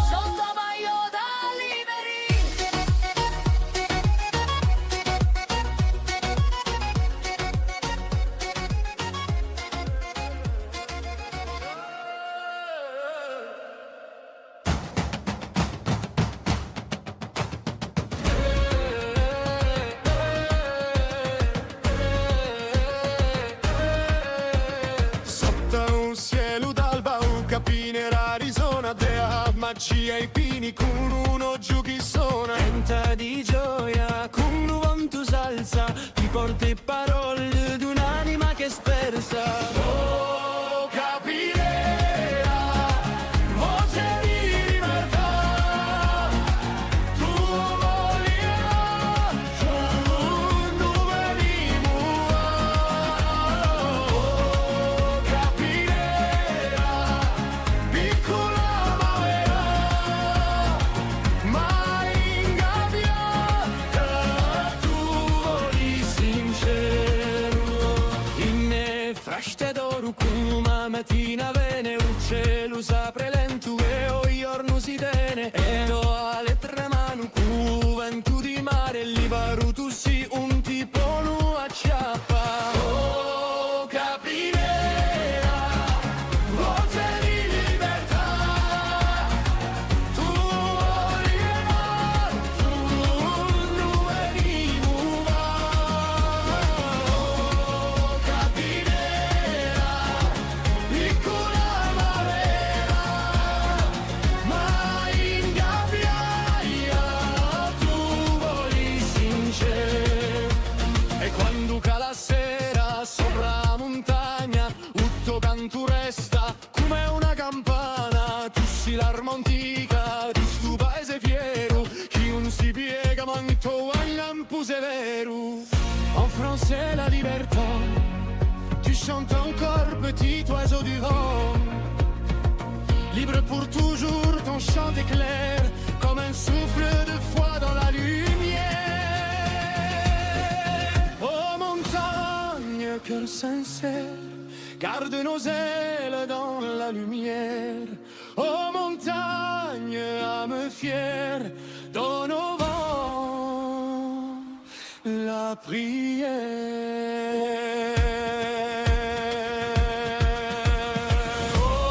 Sotto a paio da liberi. Sotto un cielo d'alba, un capine Arizona, dea magia ai pini, con uno giù chi suona. Venta di gioia, con un vento salsa, ti porti parole di un'anima che spersa. Oh, capirera, voce di libertà, tu volia, dove venimos. Oh, capirera, piccola ma vera, mai ingabbiata, tu voli sincero. In fraște d'oro cum una mattina vene, un cielo s'apre lento e o giorno si tene, e do alle tre mani cu vento di mare, li varutu si un tipo nu acciappa. Oh, capirera, voce di libertà, tu volia, tu non venimos. Oh, capirera, piccola ma vera, mai ingabbiata, tu voli sincero. E quando cala la sera sopra la montagna, tutto canto resta come una campana. Tu sei l'arma antica di sto paese fiero, chi non si piega manco al lampo severo. En français la libertà, tu chantes encore petit oiseau du vent, libre pour toujours, ton chant éclaire comme un souffle de foi dans la lumière. Oh montagne, cœur sincère, garde nos ailes dans la lumière. Oh montagne, âme fière, donne au vent la prière. Oh,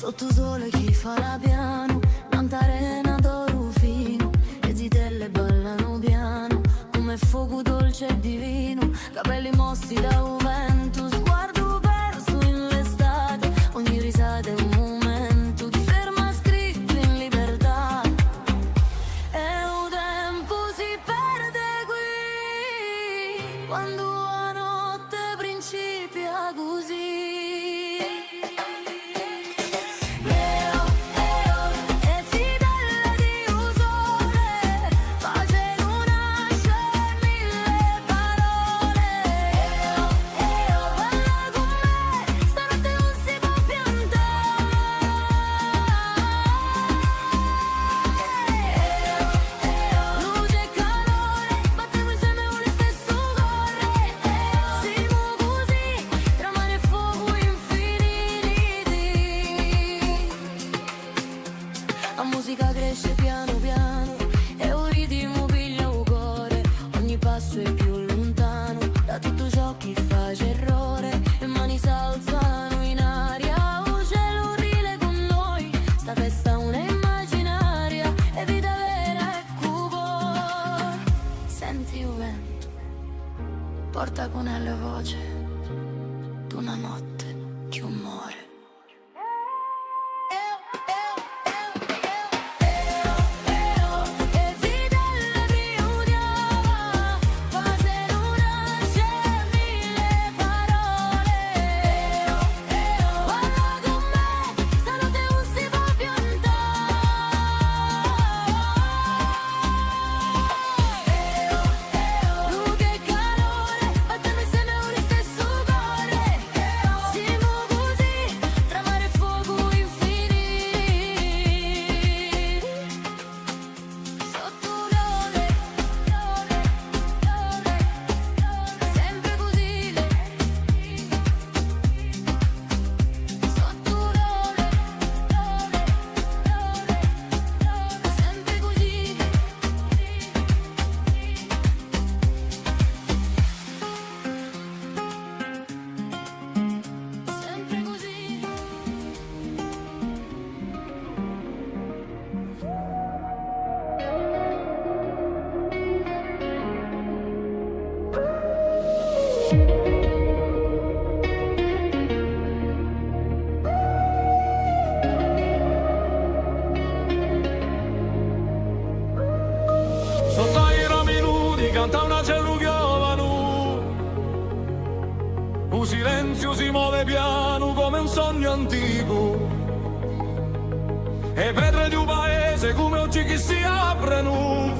Sotto sole chi fa la piano, tanta arena d'oro fino, le zitelle ballano piano, come fuoco dolce e divino, capelli mossi da un vento, sguardo perso in l'estate, ogni risata è un momento di ferma scritto in libertà. E un tempo si perde qui, quando la notte principia così. La musica cresce piano piano e un ritmo piglia un cuore, ogni passo è più lontano da tutto ciò che fa errore, le mani s'alzano in aria, un cielo rile con noi, sta festa è una immaginaria e vita vera e cupo. Senti il vento, porta con la voce d'una notte che un muore. Sotto ai rami nudi canta una cellu giovanu, un silenzio si muove piano come un sogno antico, e pietre di un paese come oggi che si aprono,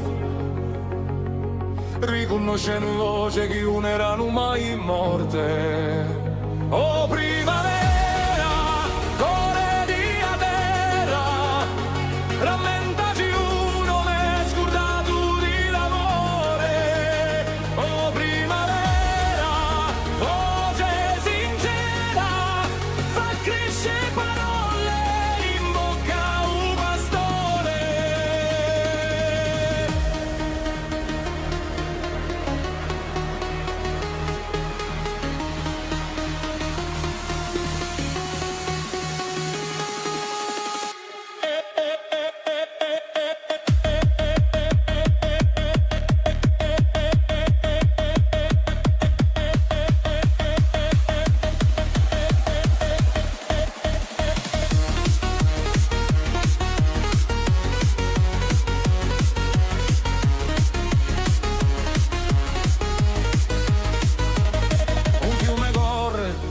riconoscendo voce che non erano mai morte. Oh primavera, core di a terra, rammentaci uno m'è scordato di l'amore. Oh primavera, voce sincera, fa crescere parole in bocca a un pastore.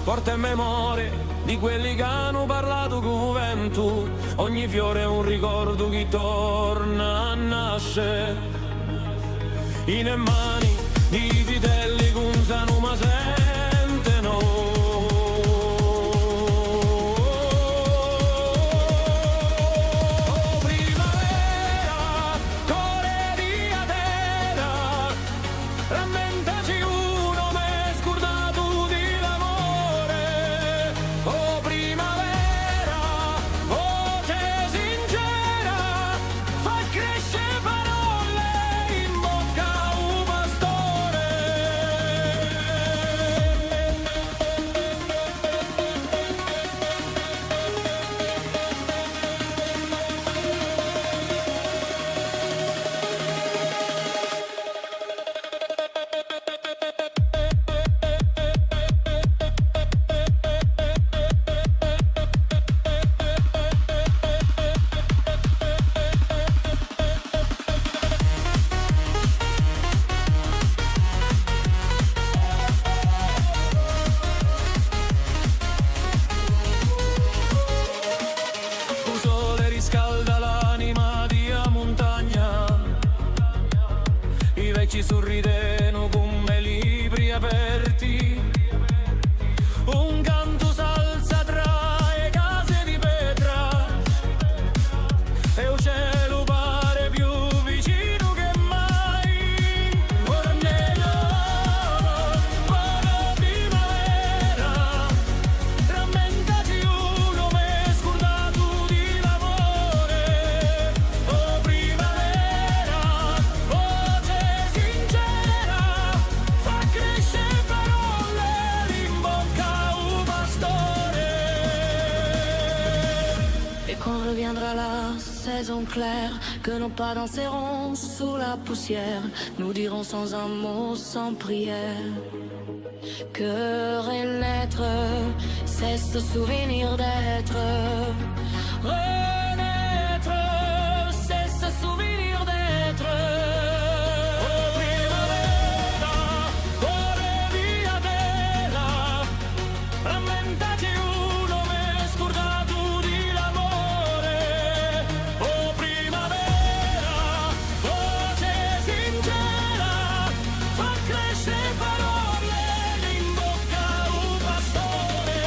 Porta in memoria di quelli che hanno parlato con vento, ogni fiore è un ricordo che torna a nascere. In mani di vitelli che usano ma sentono. Cresce parole in bocca a un pastore. sorrideno come libri aperti. Un canto salsa tra le case di pietra e il cielo pare più vicino che mai. Ornello, buona primavera, rammentati uno m'è scordato di l'amore. Oh primavera, voce sincera, fa crescere parole in bocca un pastore. Et quand reviendra la saison claire, que nos pas danseront sous la poussière, nous dirons sans un mot, sans prière, que renaître, c'est ce souvenir d'être. Renaître, c'est ce souvenir d'être. Oh primavera, cuore via terra, rammentati uno m'è scordato di l'amore. Oh primavera, voce sincera, fa crescere parole in bocca un pastore.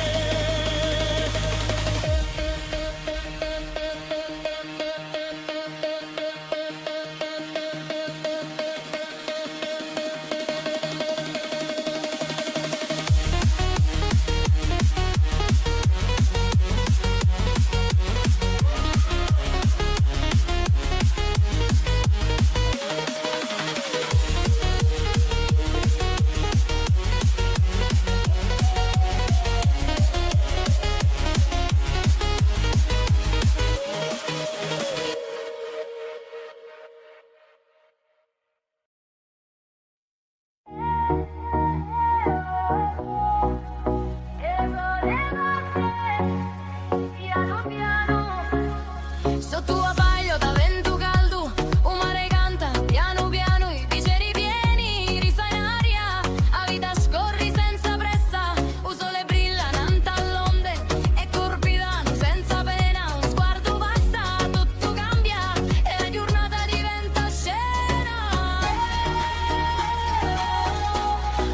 Sotto a paio da vento caldo, un mare canta piano piano, i bicchieri pieni, risa in aria, a vita scorri senza pressa, un sole brillante all'onde e corpidano senza pena, un sguardo basta, tutto cambia e la giornata diventa scena.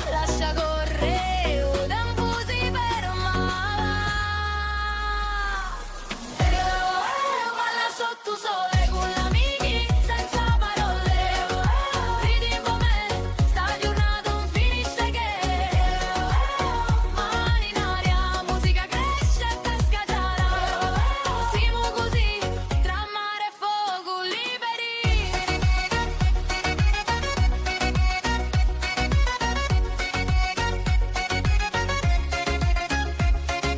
Lascia correre, il tempo si ferma. Balla sotto sole con l'amici senza parole. Ridi con me, sta giornata non finisce che. Mani in aria, musica cresce e pesca giara. Siamo così, tra mare e fuoco liberi.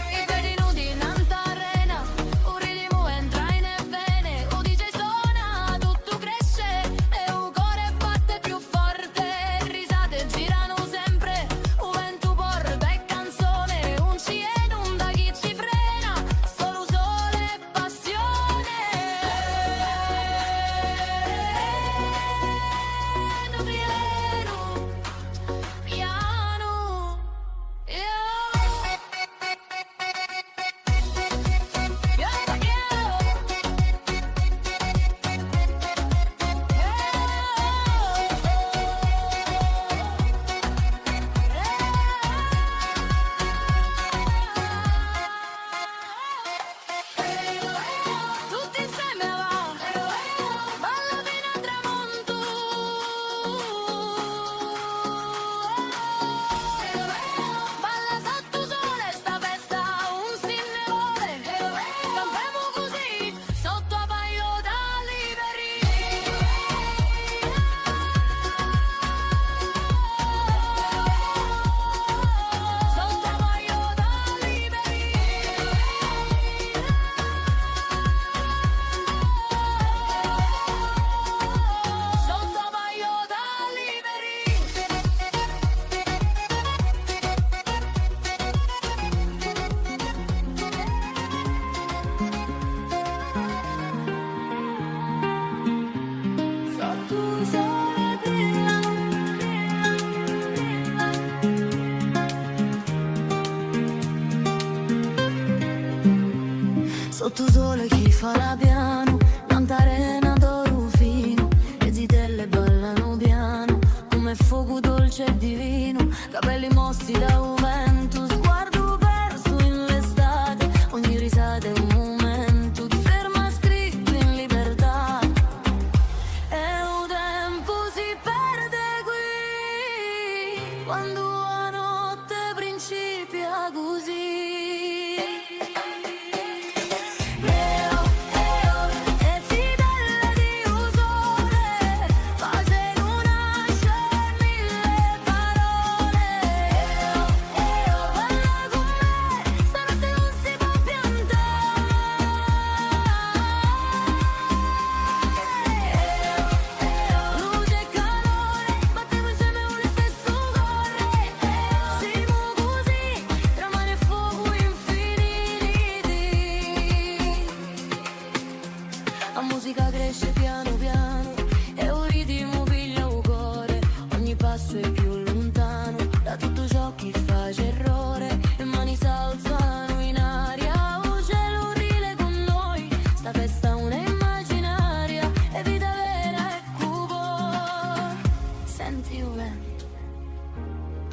I piedi nudi in arena, un ritmo entra in vene, un DJ suona, tutto cresce e un cuore batte più forte, risate girano sempre, un vento porta e canzone, un cielo, un da chi ci frena, solo sole e passione. Piano, piano, tutti insieme va, balla fino al tramonto. Balla sotto sole, sta festa un sinnevole. Campiamo così, sotto a paio da liberi. Sotto a paio da liberi. Sotto a paio da liberi. Sotto un sole brillante. Sotto sole chi fa la piano, tanta arena d'oro fino, le zitelle ballano piano, come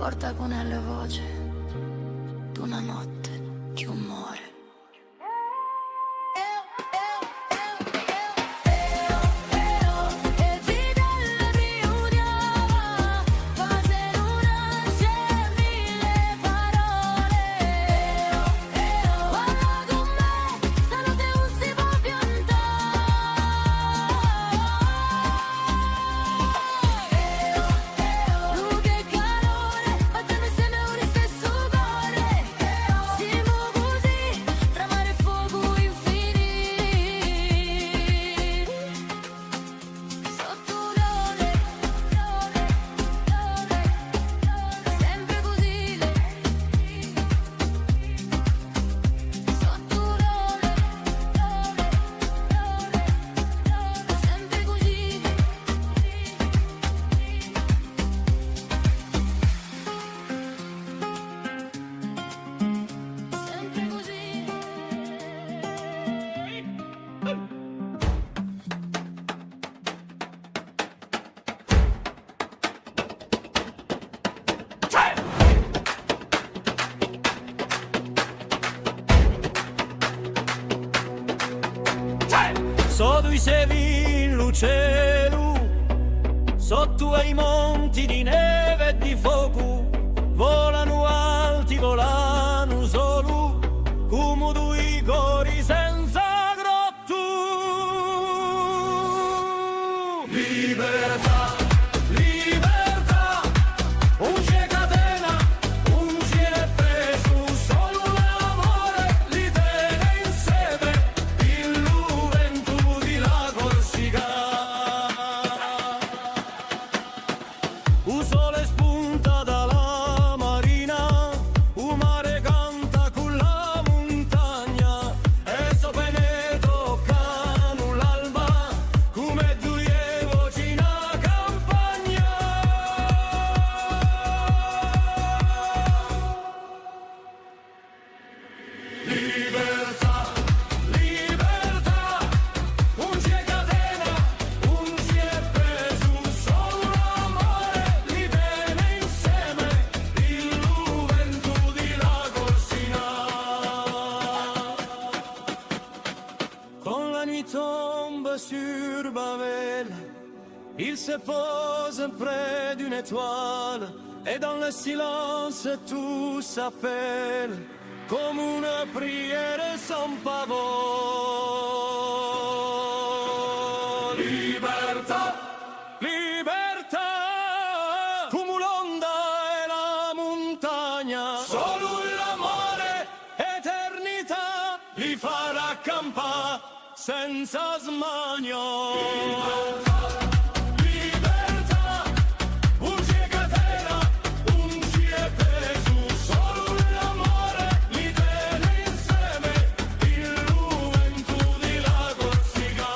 porta con la voce d'una notte che un muore. Sotto i sevi in cielo, sotto ai monti di neve e di fuoco, volano alti, volano solo, come due cori senza grotto. Libertà, libertà, un c'è catena, un c'è preso, solo l'amore li tiene insieme, il vento di la Corsica. Un sole spunta dalla marina, un mare canta con la montagna, e sopra ne toccano l'alba, come due voci in campagna. Libertà, libertà, un c'è catena, un c'è preso, solo l'amore li tiene insieme, il vento di la Corsica. Quand la nuit tombe sur Babel, il se pose près d'une étoile, et dans le silence tout s'appelle, comme une prière sans pavot. Libertà, libertà, come l'onda e la montagna, solo l'amore, eternità, li farà accampare senza smania. Libertà, un c'è catena, un c'è preso, solo l'amore li tiene insieme, il vento di la Corsica.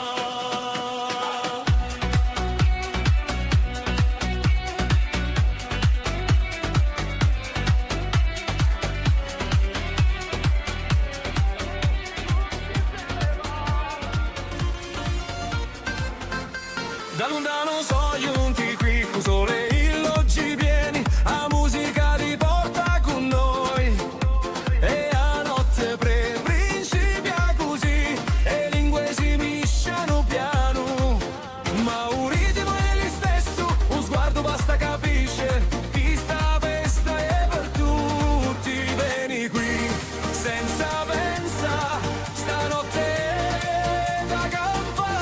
Da lontano so giunti qui con sole illoggi pieni, a musica li porta con noi, e a notte principia così, e lingue si misciano piano, ma un ritmo è lo stesso, un sguardo basta capisce, chi sta festa è per tutti, vieni qui senza pensa, stanotte è da campare.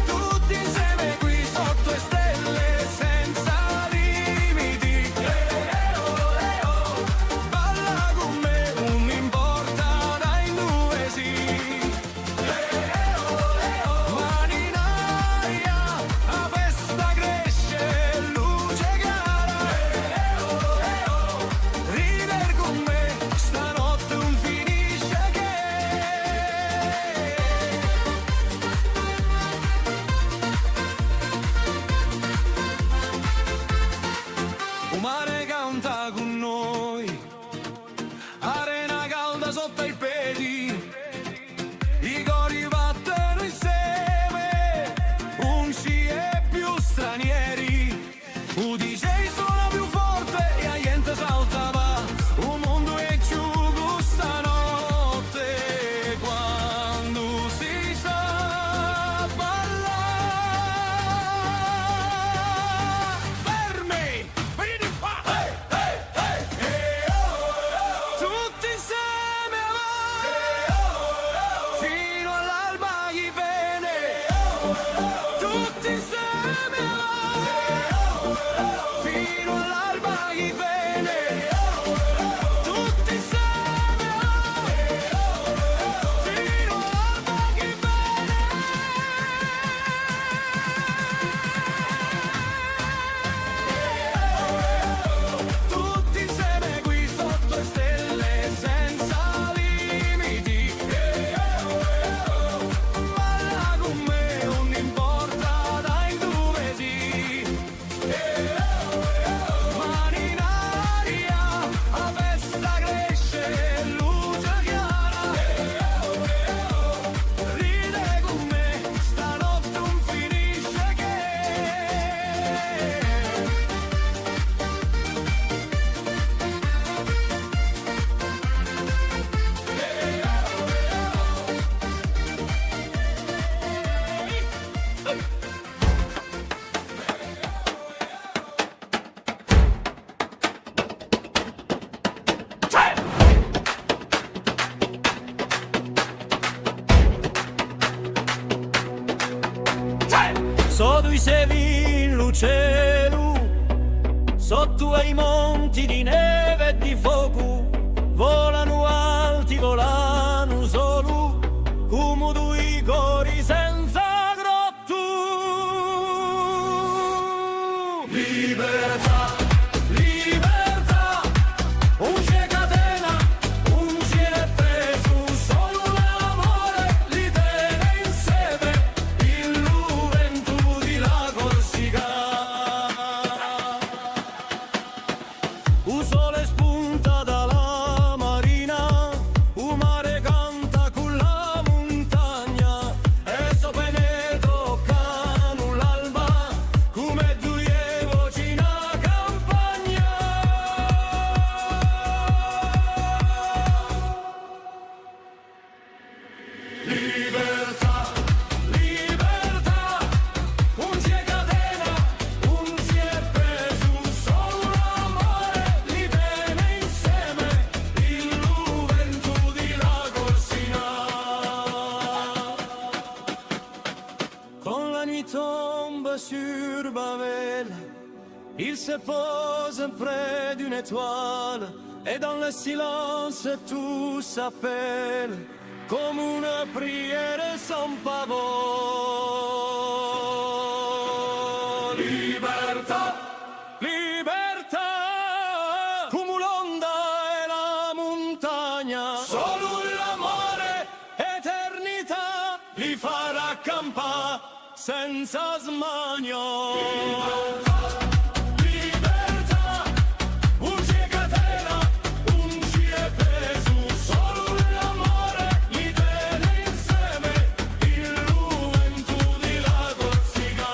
Tutti insieme qui sotto le stelle senza limiti. Balla con me, non importa dai dove sì. Mani in aria, la festa cresce, luce cara. Rider con me, stanotte non finisce che. Un mare canta con noi, arena calda sotto i piedi, i cori battono dicevi in luceru, sotto ai monti di neve e di fuoco, volano alti, volano solo, come due cori senza grotto. Libertà, libertà, un c'è catena, un c'è preso, solo l'amore li tiene insieme, il vento di la Corsica. Un sole spunta dalla marina, un mare canta con la montagna, e sopra ne toccano l'alba, come due voci in campagna. Libertà, libertà, un c'è catena, un c'è preso, solo l'amore li tiene insieme, il vento di la Corsica. Quand la nuit tombe sur Babel, il se pose près d'une étoile, et dans le silence tout s'appelle, comme une prière sans pavot. Libertà, libertà, come l'onda e la montagna, solo l'amore, eternità, li farà campare senza smania. Libertà, un c'è catena, un c'è preso, solo l'amore li tiene insieme, il vento di la Corsica.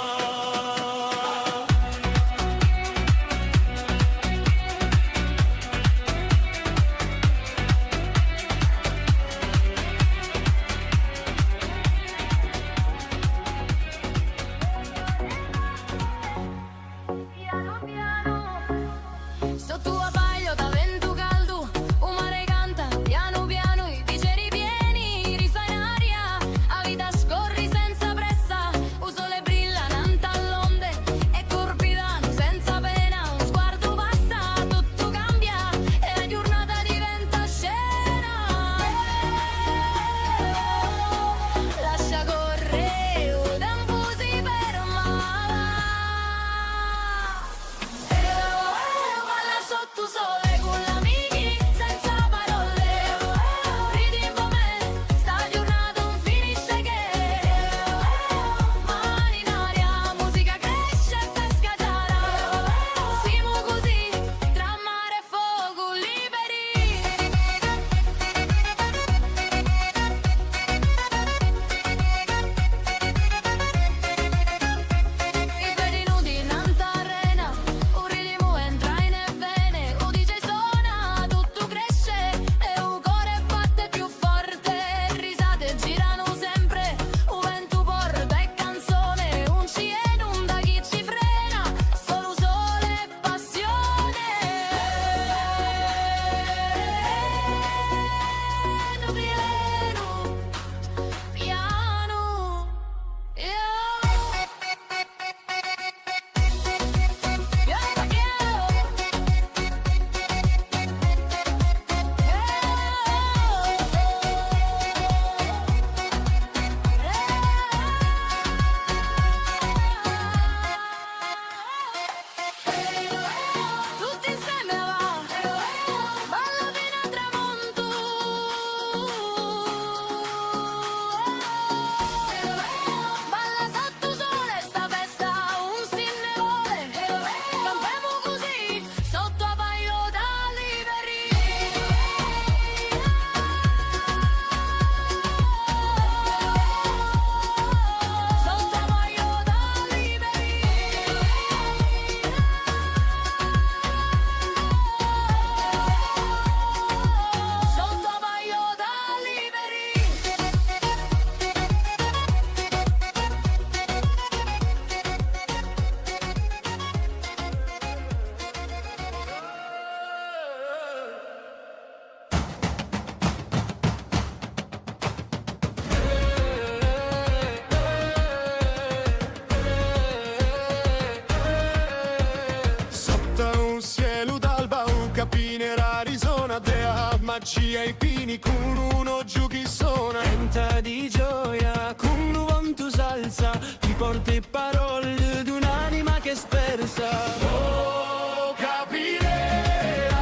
via i pini con uno giù chi suona. Canta di gioia con un vento salsa, ti porti parole di un'anima che è spersa. Oh, capirà,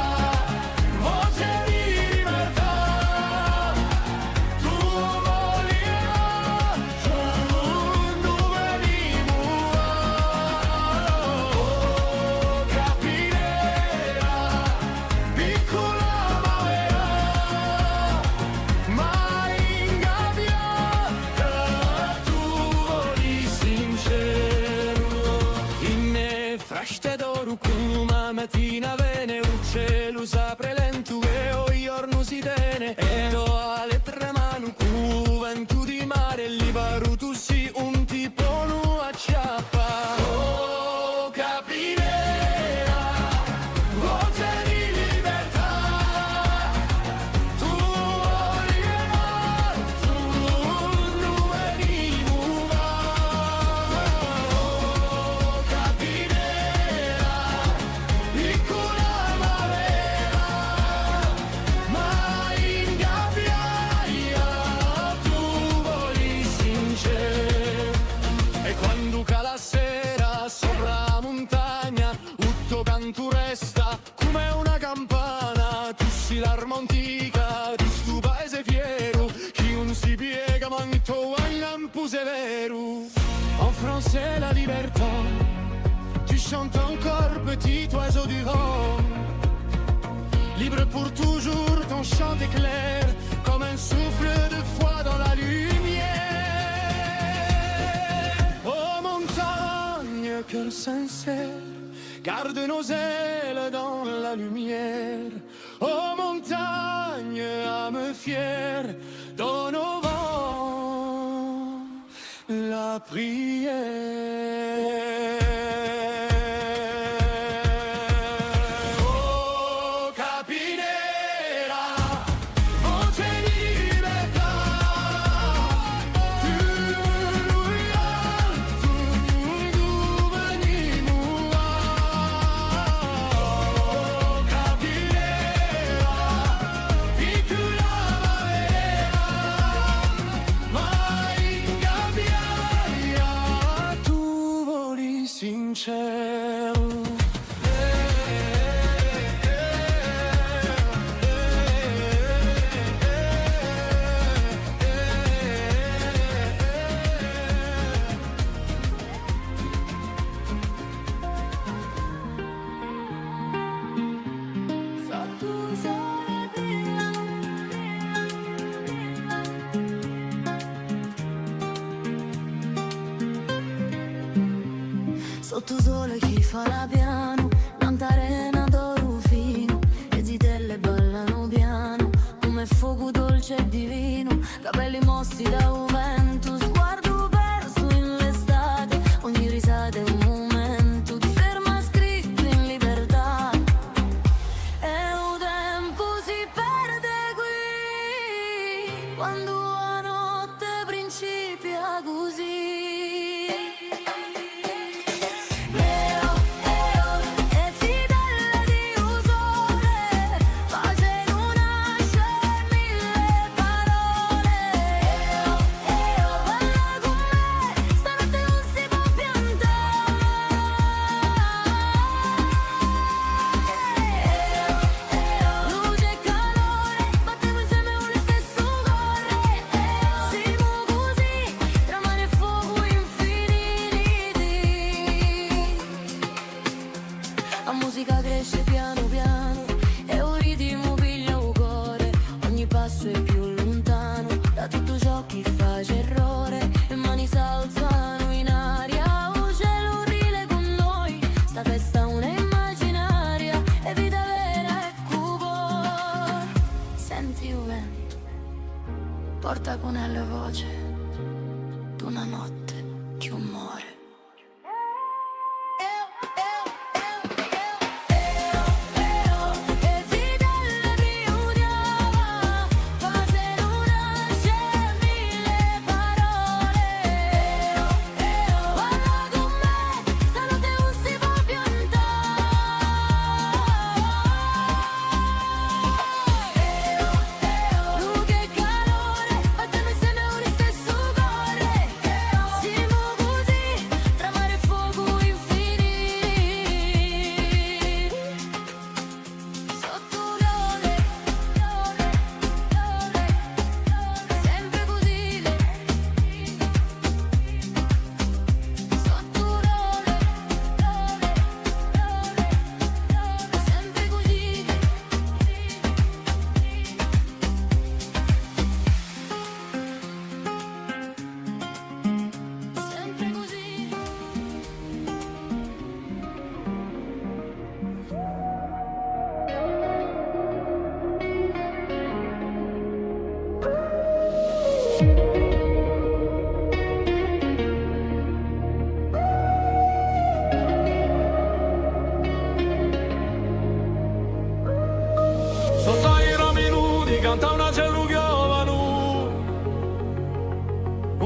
voce di libertà, tu volirà, tu venimos. Oh, capirà, piccola mavera, ma ingabbiata, tu voli sincero. In frashte d'oro con una mattina vene, un cielo s'apre lento e o giorno si tene. E do alle tre mani con vento di mare, libero tu si un tipo nu acciappa. Oh, capirà, voce di libertà, tu volirà, tu venimos. Oh, capirà, piccola mavera, ma ingabbiaia, tu voli sincero. E quando cala la sera sopra la montagna, tutto canto resta come una campana. Tu sei l'arma antica di sto paese fiero, chi non si piega manto a lampo severo. En français la libertà, tu chantes encore petit oiseau du vent. Libre pour toujours, ton chant est clair comme un souffle de foi dans la lumière. Oh montagne, cœur sincère, garde nos ailes dans la lumière. Oh montagne, âme fière, donne au vent la prière. Oh capirà, voce di libertà, tu venimos. Oh capirà, piccola mavera, ma ingabbiaia, tu voli sincero. Sotto sole chi fa la piano, tanta arena d'oro fino, le zitelle ballano piano, come fuoco dolce e divino, capelli mossi da un vento, sguardo perso in l'estate, ogni risata è un momento, ti ferma scritto in libertà, e un tempo si perde qui, quando la notte principia così. La musica cresce piano piano e un ritmo piglia un cuore, ogni passo è più lontano da tutto ciò che fa errore, le mani s'alzano in aria, un cielo rile con noi, sta festa una immaginaria e vita vera e cuore. Senti il vento, porta con la voce d'una notte che muore.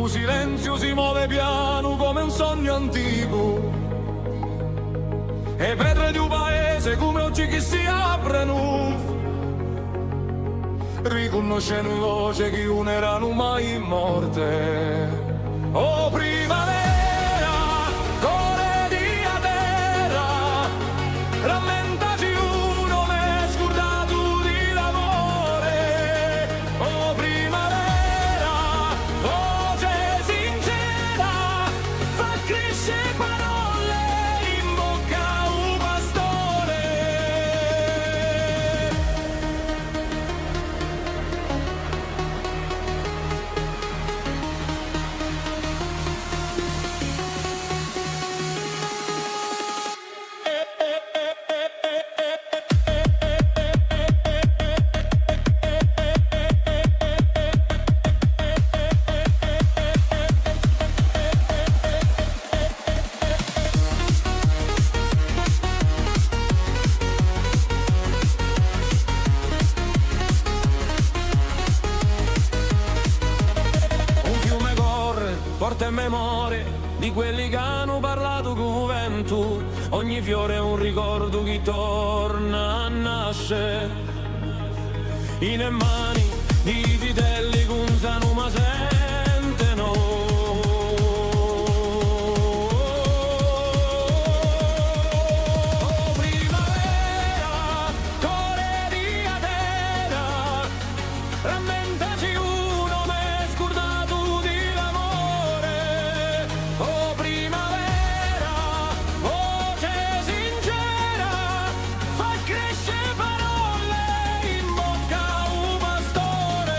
lo silenzio si muove piano come un sogno antico. E pietre di un paese come oggi che si aprono, riconoscendo voce che non erano mai morte. Oh primavera, core di a terra, rammentaci uno m'è scordato di l'amore. Oh primavera, voce sincera, fa crescere parole in bocca a un pastore. Un fiume corre, porta in memoria di quelli che hanno parlato con vento. Ogni fiore è un ricordo che torna a nascere. In mani di vitelli che un sano ma sentono. Oh primavera, core di a terra, rammentaci uno m'è scordato di l'amore. Oh primavera, voce sincera, fa crescere parole in bocca a un pastore.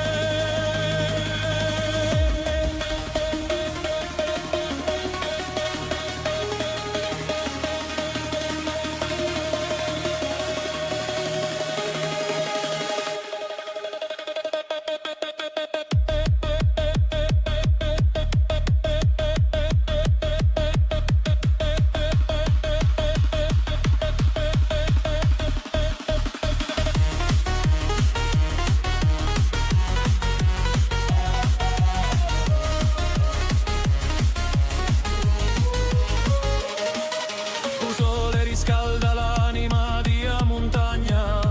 Il sole riscalda l'anima di a montagna,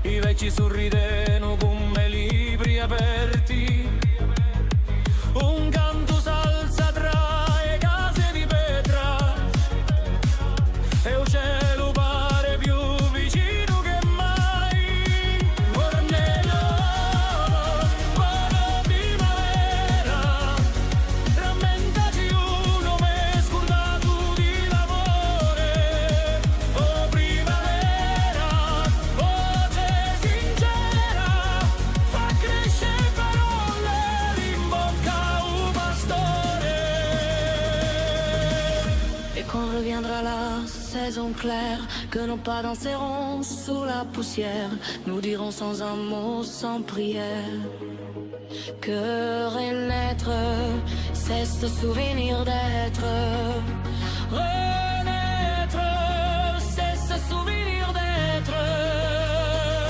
i vecchi sorrideno come libri aperti, un canto salza tra le case di pietra e il cielo pare più vicino che mai. Ora buona primavera, rammentaci uno m'è scordato di l'amore. Oh primavera, voce sincera, fa crescere parole in bocca a un pastore. Et quand reviendra la saison claire, que nos pas danseront sous la poussière, nous dirons sans un mot, sans prière, que renaître, c'est ce souvenir d'être. Renaître, c'est ce souvenir d'être.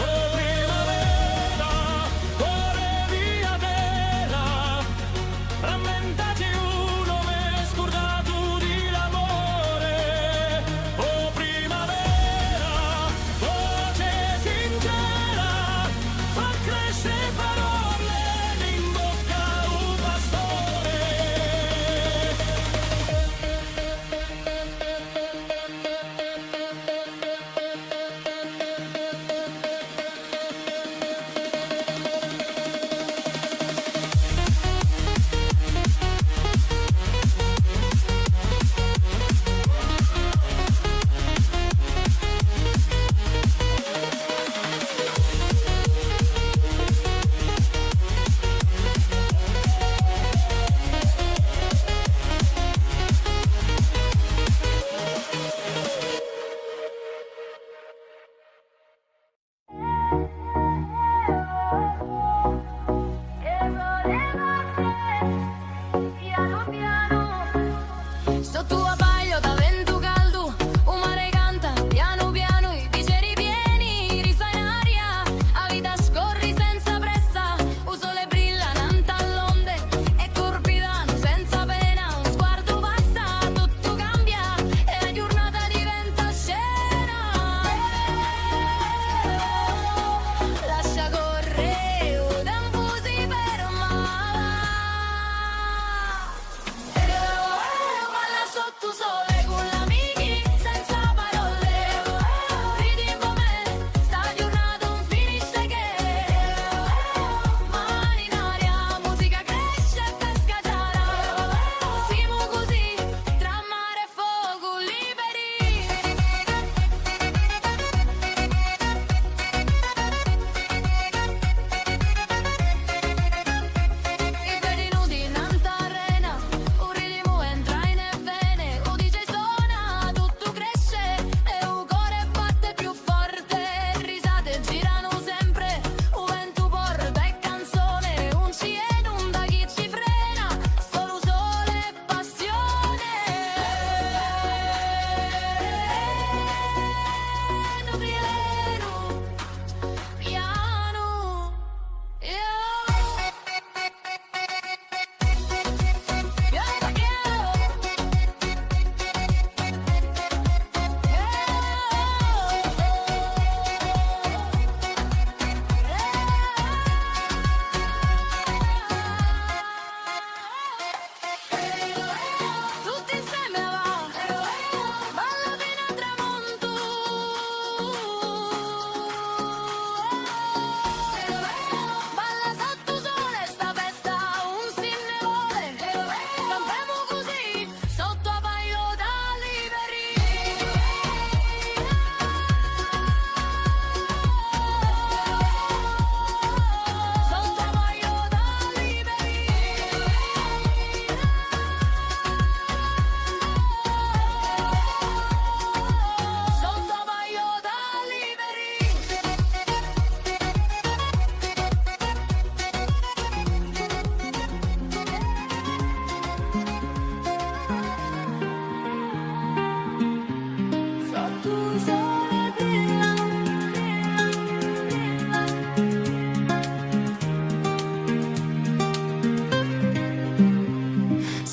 Oh primavera, core di a terra, rammentaci uno m'è scordato di l'amore. Oh primavera, voce sincera, fa crescere parole in bocca a un pastore.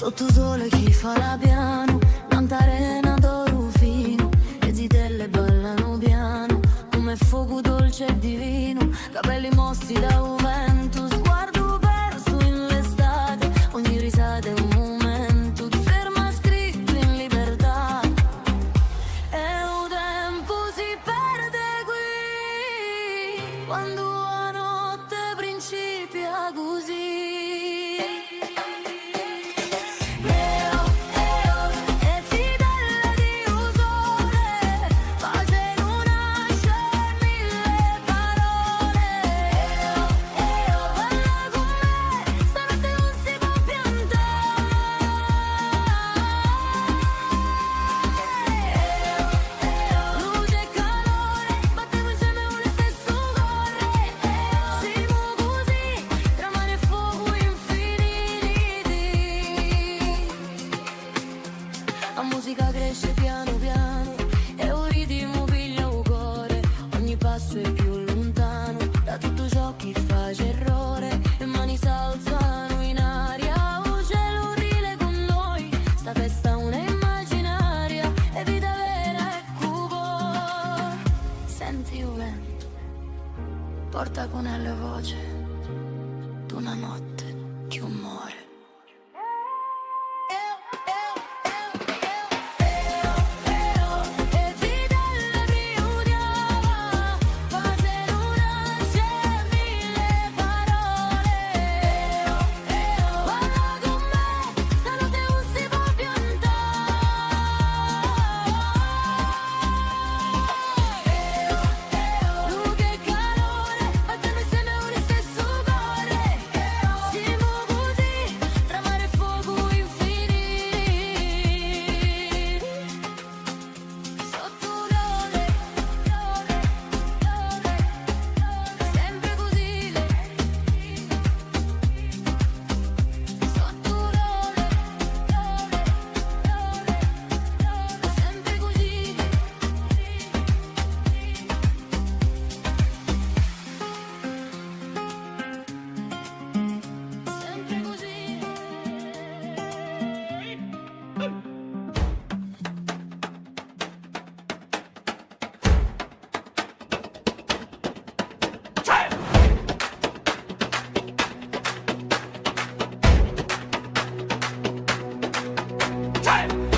Sotto sole chi fa la piano, tanta arena d'oro fino, le zitelle ballano piano, come fuoco dolce e divino, capelli mossi da un vento, sguardo perso in l'estate, ogni risata è un momento di ferma scritto in libertà. E un tempo si perde qui, quando la notte principia così. La musica cresce piano piano e un ritmo piglia un cuore, ogni passo è più lontano da tutto ciò che face errore, e mani s'alzano in aria, un cielo rile con noi, sta festa una immaginaria, e vita vera e cupo. Senti il vento, porta con la voce d'una notte che un muore.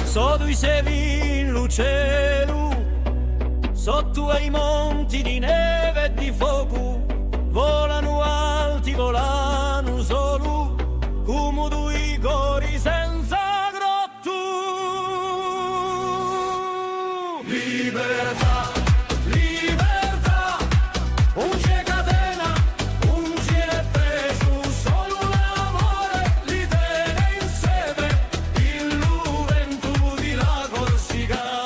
Sotto i sevi in cielo, sotto ai monti di neve e di fuoco, volano alti, volano solo, come due cori senza grotto. Libertà, libertà, un c'è catena, un c'è preso, solo l'amore li tiene insieme, il vento di la Corsica.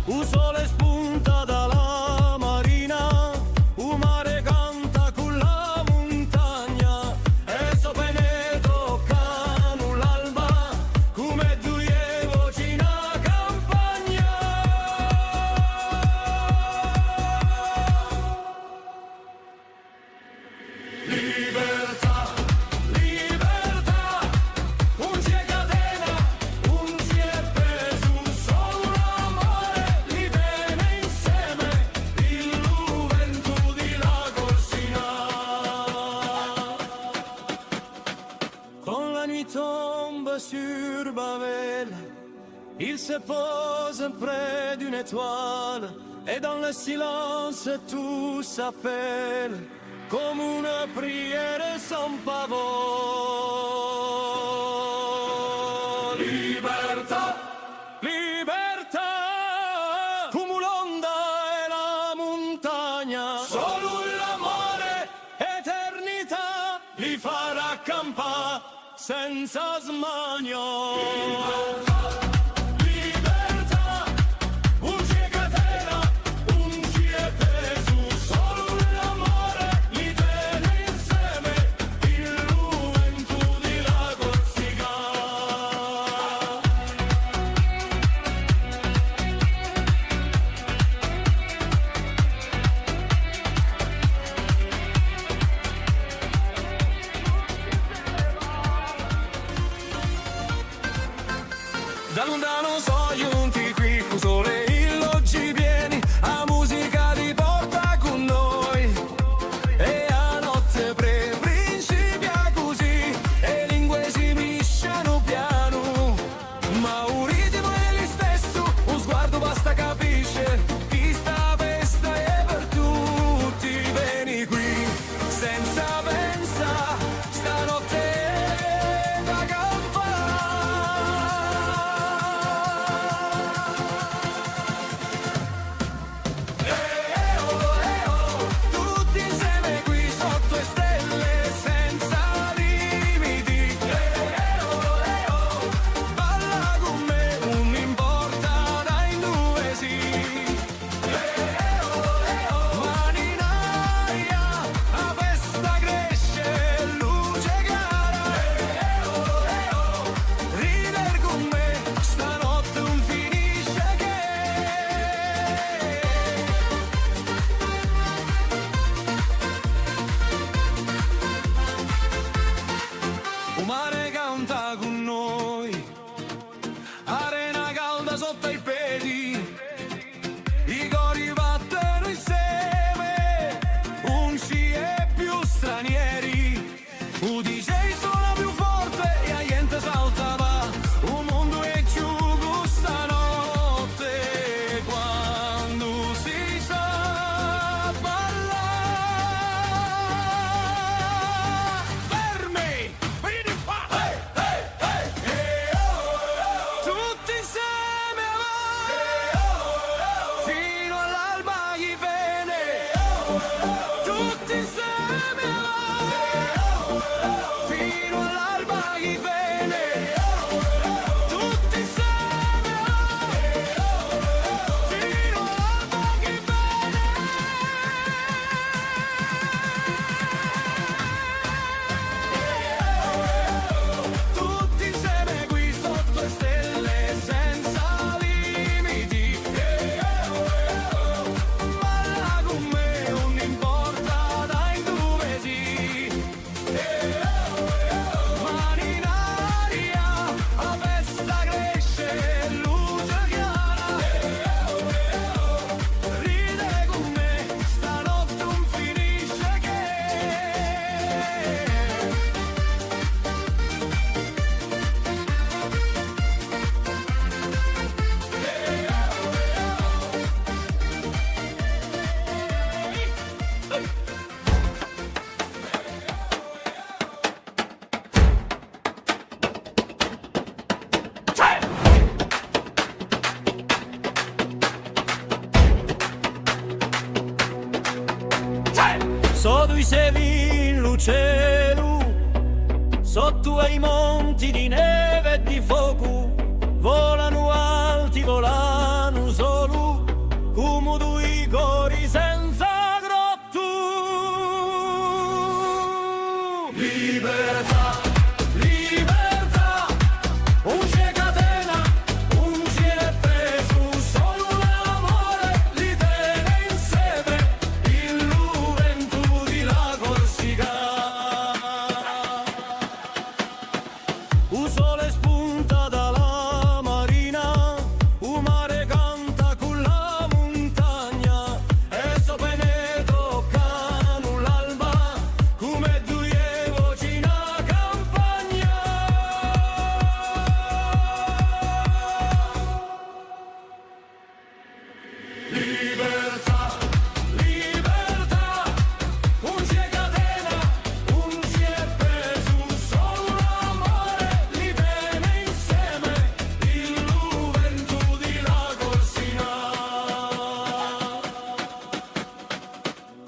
Un sole spunta dalla marina, un mare canta con la montagna, e sopra ne toccano l'alba, come due voci in campagna. Libertà, libertà, un c'è catena, un c'è preso, solo l'amore li tiene insieme, il vento di la Corsica. Quand la nuit tombe sur Babel, il se pose près d'une étoile, et dans le silence tout s'appelle, comme une prière sans pavot. Libertà, libertà, come l'onda e la montagna, solo l'amore, eternità, li farà campare senza smania. Libertà, un c'è catena, un c'è preso, solo l'amore li tiene insieme, il vento di la Corsica. Da lontano so giunti qui, con sole illoggi pieni, a musica ti porta con noi. E a notte principia così, e lingue si misciano piano. Ma un ritmo è lo stesso, un sguardo basta capisce, chi sta festa è per tutti. Vieni qui, senza pensa, stanotte è da tutti insieme qui sotto le stelle senza limiti. Balla con me, non importa dai dove si. Mani in aria, la festa cresce, luce chiara. Ridere con me, stanotte non finisce che. Il mare canta con noi, arena calda sotto i piedi, i cori battono insieme, non ci è più stranieri. Un DJ suona più forte e la gente salta va, un mondo è giù questa notte, quando si sa ballare. Fermi! Vieni qua! Tutti insieme avanti, fino all'alba chi viene. Tutti insieme avanti, fino all'alba chi viene. Tutti insieme avanti, fino all'alba chi viene. Tutti insieme qui sotto le stelle senza limiti. Balla con me, non importa dai dove si. Mani in aria, la festa cresce, luce chiara. Ride con me, stanotte non finisce che. So tu sei in cielo, sotto ai monti di neve e di fuoco, volano alti, volano solo, come due cori senza grotto. Libertà, libertà, un c'è catena, un c'è preso, solo l'amore li tiene insieme, il vento di la Corsica. Un sole spunta dalla marina, un mare canta con la montagna, e sopra ne toccano l'alba, come due voci in campagna. Libertà, libertà, un c'è catena, un c'è preso, solo l'amore li tiene insieme, il vento di la Corsica.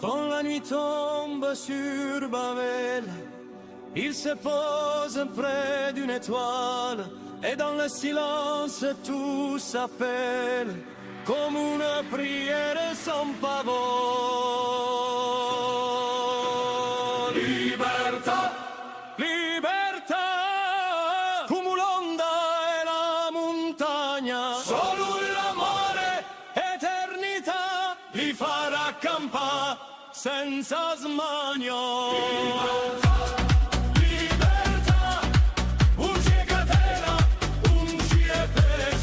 Quand la nuit tombe sur Babel, il se pose près d'une étoile, et dans le silence tout s'appelle, comme une prière sans pavot. Libertà, libertà, come l'onda e la montagna, solo l'amore, eternità, li farà campare senza smania. Libertà, un c'è catena, un c'è peso.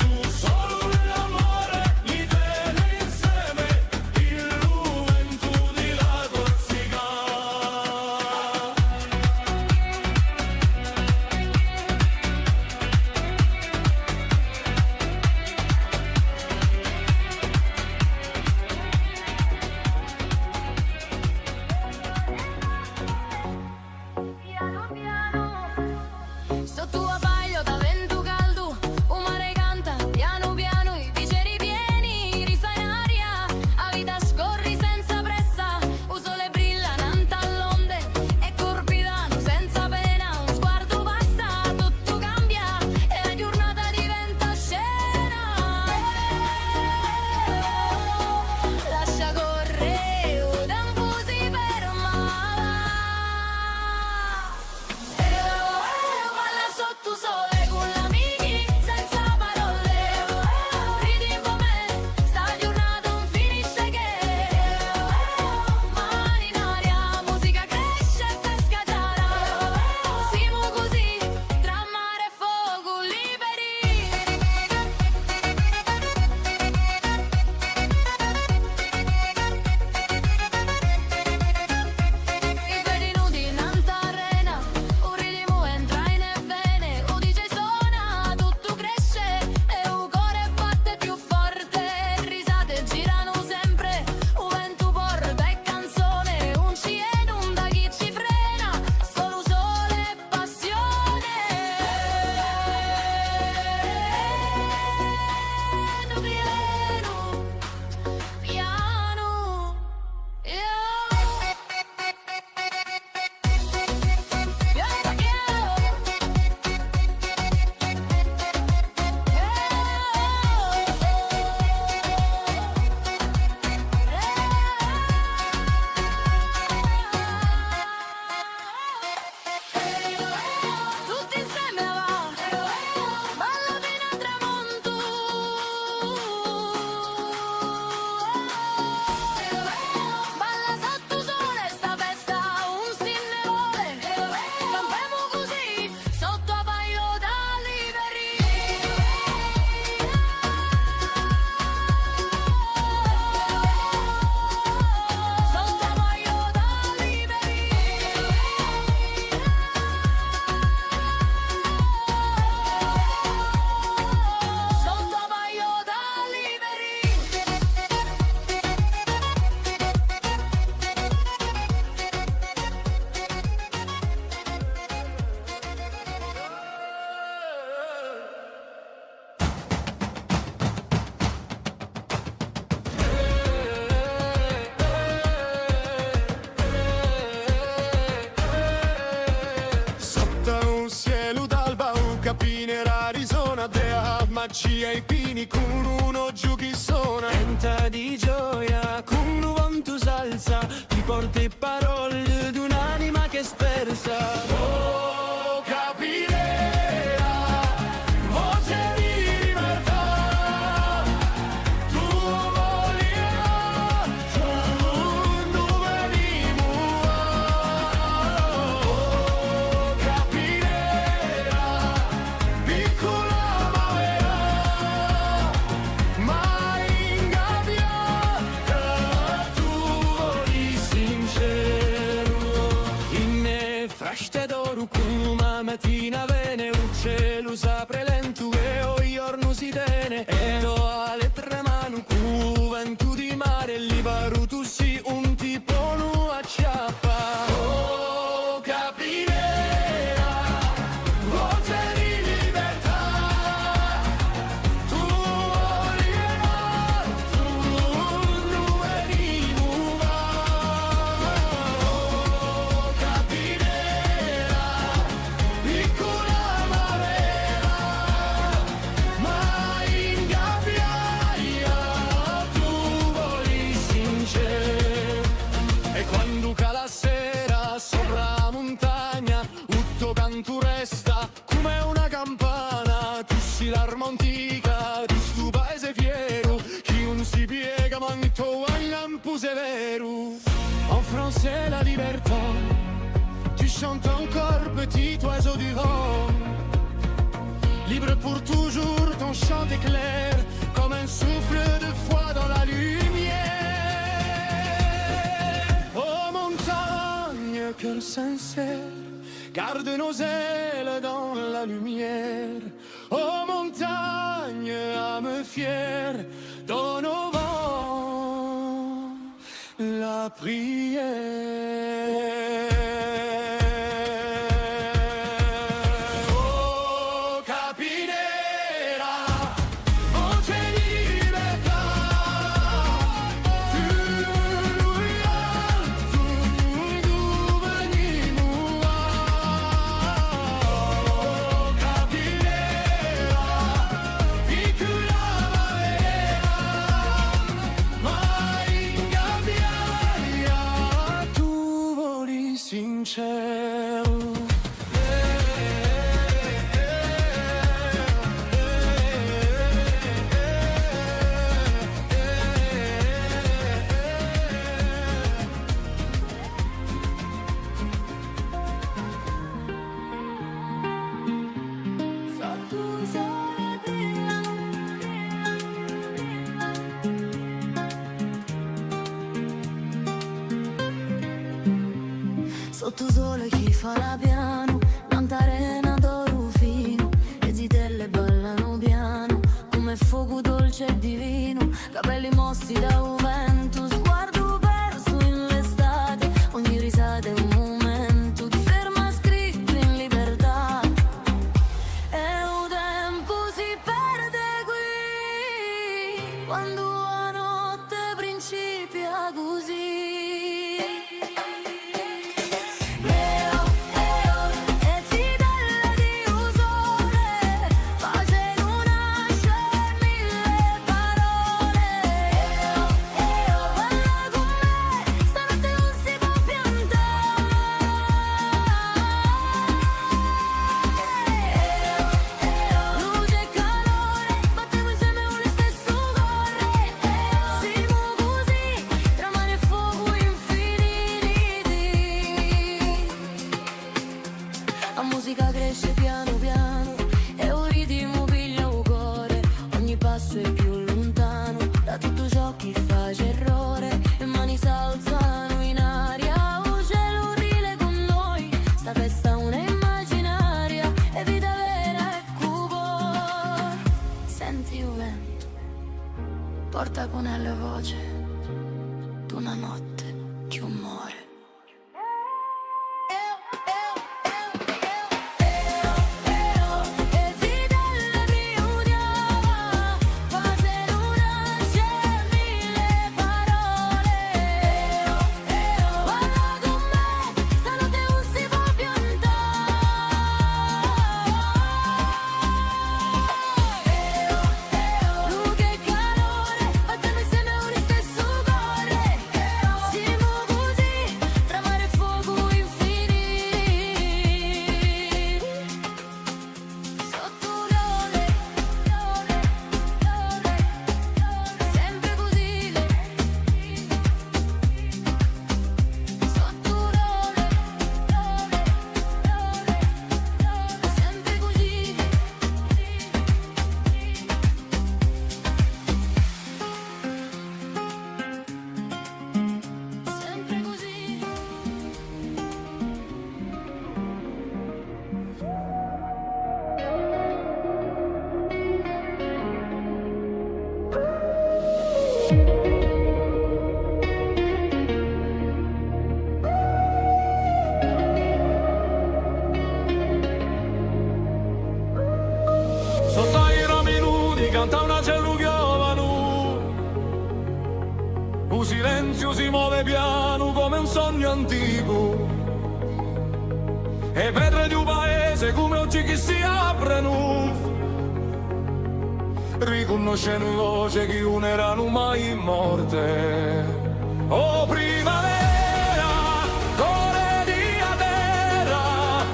baci ai pini, con uno giù chi suona. Canta di gioia, con un vanto salsa, ti porti parole di un'anima che è spersa. Oh, capirera, voce di libertà, tu volirà, dove vivo. Oh, capirera, piccola ma vera, mai ingabbiata, tu voli sincero. In frashte d'oro con una mattina vene, un cielo s'apre lento e o giorno si tene. E do alle tre mani con vento di mare, libero tu si un tipo nu acciappa. Oh, capirera, voce di libertà, tu volirà, dove vivo. Oh, capirera, piccola ma vera, mai ingabbiaia, tu voli sincero. E quando cala la sera sopra la montagna, tutto canto resta come una campana. Tu sei l'arma antica di sto paese fiero, chi non si piega manto al lampo severo. En français la libertà, tu chantes encore petit oiseau du vent. Libre pour toujours, ton chant est clair, comme un souffle de foi dans la lumière. Oh montagne, cœur sincère, garde nos ailes dans la lumière. Oh montagne, âme fière, donne au vent la prière. Oh capinera, voce di libertà, tu venimo. Oh capinera, piccola ma vera, mai ingabbiaia, tu voli sincero. Sotto il sole brillano, sotto sole chi fa la piano, tanta arena d'oro fino, le zitelle ballano piano, come fuoco dolce e divino, capelli mossi da un vento, sguardo perso in l'estate, ogni risata è un momento, ti ferma scritto in libertà. E un tempo si perde qui, quando la notte principia così. E zitella di un sole, pace non nasce mille parole. Parla con me, stanotte non si può piantare. Luce e calore, battiamo insieme con lo stesso cuore. Siamo così, tra mare e fuoco infiniti. La musica cresce piano piano e un ritmo piglia un cuore. Ogni passo è più lontano da tutto ciò che fa errore. Le mani s'alzano in aria, un cielo rile con noi. Sta festa è una immaginaria e vita vera e cuore. Senti il vento, porta con la voce d'una notte che muore. E zitella di un'ama, pace non nasce mille parole. Parla con me, stanotte non si può piantare. sogno antico. E vedere di un paese come oggi che si aprono, riconoscendo voce che non erano mai morte. Oh primavera, core di a terra,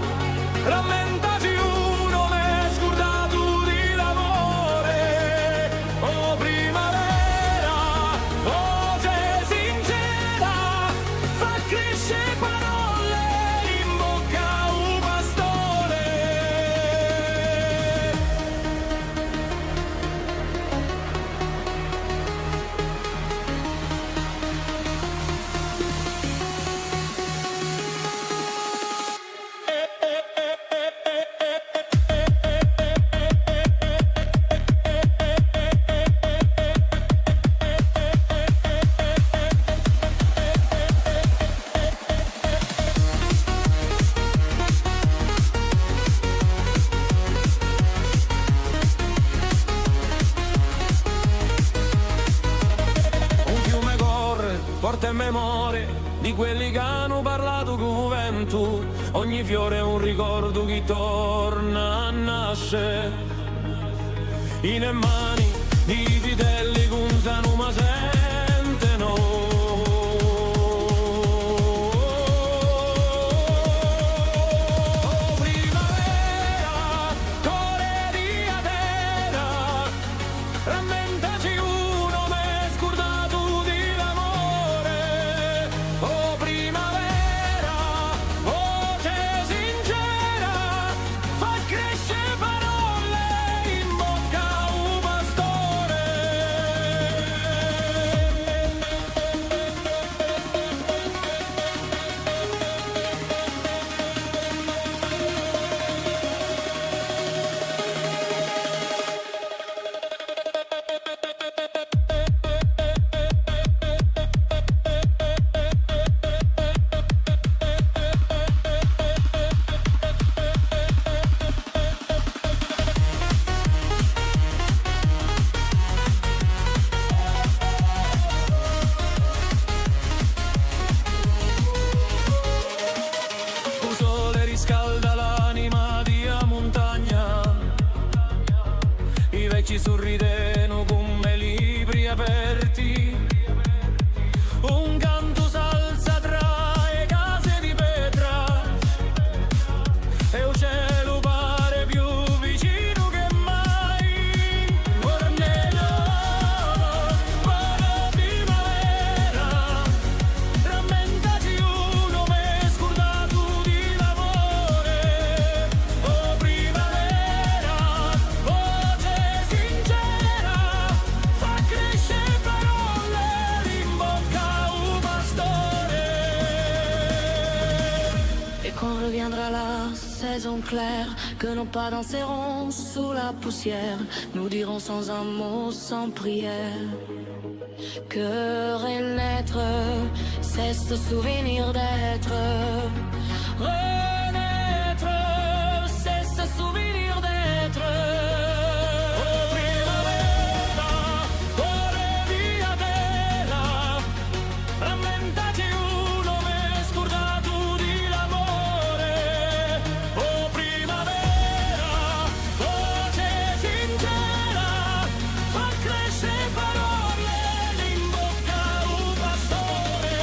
rammentaci uno m'è scordato di l'amore. Oh primavera, voce sincera, fa crescere parole in bocca a un pastore. Un fiume corre, porta in memoria di quelli che hanno parlato con vento. Ogni fiore è un ricordo che torna a nascere. In mani di fedeli che usano ma sentono. Oh primavera, core di a terra, rammentaci uno m'è scordato di l'amore. Oh primavera, voce sincera, fa crescere parole in bocca a un pastore. Il sole riscalda l'anima di a montagna, i vecchi sorrideno come libri aperti, un canto s'alza tra le case di pietra e il cielo pare più vicino che mai. Ornello, para primavera, rammentaci uno m'è scordato di l'amore. Oh primavera, voce sincera, fa crescere parole in bocca a un pastore. Et quand reviendra la saison claire, que nos pas danseront sous la poussière, nous dirons sans un mot, sans prière, que renaître, c'est ce souvenir d'être. Renaître, c'est ce souvenir d'être. Oh primavera, core di a terra, rammentaci uno m'è scordato di l'amore. Oh primavera, voce sincera, fa crescere parole in bocca a un pastore.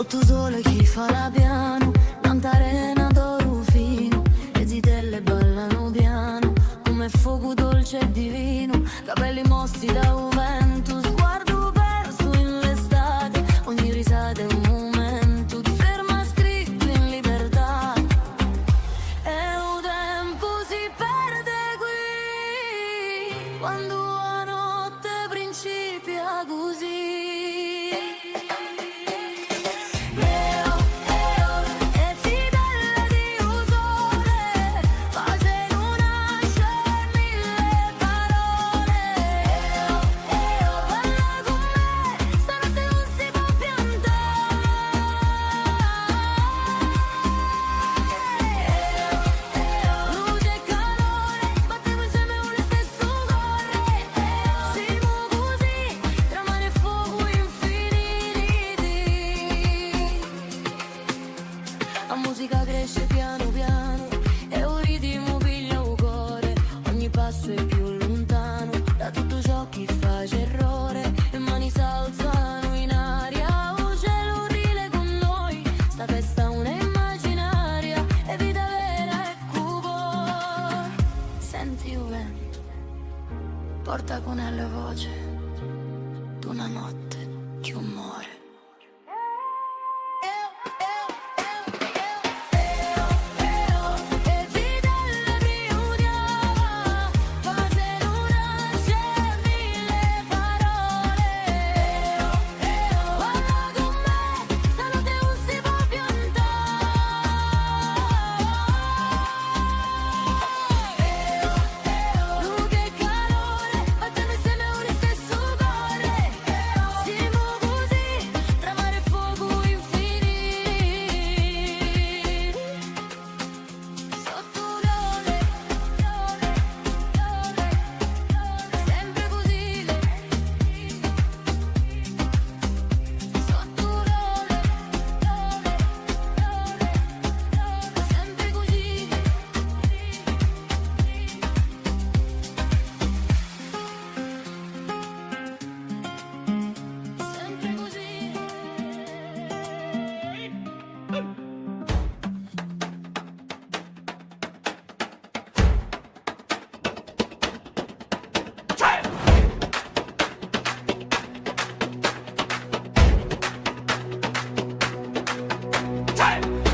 Sotto sole chi fa la piano, tanta arena d'oro fino, le zitelle ballano piano, come fuoco dolce e divino, capelli mossi da un vento, sguardo perso in l'estate, ogni risata è un momento, ti ferma scritto in libertà, e un tempo si perde qui, quando la notte principia così. La musica cresce piano piano e un ritmo piglia un cuore, ogni passo è più lontano da tutto ciò che face errore, e mani s'alzano in aria, un cielo rile con noi, sta festa una immaginaria, è vita vera e cupo. Senti il vento, porta con la voce d'una notte che muore.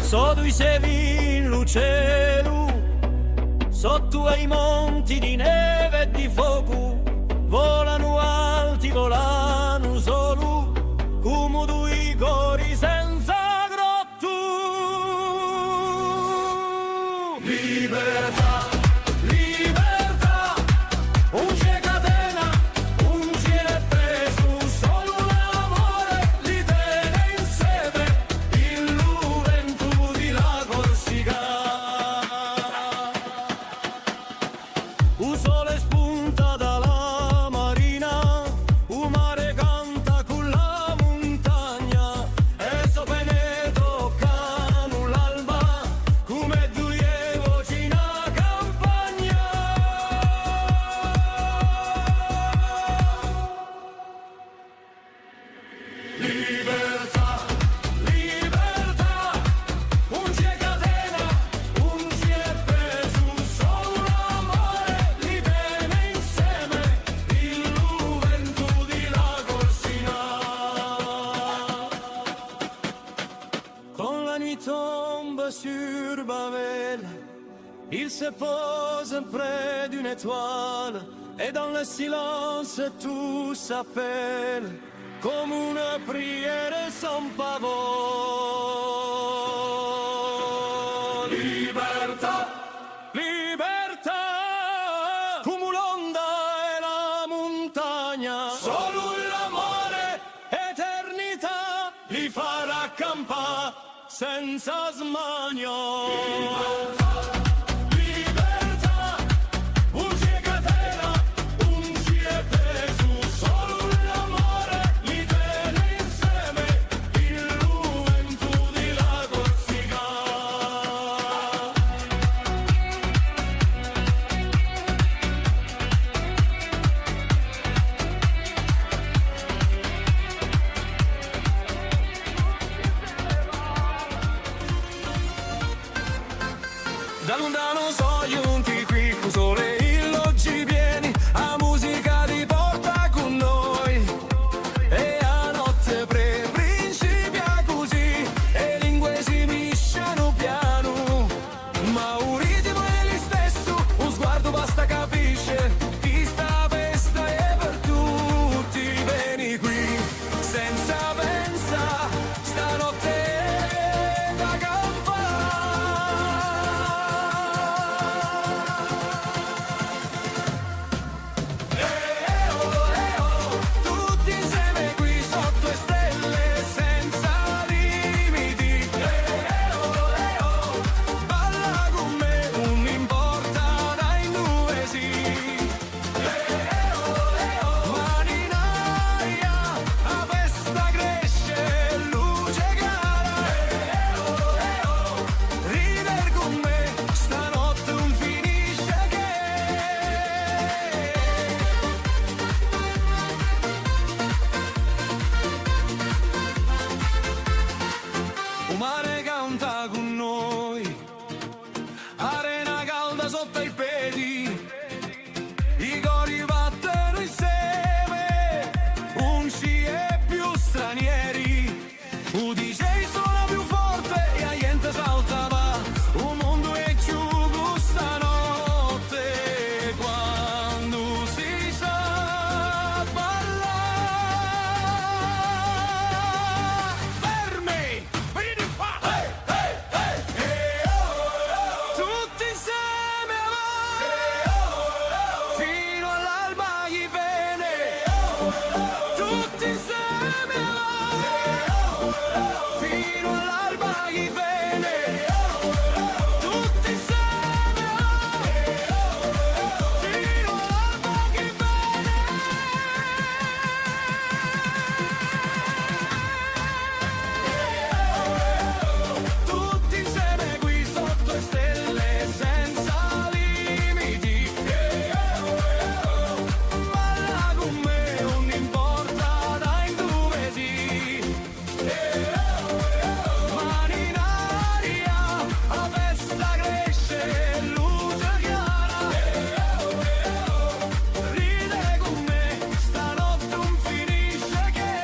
Sotto i sevi in luceru, sotto ai monti di neve e di fuoco, volano alti, volano solo, come due cori senza grotto. Libertà, libertà, un c'è catena, un c'è preso, solo l'amore li tiene insieme, il vento di la Corsica. Un sole spunta dalla marina, un mare canta con la montagna, e sopra ne toccano l'alba, come due voci in campagna. Libertà, libertà, un c'è catena, un c'è preso, solo l'amore li tiene insieme, il vento di la Corsica. Quand la nuit tombe sur Babel, il se pose près d'une étoile, et dans le silence tout s'appelle, comme une prière sans pavot. Libertà, libertà, come l'onda e la montagna, solo l'amore, eternità, li farà campare senza smania. Libertà, un c'è catena, un c'è preso, solo l'amore li tiene insieme, il vento di la Corsica. Da lontano so giunti qui, con sole illoggi pieni, a musica ti porta con noi. E a notte principia così, e lingue si misciano piano. Ma un ritmo è lo stesso, un sguardo basta capisce, chi sta festa è per tutti. Vieni qui, senza pensa, stanotte è da tutti insieme qui sotto le stelle senza limiti. Balla con me, non importa dai dove sì. Mani in aria, la festa cresce, luce cara. Ridere con me, stanotte non finisce che. Il mare canta con noi, arena calda sotto i piedi, i cori battono insieme, non ci è più stranieri. Un DJ suona più forte e la gente salta va, un mondo è chiuso stanotte, quando si sa ballare. Fermi! Vieni qua! Tutti insieme avanti, fino all'alba gli viene. Tutti insieme avanti, fino all'alba gli viene. Tutti insieme avanti, fino all'alba gli viene. Tutti insieme qui sotto le stelle senza limiti. Balla con me, non importa dai dove sì. Mani in aria, la festa cresce, luce chiara. Ride con me, stanotte non finisce che.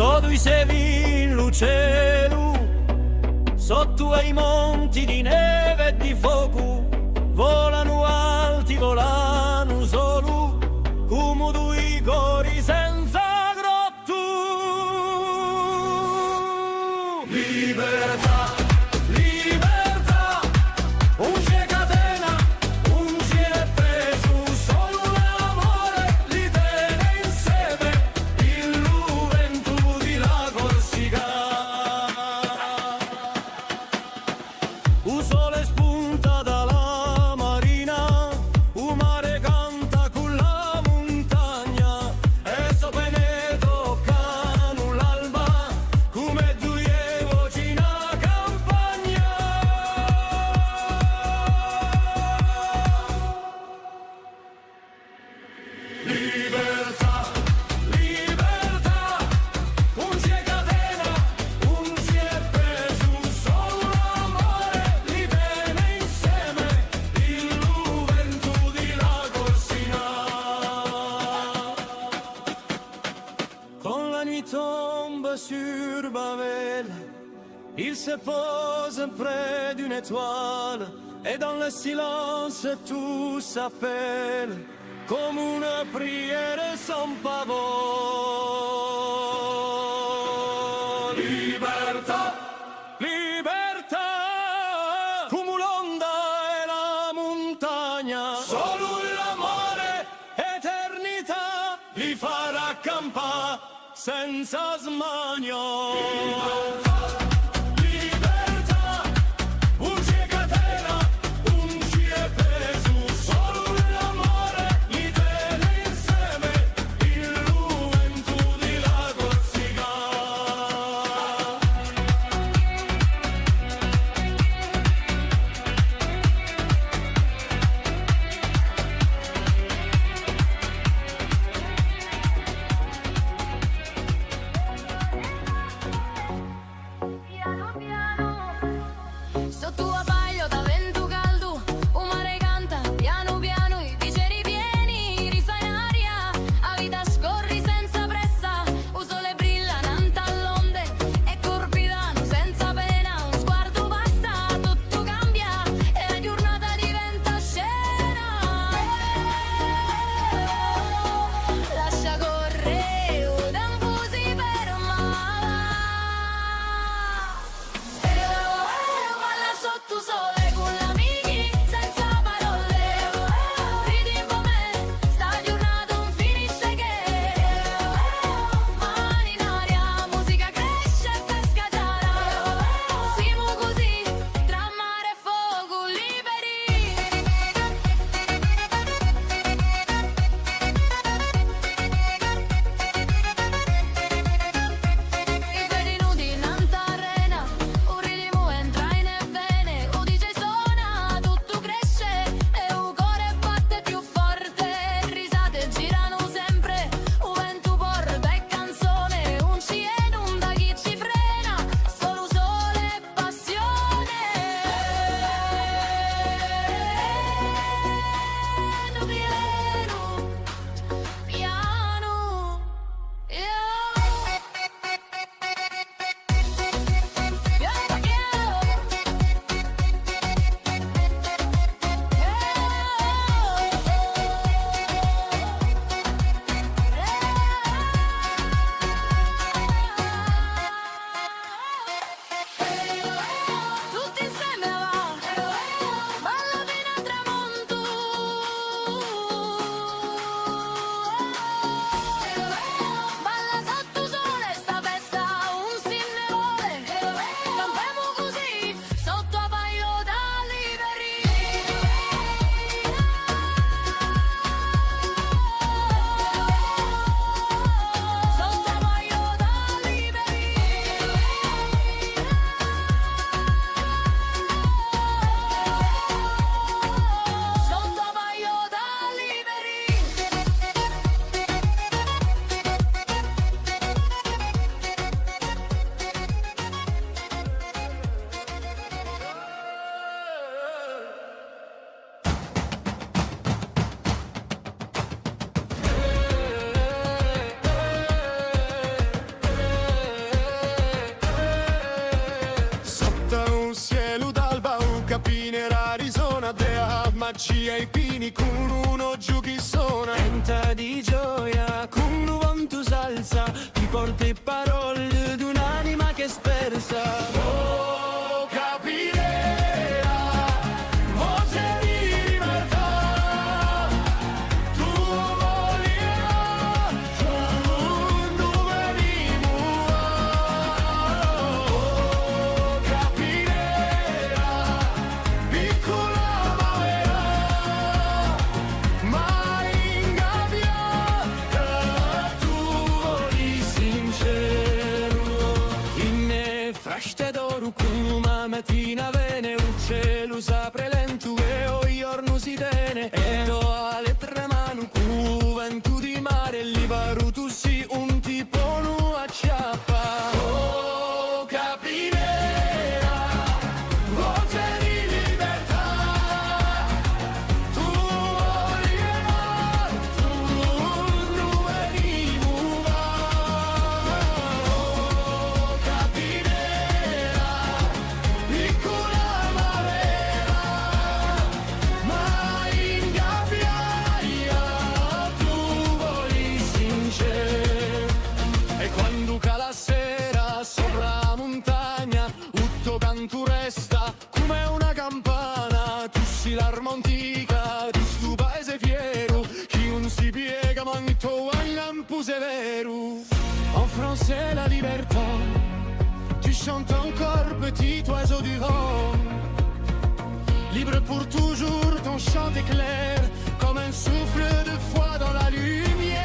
So due sevi in cielo, sotto ai monti di neve e di fuoco, volano alti, volano solo, come due cori senza grotto. Libertà, libertà, non c'è catena, non c'è preso, solo l'amore li tiene insieme, il vento di la Corsica. Il sole spunta dalla marina, il mare canta con la montagna, e sopra ne toccano l'alba, come due voci in campagna. Libertà, libertà, non c'è catena, non c'è preso, solo l'amore li tiene insieme, il vento di la Corsica. Quand la nuit tombe sur Babel, il se pose près d'une étoile, et dans le silence tout s'appelle, comme une prière sans pavot. Libertà, libertà, come l'onda e la montagna, solo l'amore, eternità, li farà accampare senza smania. Libertà, non c'è catena, non c'è peso. oggi ai pini con uno giù chi suona. Tenta di gioia, con un vanto salsa, ti porti parole d'un'anima che è spersa. Oh, capirà, voce di libertà, tu voglio, tu venimo. Oh, capirà, piccola ma vera, mai ingabbiata, tu voli sincero. In fraște d'oro cum una mattina vene un cielo s'apre lento e o giorno si tene e do alle tre mani cu vento di mare libero tu si un tipo nu acciappa. Oh, capirà, voce di libertà, tu voglio, tu venimo. Oh, capirà, piccola ma vera, mai ingabbiata, tu voli sincero. E quando cala la sera sopra la montagna, tutto canto resta come una campana. Tu sei l'arma antica di sto paese fiero, chi non si piega manto al lampo severo. En français la libertà, tu chantes encore petit oiseau du vent. Libre pour toujours, ton chant éclaire comme un souffle de foi dans la lumière.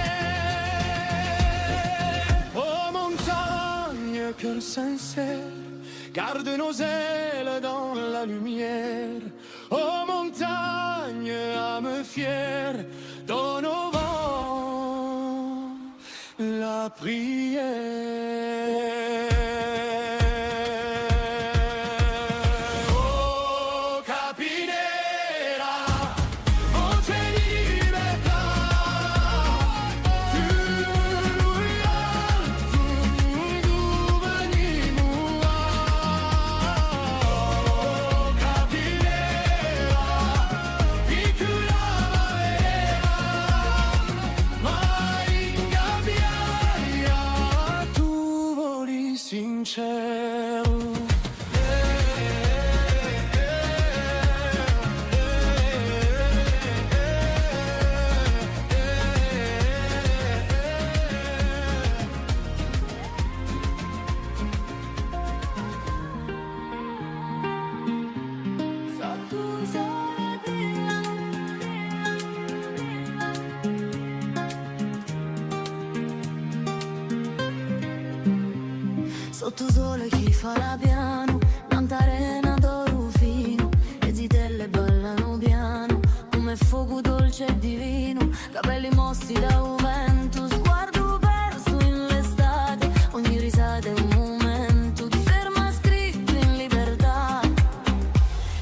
Oh montagne, cœur sincère, garde nos ailes dans la lumière. Oh montagne, âme fière, donne au vent la prière. Oh capirà, voce di libertà, tu venimo. Oh capirà, piccola ma vera, mai ingabbiata, tu voli sincero. Sotto sole chi fa la piano, tanta arena d'oro fino, le zitelle ballano piano, come fuoco dolce e divino, capelli mossi da un vento, sguardo perso in l'estate, ogni risata è un momento, ti ferma scritto in libertà,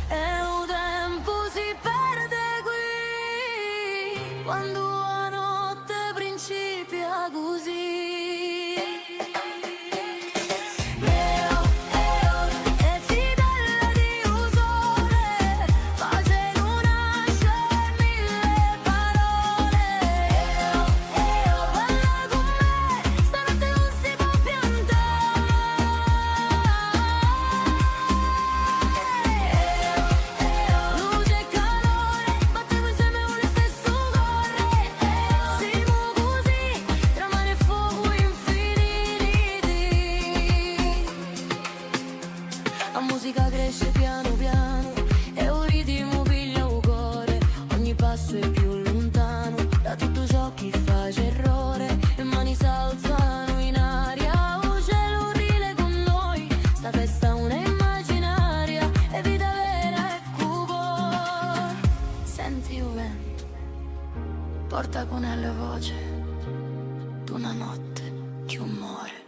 e un tempo si perde qui, quando la notte principia così. La musica cresce piano piano e un ritmo piglia un cuore, ogni passo è più lontano da tutto ciò che fa errore, e mani s'alzano in aria, un cielo rile con noi, sta festa è una immaginaria, e vita vera e cuore. Senti il vento, porta con la voce d'una notte che muore.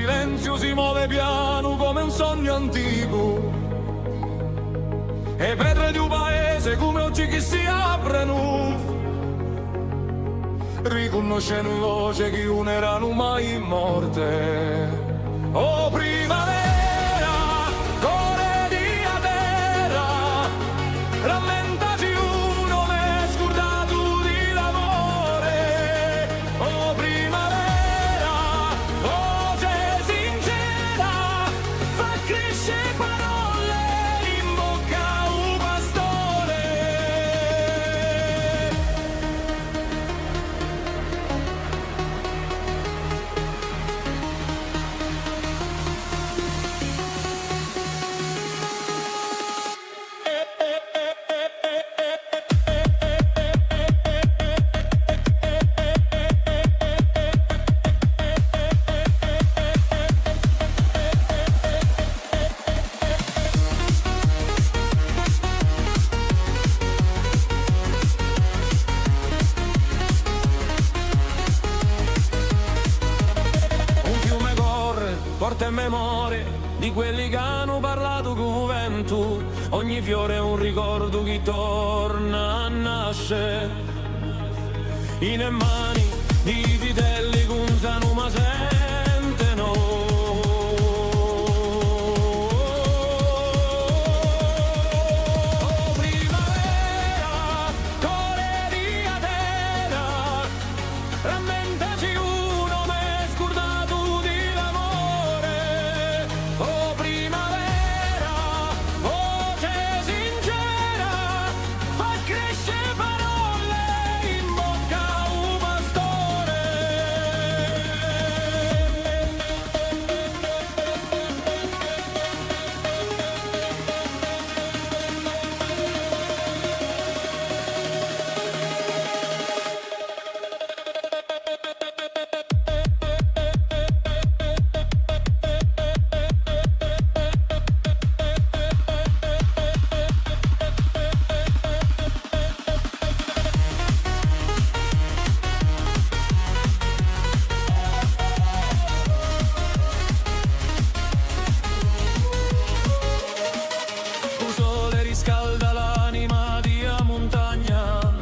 silenzio si muove piano come un sogno antico. E pietre di un paese come oggi che si aprono, riconoscendo voce che non erano mai morte. Oh primavera, core di a terra, rammentaci uno m'è scordato di l'amore. Oh primavera, voce sincera, fa crescere parole in bocca a un pastore. Un fiume corre, porta in memoria di quelli che hanno parlato con vento. Ogni fiore è un ricordo che torna a nascere. In mani di vitelli che usano ma sentono. Oh primavera, core di a terra, rammentaci uno m'è scordato di l'amore. Oh primavera, voce sincera, fa crescere parole in bocca a un pastore. Il sole riscalda l'anima di a montagna,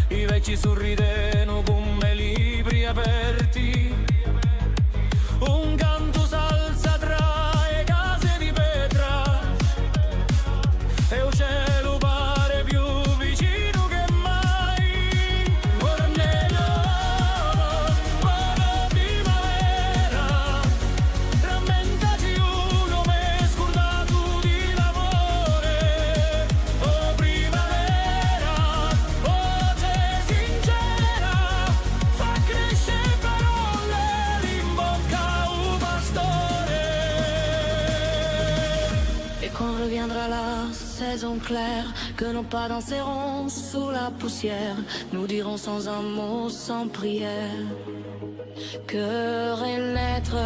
i vecchi sorrideno come libri aperti, un canto s'alza tra le case di pietra e il cielo pare più vicino che mai. Ora nero, buona primavera, rammentaci uno m'è scordato di l'amore. Oh primavera, voce sincera, fa crescere parole in bocca a un pastore. Et quand reviendra la saison claire, que nos pas danseront sous la poussière, nous dirons sans un mot, sans prière, que renaître,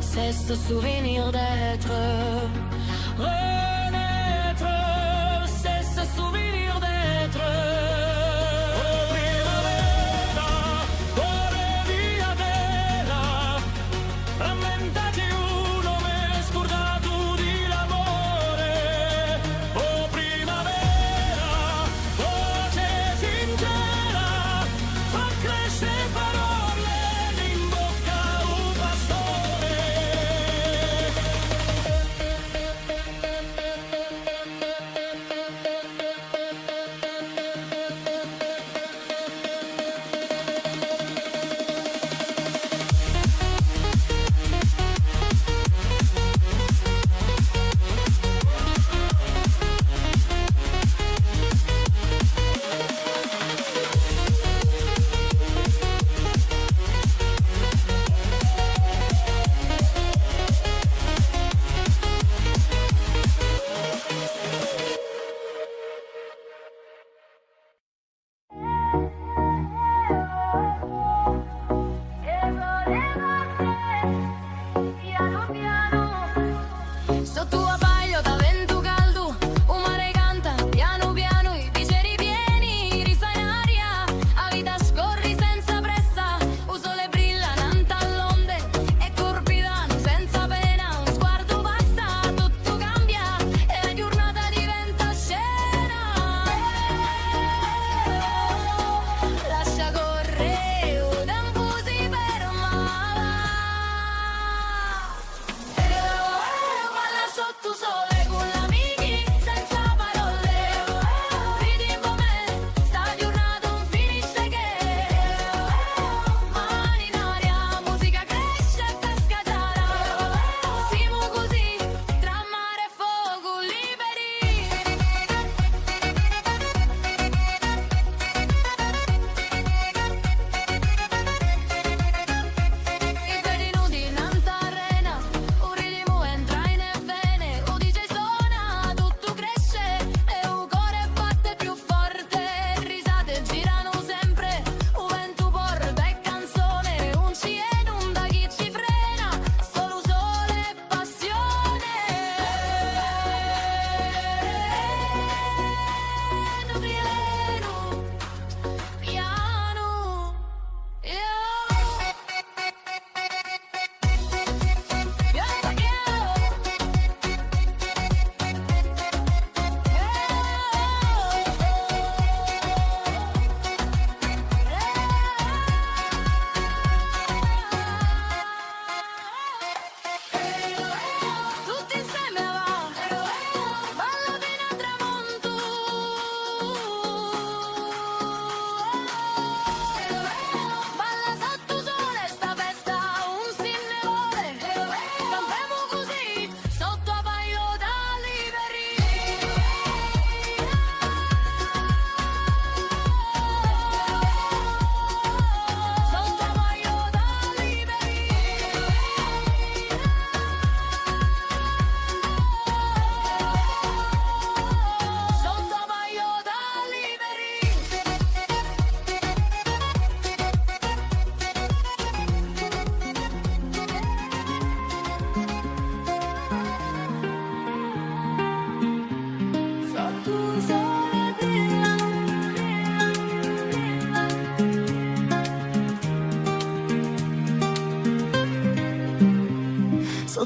c'est ce souvenir d'être. Renaître, c'est ce souvenir d'être. Oh primavera, core di a terra, rammentaci uno m'è scordato di l'amore. Oh primavera, voce sincera, fa crescere parole in bocca a un pastore.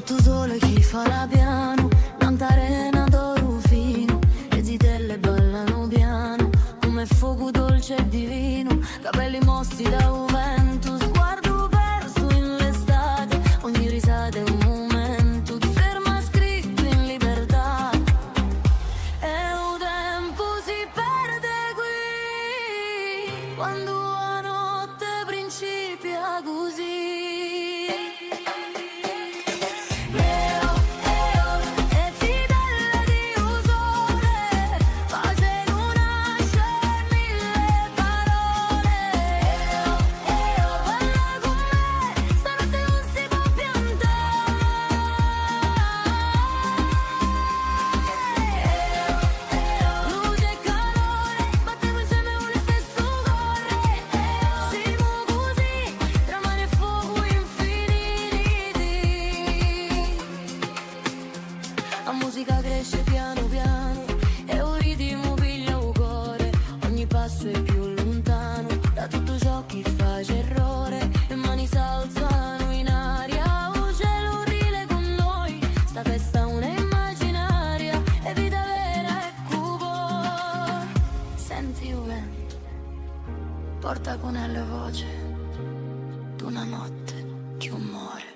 sotto sole chi fa la piano, tanta arena d'oro fino, le zitelle ballano piano, come fuoco dolce e divino, capelli mossi da un vento, sguardo perso in l'estate, ogni risata è un momento, ti ferma scritto in libertà, e un tempo si perde qui, quando la notte principia così. La musica cresce piano piano e un ritmo piglia un cuore, ogni passo è più lontano da tutto ciò che face errore, e mani s'alzano in aria, un cielo rile con noi, sta festa è una immaginaria, è vita vera e cupo. Senti il vento, porta con la voce d'una notte che muore.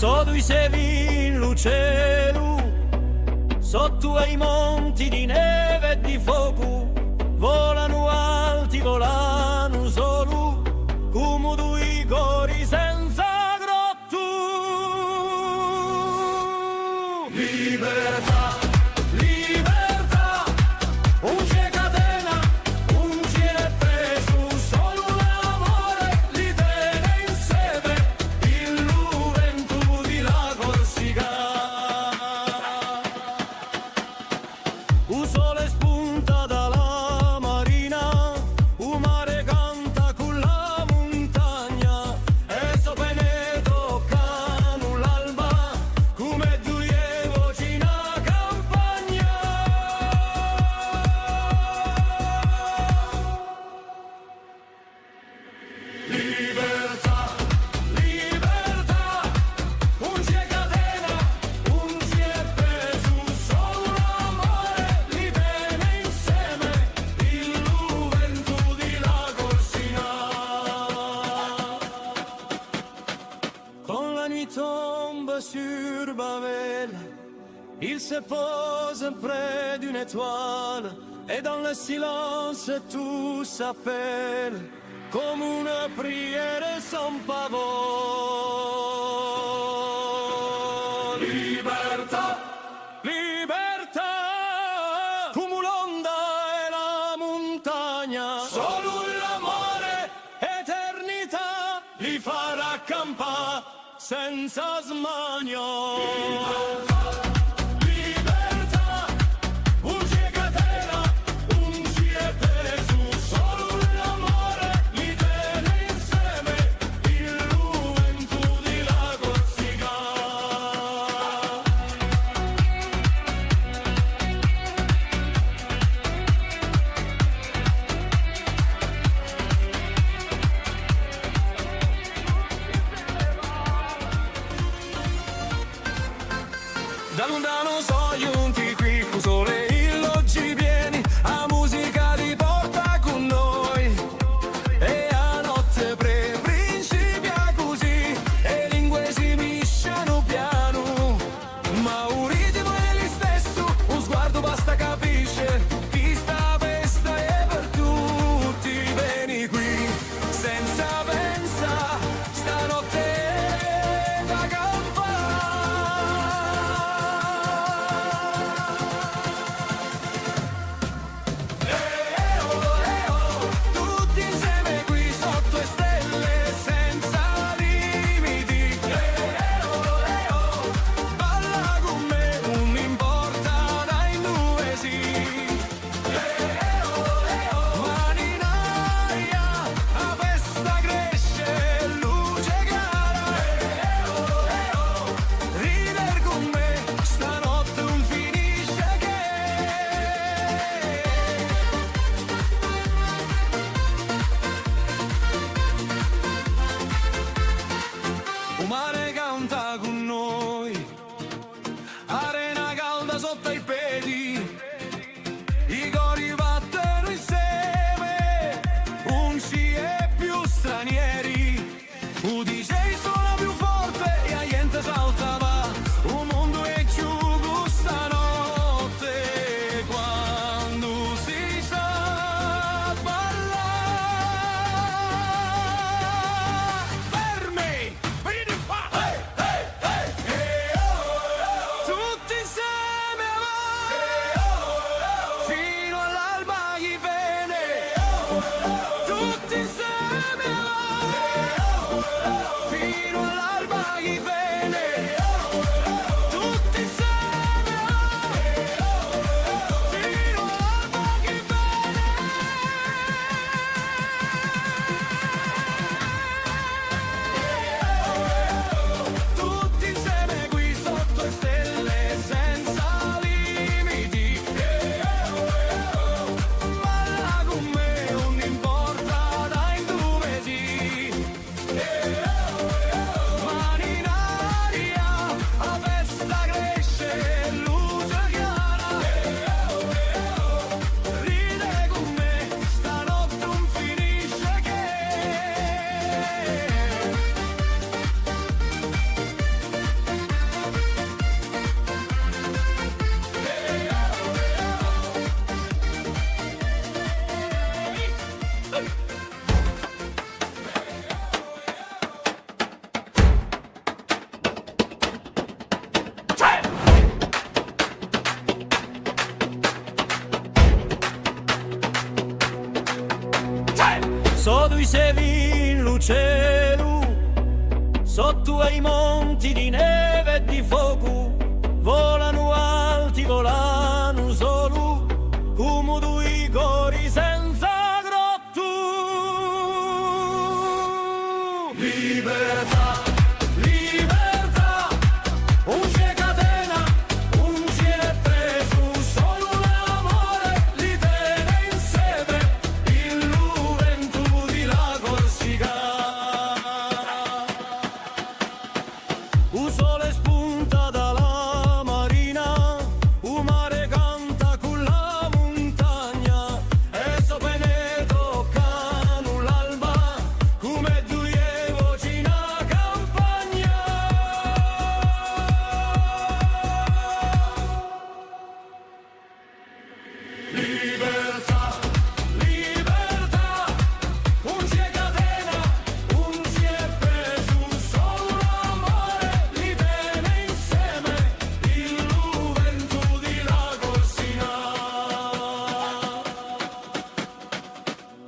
Sotto i sevi in cielo, sotto ai monti di neve e di fuoco, volano alti, volano solo, come due cori senza grotto. Libertà, libertà, un c'è catena, un c'è preso, solo l'amore li tiene insieme, il vento di la Corsica. Un sole spunta dalla marina, un mare canta con la montagna, e sopra ne toccano l'alba, come due voci in campagna. Libertà, libertà, un c'è catena, un c'è preso, solo l'amore li tiene insieme, il vento di la Corsica. Quand la nuit tombe sur Babel, il se pose près d'une étoile, et dans le silence tout s'appelle, comme une prière sans pavot. Libertà, libertà, come l'onda e la montagna, solo l'amore, eternità, li farà accampare senza smania. Libertà, un c'è catena, un c'è preso, solo l'amore li tiene insieme, il vento di la Corsica. Da lontano so giunti qui, con sole illoggi pieni, a musica ti porta con noi. E a notte principia così, e lingue si misciano piano. Ma un ritmo è lo stesso, un sguardo basta capisce, chi sta festa è per tutti. Vieni qui, senza pensa, stanotte è da tutti insieme qui sotto le stelle senza limiti. Balla con me, non importa dai due sì. Mani in aria, la festa cresce, luce cara. Rider con me, stanotte non finisce che. Il mare canta con noi, arena calda sotto i piedi, i cori battono insieme, non ci è più stranieri. Un DJ suona più forte e la gente salta va, un mondo è giù questa notte, quando si sa ballare. Fermi! Vieni qua! Tutti insieme avanti, fino all'alba gli viene. Tutti insieme avanti, fino all'alba gli viene. Tutti insieme avanti, fino all'alba gli viene. Tutti insieme qui sotto le stelle senza limiti. Balla con me, non importa dai dove sì. Mani in aria, la festa cresce, luce chiara. Ride con me, stanotte non finisce che. Sotto i sevi in lucero, sotto ai monti di neve e di fuoco, volano alti, volano solo, come due cori senza grotto. Libertà, libertà, un c'è catena, un c'è preso, solo l'amore li tiene insieme, il vento di la Corsica. Un sole spunta dalla marina, un mare canta con la montagna, e sopra ne toccano l'alba, come due voci in campagna. Libertà, libertà, un c'è catena, un c'è preso, solo l'amore li tiene insieme, il vento di la Corsica.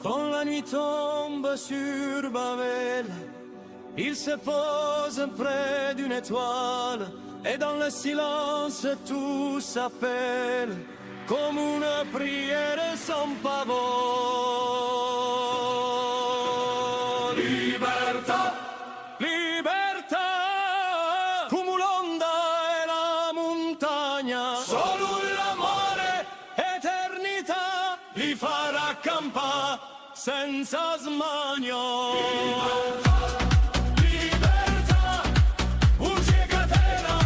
Quand la nuit tombe sur Babel, il se pose près d'une étoile, et dans le silence tout s'appelle, comme une prière sans pavot. Libertà, libertà, come l'onda e la montagna, solo l'amore, eternità, li farà campare senza smania. Libertà, un c'è catena,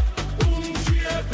un c'è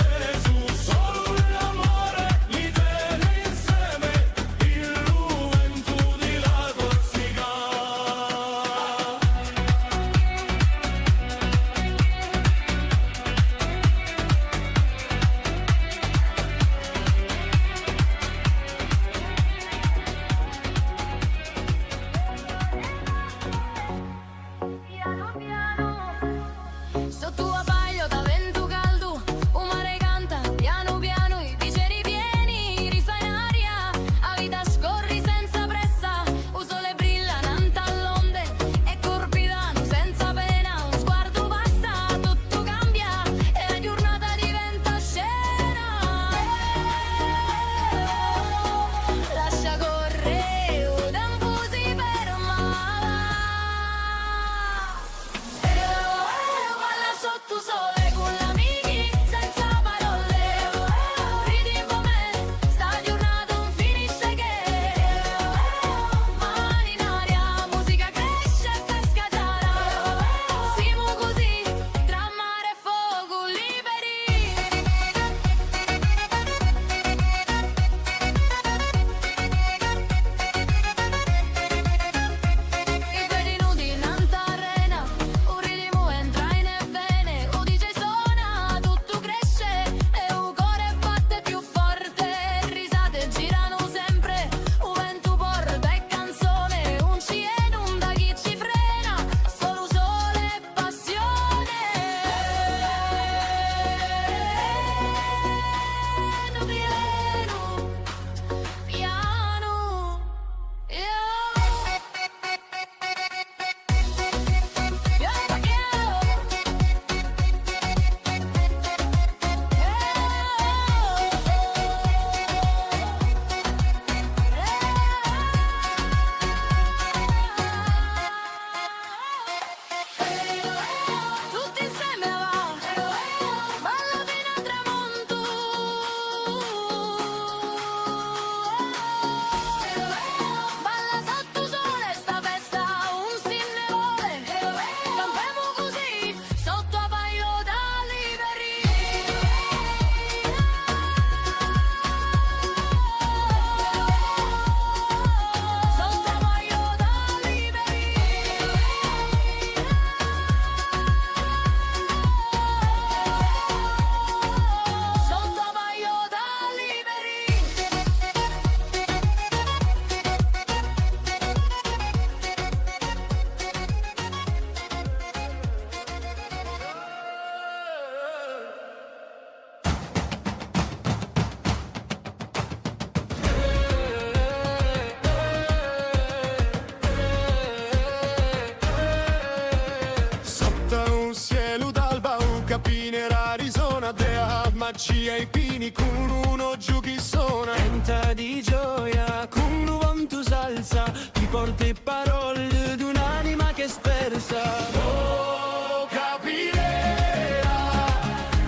baci ai pini con uno giù chi suona. Canta di gioia con un vento salsa, ti porti parole di un'anima che è spersa. Oh, capirà,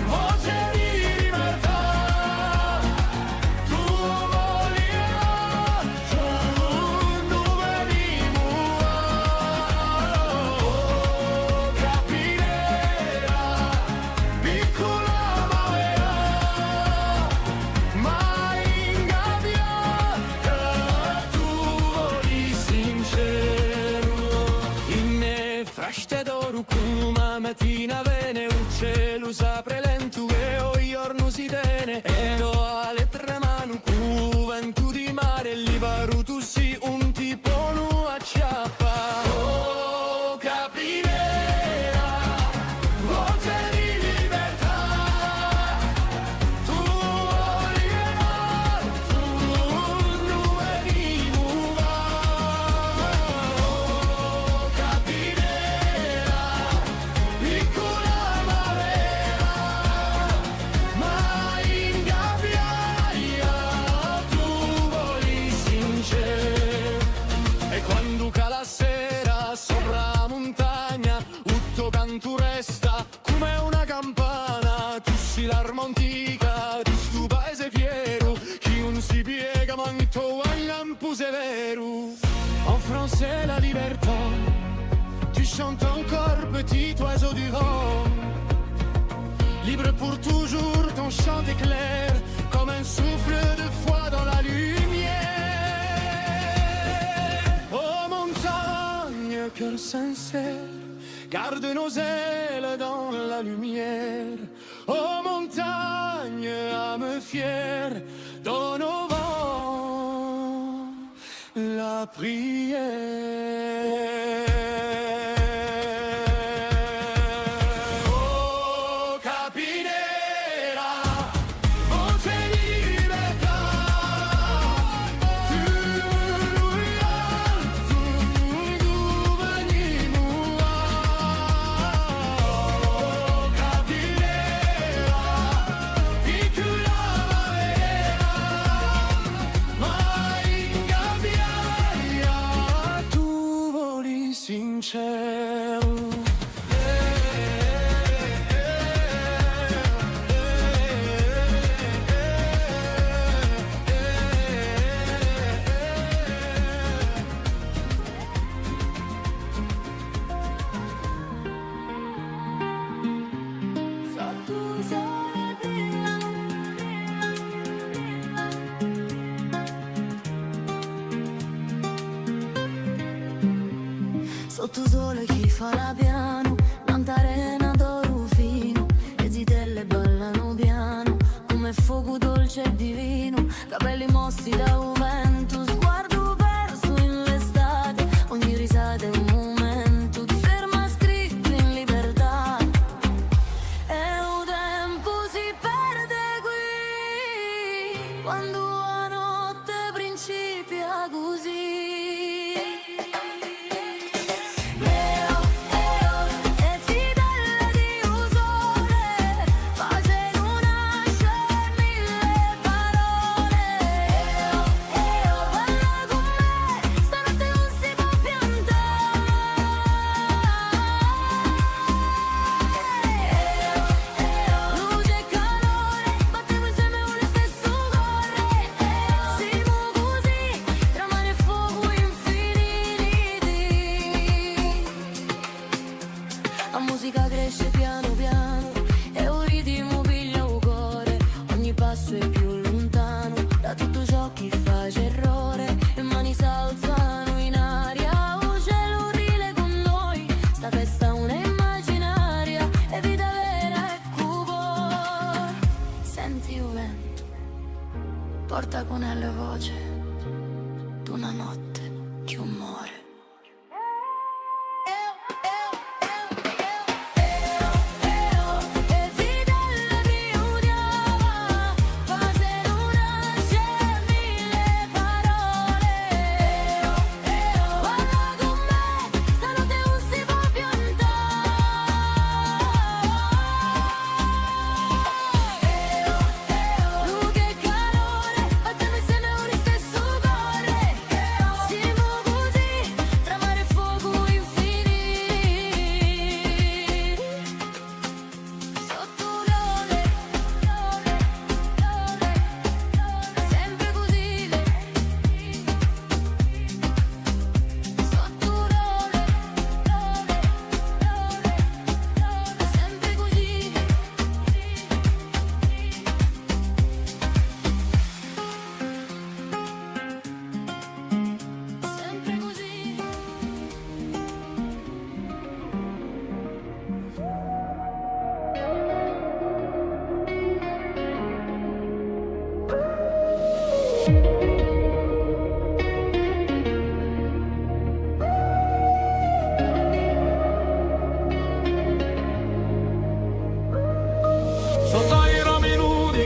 voce di libertà, tu volirà, tu dove vivo. Oh, capirà, piccola ma vera, mai ingabbiata, tu voli sincero. In fraște d'oro cum una mattina vene, un cielo s'apre lento e o giorno si tene, e o alle tre mani cu vento di mare, lì varu tu si un tipo nu acciappa. Oh, capirà, voce di libertà, tu volirà, tu dove vivo. Oh, capirà, piccola ma vera, mai ingabbiata, tu voli sincero. E quando cala la sera sopra la montagna, tutto canto resta come una campana. Tu sei l'arma antica di sto paese fiero, chi non si piega manto al lampo severo. En français la libertà, tu chantes encore petit oiseau du vent. Libre pour toujours, ton chant est clair comme un souffle de foi dans la lumière. Oh montagne, cœur sincère, garde nos ailes dans la lumière. Oh montagne, âme fière, donne au vent la prière. Oh capirà, voce di libertà, tu luirai, tu venimo. Oh capirà, piccola ma vera, mai ingabbiata, tu voli sincero. Sotto sole chi fa la piano, tanta arena d'oro fino, le zitelle ballano piano, come fuoco dolce e divino, capelli mossi da un vento, sguardo perso in l'estate, ogni risata è un momento, ti ferma scritto in libertà, e un tempo si perde qui, quando la notte principia così. La musica cresce piano piano e un ritmo piglia un cuore, ogni passo è più lontano da tutto ciò che fa errore, le mani s'alzano in aria, un cielo rile con noi, sta festa una immaginaria, e vita vera e cuore. Senti il vento, porta con la voce d'una notte che muore. Oh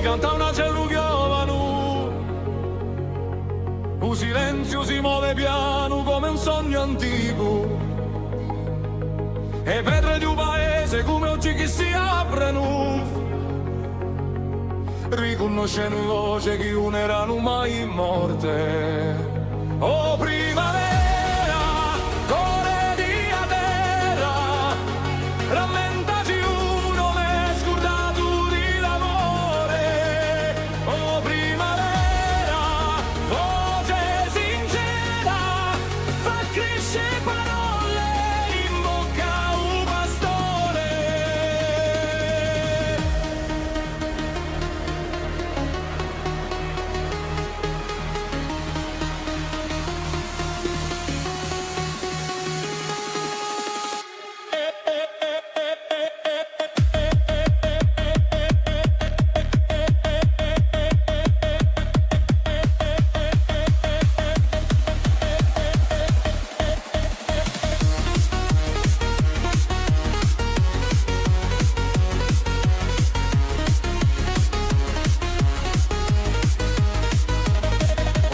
canta una cellugliovanu. Un silenzio si muove piano come un sogno antico. E pietre di un paese come oggi che si aprono. Riconoscendo voce che non erano mai morte. Oh primavera, core di terra, rammentaci uno m'è scordato di l'amore. Oh primavera, voce sincera, fa crescere parole in bocca a un pastore.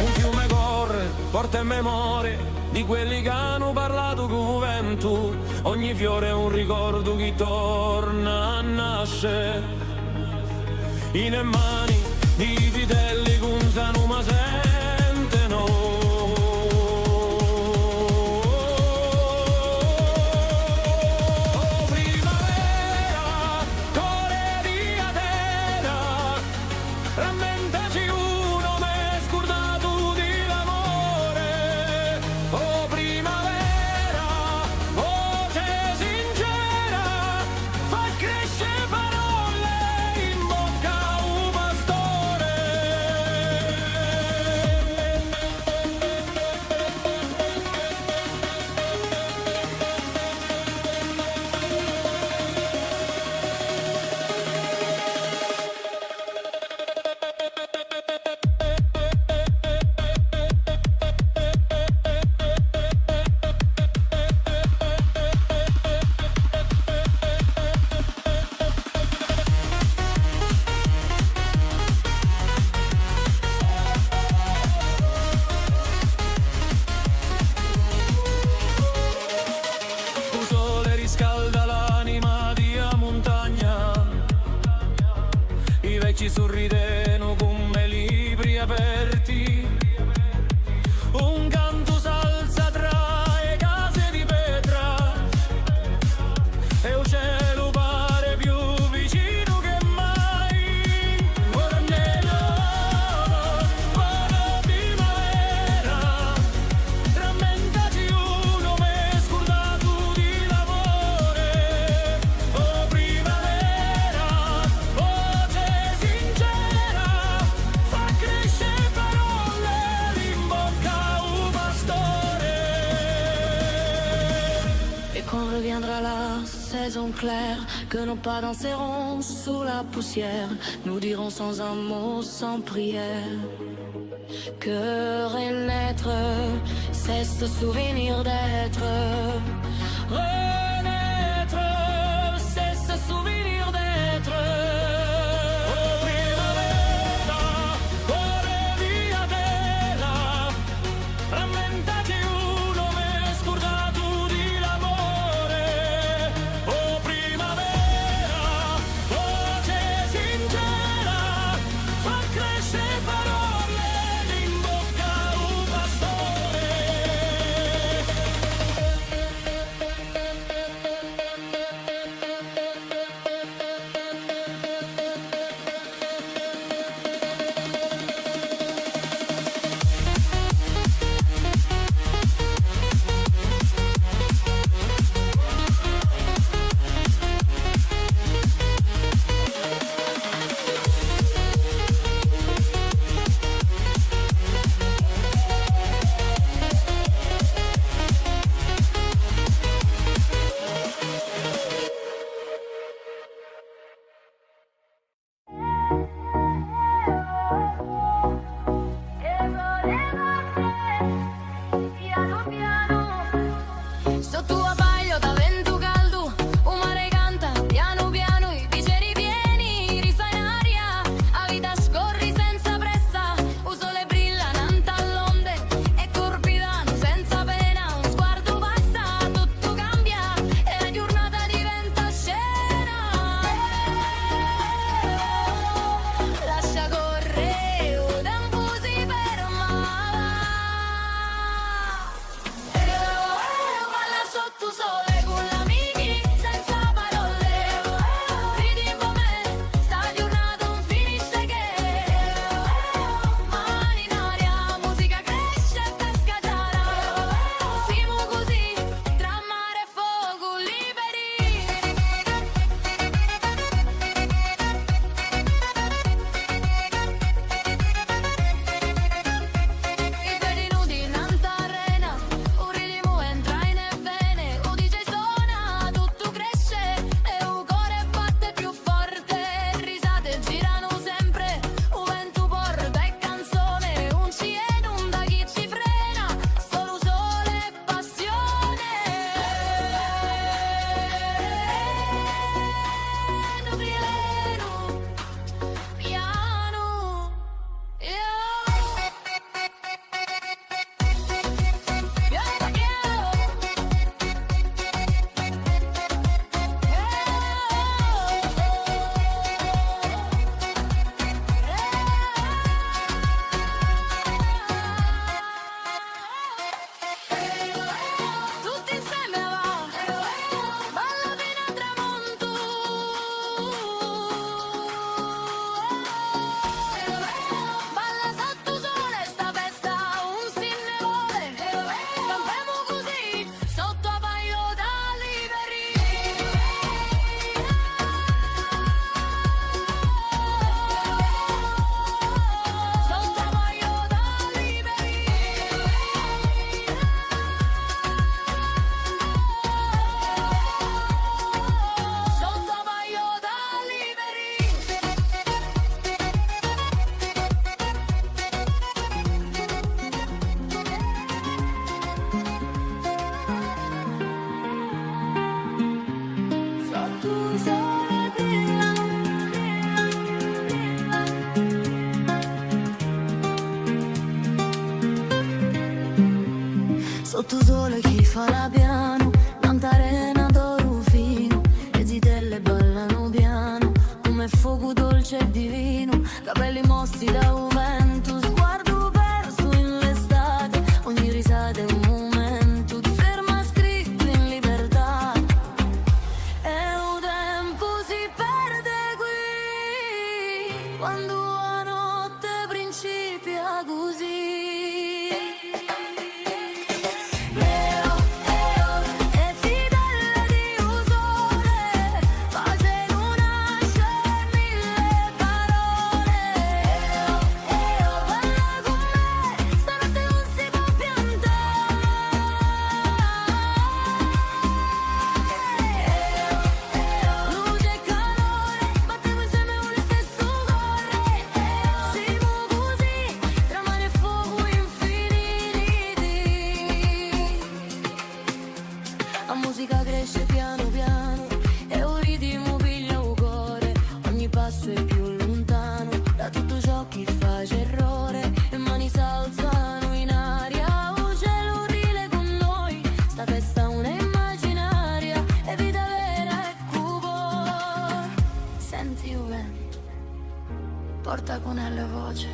Un fiume corre, porta in memoria di quelli che hanno parlato con vento. Ogni fiore è un ricordo che torna a nascere. In mani di vitelli che usano ma sentono. Oh primavera, core di terra, rammentaci uno m'è scordato di l'amore. Oh primavera, voce sincera, fa crescere parole in bocca a un pastore. Un sole riscalda l'anima di a montagna. I vecchi sorrideno come libri aperti. Un canto s'alza tra le case di pietra. E il cielo pare più vicino che mai. Ora nero, buona primavera, rammentaci uno m'è scordato di l'amore. Oh primavera, voce sincera, fa crescere parole in bocca a un pastore. Et quand reviendra la saison claire, que nos pas danseront sous la poussière, nous dirons sans un mot, sans prière, que renaître, c'est ce souvenir d'être. Renaître, c'est ce souvenir d'être. Oh primavera, core di terra, rammentaci uno m'è scordato di l'amore. Oh primavera, voce sincera, fa crescere parole in bocca a un pastore. Sotto sole chi fa la piano, tanta arena d'oro fino, le zitelle ballano piano, come fuoco dolce e divino, capelli mossi da un vento, sguardo perso in l'estate, ogni risata è un momento, ti ferma scritto in libertà, e un tempo si perde qui, quando la notte principia così. La musica cresce piano piano e un ritmo piglia un cuore, ogni passo è più lontano da tutto ciò che face errore, e mani s'alzano in aria, un cielo rile con noi, sta festa è una immaginaria, è vita vera e cupo. Senti il vento, porta con la voce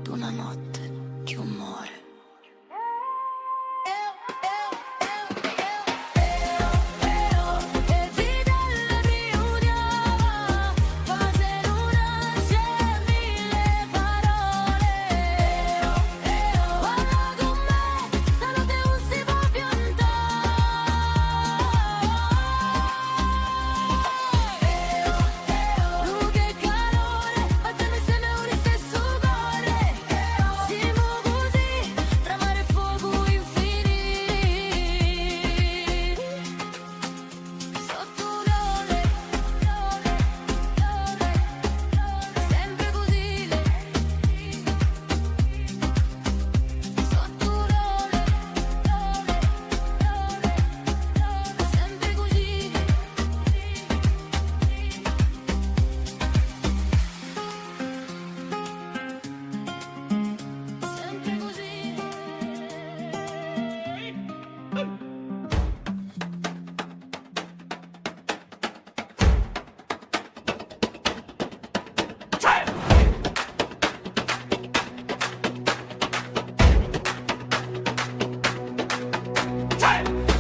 d'una notte che muore.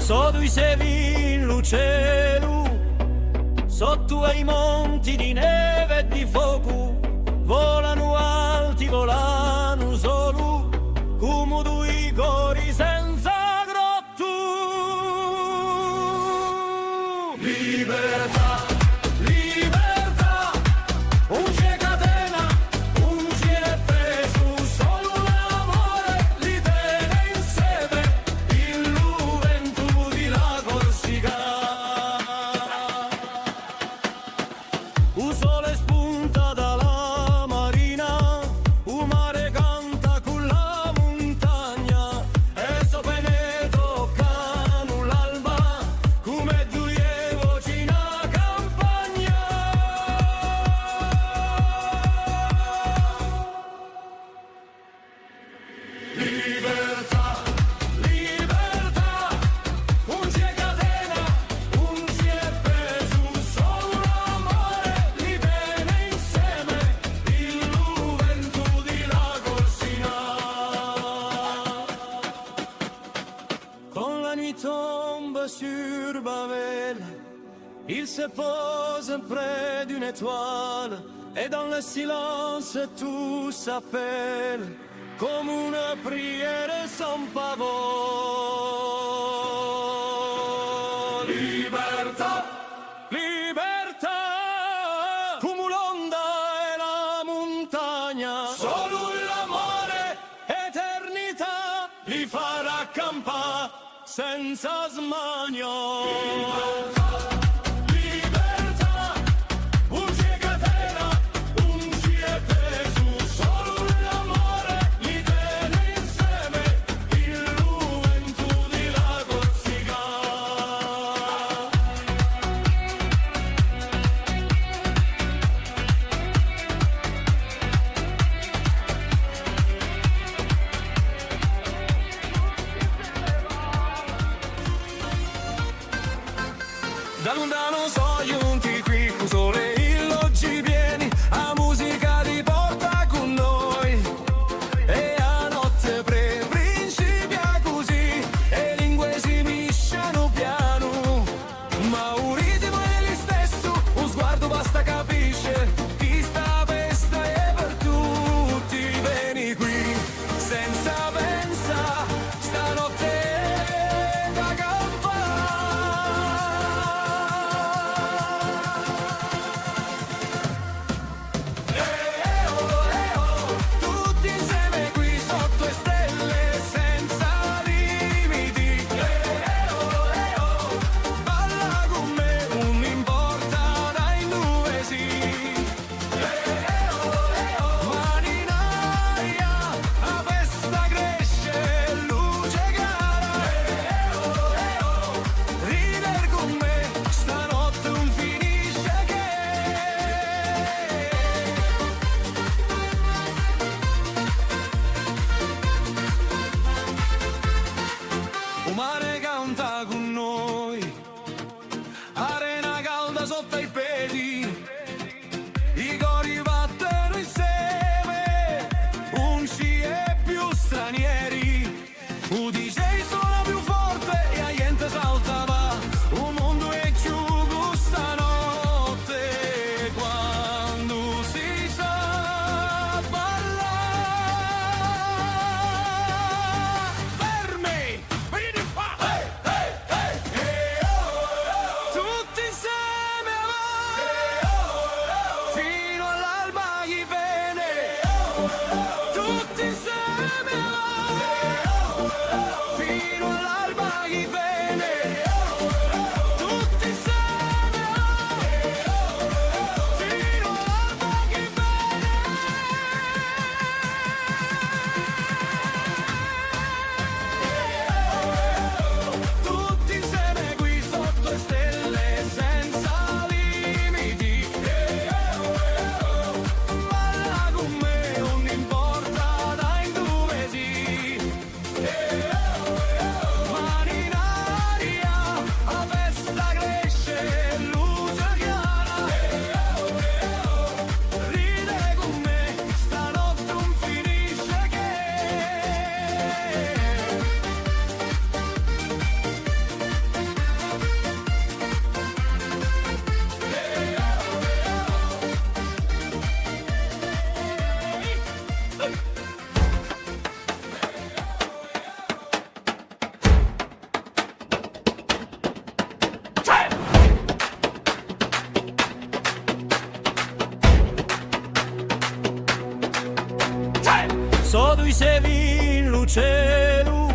Sotto i sevi in cielo, sotto ai monti di neve e di fuoco, volano alti, volano solo, come due cori senza grotto. Libertà, libertà, un c'è catena, un c'è preso, solo l'amore li tiene insieme, il vento di la Corsica. Un sole spunta dalla marina, un mare canta con la montagna, e sopra ne toccano l'alba, come due voci in campagna. Libertà, libertà, un c'è catena, un c'è preso, solo l'amore li tiene insieme, il vento di la Corsica. Quand la nuit tombe sur Babel, il se pose près d'une étoile, et dans le silence tout s'appelle, comme une prière sans pavot. Libertà, libertà, come l'onda e la montagna, solo l'amore, eternità, li farà campare senza smania. Libertà, un c'è catena, un c'è preso, solo l'amore li tiene insieme, il vento di la Corsica. dicevi in luceru,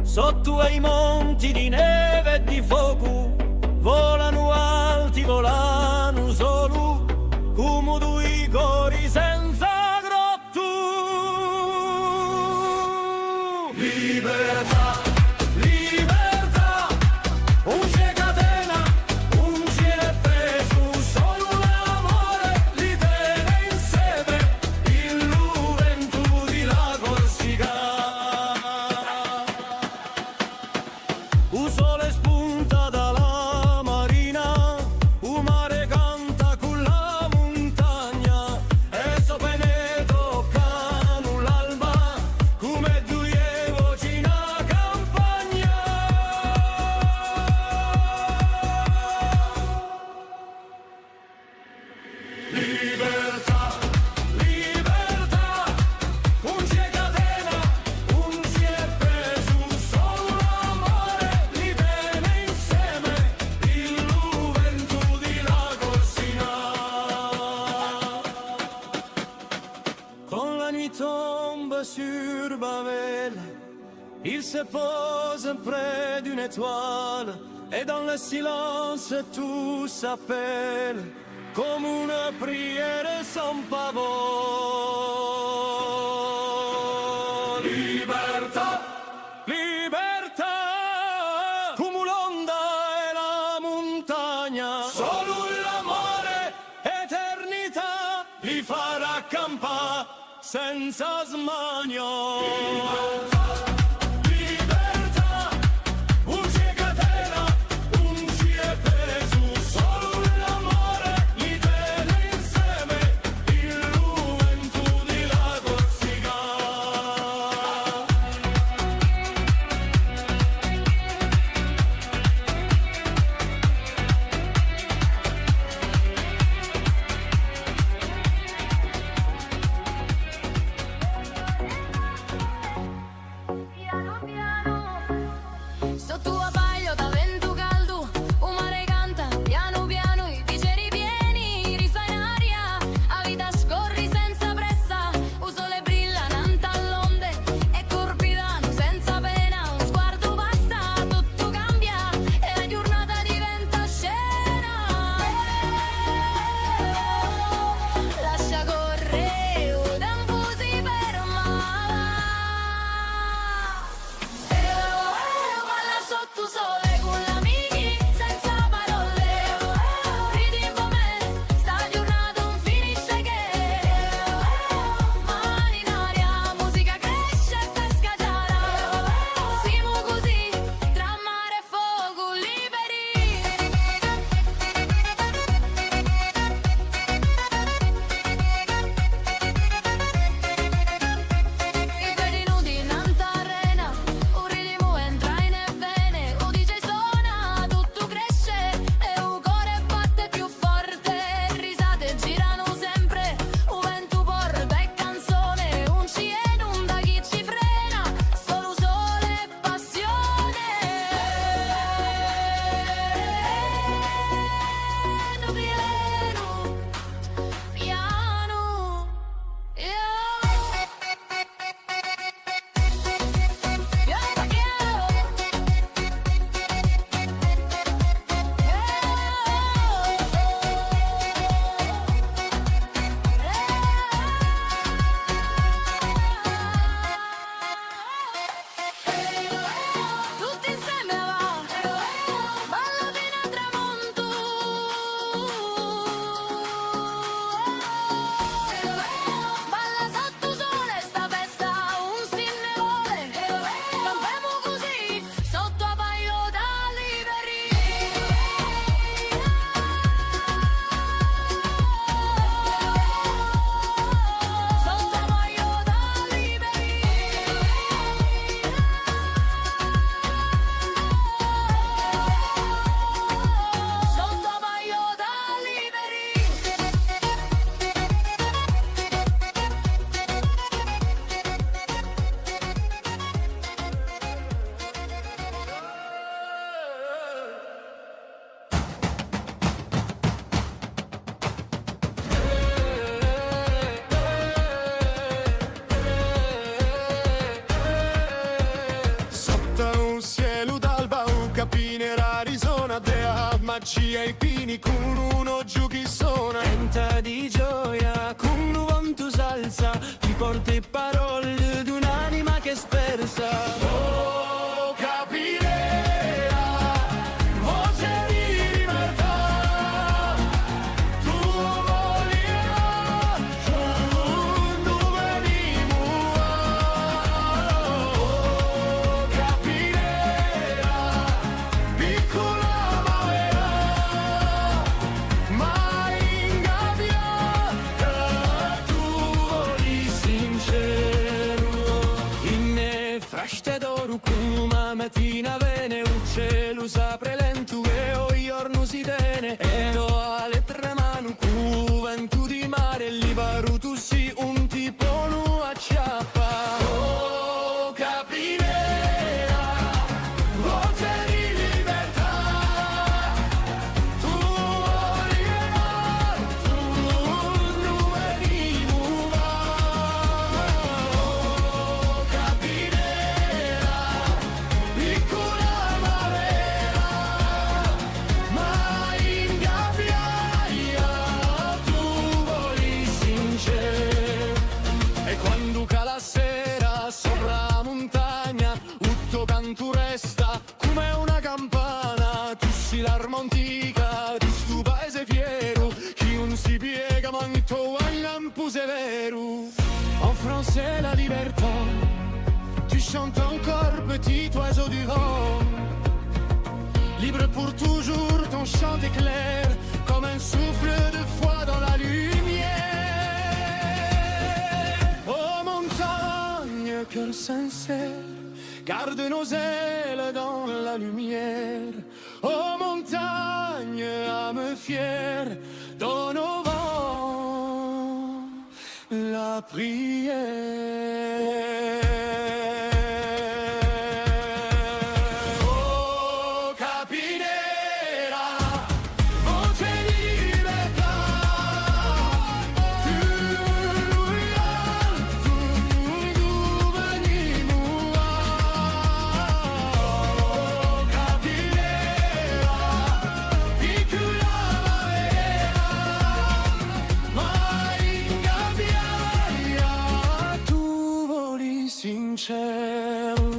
sotto ai monti di neve e di fuoco, volano alti, volano solo, come due cori senza grotto. Libertà, libertà, un c'è catena, un c'è preso, solo l'amore li tiene insieme, il vento di la Corsica. Un sole spunta dalla marina, un mare canta con la montagna, e sopra ne toccano l'alba, come due voci in campagna. Libertà, libertà, un c'è catena, un c'è preso, solo l'amore li tiene insieme, il vento di la Corsica. Quand la nuit tombe sur Babel, il se pose près d'une étoile, et dans le silence tout s'appelle, comme une prière sans pavot. Libertà, libertà, come l'onda e la montagna, solo l'amore, eternità, li farà campare senza smania. Libertà, un c'è catena, un c'è preso, solo l'amore li tiene insieme, il vento di la Corsica. magia ai pini con uno giù chi suona. Canta di gioia con un vanto salsa, ti porta parole di un'anima che è spersa. Oh, capirà, voce di libertà, tu volirà, dove venimos. Oh, capirà, piccola ma vera, mai ingabbiata, tu voli sincero. In frashte d'oro come mattina vene, un cielo s'apre lento e o giorno si tene, e do alle tre mani cu vento di mare, libero tu si un tipo nu acciappa. Oh, capirà, voce di libertà, tu volirà, tu non venimos. Oh, capirà, piccola ma vera, mai ingabbiata, tu voli sincero. E quando cala la sera sopra la montagna, tutto canto resta come una campana. Tu sei l'arma antica di sto paese fiero, chi non si piega manto al lampo severo. En français la libertà, tu chantes encore petit oiseau du vent. Libre pour toujours, ton chant est clair comme un souffle de foi dans la lumière. Oh montagne, cœur sincère, garde nos ailes dans la lumière. Oh montagne, âme fière, donne au vent la prière. Oh capirà, voce di libertà, tu venimos. Oh capirà, piccola ma vera, mai ingabbiata, tu voli sincero.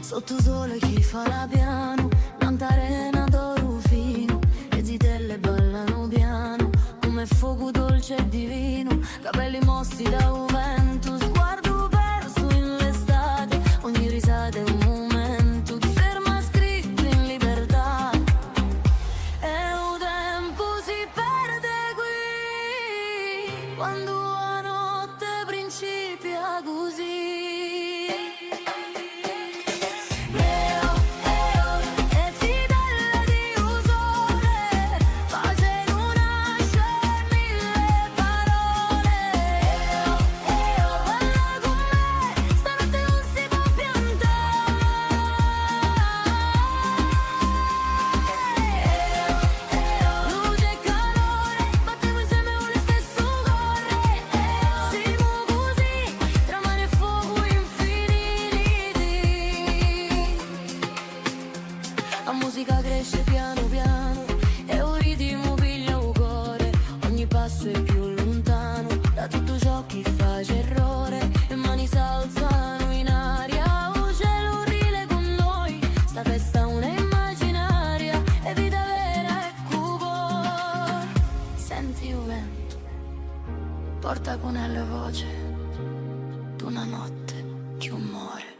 Sotto sole chi fa la piano, tanta arena d'oro fino, le zitelle ballano piano, come fuoco dolce e divino, capelli mossi da un vento, sguardo perso in l'estate, ogni risata è un momento, ti ferma scritto in libertà, e un tempo si perde qui, quando la notte principia così. La musica cresce piano piano e un ritmo piglia un cuore, ogni passo è più lontano da tutto ciò che fa errore, e mani s'alzano in aria, un cielo rile con noi, sta festa una immaginaria, e vita vera e cuore. Senti il vento, porta con la voce d'una notte che muore.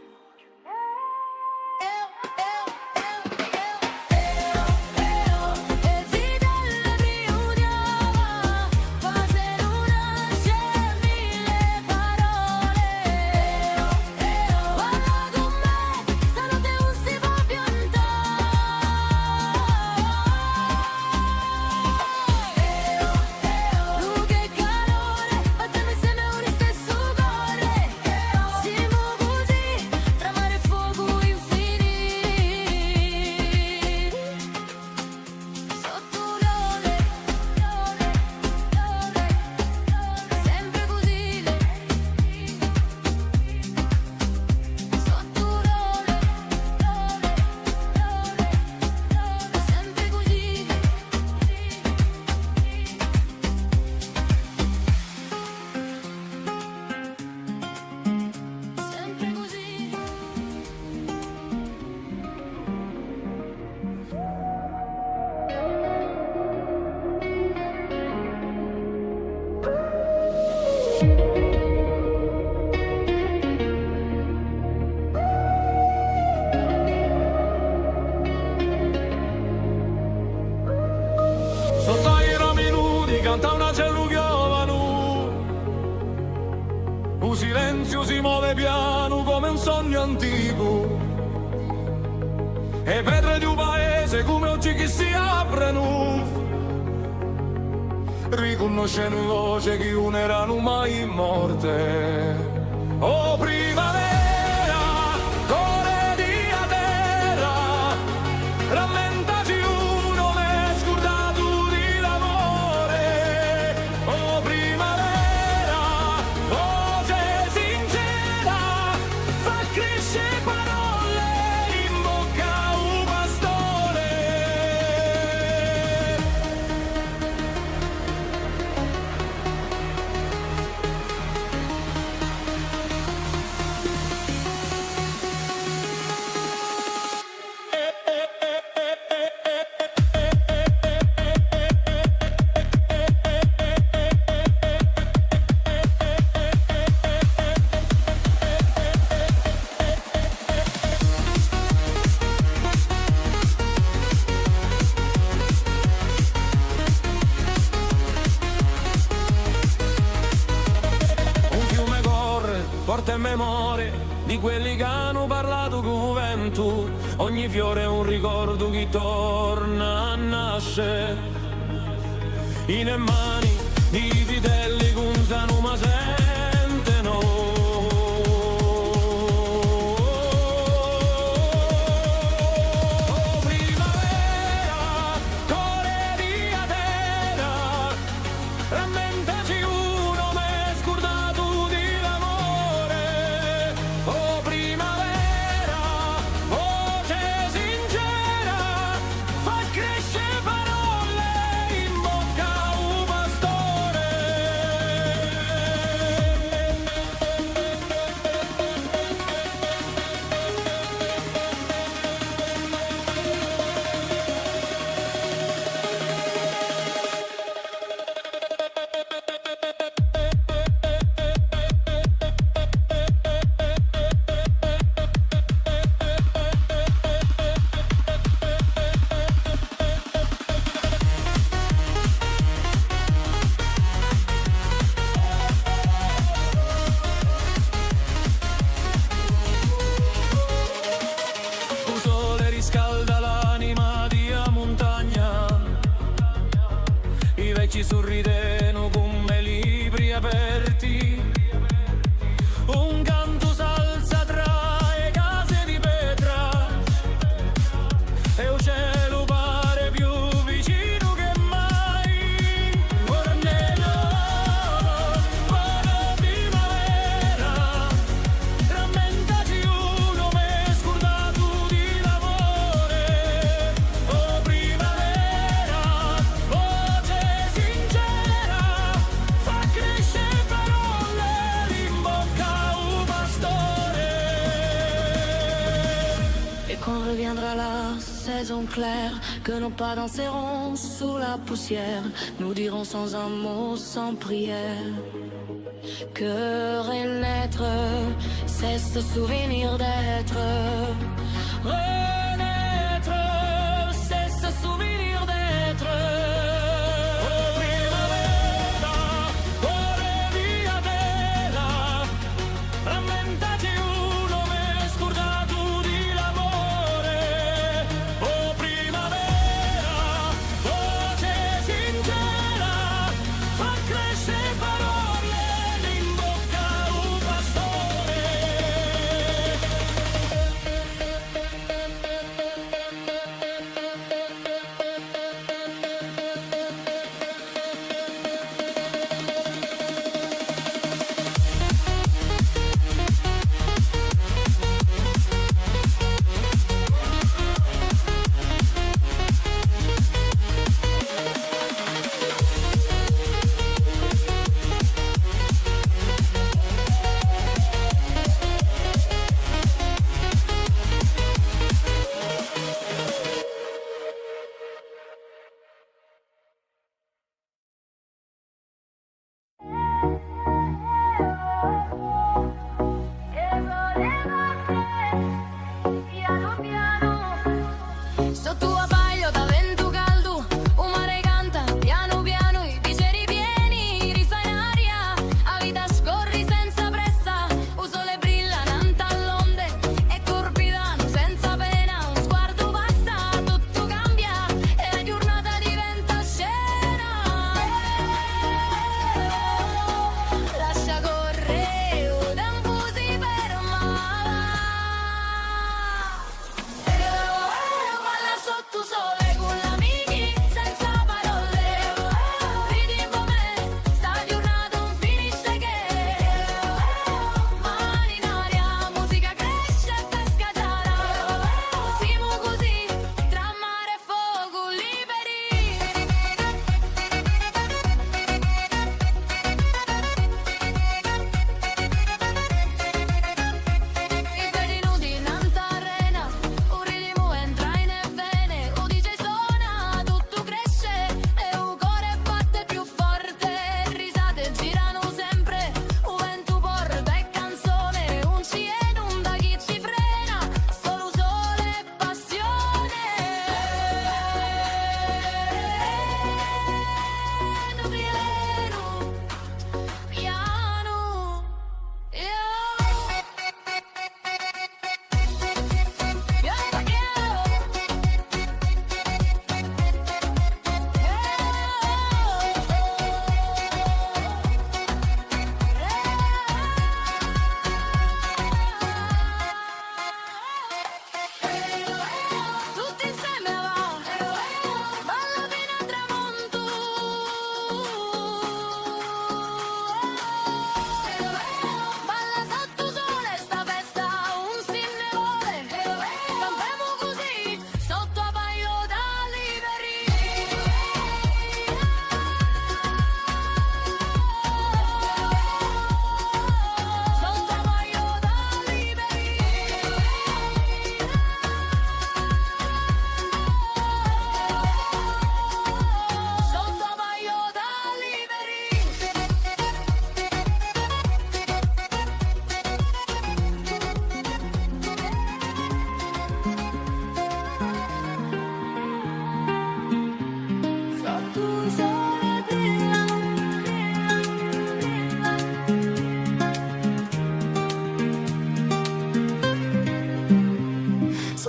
un silenzio si muove piano come un sogno antico. E pietre di un paese come oggi che si aprono, riconoscendo voce che non erano mai morte. Oh primavera, core di a terra, rammentaci uno m'è scordato di l'amore. Oh primavera, voce sincera, fa crescere parole in bocca a un pastore. Un fiume corre, porta in memoria di quelli che hanno parlato con vento. Ogni fiore è un ricordo che torna a nascere. In mani di vitelli che usano ma sentono. Oh primavera, core di a terra, rammentaci uno m'è scordato di l'amore. Oh primavera, voce sincera, fa crescere parole in bocca a un pastore. Un sole riscalda l'anima di a montagna, i vecchi sorrideno come libri aperti. Un canto s'alza tra le case di pietra e il cielo pare più vicino che mai. Ora nero, buona primavera, rammentaci uno m'è scordato di l'amore. Oh primavera, voce sincera, fa crescere parole in bocca a un pastore. Et quand reviendra la saison claire, que nos pas danseront sous la poussière, nous dirons sans un mot, sans prière, que renaître, c'est ce souvenir d'être. Renaître, c'est ce souvenir d'être. Oh primavera, core di a terra, rammentaci uno m'è scordato di l'amore. Oh primavera, voce sincera, fa crescere parole in bocca a un pastore.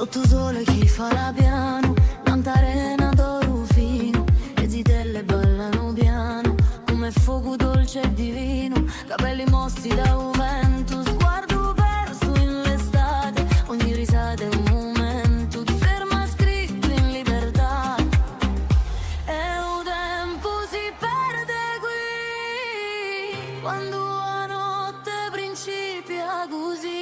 Sotto sole chi fa la piano, tanta arena d'oro fino, le zitelle ballano piano, come fuoco dolce e divino, capelli mossi da un vento, sguardo perso in l'estate, ogni risata è un momento di ferma scritto in libertà. E un tempo si perde qui, quando la notte principia così.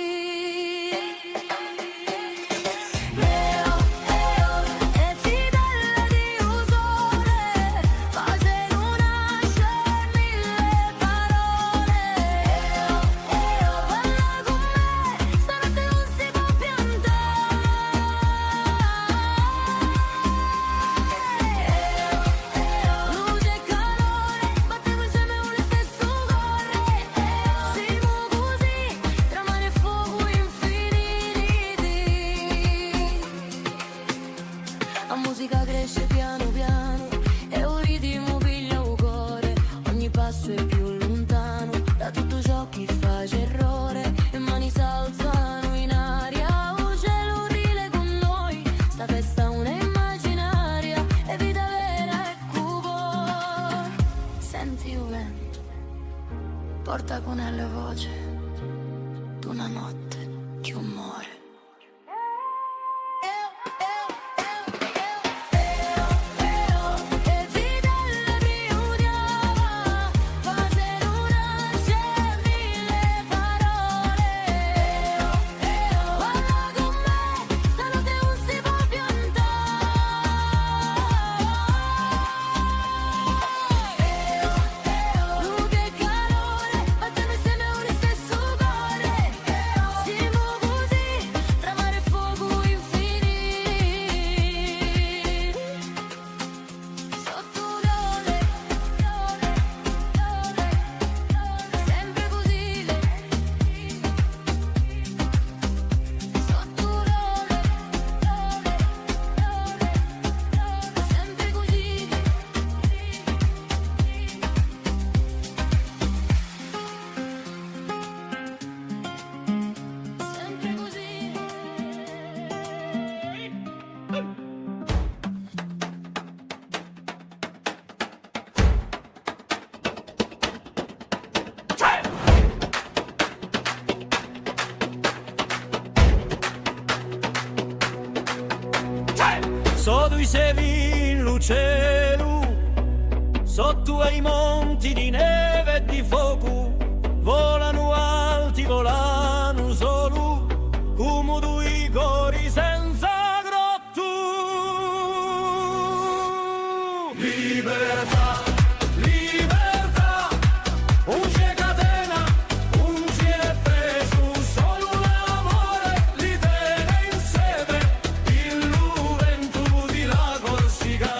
La musica cresce piano piano e un ritmo piglia un cuore, ogni passo è più lontano da tutto ciò che face errore, e mani s'alzano in aria, un cielo rile con noi, sta festa una immaginaria, e vita vera e cupo. Senti il vento, porta con la voce d'una notte che muore. Sotto i sevi in cielo, sotto ai monti di neve e di fuoco, volano alti, volano solo, come due cori senza grotto. Libertà, libertà, un c'è catena, un ci è preso, solo l'amore li tiene insieme, il vento di la Corsica.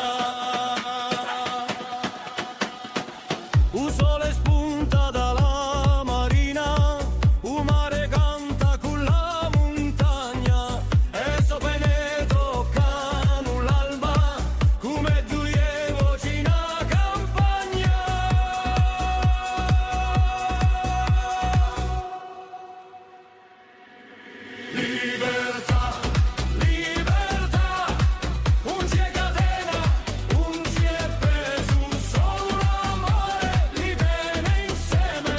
Un sole spunta dalla marina, un mare canta con la montagna, e sopra ne toccano l'alba, come due voci in campagna. Libertà, libertà, un ci è catena, un ci è preso, solo l'amore li tiene insieme,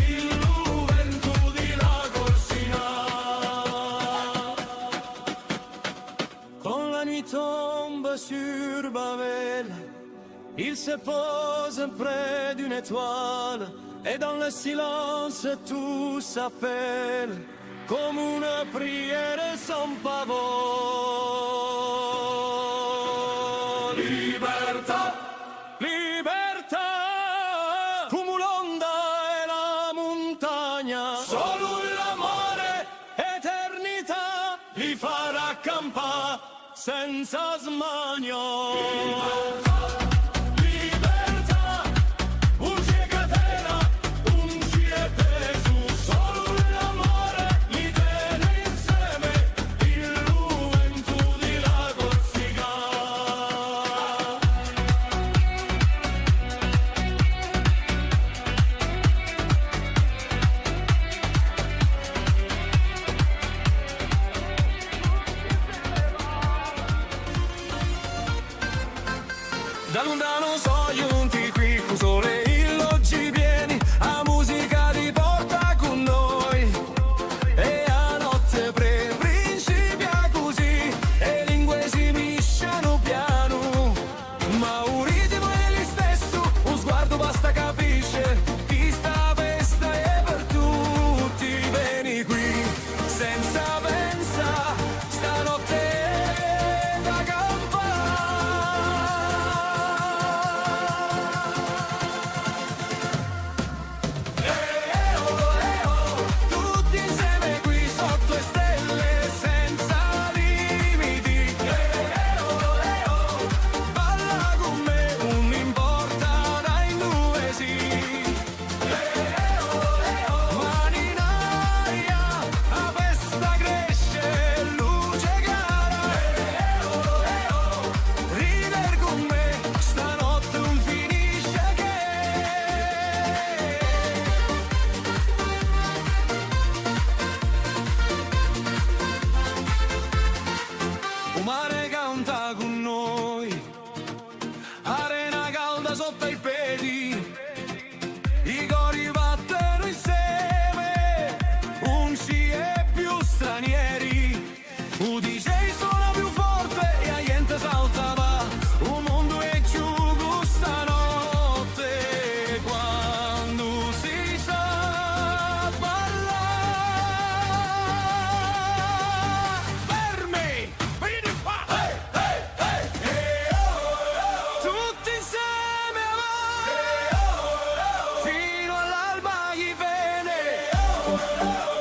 il vento di la Corsica. Quand la nuit tombe sur Babel, il se pose près d'une étoile, et dans le silence tout s'appelle, comme une prière sans pavot. Libertà, libertà, come l'onda e la montagna, solo l'amore, eternità, li farà campare senza smanio. Libertà, un ci è catena, un ci è preso, solo l'amore li tiene insieme, il vento di la Corsica.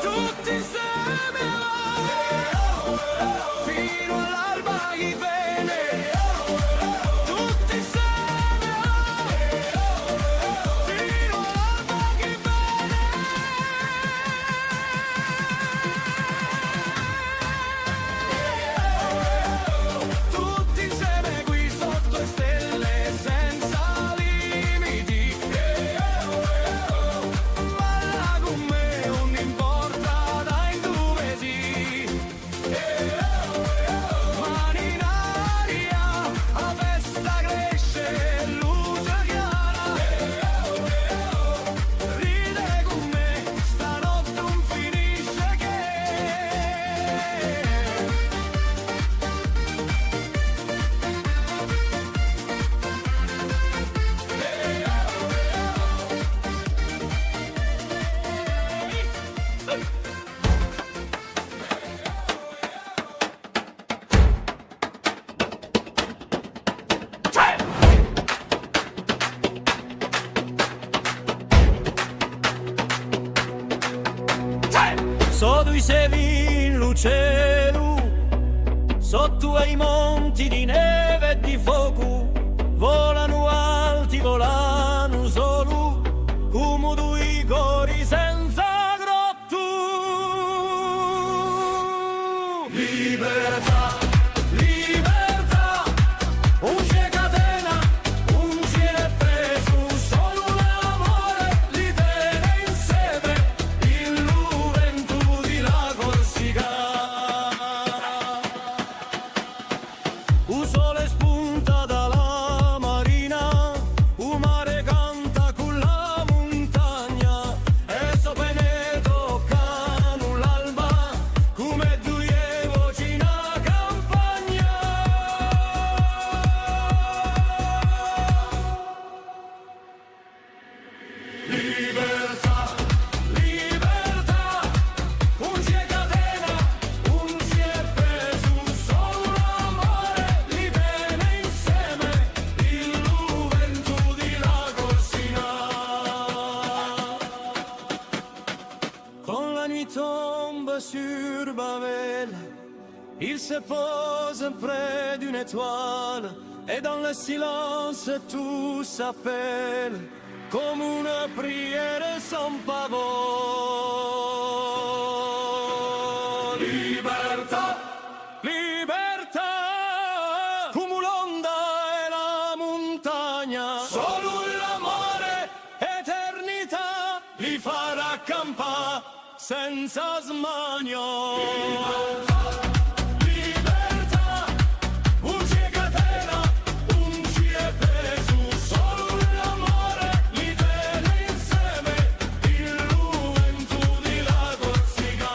tutti insieme fino all'alba chi viene, tutti insieme fino all'alba chi viene, tutti insieme qui sotto le stelle senza limiti, balla con me, non importa dai dove si, mani in aria, la festa cresce, luce chiara, ride con me, stanotte non finisce che. So tu sei in cielo, sotto ai monti di neve e di fuoco, volano alti, volano solo, come due cori senza grotto. Libertà, libertà, un c'è catena, un c'è preso, solo l'amore li tiene insieme, il vento di la Corsica. Un sole spunta dalla marina, un mare canta con la montagna, e sopra ne toccano l'alba, come due voci in campagna. Libertà, libertà, un c'è catena, un c'è preso, solo l'amore li tiene insieme, il vento di la Corsica. Quand la nuit tombe sur Babel, il se pose près d'une étoile, et dans le silence tout s'appelle, comme une prière sans pavot. Libertà, libertà, come l'onda e la montagna, solo l'amore, eternità, li farà accampare senza smania. Libertà, un c'è catena, un c'è preso, solo l'amore li tiene insieme, il vento di la Corsica.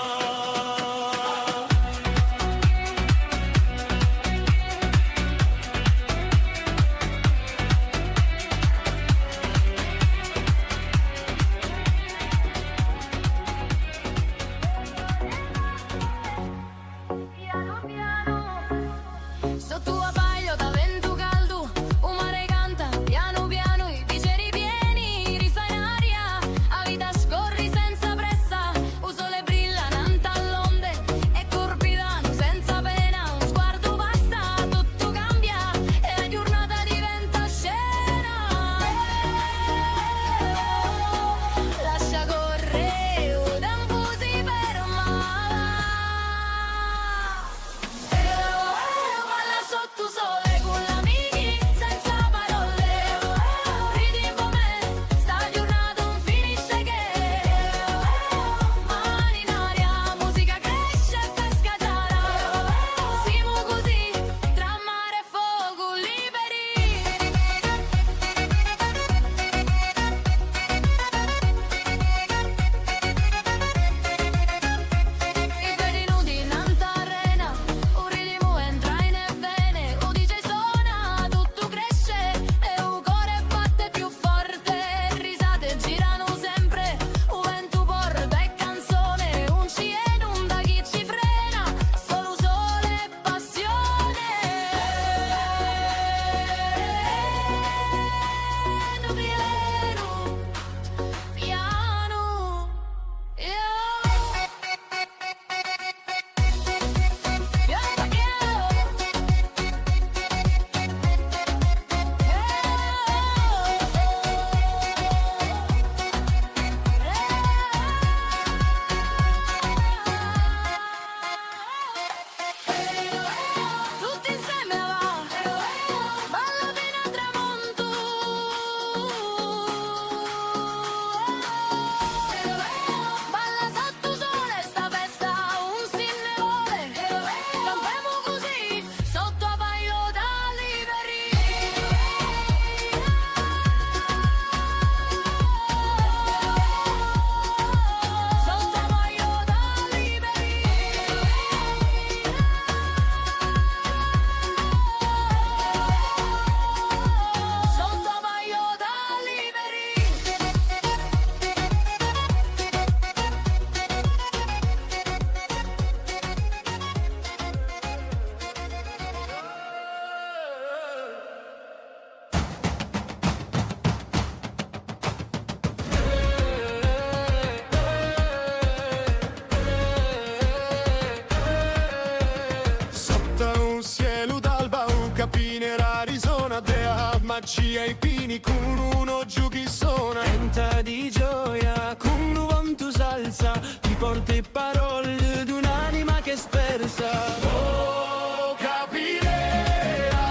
baci ai pini, con uno giù chi suona. Canta di gioia, con un tu salsa, ti porti parole d'un'anima che spersa. Oh, capirera,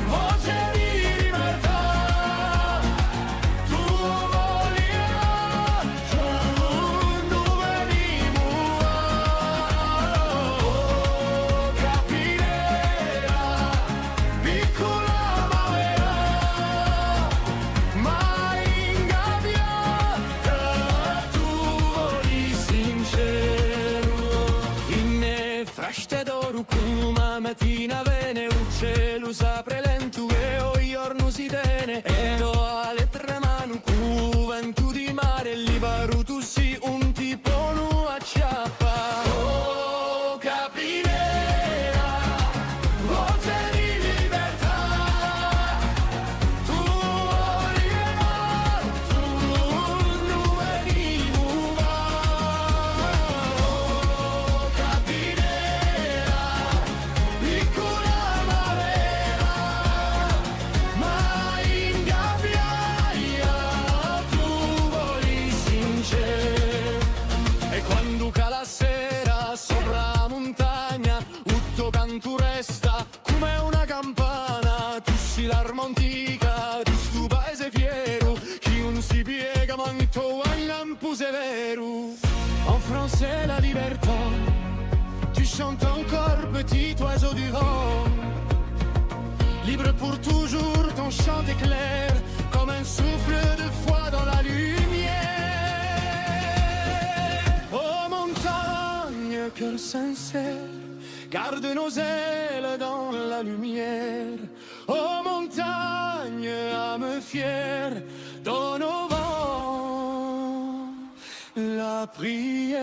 voce di libertà, tu voli dove vivo. Oh, capirera, piccola ma vera, mai ingabbiata, tu voli sincero. In fraște doru cum mattina vene uccello s'apre lento e o giorno si tene e do alle tre mani cu vento di mare libero tu si un tipo nu acciappa. Oh, capirera, voce di libertà, tu voli tu dove vivo. Oh, capirera, piccola ma vera, mai ingabbiata, tu voli sincero. E quando cala la sera sopra la montagna, tutto canto resta come una campana. Tu sei l'arma antica di sto paese fiero, chi non si piega manco a lampo severo. En français la libertà, tu chantes encore petit oiseau du vent. Libre pour toujours, ton chant éclaire comme un souffle de foi dans la lumière. Oh montagne, cœur sincère, garde nos ailes dans la lumière. Oh montagne, âme fière, donne au vent la prière.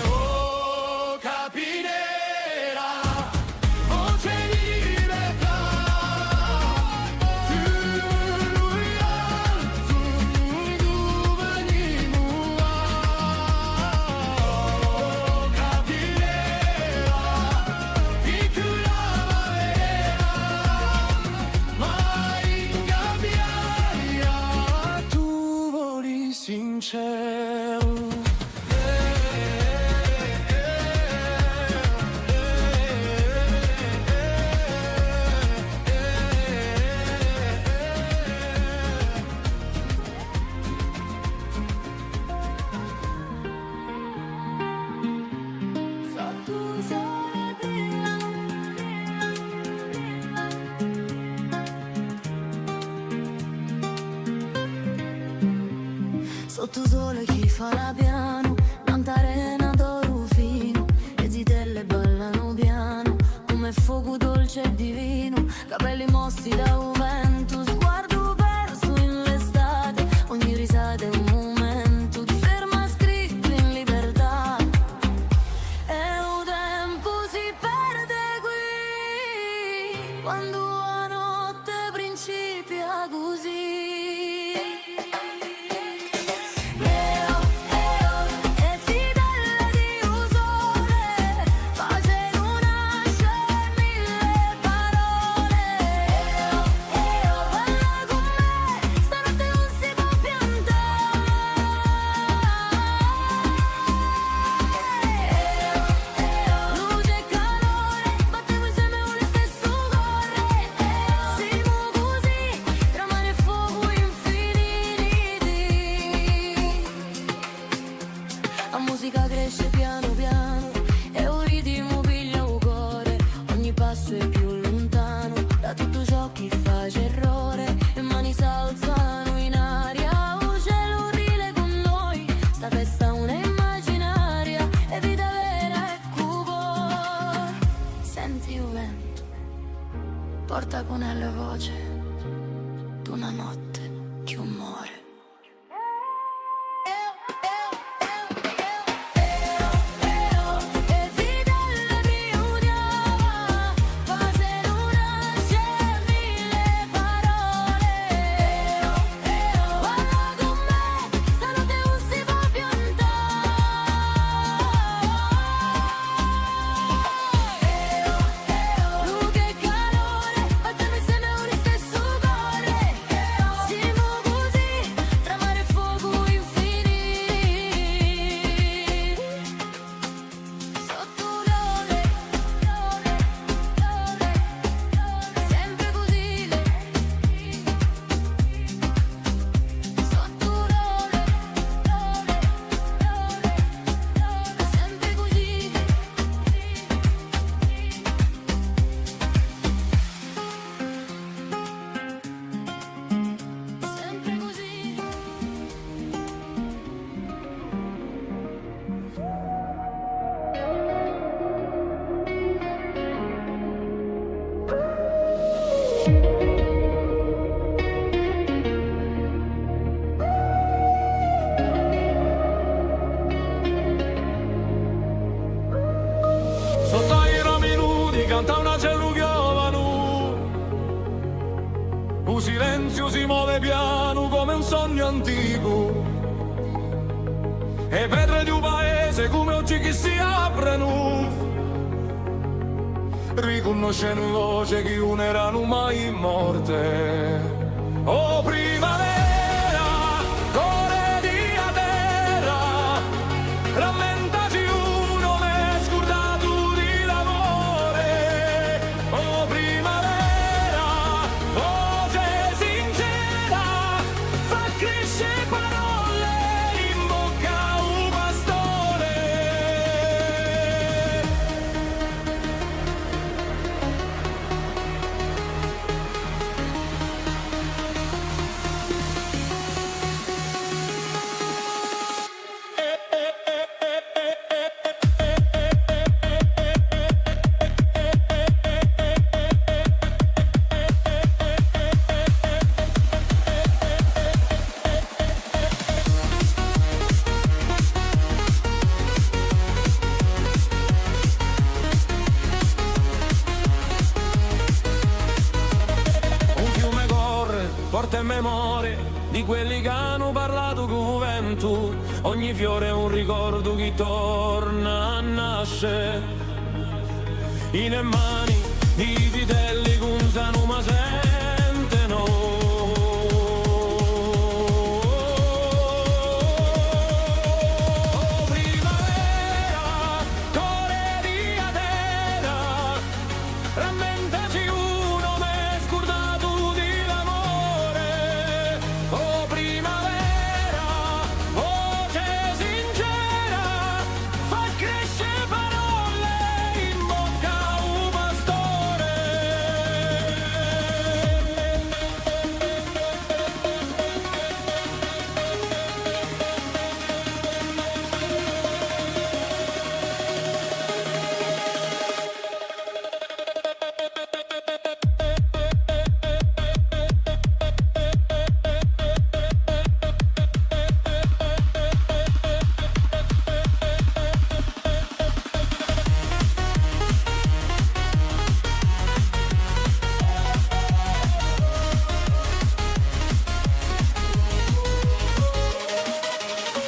Oh capinera, voce di libertà, tu venimo. Oh capinera, piccola ma vera, mai ingabbiata, tu voli sincero. Sotto sole chi fa la piano, tanta arena d'oro fino, le zitelle ballano piano, come fuoco dolce e divino, capelli mossi da un vento, sguardo perso in l'estate, ogni risata è un momento, ti ferma scritto in libertà, e un tempo si perde qui, quando la notte principia così. La musica cresce piano piano e un ritmo piglia un cuore, ogni passo è più lontano da tutto ciò che fa errore, e mani s'alzano in aria, un cielo rile con noi, sta festa è una immaginaria, e vita vera e cuore. Senti il vento, porta con la voce d'una notte che muore. e pedre di un paese come oggi che si aprono, riconoscendo voce che non erano mai morte. Oh primavera, core di a terra, rammentaci uno m'è scordato di l'amore. Oh primavera, voce sincera, fa crescere parole in bocca a un pastore. Un fiume corre, porta in memoria di quelli che hanno parlato con vento. Ogni fiore è un ricordo che torna a nascere. In mani di vitelli che usano ma sentono. Oh primavera, core di a terra, rammentaci uno m'è scordato di l'amore. Oh primavera, voce sincera, fa crescere parole in bocca a un pastore.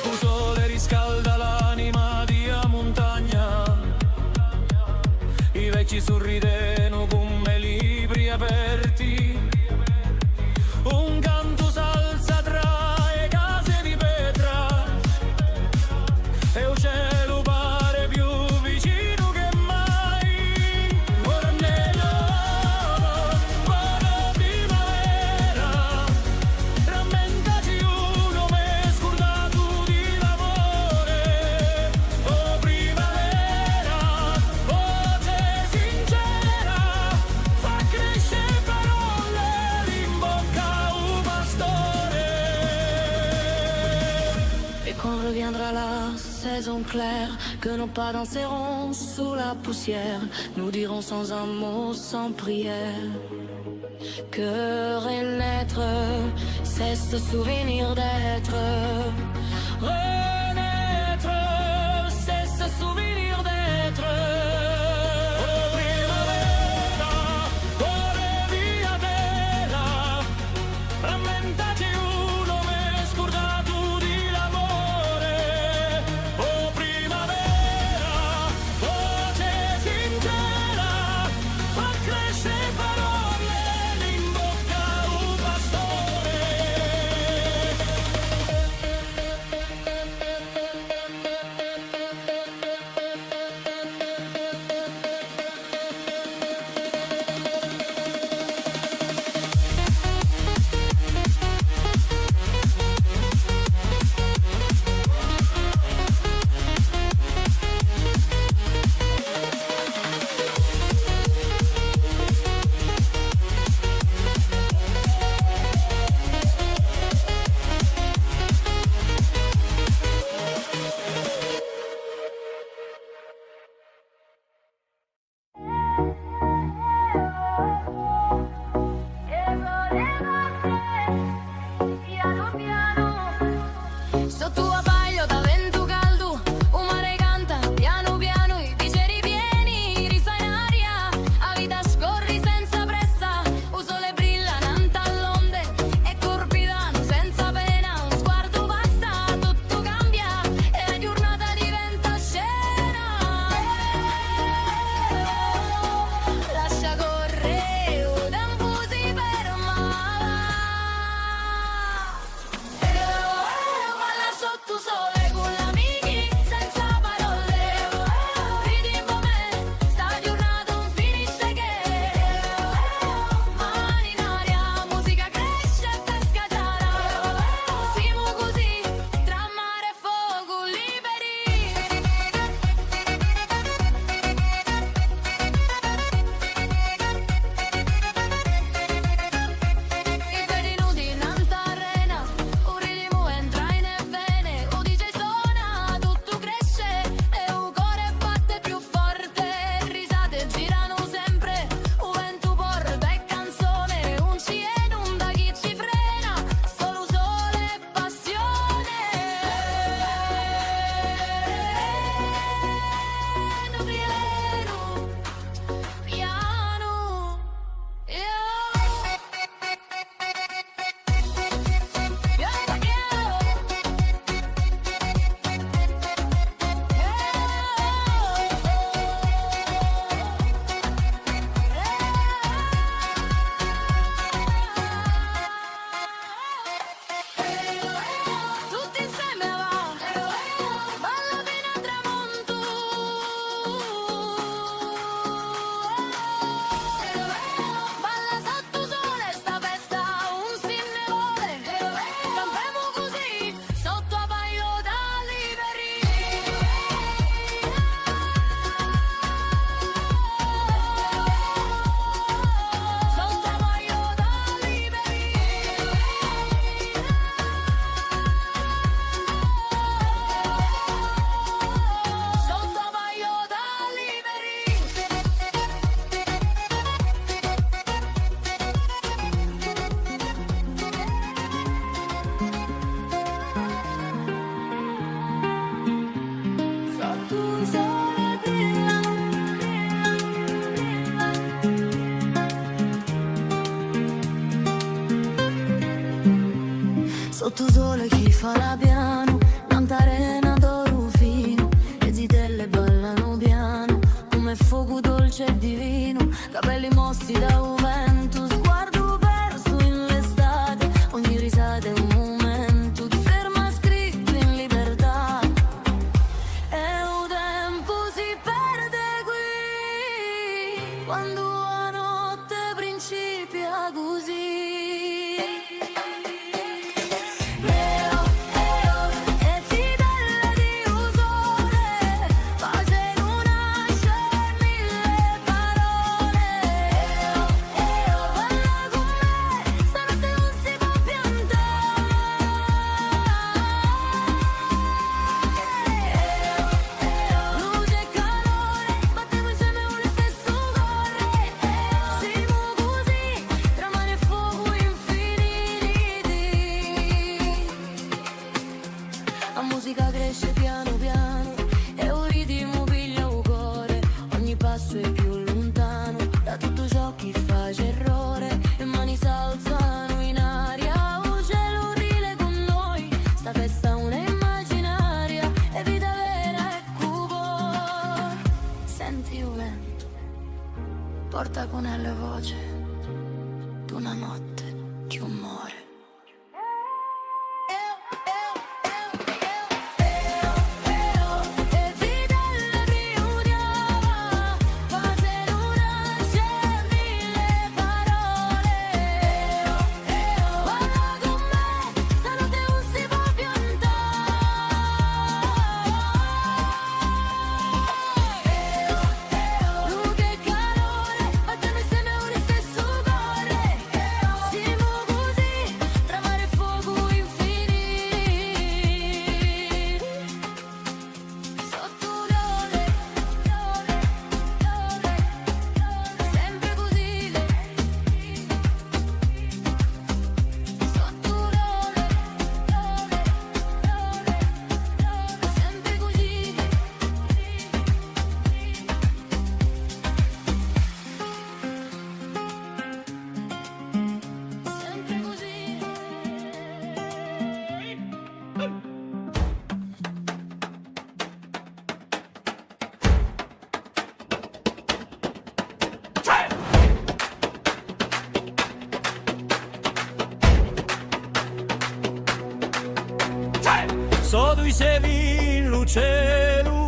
Un sole riscalda l'anima di a montagna, i vecchi sorrideno come libri aperti, un canto s'alza tra le case di pietra e il cielo pare più vicino che mai. Ora nero, buona primavera, rammentaci uno m'è scordato di l'amore. Oh primavera, voce sincera, fa crescere parole in bocca a un pastore. Et quand reviendra la saison claire, que nos pas danseront sous la poussière, nous dirons sans un mot, sans prière, que renaître, c'est ce souvenir d'être. Renaître, c'est ce souvenir d'être. Oh primavera, core di a terra, rammentaci uno m'è scordato di l'amore. Oh primavera, voce sincera, fa crescere parole in bocca a un pastore. sole chi fa la piano, tanta arena d'oro fino, le zitelle ballano piano, come fuoco dolce e divino, capelli mossi da un vento, sguardo perso in l'estate, ogni risata è un momento, ti ferma scritto in libertà, e un tempo si perde qui, quando la notte principia così. La musica cresce piano piano e un ritmo piglia un cuore, ogni passo è più lontano da tutto ciò che face errore, le mani s'alzano in aria, un cielo rile con noi, sta festa è una immaginaria, è vita vera e cuore. Senti il vento, porta con la voce d'una notte di umore. So tu sei in cielo,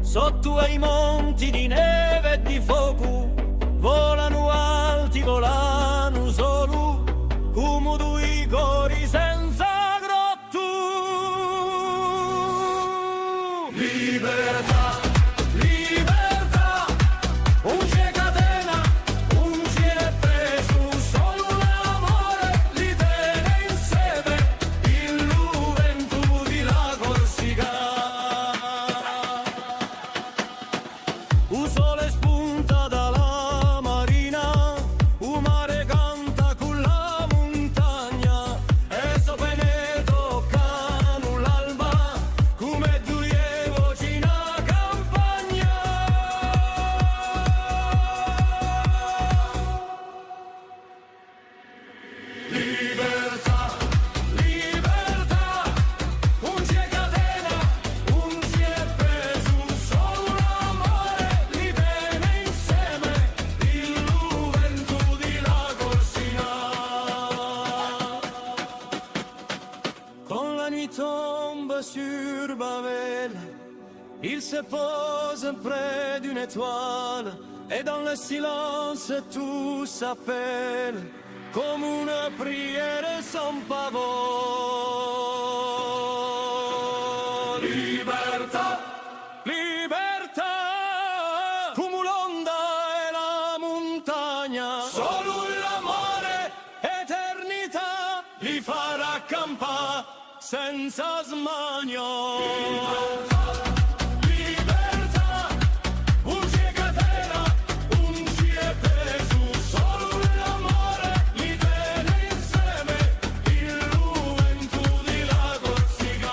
sotto ai monti di neve e di fuoco, volano alti, volano solo, come due cori senza grotto. Libertà, libertà, un c'è catena, un c'è preso, solo l'amore li tiene insieme, il vento di la Corsica. Un sole spunta dalla marina, un mare canta con la montagna, e sopra ne toccano l'alba, come due voci in campagna. Libertà, libertà, un c'è catena, un c'è preso, solo l'amore li tiene insieme, il vento di la Corsica. Quand la nuit tombe sur Babel, il se pose près d'une étoile, et dans le silence tout s'appelle, comme une prière sans pavot. Libertà, libertà, come l'onda e la montagna, solo l'amore, eternità, li farà accampare senza smania. Libertà, un c'è catena, un c'è preso, solo l'amore li tiene insieme, il vento di la Corsica.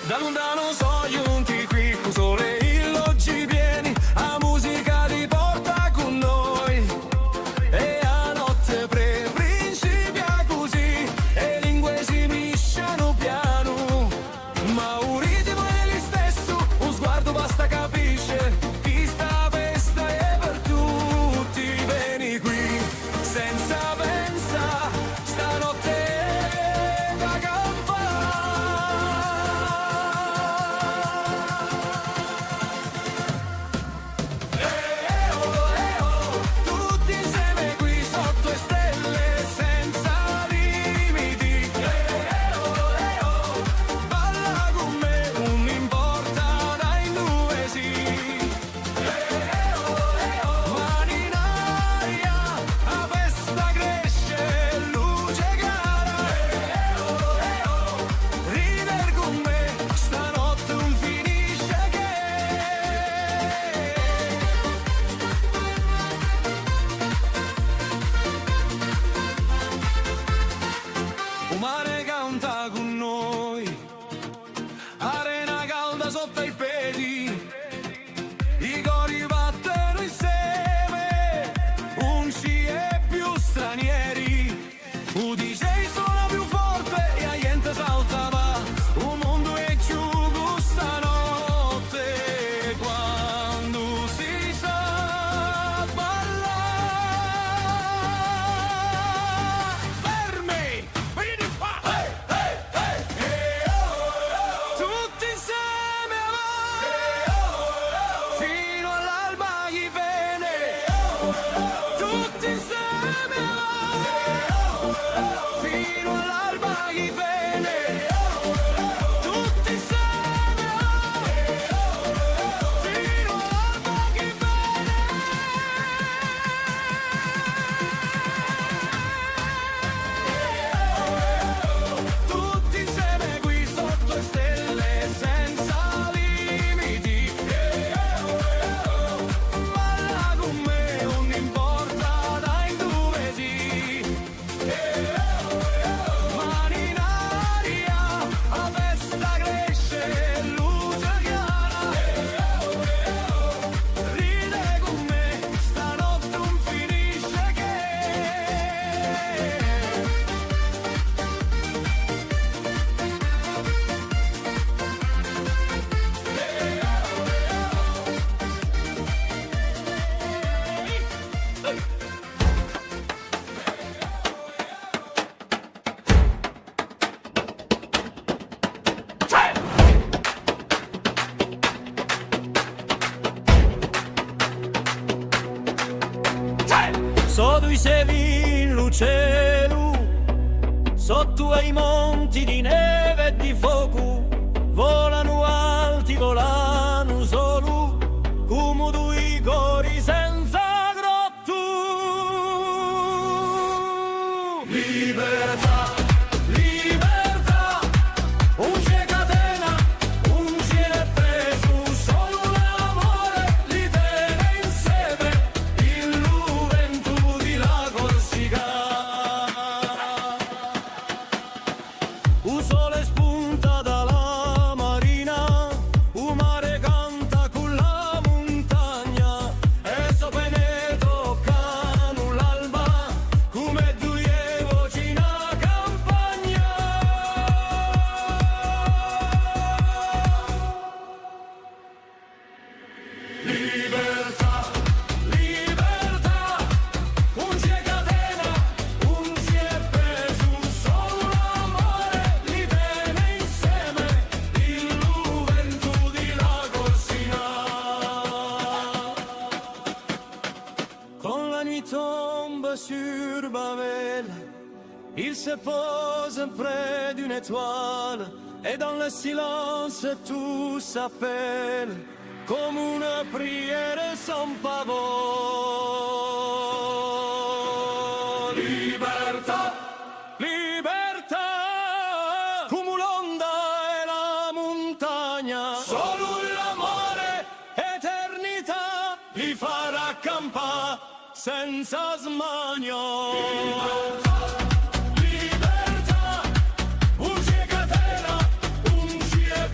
Da lontano so giunti qui con sole illoggi pieni, a musica ti porta con noi e a notte principia così e lingue si misciano piano, ma un ritmo è lo stesso, un sguardo basta capisce chi sta festa è per tutti, vieni qui senza pensa stanotte da tutti insieme qui sotto le stelle senza limiti. Balla con me, non importa dai due sì. Mani in aria, la festa cresce, luce cara. Rider con me, stanotte non finisce che. Il mare canta con noi, arena calda sotto i piedi, i cori battono insieme, unci e più stranieri, un DJ suona più forte e la gente salta va, un mondo è giù stanotte, quando si sa ballare. Fermi! Vieni qua! Tutti insieme avanti, fino all'alba gli bene. Tutti insieme avanti, fino all'alba gli bene. Tutti insieme avanti, fino all'alba gli bene. Tutti insieme qui sotto le stelle senza limiti. Balla con me, non importa dai dove sì. Mani in aria, la festa cresce, luce chiara. Ride con me, stanotte non finisce che. Sotto i sevi in cielo, sotto ai monti di neve e di fuoco, volano alti, volano solo, come due cori senza grotto. Libertà, libertà, un c'è catena, un c'è preso, solo l'amore li tiene insieme, il vento di la Corsica. Un sole spunta dalla marina, un mare canta con la montagna, e sopra ne toccano l'alba, come due voci in campagna. Libertà, libertà, un c'è catena, un c'è preso, solo l'amore li tiene insieme, il vento di la Corsica. Quand la nuit tombe sur Babel, il se pose près d'une étoile, et dans le silence tout s'appelle, comme une prière sans pavot. Libertà, libertà, come l'onda e la montagna, solo l'amore, eternità, li farà campare senza smania. Libertà, un c'è catena, un c'è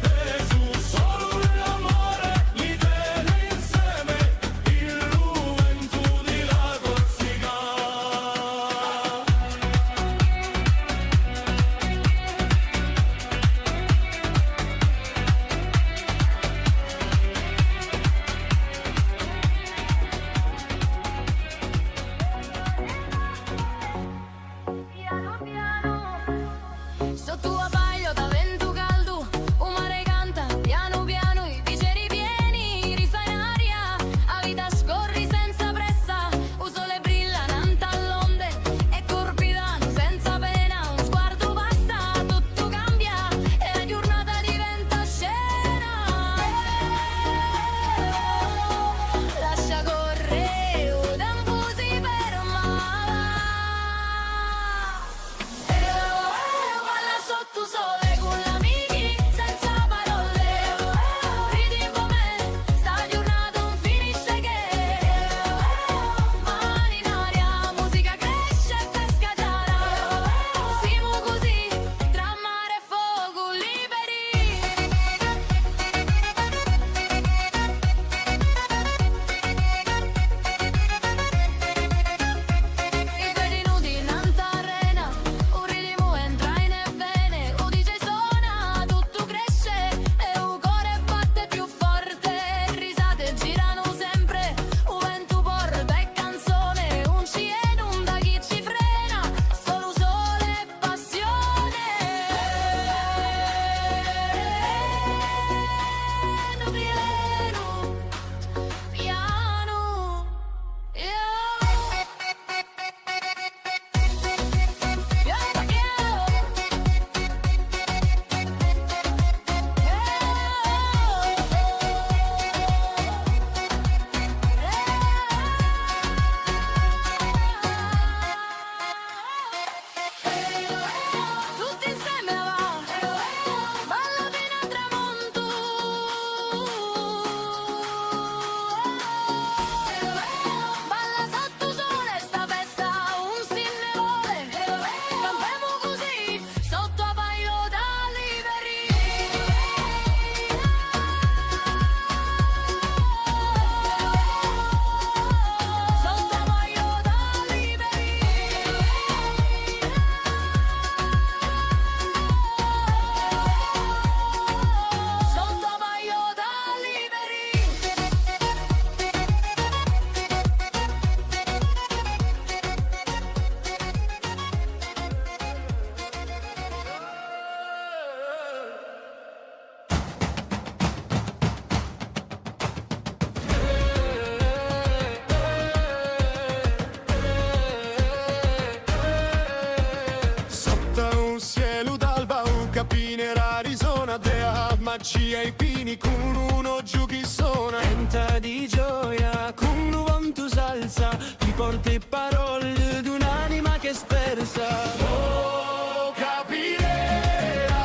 cielo d'alba, un capine Arizona, dea magia i pini, con uno giù chi suona. Tenta di gioia, con un vento salsa, ti porti parole di un'anima che spersa. Oh, capirera,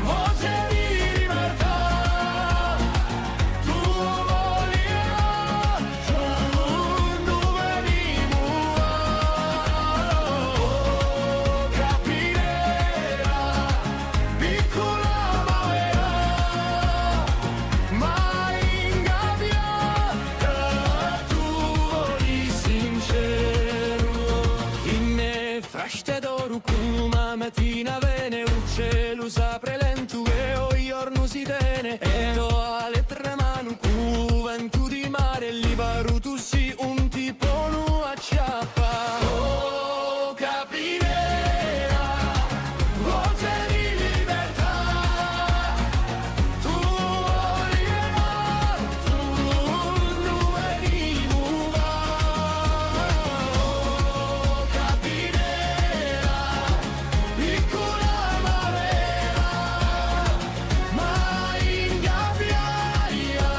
voce di libertà, tu volirà, dove venimos. Oh, capirera, piccola ma vera, mai ingabbiata, tu voli sincero. Inne fraște doru cum mattina vene, un cielo s'apre lento e o giorno si tene, e to alle tre mani cu vento di mare, li varutu si un tipo nu acciappa. Oh, capirera, voce di libertà, tu volirà, tu venimos. Oh, capirera, piccola ma vera, mai ingabbiaia,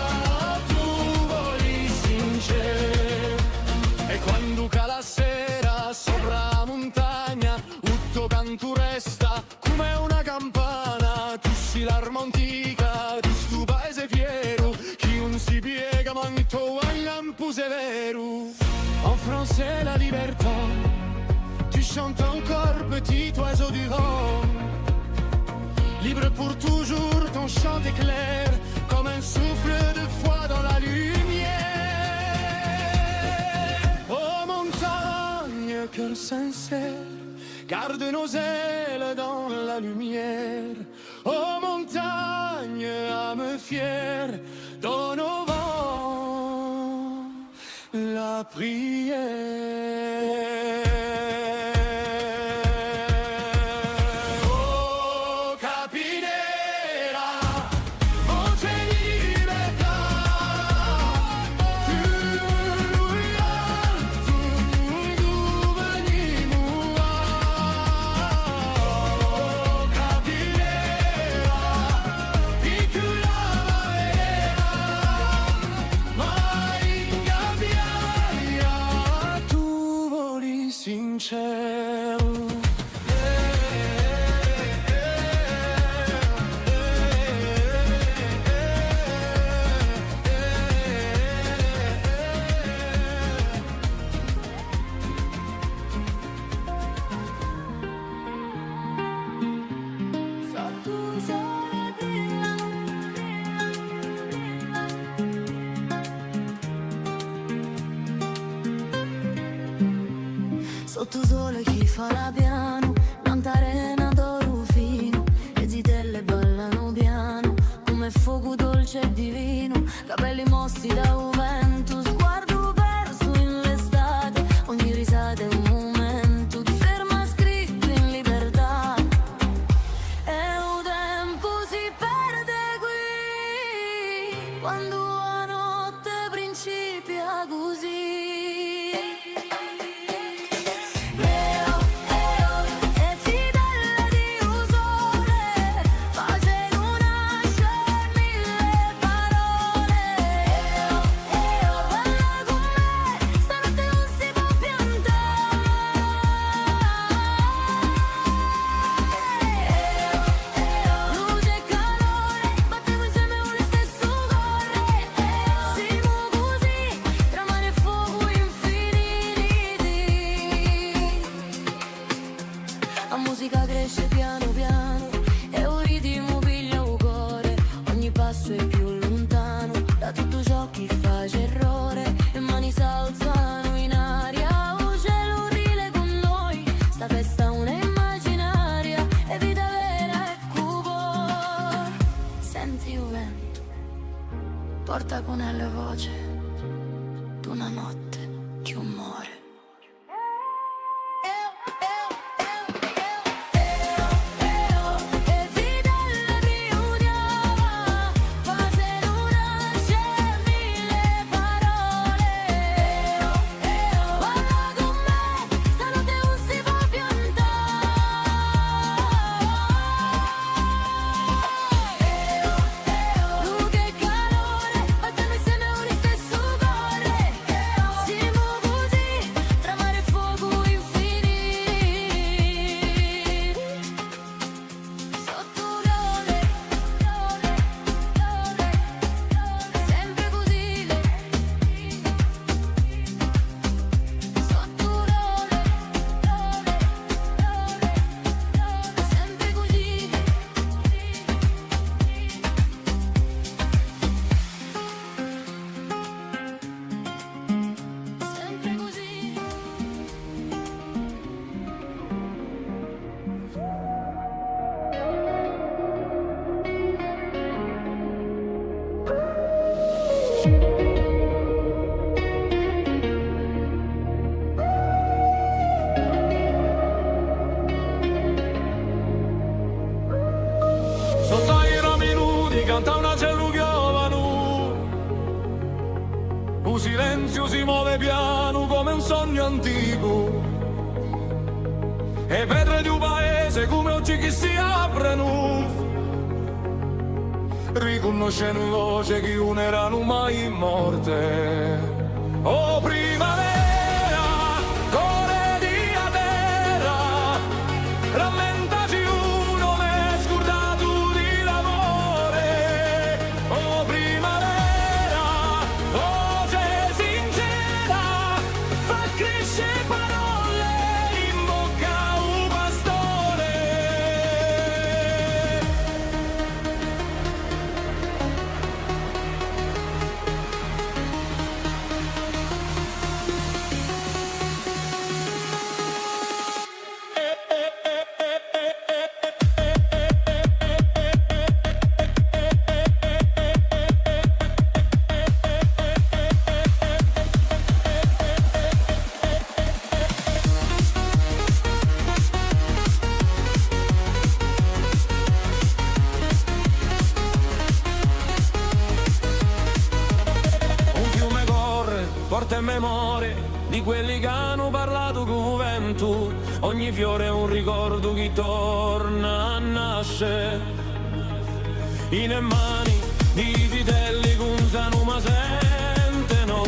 tu voli sincero. E quando cala sera sopra la montagna, tutto canto resta come una campana. Tu sei l'arma antica di sto paese fiero, chi non si piega manto al lampo severo. En français la libertà, tu chantes encore petit oiseau du vent, libre pour toujours, ton chant est clair comme un souffle de foi dans la lumière. Oh montagne, cœur sincère, garde nos ailes dans la lumière. Oh montagne, âme fière, donne au vent la prière. Oh capinera, voce di libertà, tu venimos. Oh capinera, piccola ma vera, mai ingabbiaia, tu voli sincero. Sotto sole chi fa la piano, tanta arena d'oro fino, le zitelle ballano piano, come fuoco dolce e divino, capelli mossi da un vento, sguardo perso in l'estate, ogni risata è un momento, ti ferma scritto in libertà, e un tempo si perde qui, quando la notte principia così. La musica cresce piano piano e un ritmo piglia un cuore, ogni passo è più lontano da tutto ciò che fa errore, e mani s'alzano in aria, un cielo rile con noi, sta festa una immaginaria, e vita vera e cupo. Senti il vento, porta con la voce d'una notte che un muore. canta una cellu giovanu, un silenzio si muove piano come un sogno antico, e vedre di un paese come oggi che si aprono, riconoscendo voce che non erano mai morte. Oh primavera, core di terra, rammentaci uno m'è scordato di l'amore. Oh primavera, voce sincera, fa crescere parole in bocca a un pastore. Un fiume corre, porta in memoria di quelli che hanno parlato con vento. Ogni fiore è un ricordo che torna a nascere. In mani di vitelli che usano ma sentono.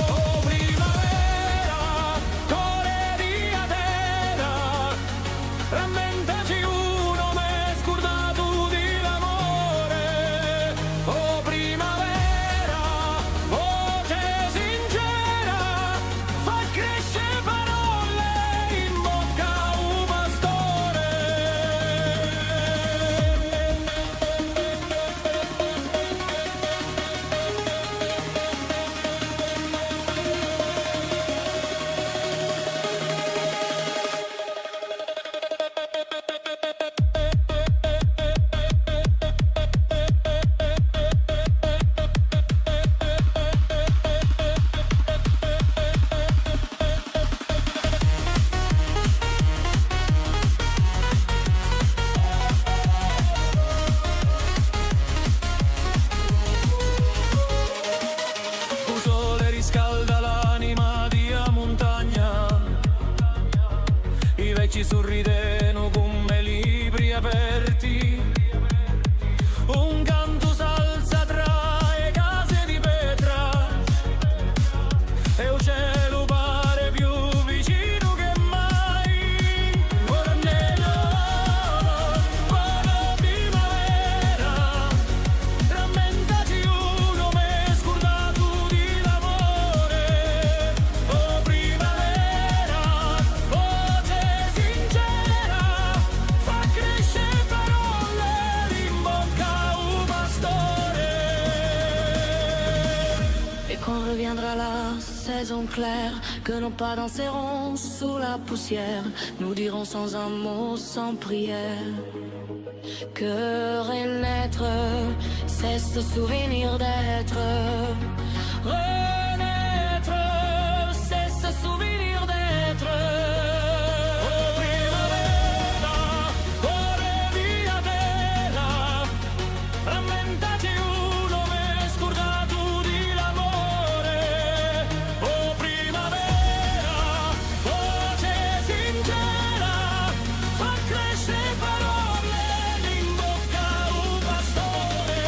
Oh primavera, core di terra, rammentaci uno m'è scordato di l'amore. Oh primavera, voce sincera, fa crescere parole in bocca a un pastore. Il sole riscalda l'anima di a montagna, i vecchi sorrideno come libri aperti, un canto salza tra le case di pietra, e il cielo pare più vicino che mai. Ora nella buona primavera, rammentaci uno m'è scordato di l'amore. Oh primavera, voce sincera, fa crescere parole in bocca a un pastore. Et quand reviendra la saison claire, que nos pas danseront sous la poussière, nous dirons sans un mot, sans prière, que renaître, c'est ce souvenir d'être. Renaître, c'est ce souvenir d'être. Oh primavera, core di terra, rammentaci uno m'è scordato di l'amore. Oh primavera, voce sincera, fa crescere parole in bocca a un pastore.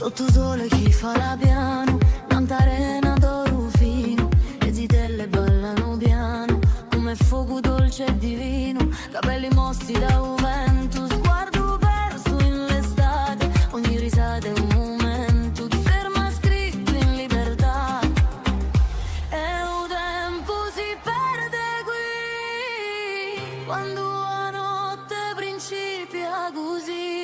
Sotto sole chi fa la piano, tanta arena d'oro fino, le zitelle ballano piano, come fuoco dolce e divino, capelli mossi da un vento, sguardo perso in l'estate, ogni risata è un momento di ferma scritto in libertà. E un tempo si perde qui, quando la notte principia così.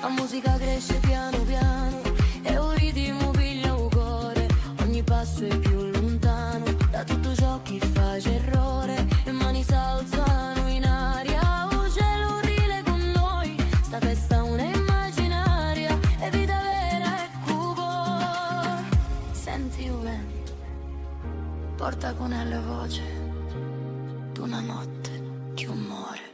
La musica cresce piano piano e un ritmo piglia un cuore, ogni passo è più lontano da tutto ciò che face errore, le mani s'alzano in aria, un cielo rile con noi, sta festa è una immaginaria, è vita vera e cupo. Senti il vento, porta con la voce d'una notte che un muore.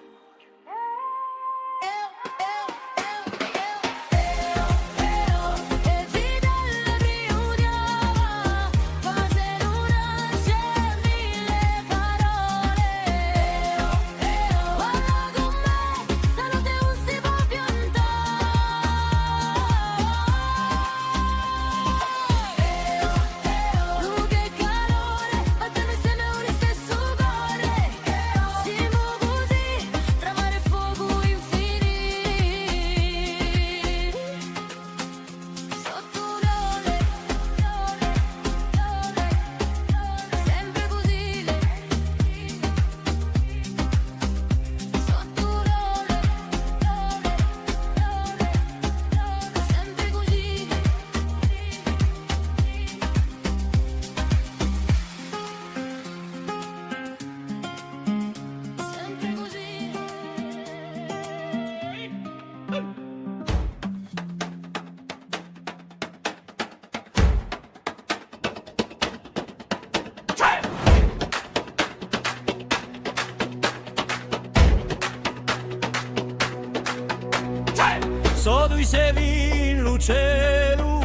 Sotto i sevi in cielo,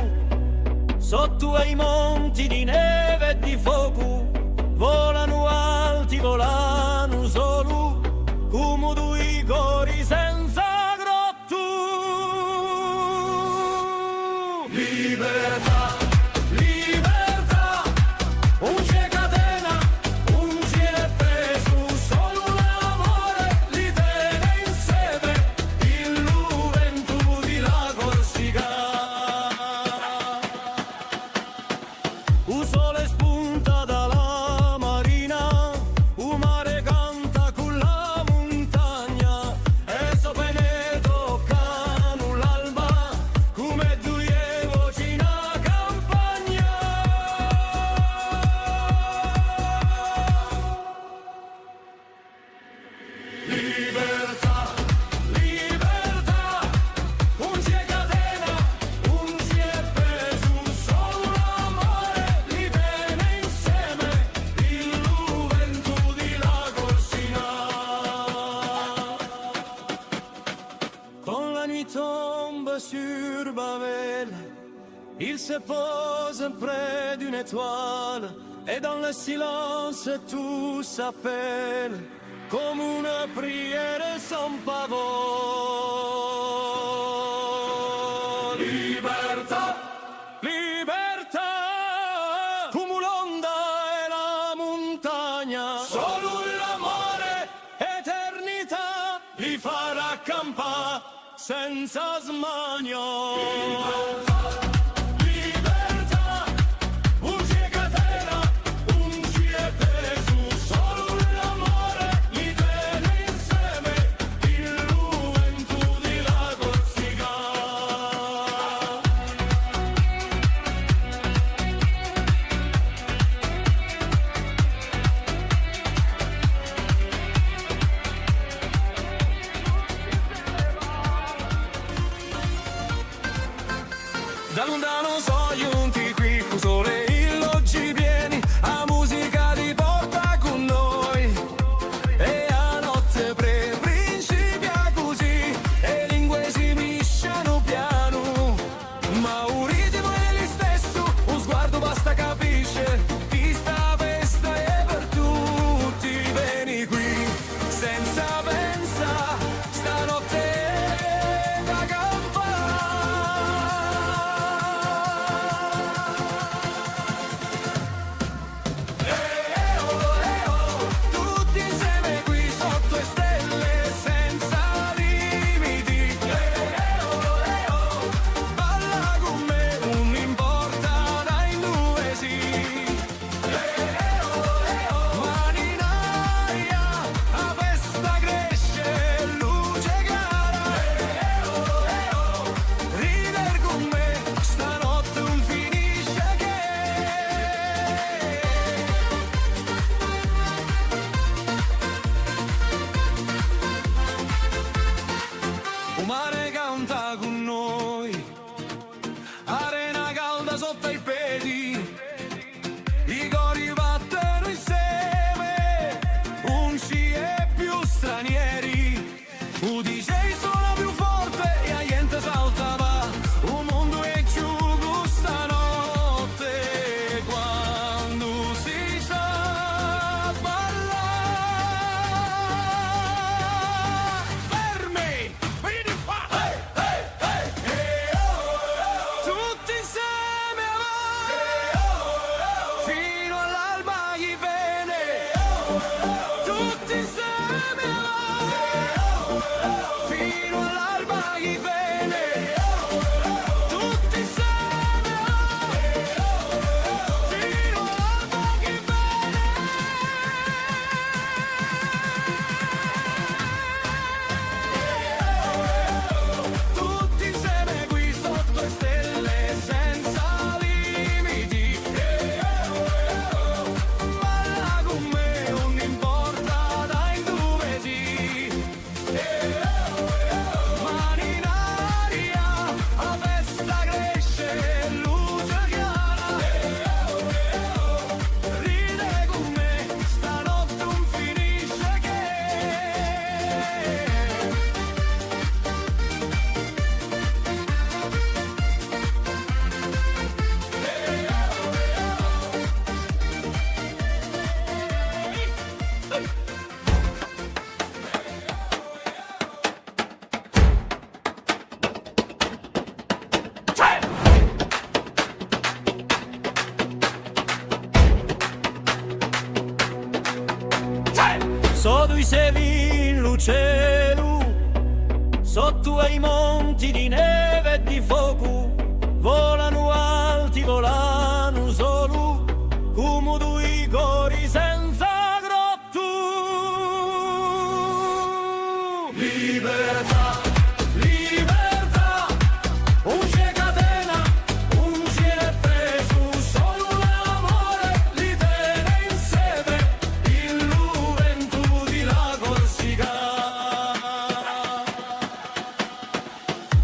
sotto ai monti di neve e di fuoco, volano alti, volano solo, come due cori senza grotto. Libertà, libertà, un c'è catena, un c'è peso, solo l'amore li tiene insieme, il vento di la Corsica. Un sole spunta dalla marina, un mare canta con la montagna, e sopra ne toccano l'alba, come due voci in campagna. Libertà, libertà, un c'è catena, un c'è peso, solo l'amore li tiene insieme, il vento di la Corsica. Quand la nuit tombe sur Babel, il se pose près d'une étoile, et dans le silence tout s'appelle, comme une prière sans pavot. Libertà, libertà, come l'onda e la montagna, solo l'amore, eternità, li farà campare senza smania. Libertà, un c'è catena, un c'è peso, solo l'amore li tiene insieme, il vento di la Corsica. so giunti qui, con sole illoggi pieni, a musica di porta con noi. E a notte principia così, e lingue si misciano piano. Ma un ritmo è lo stesso, un sguardo basta capisce, chi sta festa è per tutti, vieni qui, senza pensa, stanotte è da tutti insieme qui sotto le stelle senza limiti. Balla con me, non importa dai due sì. Mani in aria, la festa cresce, luce chiara. Rider con me, stanotte non finisce che. Il mare canta con noi, arena calda sotto i piedi, i cori battono insieme, non ci è più stranieri. Un DJ suona più forte e la gente salta va, un mondo è giù questa notte, quando si sa ballare. Fermi! Vieni qua! Tutti insieme avanti, fino all'alba gli viene. Tutti insieme avanti, fino all'alba gli viene. Tutti insieme avanti, fino all'alba gli viene. Tutti insieme qui sotto le stelle senza limiti. Balla con me, non importa dai dove sì. Mani in aria, la festa cresce, luce chiara. Ride con me, stanotte non finisce che. Sotto i sevi in luceru, sotto ai monti di neve e di fuoco, volano alti, volano solo, come due cori senza grotto. Libertà, libertà, non c'è catena, non c'è preso, solo l'amore li tiene insieme, il vento di la Corsica.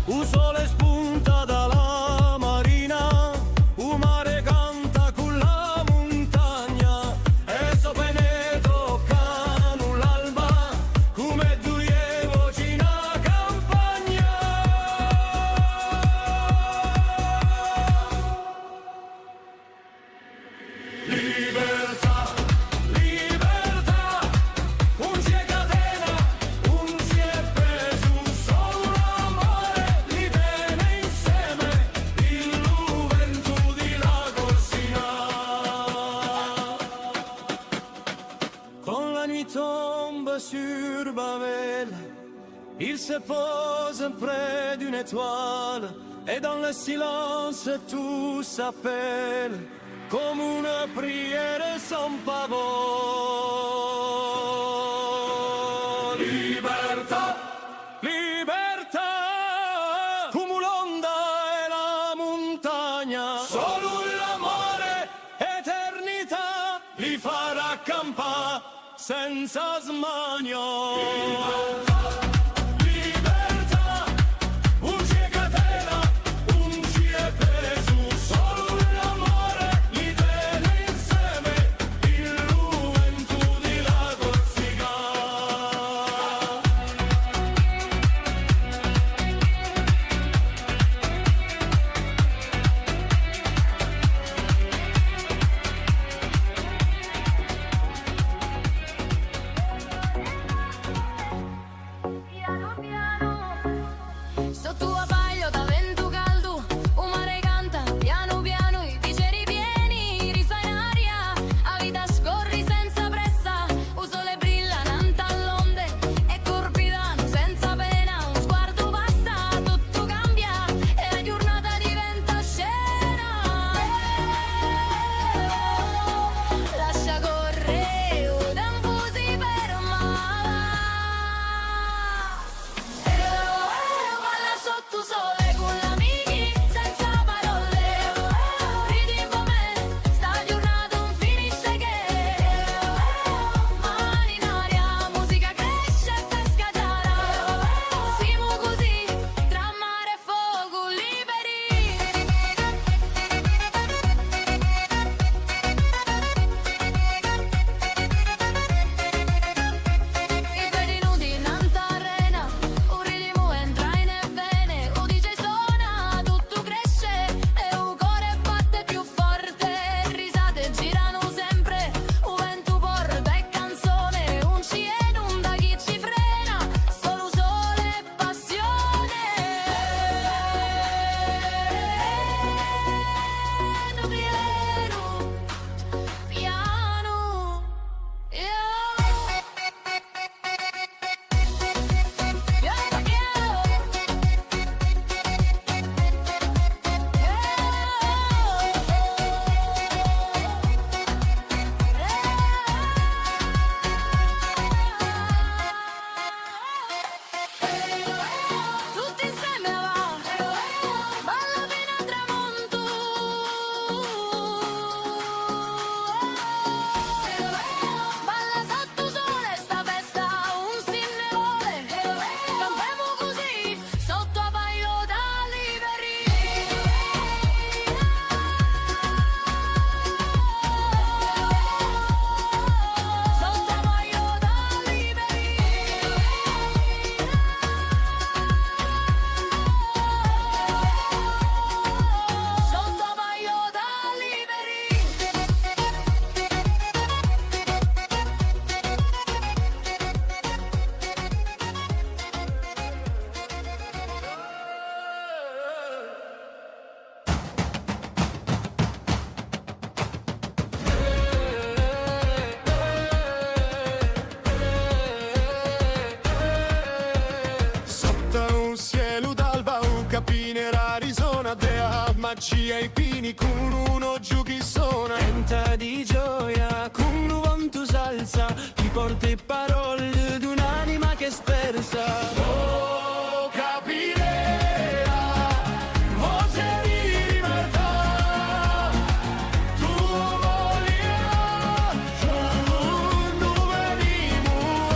Il sole spunta dalla marina, il mare canta con la montagna, e sopra ne toccano l'alba, come due voci in campagna. Libertà, libertà, non c'è catena, non c'è preso, solo l'amore li tiene insieme, il vento di la Corsica. Quand la nuit tombe sur Babel, il se pose près d'une étoile, et dans le silence tout s'appelle, comme une prière sans pavot. Libertà, libertà, come l'onda e la montagna, solo l'amore, eternità, li farà campare senza smania. Libertà, non c'è catena, non c'è preso, oggi ai pini con uno giù chi suona. Canta di gioia con un vento salsa, ti porta parole di un'anima che è spersa. Oh, capire voce di libertà, tu voli dove venimos.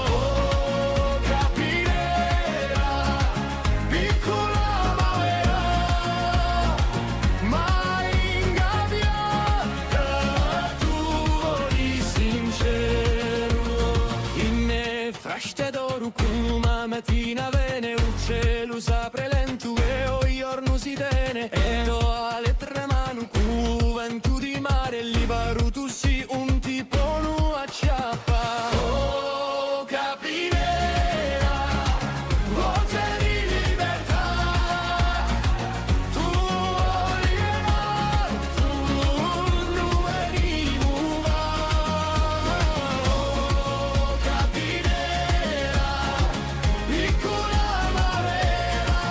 Oh, capire piccola marea, mai ingabbiata, tu voli sincero. In fraște d'oro cum mattina vene un cielo s'apre lento e o giorno si tene e do alle tre mani cu vento di mare li varutu si un tipo nu acciappa. Oh, capire voce di libertà, tu voli tu dove venimos. Oh, capire piccola marea,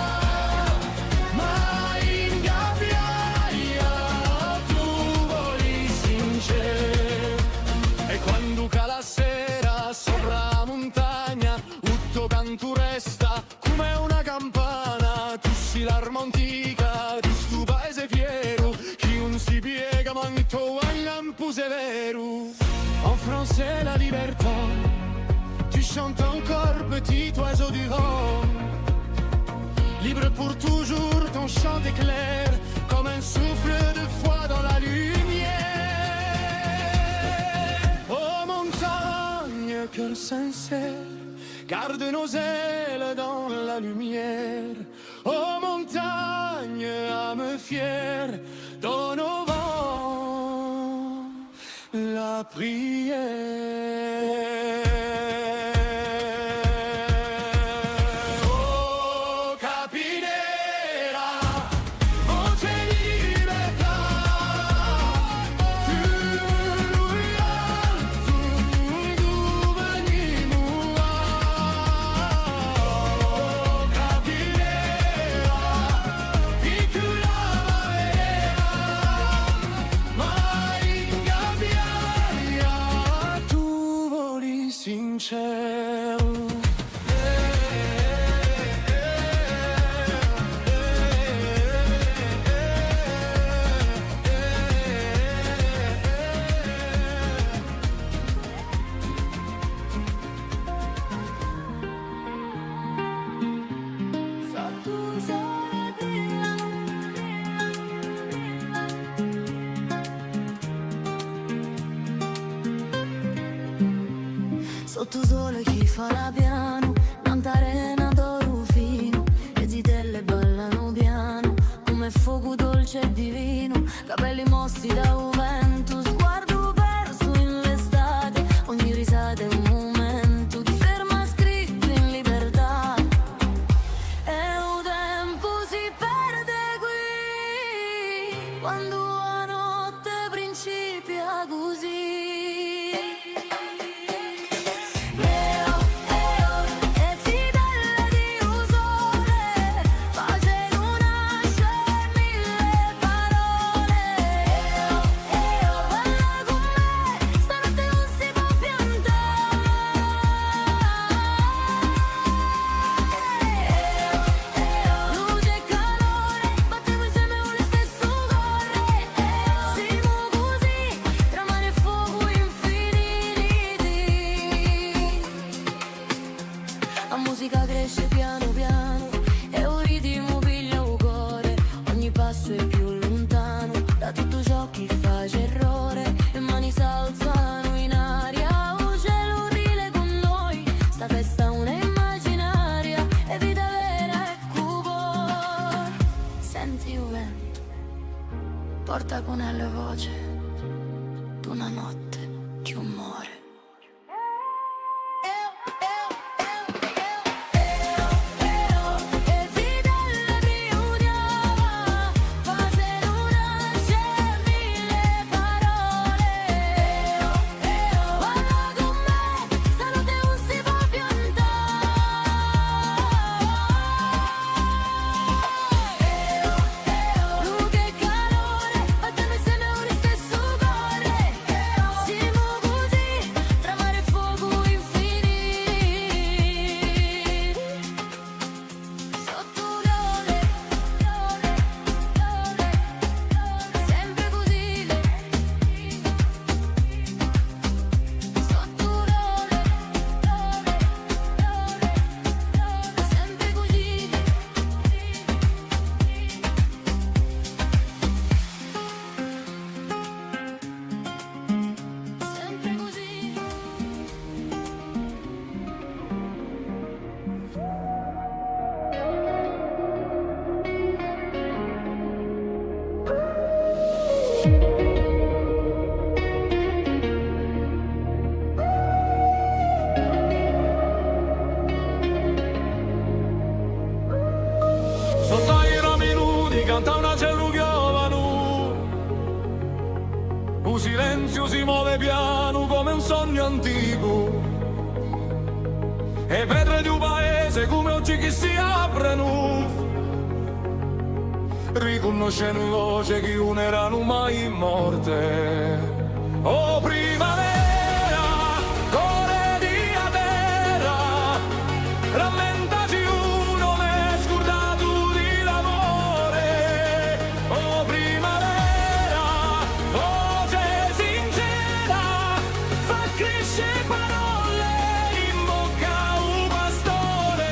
mai ingabbiata, tu voli sincero. E quando cala sera sopra la montagna, tutto canto resta come una campana. Tu sei l'arma antica di sto paese fiero, chi non si piega manco al lampo severo. En français la libertà, tu chantes encore petit oiseau du vent, libre pour toujours, ton chant est clair comme un souffle de foi dans la lumière. Oh montagne, cœur sincère, garde nos ailes dans la lumière. Oh montagne, âme fière, donne au vent la prière. Oh capinera, voce di libertà, tu dove venimos. Oh capinera, piccola marea, mai ingabbiata, tu voli sincero. Sotto sole chi fa la piano, tanta arena d'oro fino, le zitelle ballano piano, come fuoco dolce e divino, capelli mossi da un vento, sguardo perso in l'estate, ogni risata è un momento, ti ferma scritto in libertà, e un tempo si perde qui, quando la notte principia così. La musica cresce piano piano e un ritmo piglia un cuore, ogni passo è più lontano da tutto ciò che fa errore, le mani s'alzano in aria, un cielo rile con noi, sta festa una immaginaria, è vita vera e cuore. Senti il vento, porta con la voce d'una notte di umore. sotto una cellula giovanu. Un silenzio si muove piano come un sogno antico. E vedre di un paese come oggi che si aprono. Riconoscendo voce che non erano mai morte. Oh primavera, core di a terra, rammentaci uno m'è scordato di l'amore. Oh primavera, voce sincera, fa crescere parole in bocca a un pastore.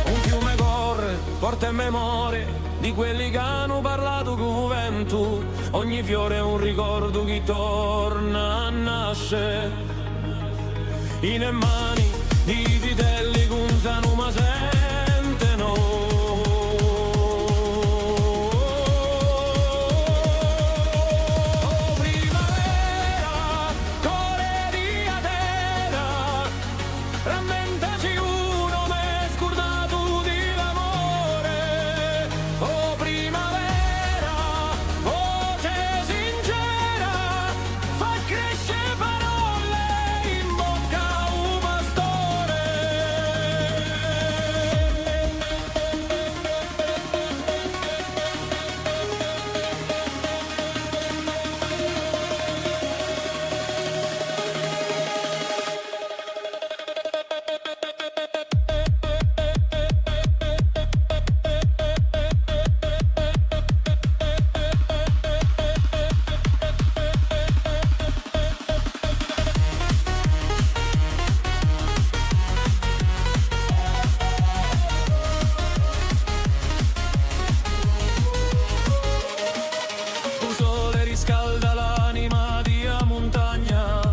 Un fiume corre, porta in memoria di quelli che hanno parlato con vento. Ogni fiore è un ricordo che torna a nascere. In mani di fitelli che un sanuma sentono. Oh primavera, core di a terra, rammentaci uno m'è scordato di l'amore. Oh primavera, voce sincera, fa crescere parole in bocca a un pastore. Un sole riscalda l'anima di a montagna.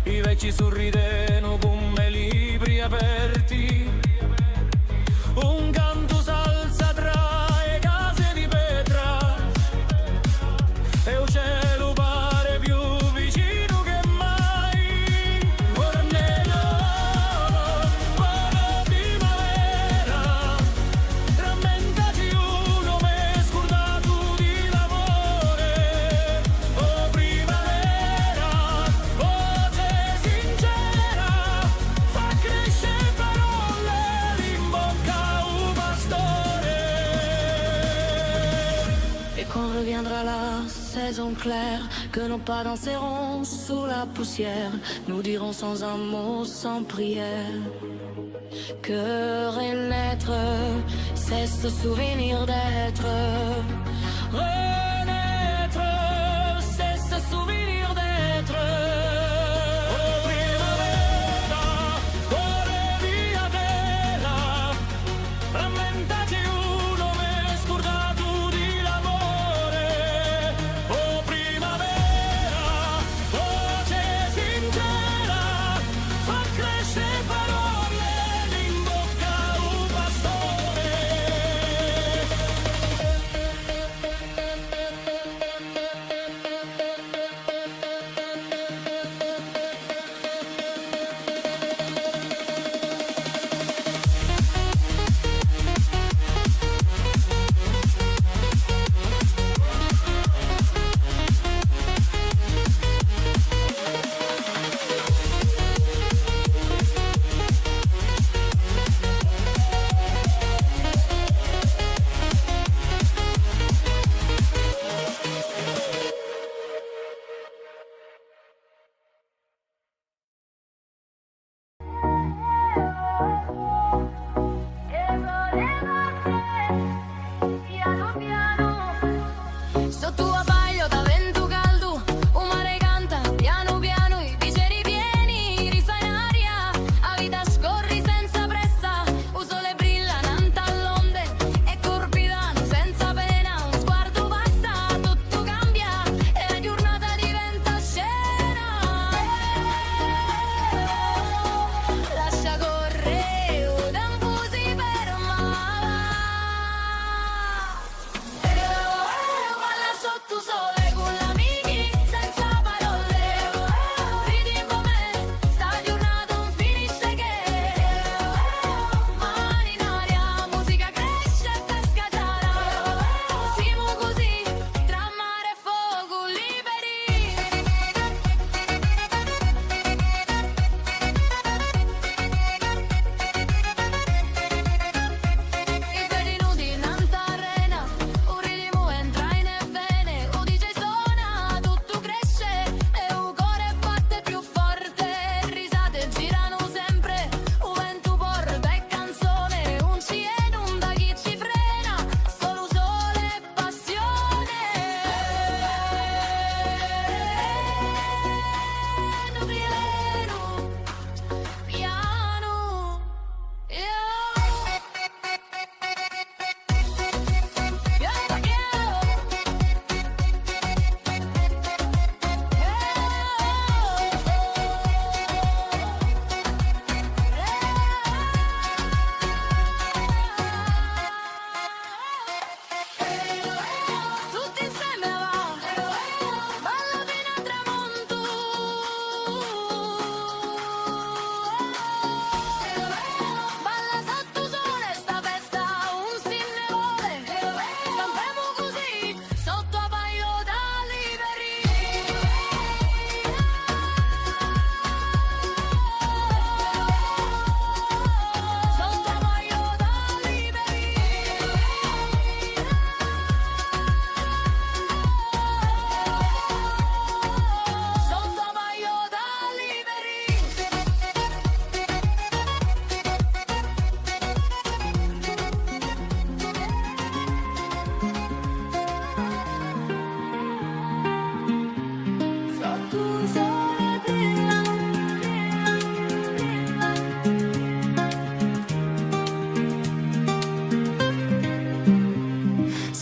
I vecchi sorrideno come libri aperti. Un canto s'alza tra le case di pietra. E il cielo pare più vicino che mai. Guarnello, buona primavera, rammentaci uno m'è scordato di l'amore. Oh primavera, voce sincera, fa crescere parole in bocca a un pastore. Et quand reviendra la saison claire, que nos pas danseront sous la poussière, nous dirons sans un mot, sans prière, que renaître, c'est ce souvenir d'être. Renaître, c'est ce souvenir d'être. Oh primavera, core di a terra, rammentaci uno m'è scordato di l'amore. Oh primavera, voce sincera, fa crescere parole in bocca a un pastore.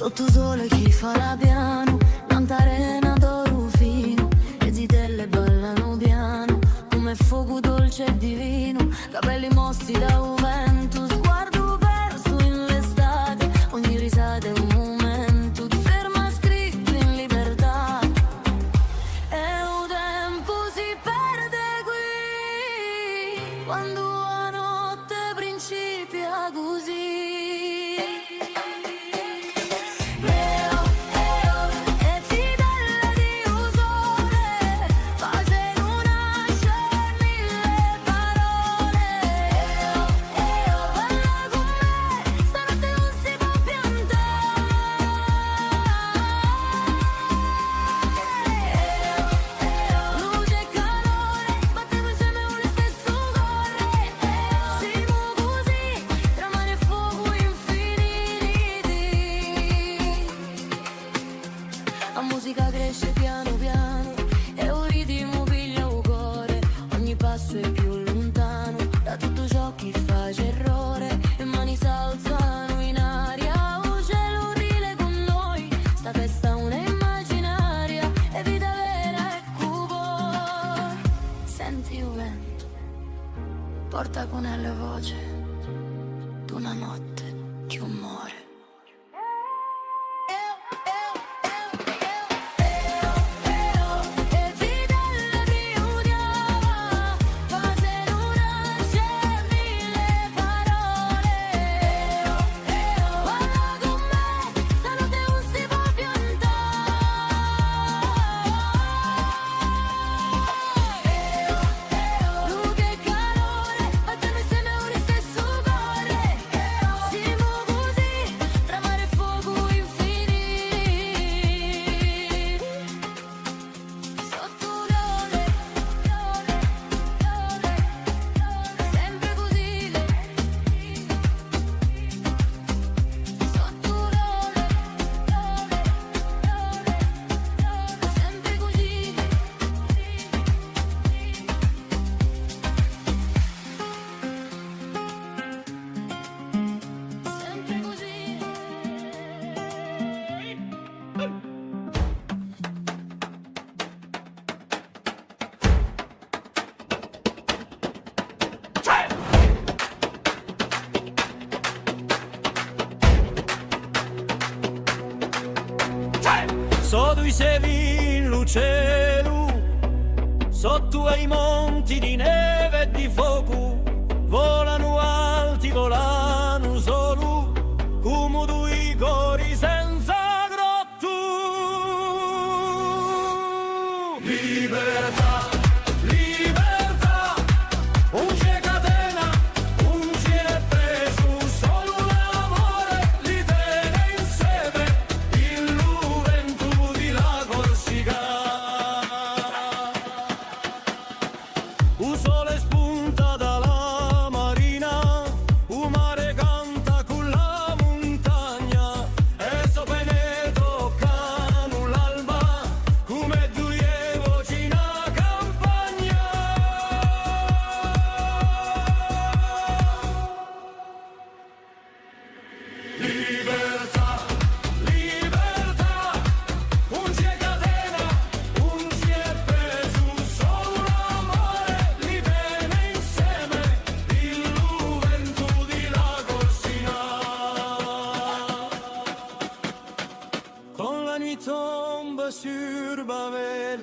Sotto sole chi fa la piano, tanta arena d'oro fino, le zitelle ballano piano, come fuoco dolce e divino, capelli mossi da un vento, sguardo perso in l'estate, ogni risata è un momento, ti ferma scritto in libertà, e un tempo si perde qui, quando la notte principia così. La musica cresce piano piano e un ritmo piglia un cuore, ogni passo è più lontano da tutto ciò che fa errore, e mani s'alzano in aria, un cielo rile con noi, sta festa una immaginaria, è vita vera e cupo. Senti il vento, porta con la voce d'una notte che un muore. Sotto i sevi in cielo, sotto ai monti di neve e di fuoco, volano alti, volano solo, come due cori senza grotto. Libertà, libertà, un c'è catena, un c'è preso, solo l'amore li tiene insieme, il vento di la Corsica. Un sole spunta dalla marina, un mare canta con la montagna, e sopra ne toccano l'alba, come due voci in campagna. Libertà, libertà, un c'è catena, un c'è preso, solo l'amore li tiene insieme, il vento di la Corsica. Quand la nuit tombe sur Babel,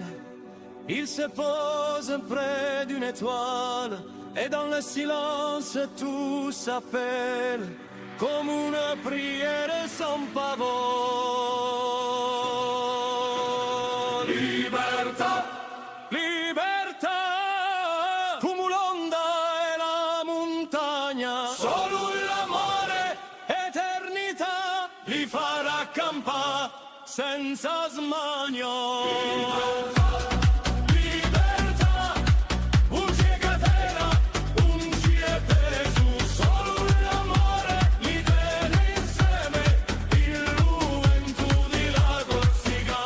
il se pose près d'une étoile, et dans le silence tout s'appelle, comme une prière sans pavot. Libertà, libertà, come l'onda e la montagna, solo l'amore, eternità, li farà accampare senza smania. Libertà, un c'è catena, un c'è preso, solo l'amore li tiene insieme, il vento di la Corsica.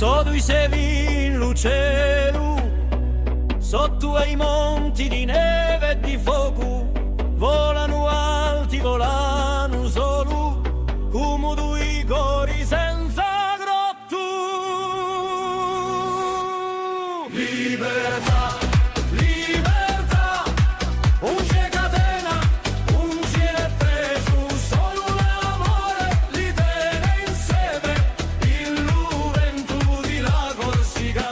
So due sevi in lucero, sotto ai monti di neve e di fuoco, volano alti, volano solo, come due cori senza grotto. Libertà, libertà, un c'è catena, un c'è preso, solo l'amore li tiene insieme, il vento di la Corsica.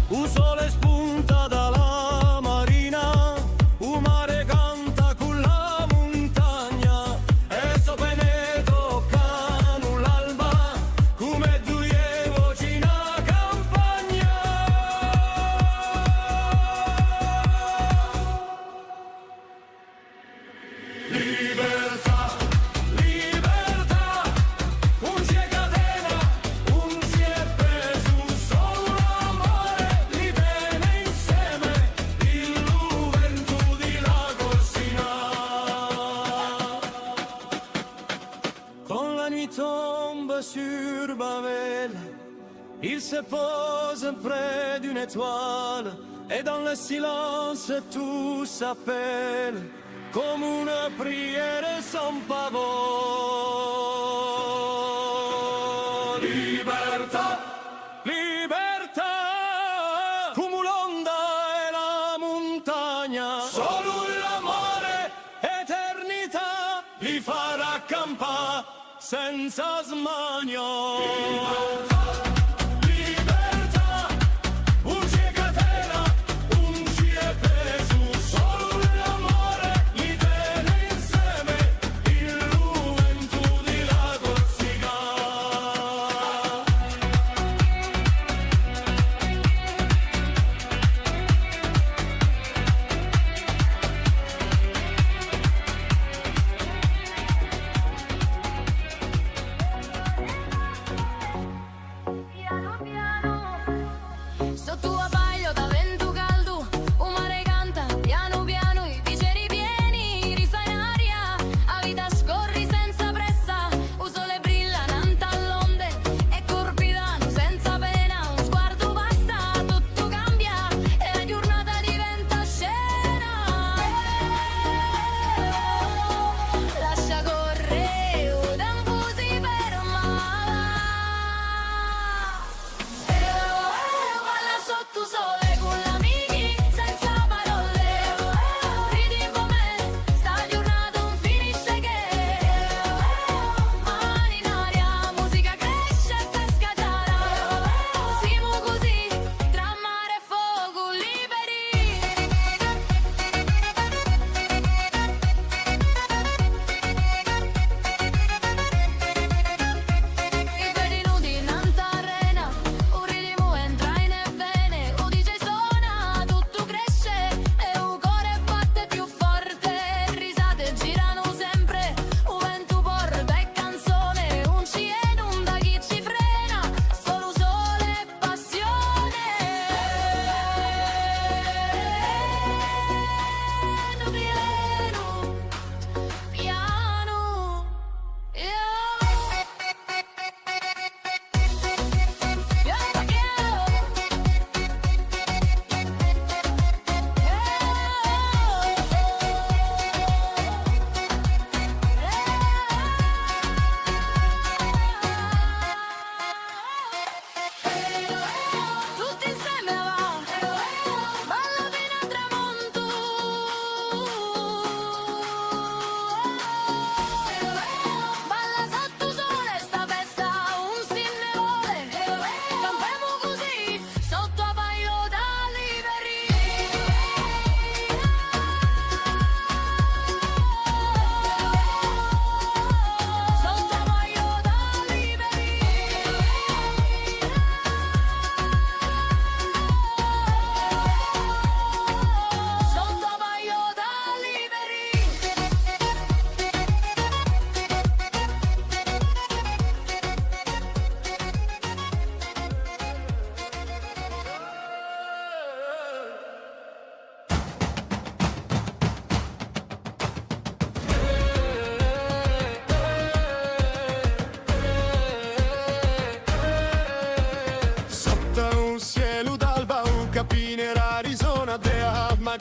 Un sole spunta dalla marina, un mare canta con la montagna, e sopra ne toccano l'alba, come due voci in campagna. Libertà, libertà, un c'è catena, un c'è preso, solo l'amore li tiene insieme, il vento di la Corsica. Quand la nuit tombe sur Babel, il se pose près d'une étoile, et dans le silence tout s'appelle, comme une prière sans pavot. Libertà, libertà, come l'onda e la montagna, solo l'amore, eternità, li farà campare senza smania. Libertà, un c'è catena, un c'è preso, solo l'amore li tiene insieme, il vento di la Corsica.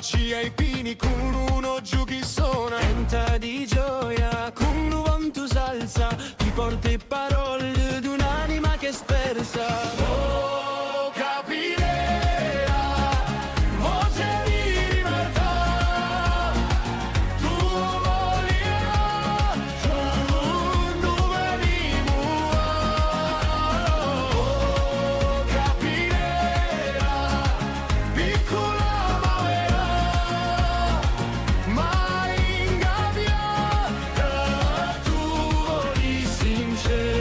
facci ai pini con uno giù chi suona. Canta di gioia con un vanto salsa, ti porti parole di un'anima che è spersa. Oh, capirà, voce di libertà, tu volirà, tu non venimo. Oh, capirà, piccola ma vera, mai ingabbiata, tu voli sincero.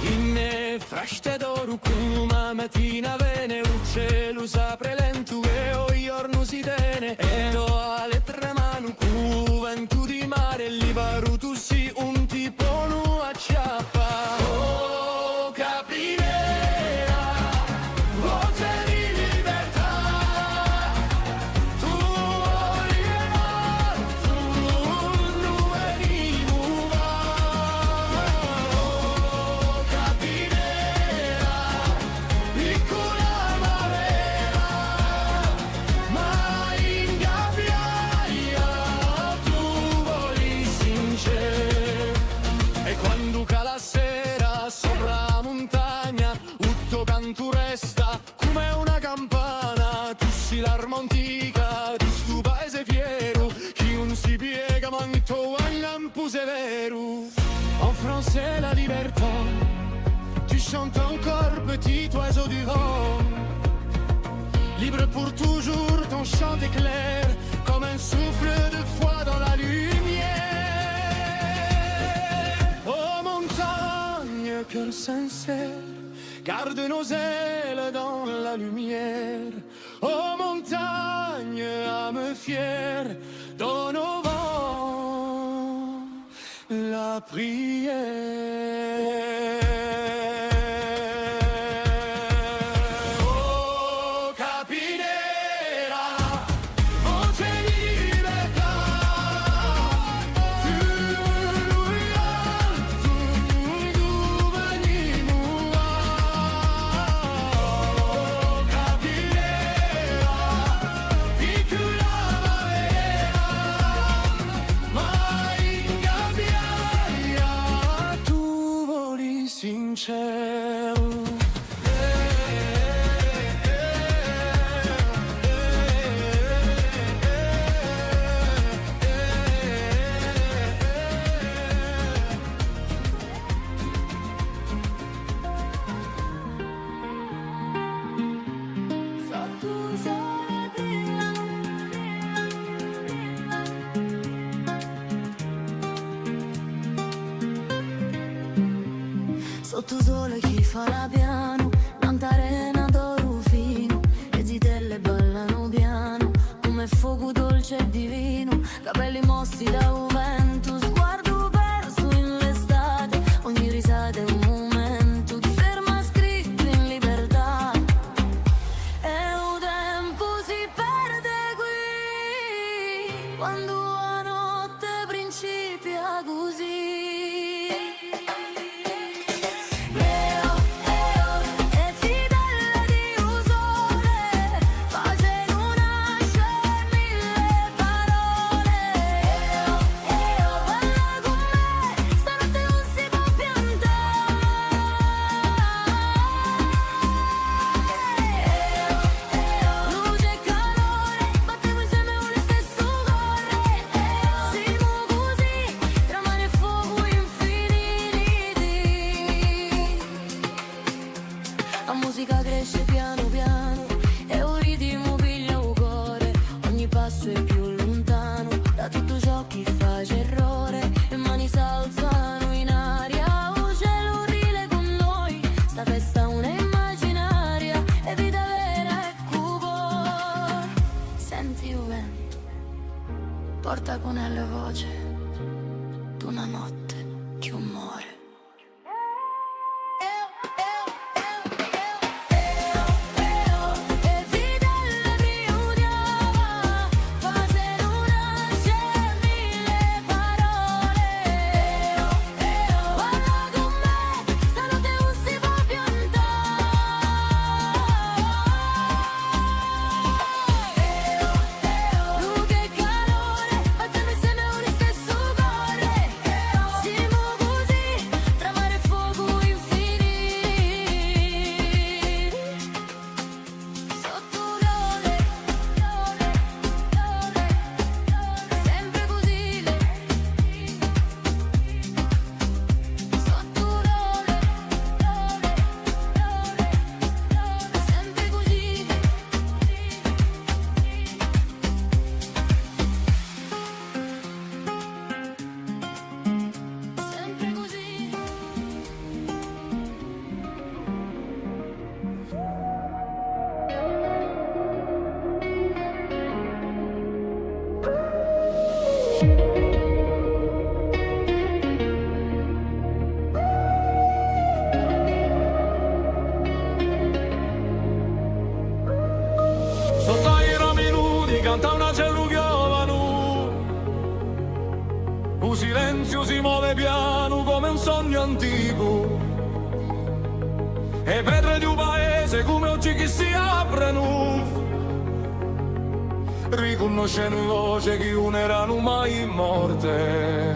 In frashte d'oro con una mattina vene, un cielo s'apre lento e o giorno si tene. E do alle tre mani con vento di mare, libero tu si un tipo nu acciappa. Oh, capirà, voce di libertà, tu volirà, tu non venimo. Oh, capirà, piccola ma vera, mai ingabbiaia, tu voli sincero. E quando cala la sera sopra la montagna, tutto canto resta come una campana. Tu sei l'arma antica di sto paese fiero, chi non si piega manto a lampo severo. En français la libertà, tu chantes encore petit oiseau du vent. Libre pour toujours, ton chant est clair comme un souffle de foi dans la lumière. Oh montagne, cœur sincère, garde nos ailes dans la lumière. Oh montagne, âme fière, donne au vent la prière. Oh capirà, voce di libertà, tu venimo. Oh capirà, piccola ma vera, mai ingabbiaia, tu voli sincero. Sotto sole chi fa la piano, tanta arena d'oro fino, le zitelle ballano piano, come fuoco dolce e divino, capelli mossi da un vento, sguardo perso in l'estate, ogni risata è un momento, ti ferma scritto in libertà, e un tempo si perde qui, quando la notte principia così. La musica cresce piano piano e un ritmo piglia un cuore, ogni passo è più lontano da tutto ciò che fa errore, le mani s'alzano in aria, un cielo rile con noi, sta festa una immaginaria e vita vera e cuore. Senti il vento, porta con la voce d'una notte che muore. silenzio si muove piano come un sogno antico. E pietre di un paese come oggi che si aprono, riconoscendo voce che non erano mai morte.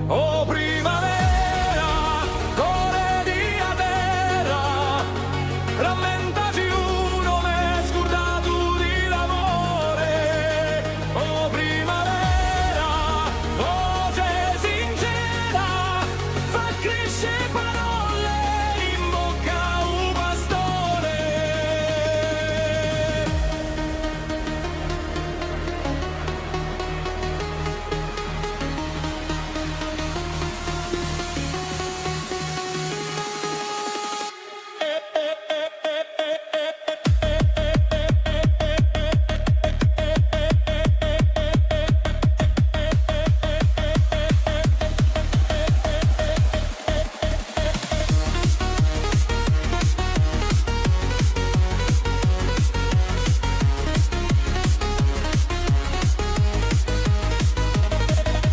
Oh primavera, core di a terra, rammentaci uno m'è scordato di l'amore. Oh primavera, voce sincera, fa crescere parole in bocca a un pastore.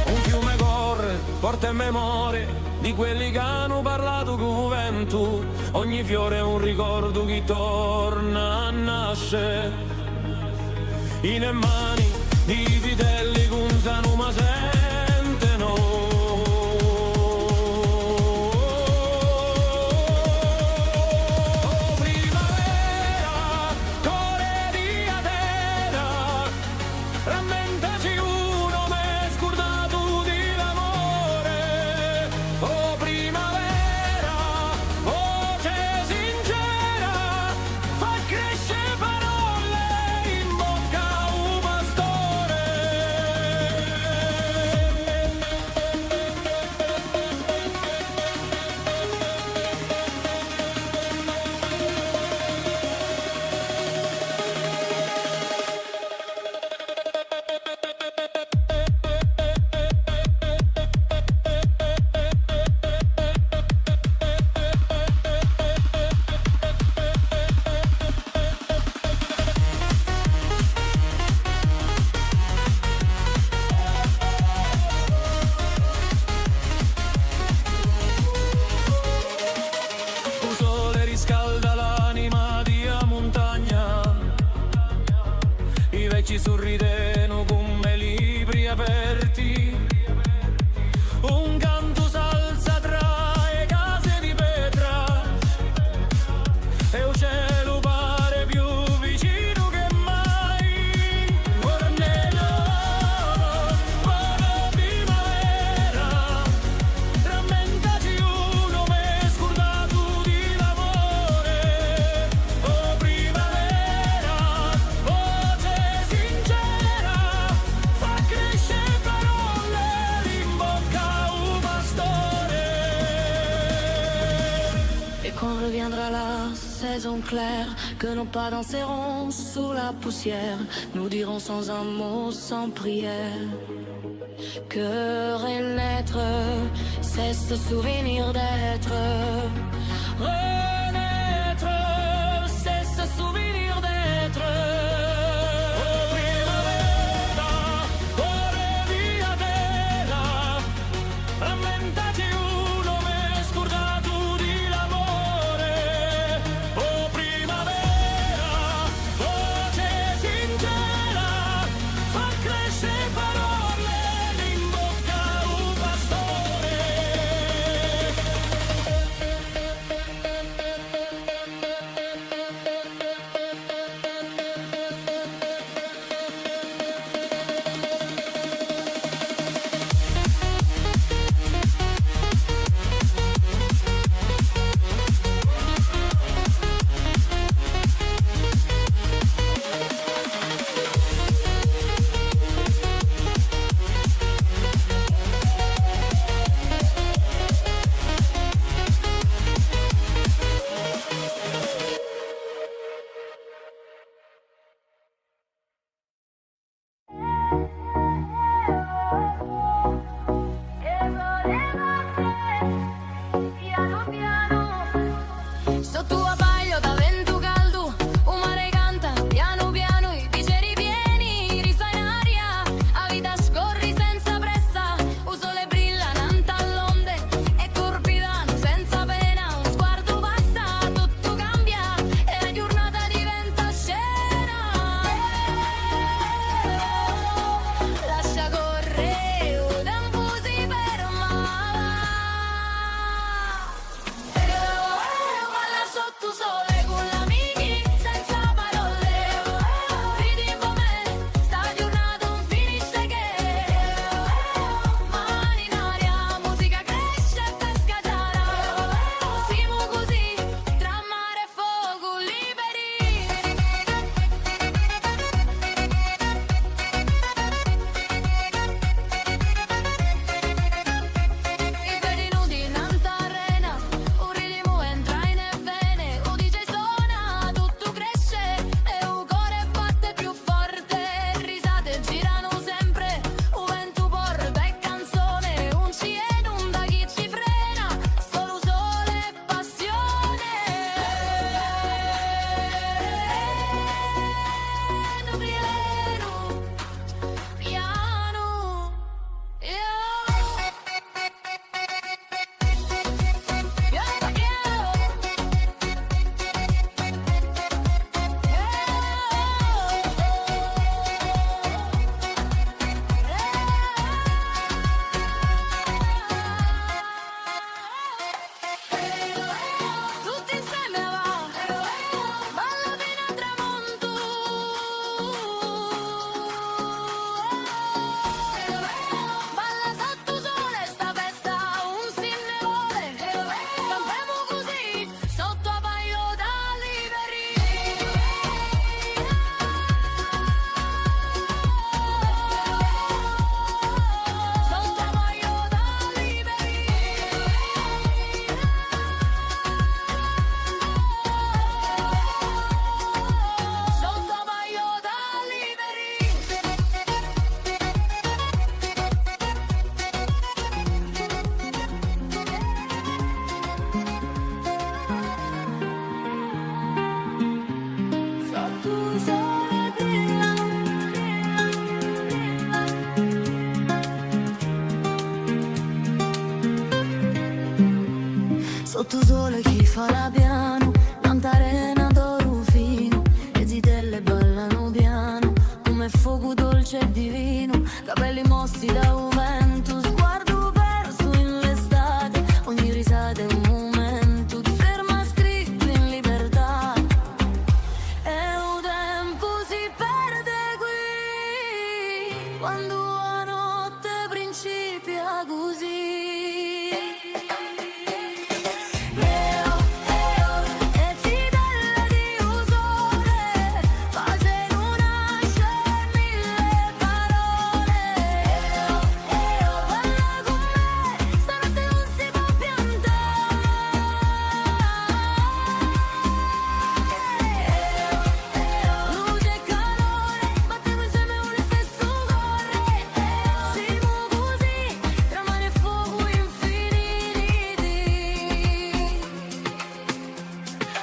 Un fiume corre, porta in memoria di quelli che hanno parlato con vento. Ogni fiore è un ricordo che torna a nascere. In mani di vitelli che usano ma sentono. Oh primavera, core di a terra, rammentaci uno m'è scordato di l'amore. Oh primavera, voce sincera, fa crescere parole in bocca a un pastore. Un sole riscalda l'anima di a montagna, i vecchi sorrideno come libri aperti. Un canto s'alza tra le case di pietra e il cielo pare più vicino che mai. Ornello, buona primavera, rammentaci uno m'è scordato di l'amore. Oh primavera, voce sincera, fa crescere parole in bocca a un pastore. Et quand reviendra la saison claire, que nos pas danseront sous la poussière, nous dirons sans un mot, sans prière, que renaître, c'est ce souvenir d'être. Renaître, c'est ce souvenir d'être. Oh primavera, core di a terra, rammentaci uno m'è scordato di l'amore. Oh primavera, voce sincera, fa crescere parole in bocca a un pastore. Sotto sole chi fa la piano, tanta arena d'oro fino, le zitelle ballano piano, come fuoco dolce e divino, capelli mossi da un vento, sguardo perso in l'estate, ogni risata è un momento, ti ferma scritto in libertà, e un tempo si perde qui, quando la notte principia così.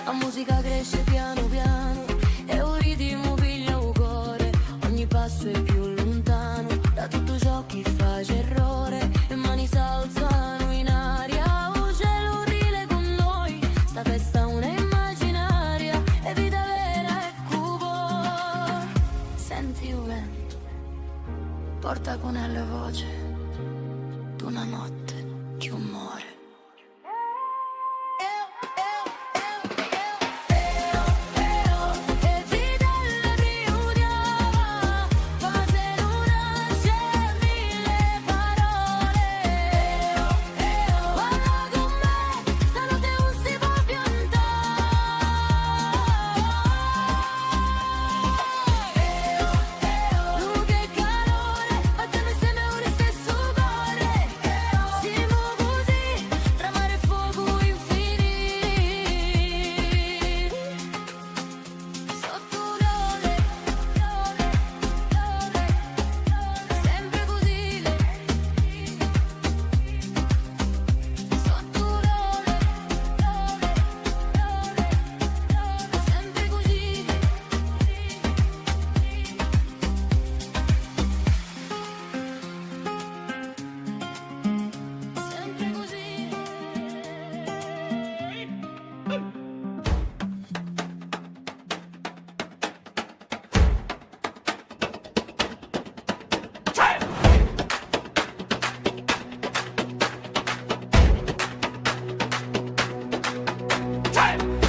La musica cresce piano piano e un ritmo piglia un cuore, ogni passo è più lontano da tutto ciò che fa errore, e mani s'alzano in aria, un cielo rile con noi, sta festa è una immaginaria, è vita vera e cupo. Senti il vento, porta con la voce d'una notte che muore.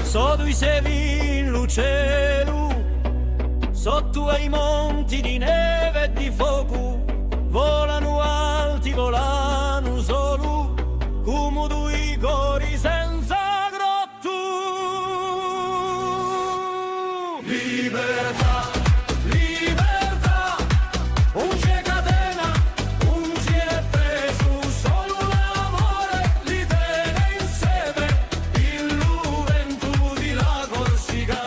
Sotto i sevi in cielo, sotto ai monti di neve e di fuoco, volano alti, volano solo, come due cori senza grotto. Libertà, libertà, un c'è catena, un c'è preso, solo l'amore li tiene insieme, il vento di la Corsica.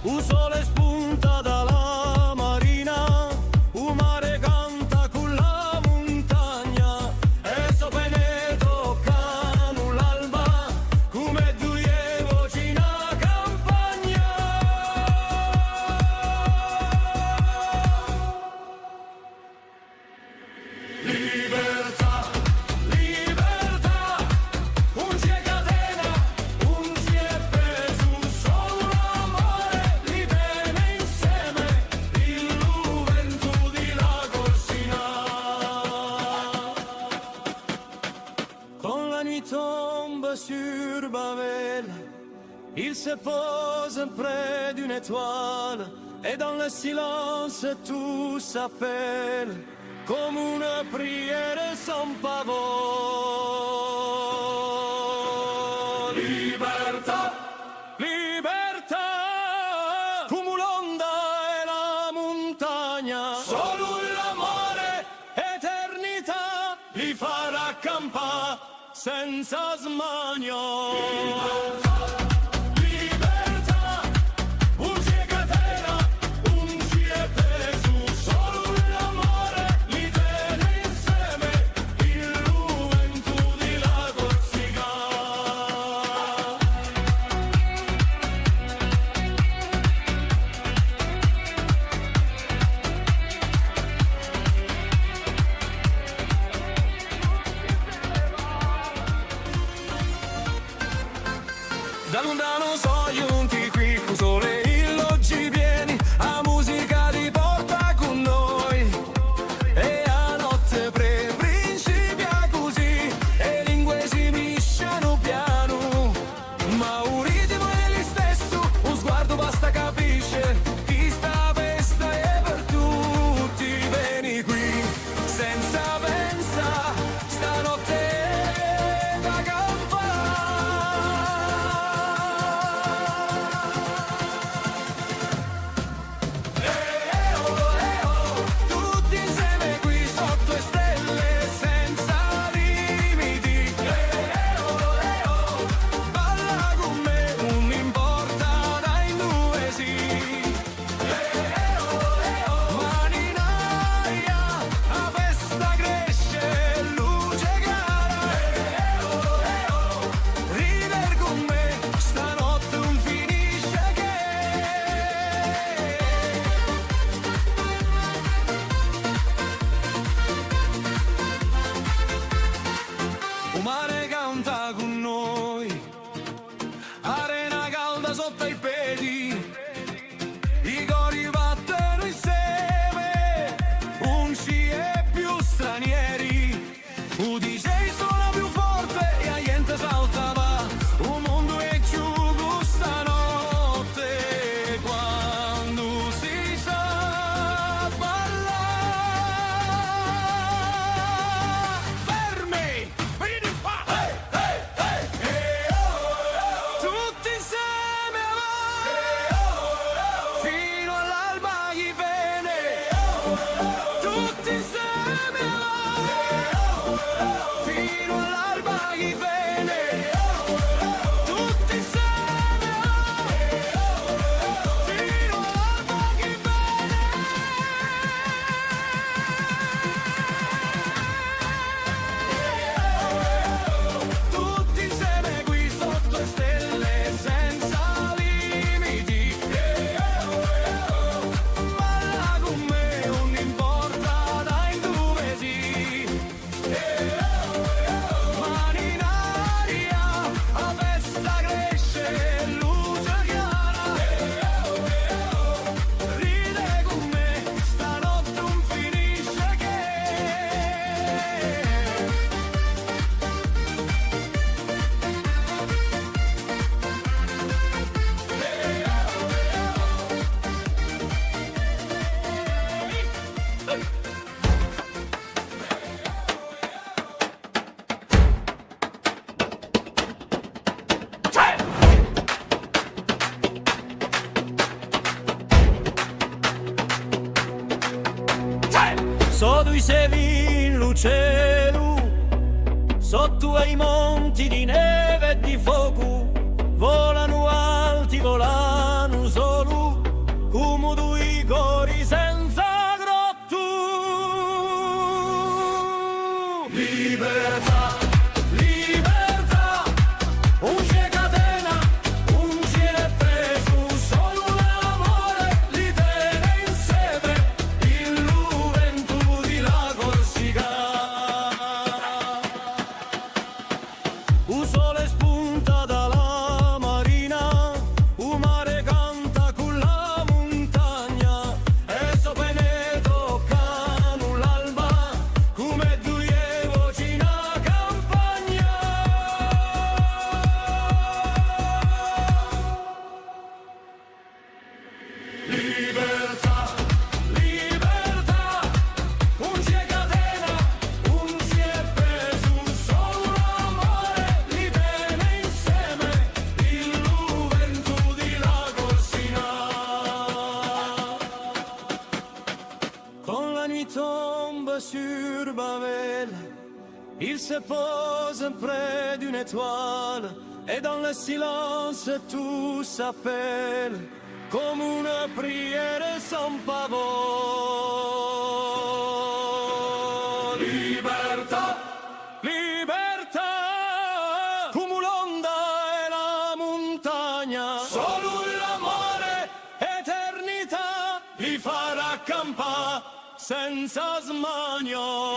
Un sole spunta dalla marina, un mare canta con la montagna, e sopra ne toccano l'alba, come due voci in campagna. Libertà, libertà, un c'è catena, un c'è preso, solo l'amore li tiene insieme, il vento di la Corsica. Quand la nuit tombe sur Babel, il se pose près d'une étoile, et dans le silence tout s'appelle, comme une prière sans pavot. Libertà, libertà, come l'onda e la montagna, solo l'amore, eternità, li farà campare senza smania. Libertà, un c'è catena, un c'è preso, solo l'amore li tiene insieme, il vento di la Corsica. Da lontano so giunti qui con sole illoggi pieni, a musica ti porta con noi. E a notte principia così, e lingue si misciano piano. Ma un ritmo è lo stesso, un sguardo basta capisce, chi sta festa è per tutti. Vieni qui, senza pensa, stanotte da tutti insieme qui sotto le stelle, senza limiti. Balla con me, non importa dai dove sì. Mani in aria, la festa cresce, luce cara. Rider con me, stanotte non finisce che. Il mare canta con noi, arena calda sotto i piedi, i cori battono insieme, non ci è più stranieri. Un DJ suona più forte e la gente salta va, un mondo è giù questa notte, quando si sa ballare. Fermi! Vieni qua! Tutti insieme avanti, fino all'alba gli viene. Tutti insieme avanti, fino all'alba gli viene. Tutti insieme avanti, fino all'alba gli viene. Tutti insieme qui sotto le stelle, senza limiti. Balla con me, non importa dai dove sì. Mani in aria, la festa cresce, luce chiara. Ride con me, stanotte non finisce che. So tu sei in luceru, sotto ai monti di neve e di fuoco, volano alti, volano solo, come due cori senza grotto. Libertà, libertà, non c'è catena, non c'è preso, solo l'amore li tiene insieme, il vento di la Corsica. Un sole spunta dalla marina, un mare canta con la montagna, e sopra ne toccano l'alba, come due voci in campagna. Libertà, libertà, non c'è catena, non c'è preso, solo l'amore li tiene insieme, il vento di la Corsica. Quand la nuit tombe sur Babel, il se pose près d'une étoile, et dans le silence tout s'appelle, comme une prière sans pavot. Libertà, libertà, come l'onda e la montagna, solo l'amore, eternità, li farà accampare senza smanio.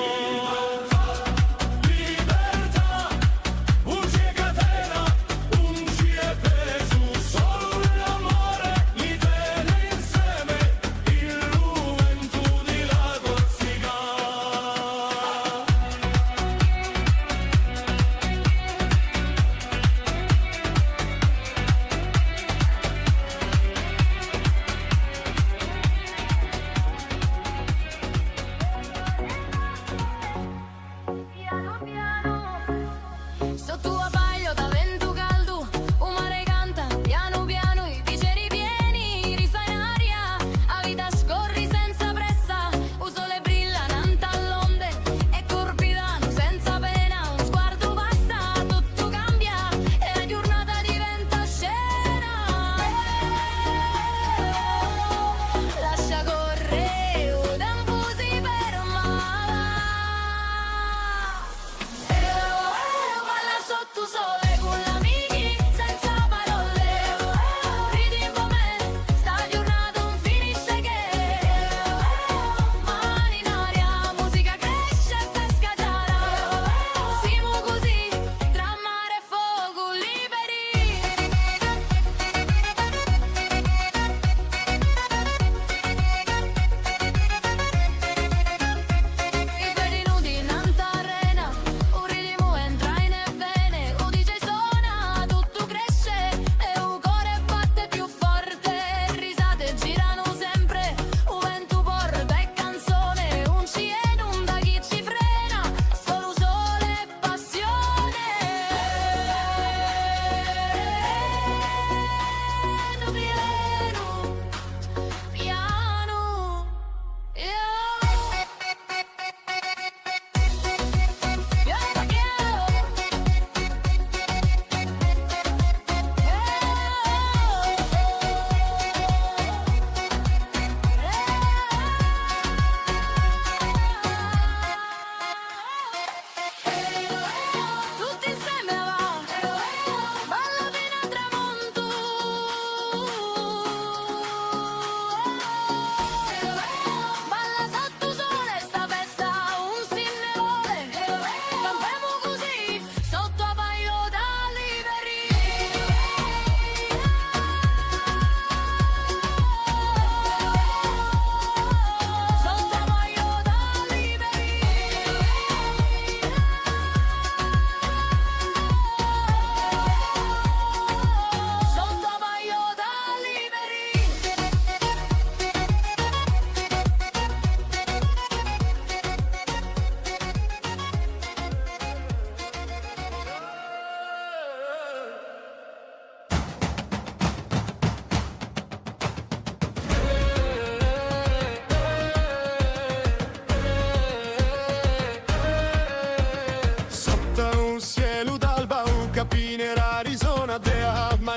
Libertà, non c'è catena, non c'è peso.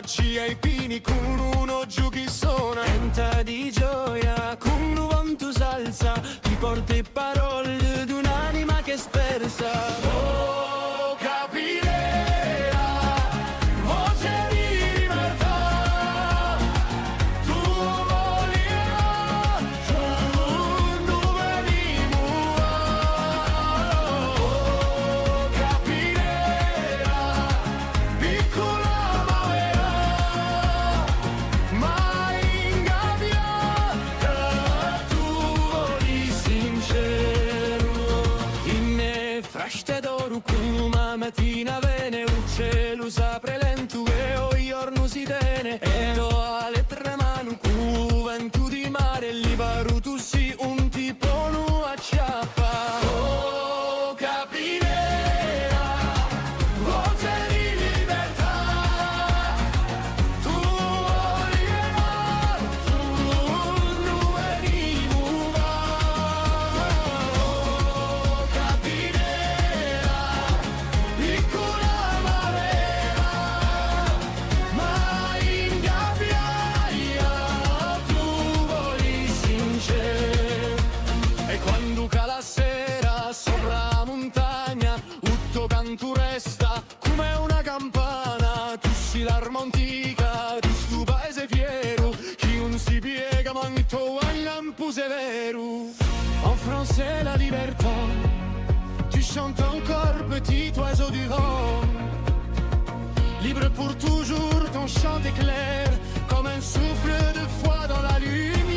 magia ai pini con uno giù chi suona. Canta di gioia con un vento salsa, ti porta parole di un'anima che è spersa. Oh, capirà, voce di libertà, tu volirà, tu dove vivrà. Oh, capirà, piccola ma vera, mai ingabbiata, tu voli sincero. In me fraște d'oro cum una mattina vene, un cielo s'apre lento e o giorno si tene, e o alle tre mani cu vento di mare, libero tu si un tipo nu acciappa. Oh, capirà, voce di libertà, tu volirà, tu dove vivrà. Oh, capirà, piccola ma vera, mai ingabbiata, tu voli sincero. E quando cala la sera sopra la montagna, tutto canto resta come una campana. Tu sei l'arma antica di sto paese fiero, chi non si piega manto al lampo severo. En français la libertà, tu chantes encore petit oiseau du vent. Libre pour toujours, ton chant est clair comme un souffle de foi dans la lumière.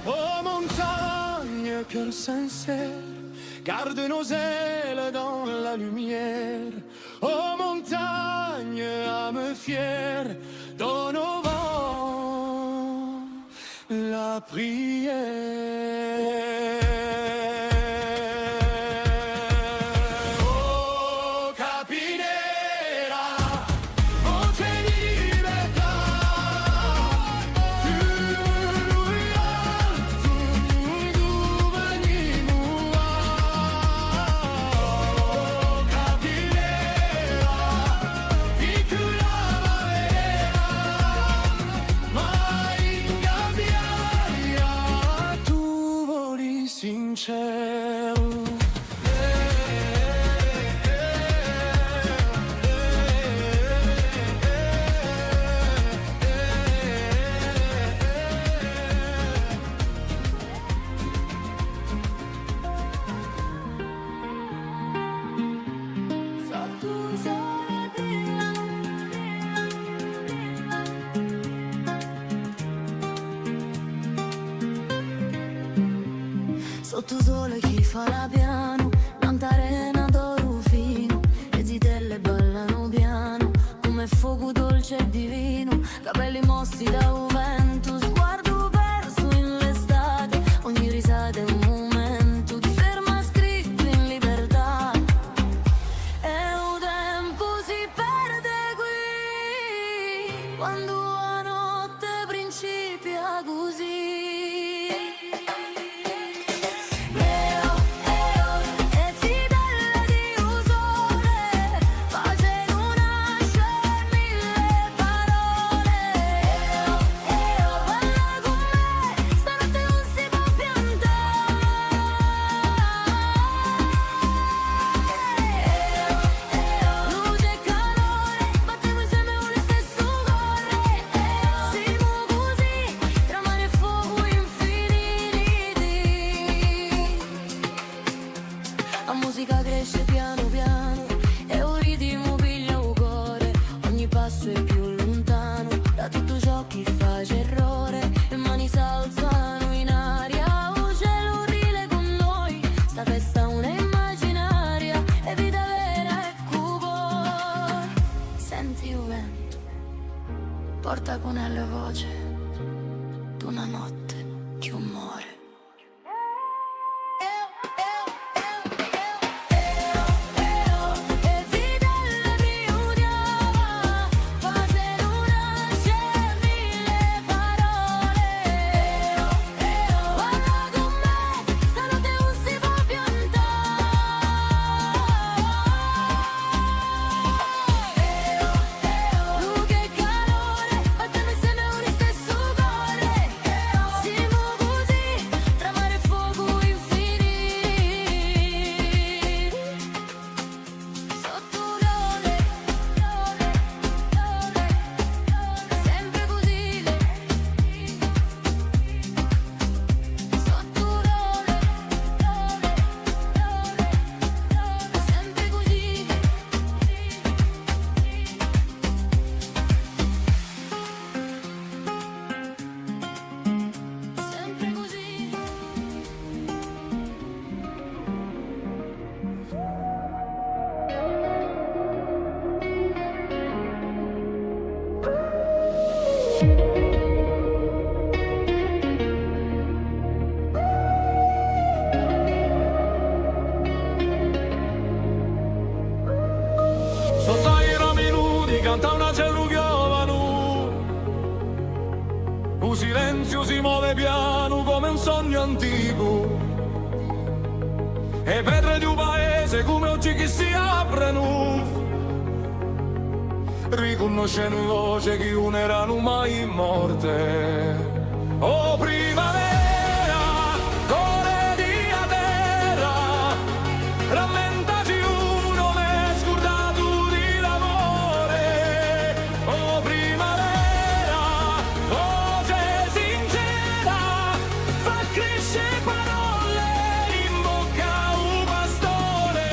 Oh montagne, cœur sincère, garde nos ailes dans la lumière. Oh montagne, âme fière, donne au vent la prière. Oh capirà, voce di libertà, tu volirà, tu dove vivrà. Oh capirà, piccola ma vera, mai ingabbiata, tu voli sincero. Sotto sole chi fa la piano, tanta arena d'oro fino, le zitelle ballano piano, come fuoco dolce e divino, capelli mossi da un vento, sguardo perso in l'estate, ogni risata è un momento, ti ferma scritto in libertà, e un tempo si perde qui, quando la notte principia così. La musica cresce piano piano e un ritmo piglia un cuore, ogni passo è più lontano da tutto ciò che fa errore, le mani s'alzano in aria, un cielo rile con noi, sta festa una immaginaria, e vita vera e cuore. Senti il vento, porta con la voce d'una notte che muore. Oh pianta una cellugliovanu, un silenzio si muove piano come un sogno antico, e pedre di un paese come oggi che si aprono, riconoscendo voce che non erano mai in morte. Oh primavera, core di a terra, rammentaci uno m'è scordato di l'amore. Oh primavera, voce sincera, fa crescere parole in bocca a un pastore.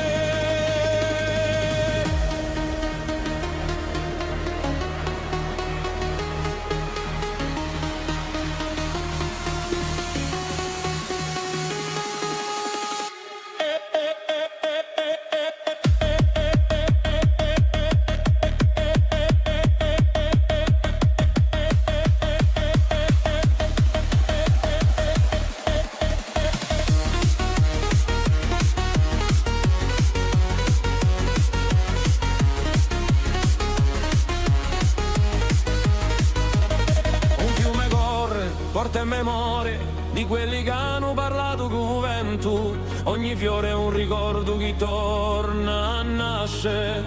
Un fiume corre, porta in memoria di quelli che hanno parlato con vento. Ogni fiore è un ricordo che torna a nascere.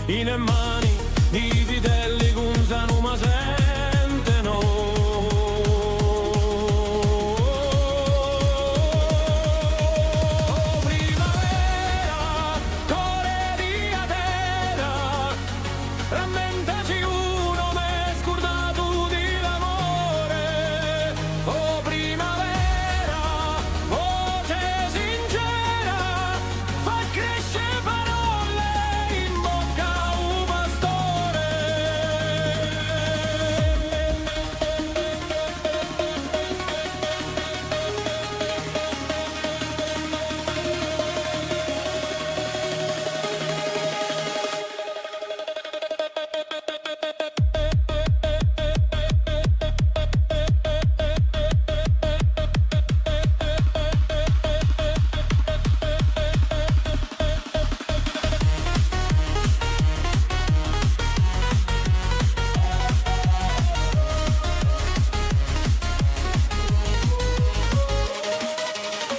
In mani di vitelli che usano ma sentono. Oh primavera, core di a terra, rammentaci uno m'è scordato di l'amore. Oh primavera, voce sincera, fa crescere parole in bocca a un pastore.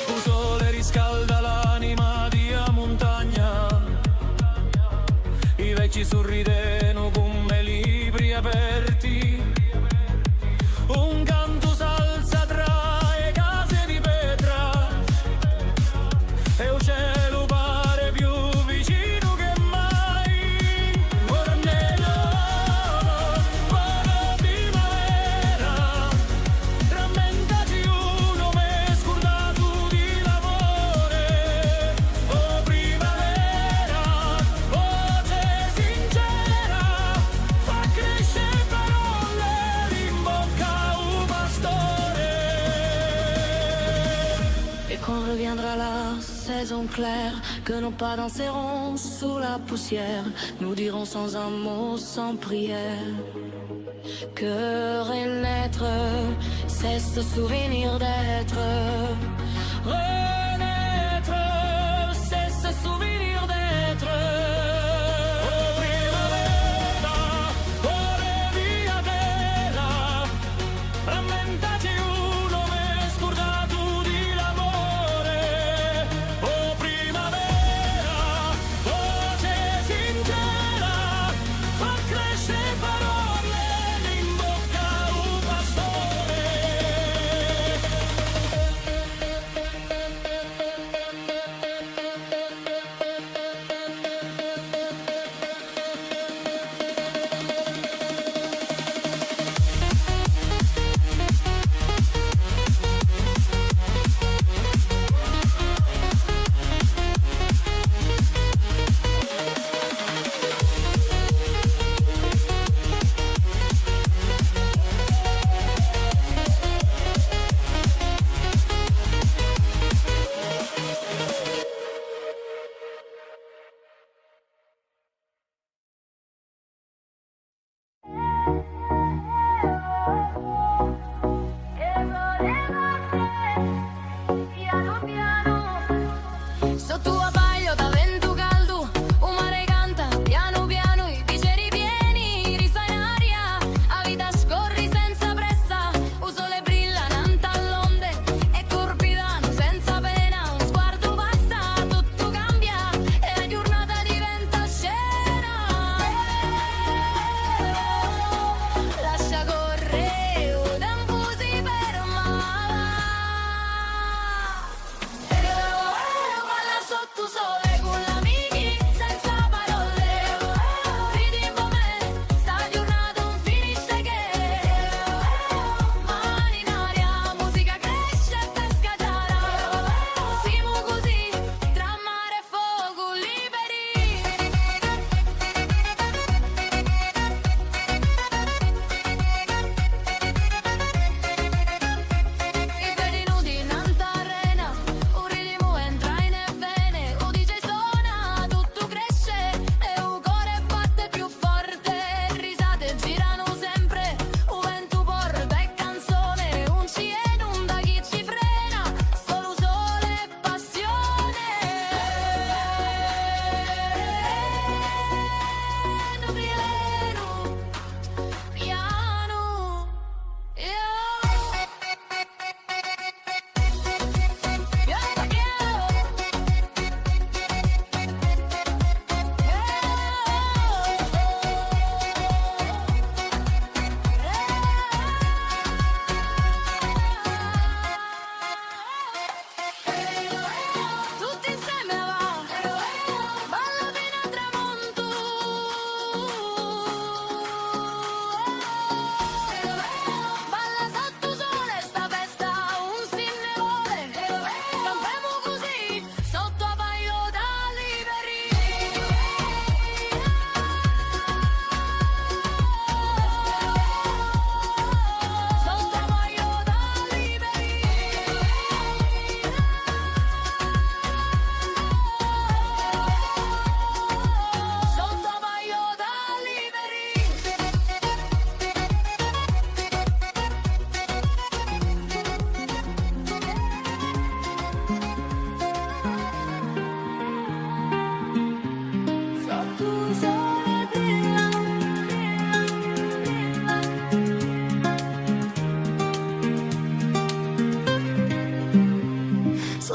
Un sole riscalda l'anima di a montagna, i vecchi sorrideno come libri aperti, un canto salza tra le case di pietra, e il cielo pare più vicino che mai. Ora nero, buona primavera, rammentaci uno m'è scordato di l'amore. Oh primavera, voce sincera, fa crescere parole in bocca a un pastore. Et quand reviendra la saison claire, que nos pas danseront sous la poussière, nous dirons sans un mot, sans prière, que renaître, c'est ce souvenir d'être. Renaître, c'est ce souvenir d'être. Oh primavera, core di a terra, rammentaci uno m'è scordato di l'amore. Oh primavera, voce sincera, fa crescere parole in bocca a un pastore.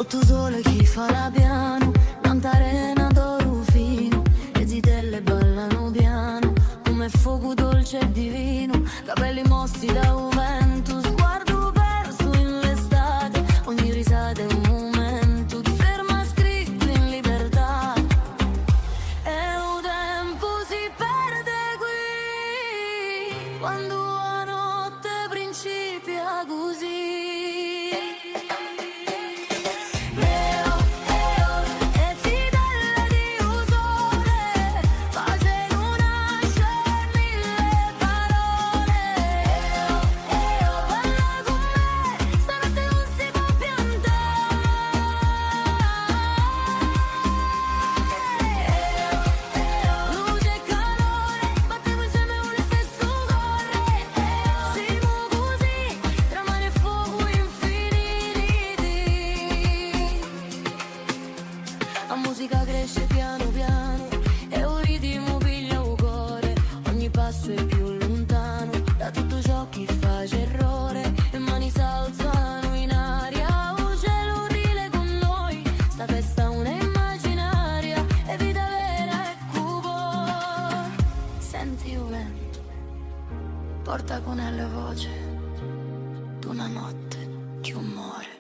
sotto sole chi fa la piano, tanta arena d'oro fino, le zitelle ballano piano, come fuoco dolce e divino, capelli mossi da un vento, sguardo perso in l'estate, ogni risata è un momento di ferma scritto in libertà. E un tempo si perde qui, quando la notte principia così. La musica cresce piano piano e un ritmo piglia un cuore, ogni passo è più lontano da tutto ciò che fa errore, e mani s'alzano in aria, un cielo rile con noi, sta festa è una immaginaria, è vita vera e cupo. Senti il vento, porta con la voce d'una notte che muore.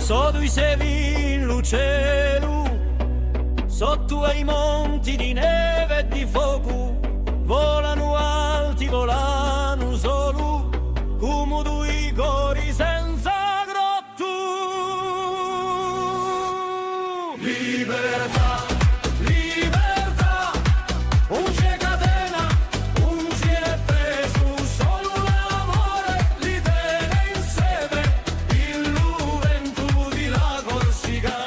Sotto i sevi in cielo, sotto ai monti di neve e di fuoco, volano alti, volano solo, come due cori senza grotto. Libertà, libertà, un c'è catena, un c'è preso, solo l'amore li tiene insieme, il vento di la Corsica.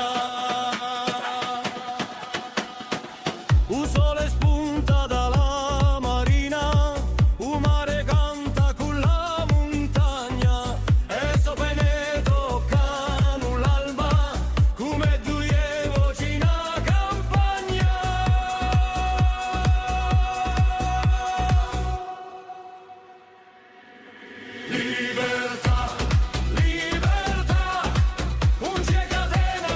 Un sole spunta dalla marina, un mare canta con la montagna, e sopra ne toccano l'alba, come due voci in campagna. Libertà, libertà, un c'è catena,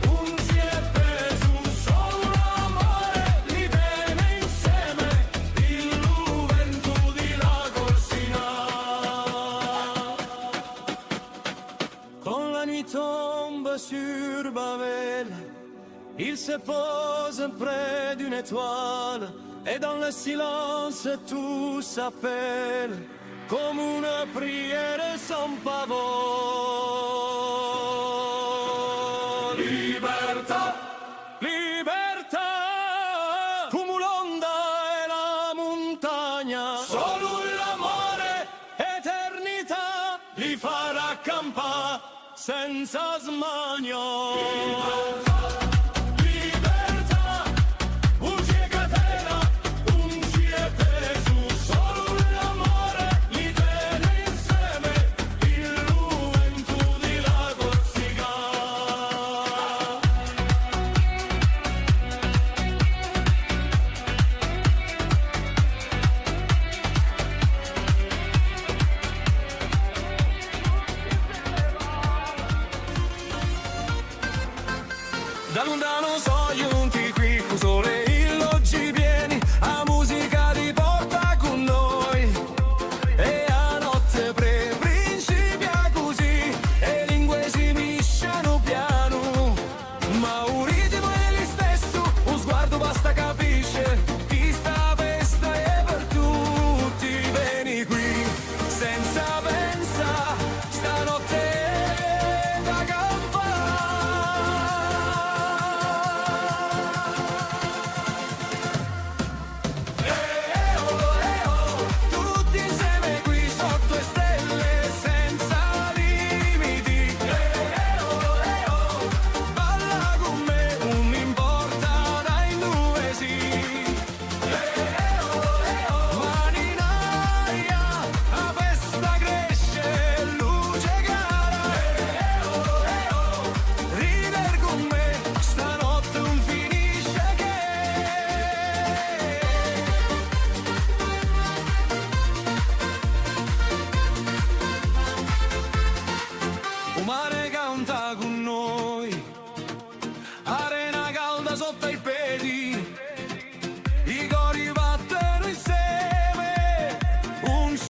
un c'è preso, solo l'amore li tiene insieme, il vento di la Corsina. Quand la nuit tombe sur Babel, il se pose près d'une étoile, et dans le silence tout s'appelle, comme une prière sans pavot. Libertà, libertà, come l'onda e la montagna, solo l'amore, eternità, li farà accampare senza smania. Libertà, un c'è catena, un c'è preso, solo l'amore li tiene insieme, il vento di la Corsica. Da lontano so giunti qui con sole illoggi pieni, a musica ti porta con noi. E a notte principia così, e lingue si misciano piano. Ma un ritmo è lo stesso, un sguardo basta capisce, chi sta festa è per tutti. Vieni qui, senza pensa, stanotte è da tutti insieme qui sotto le stelle, senza limiti. Balla con me, non mi importa dai due sì. Mani in aria, la festa cresce, luce cara. Rider con me, stanotte non finisce che. Il mare canta con noi, arena calda sotto i piedi.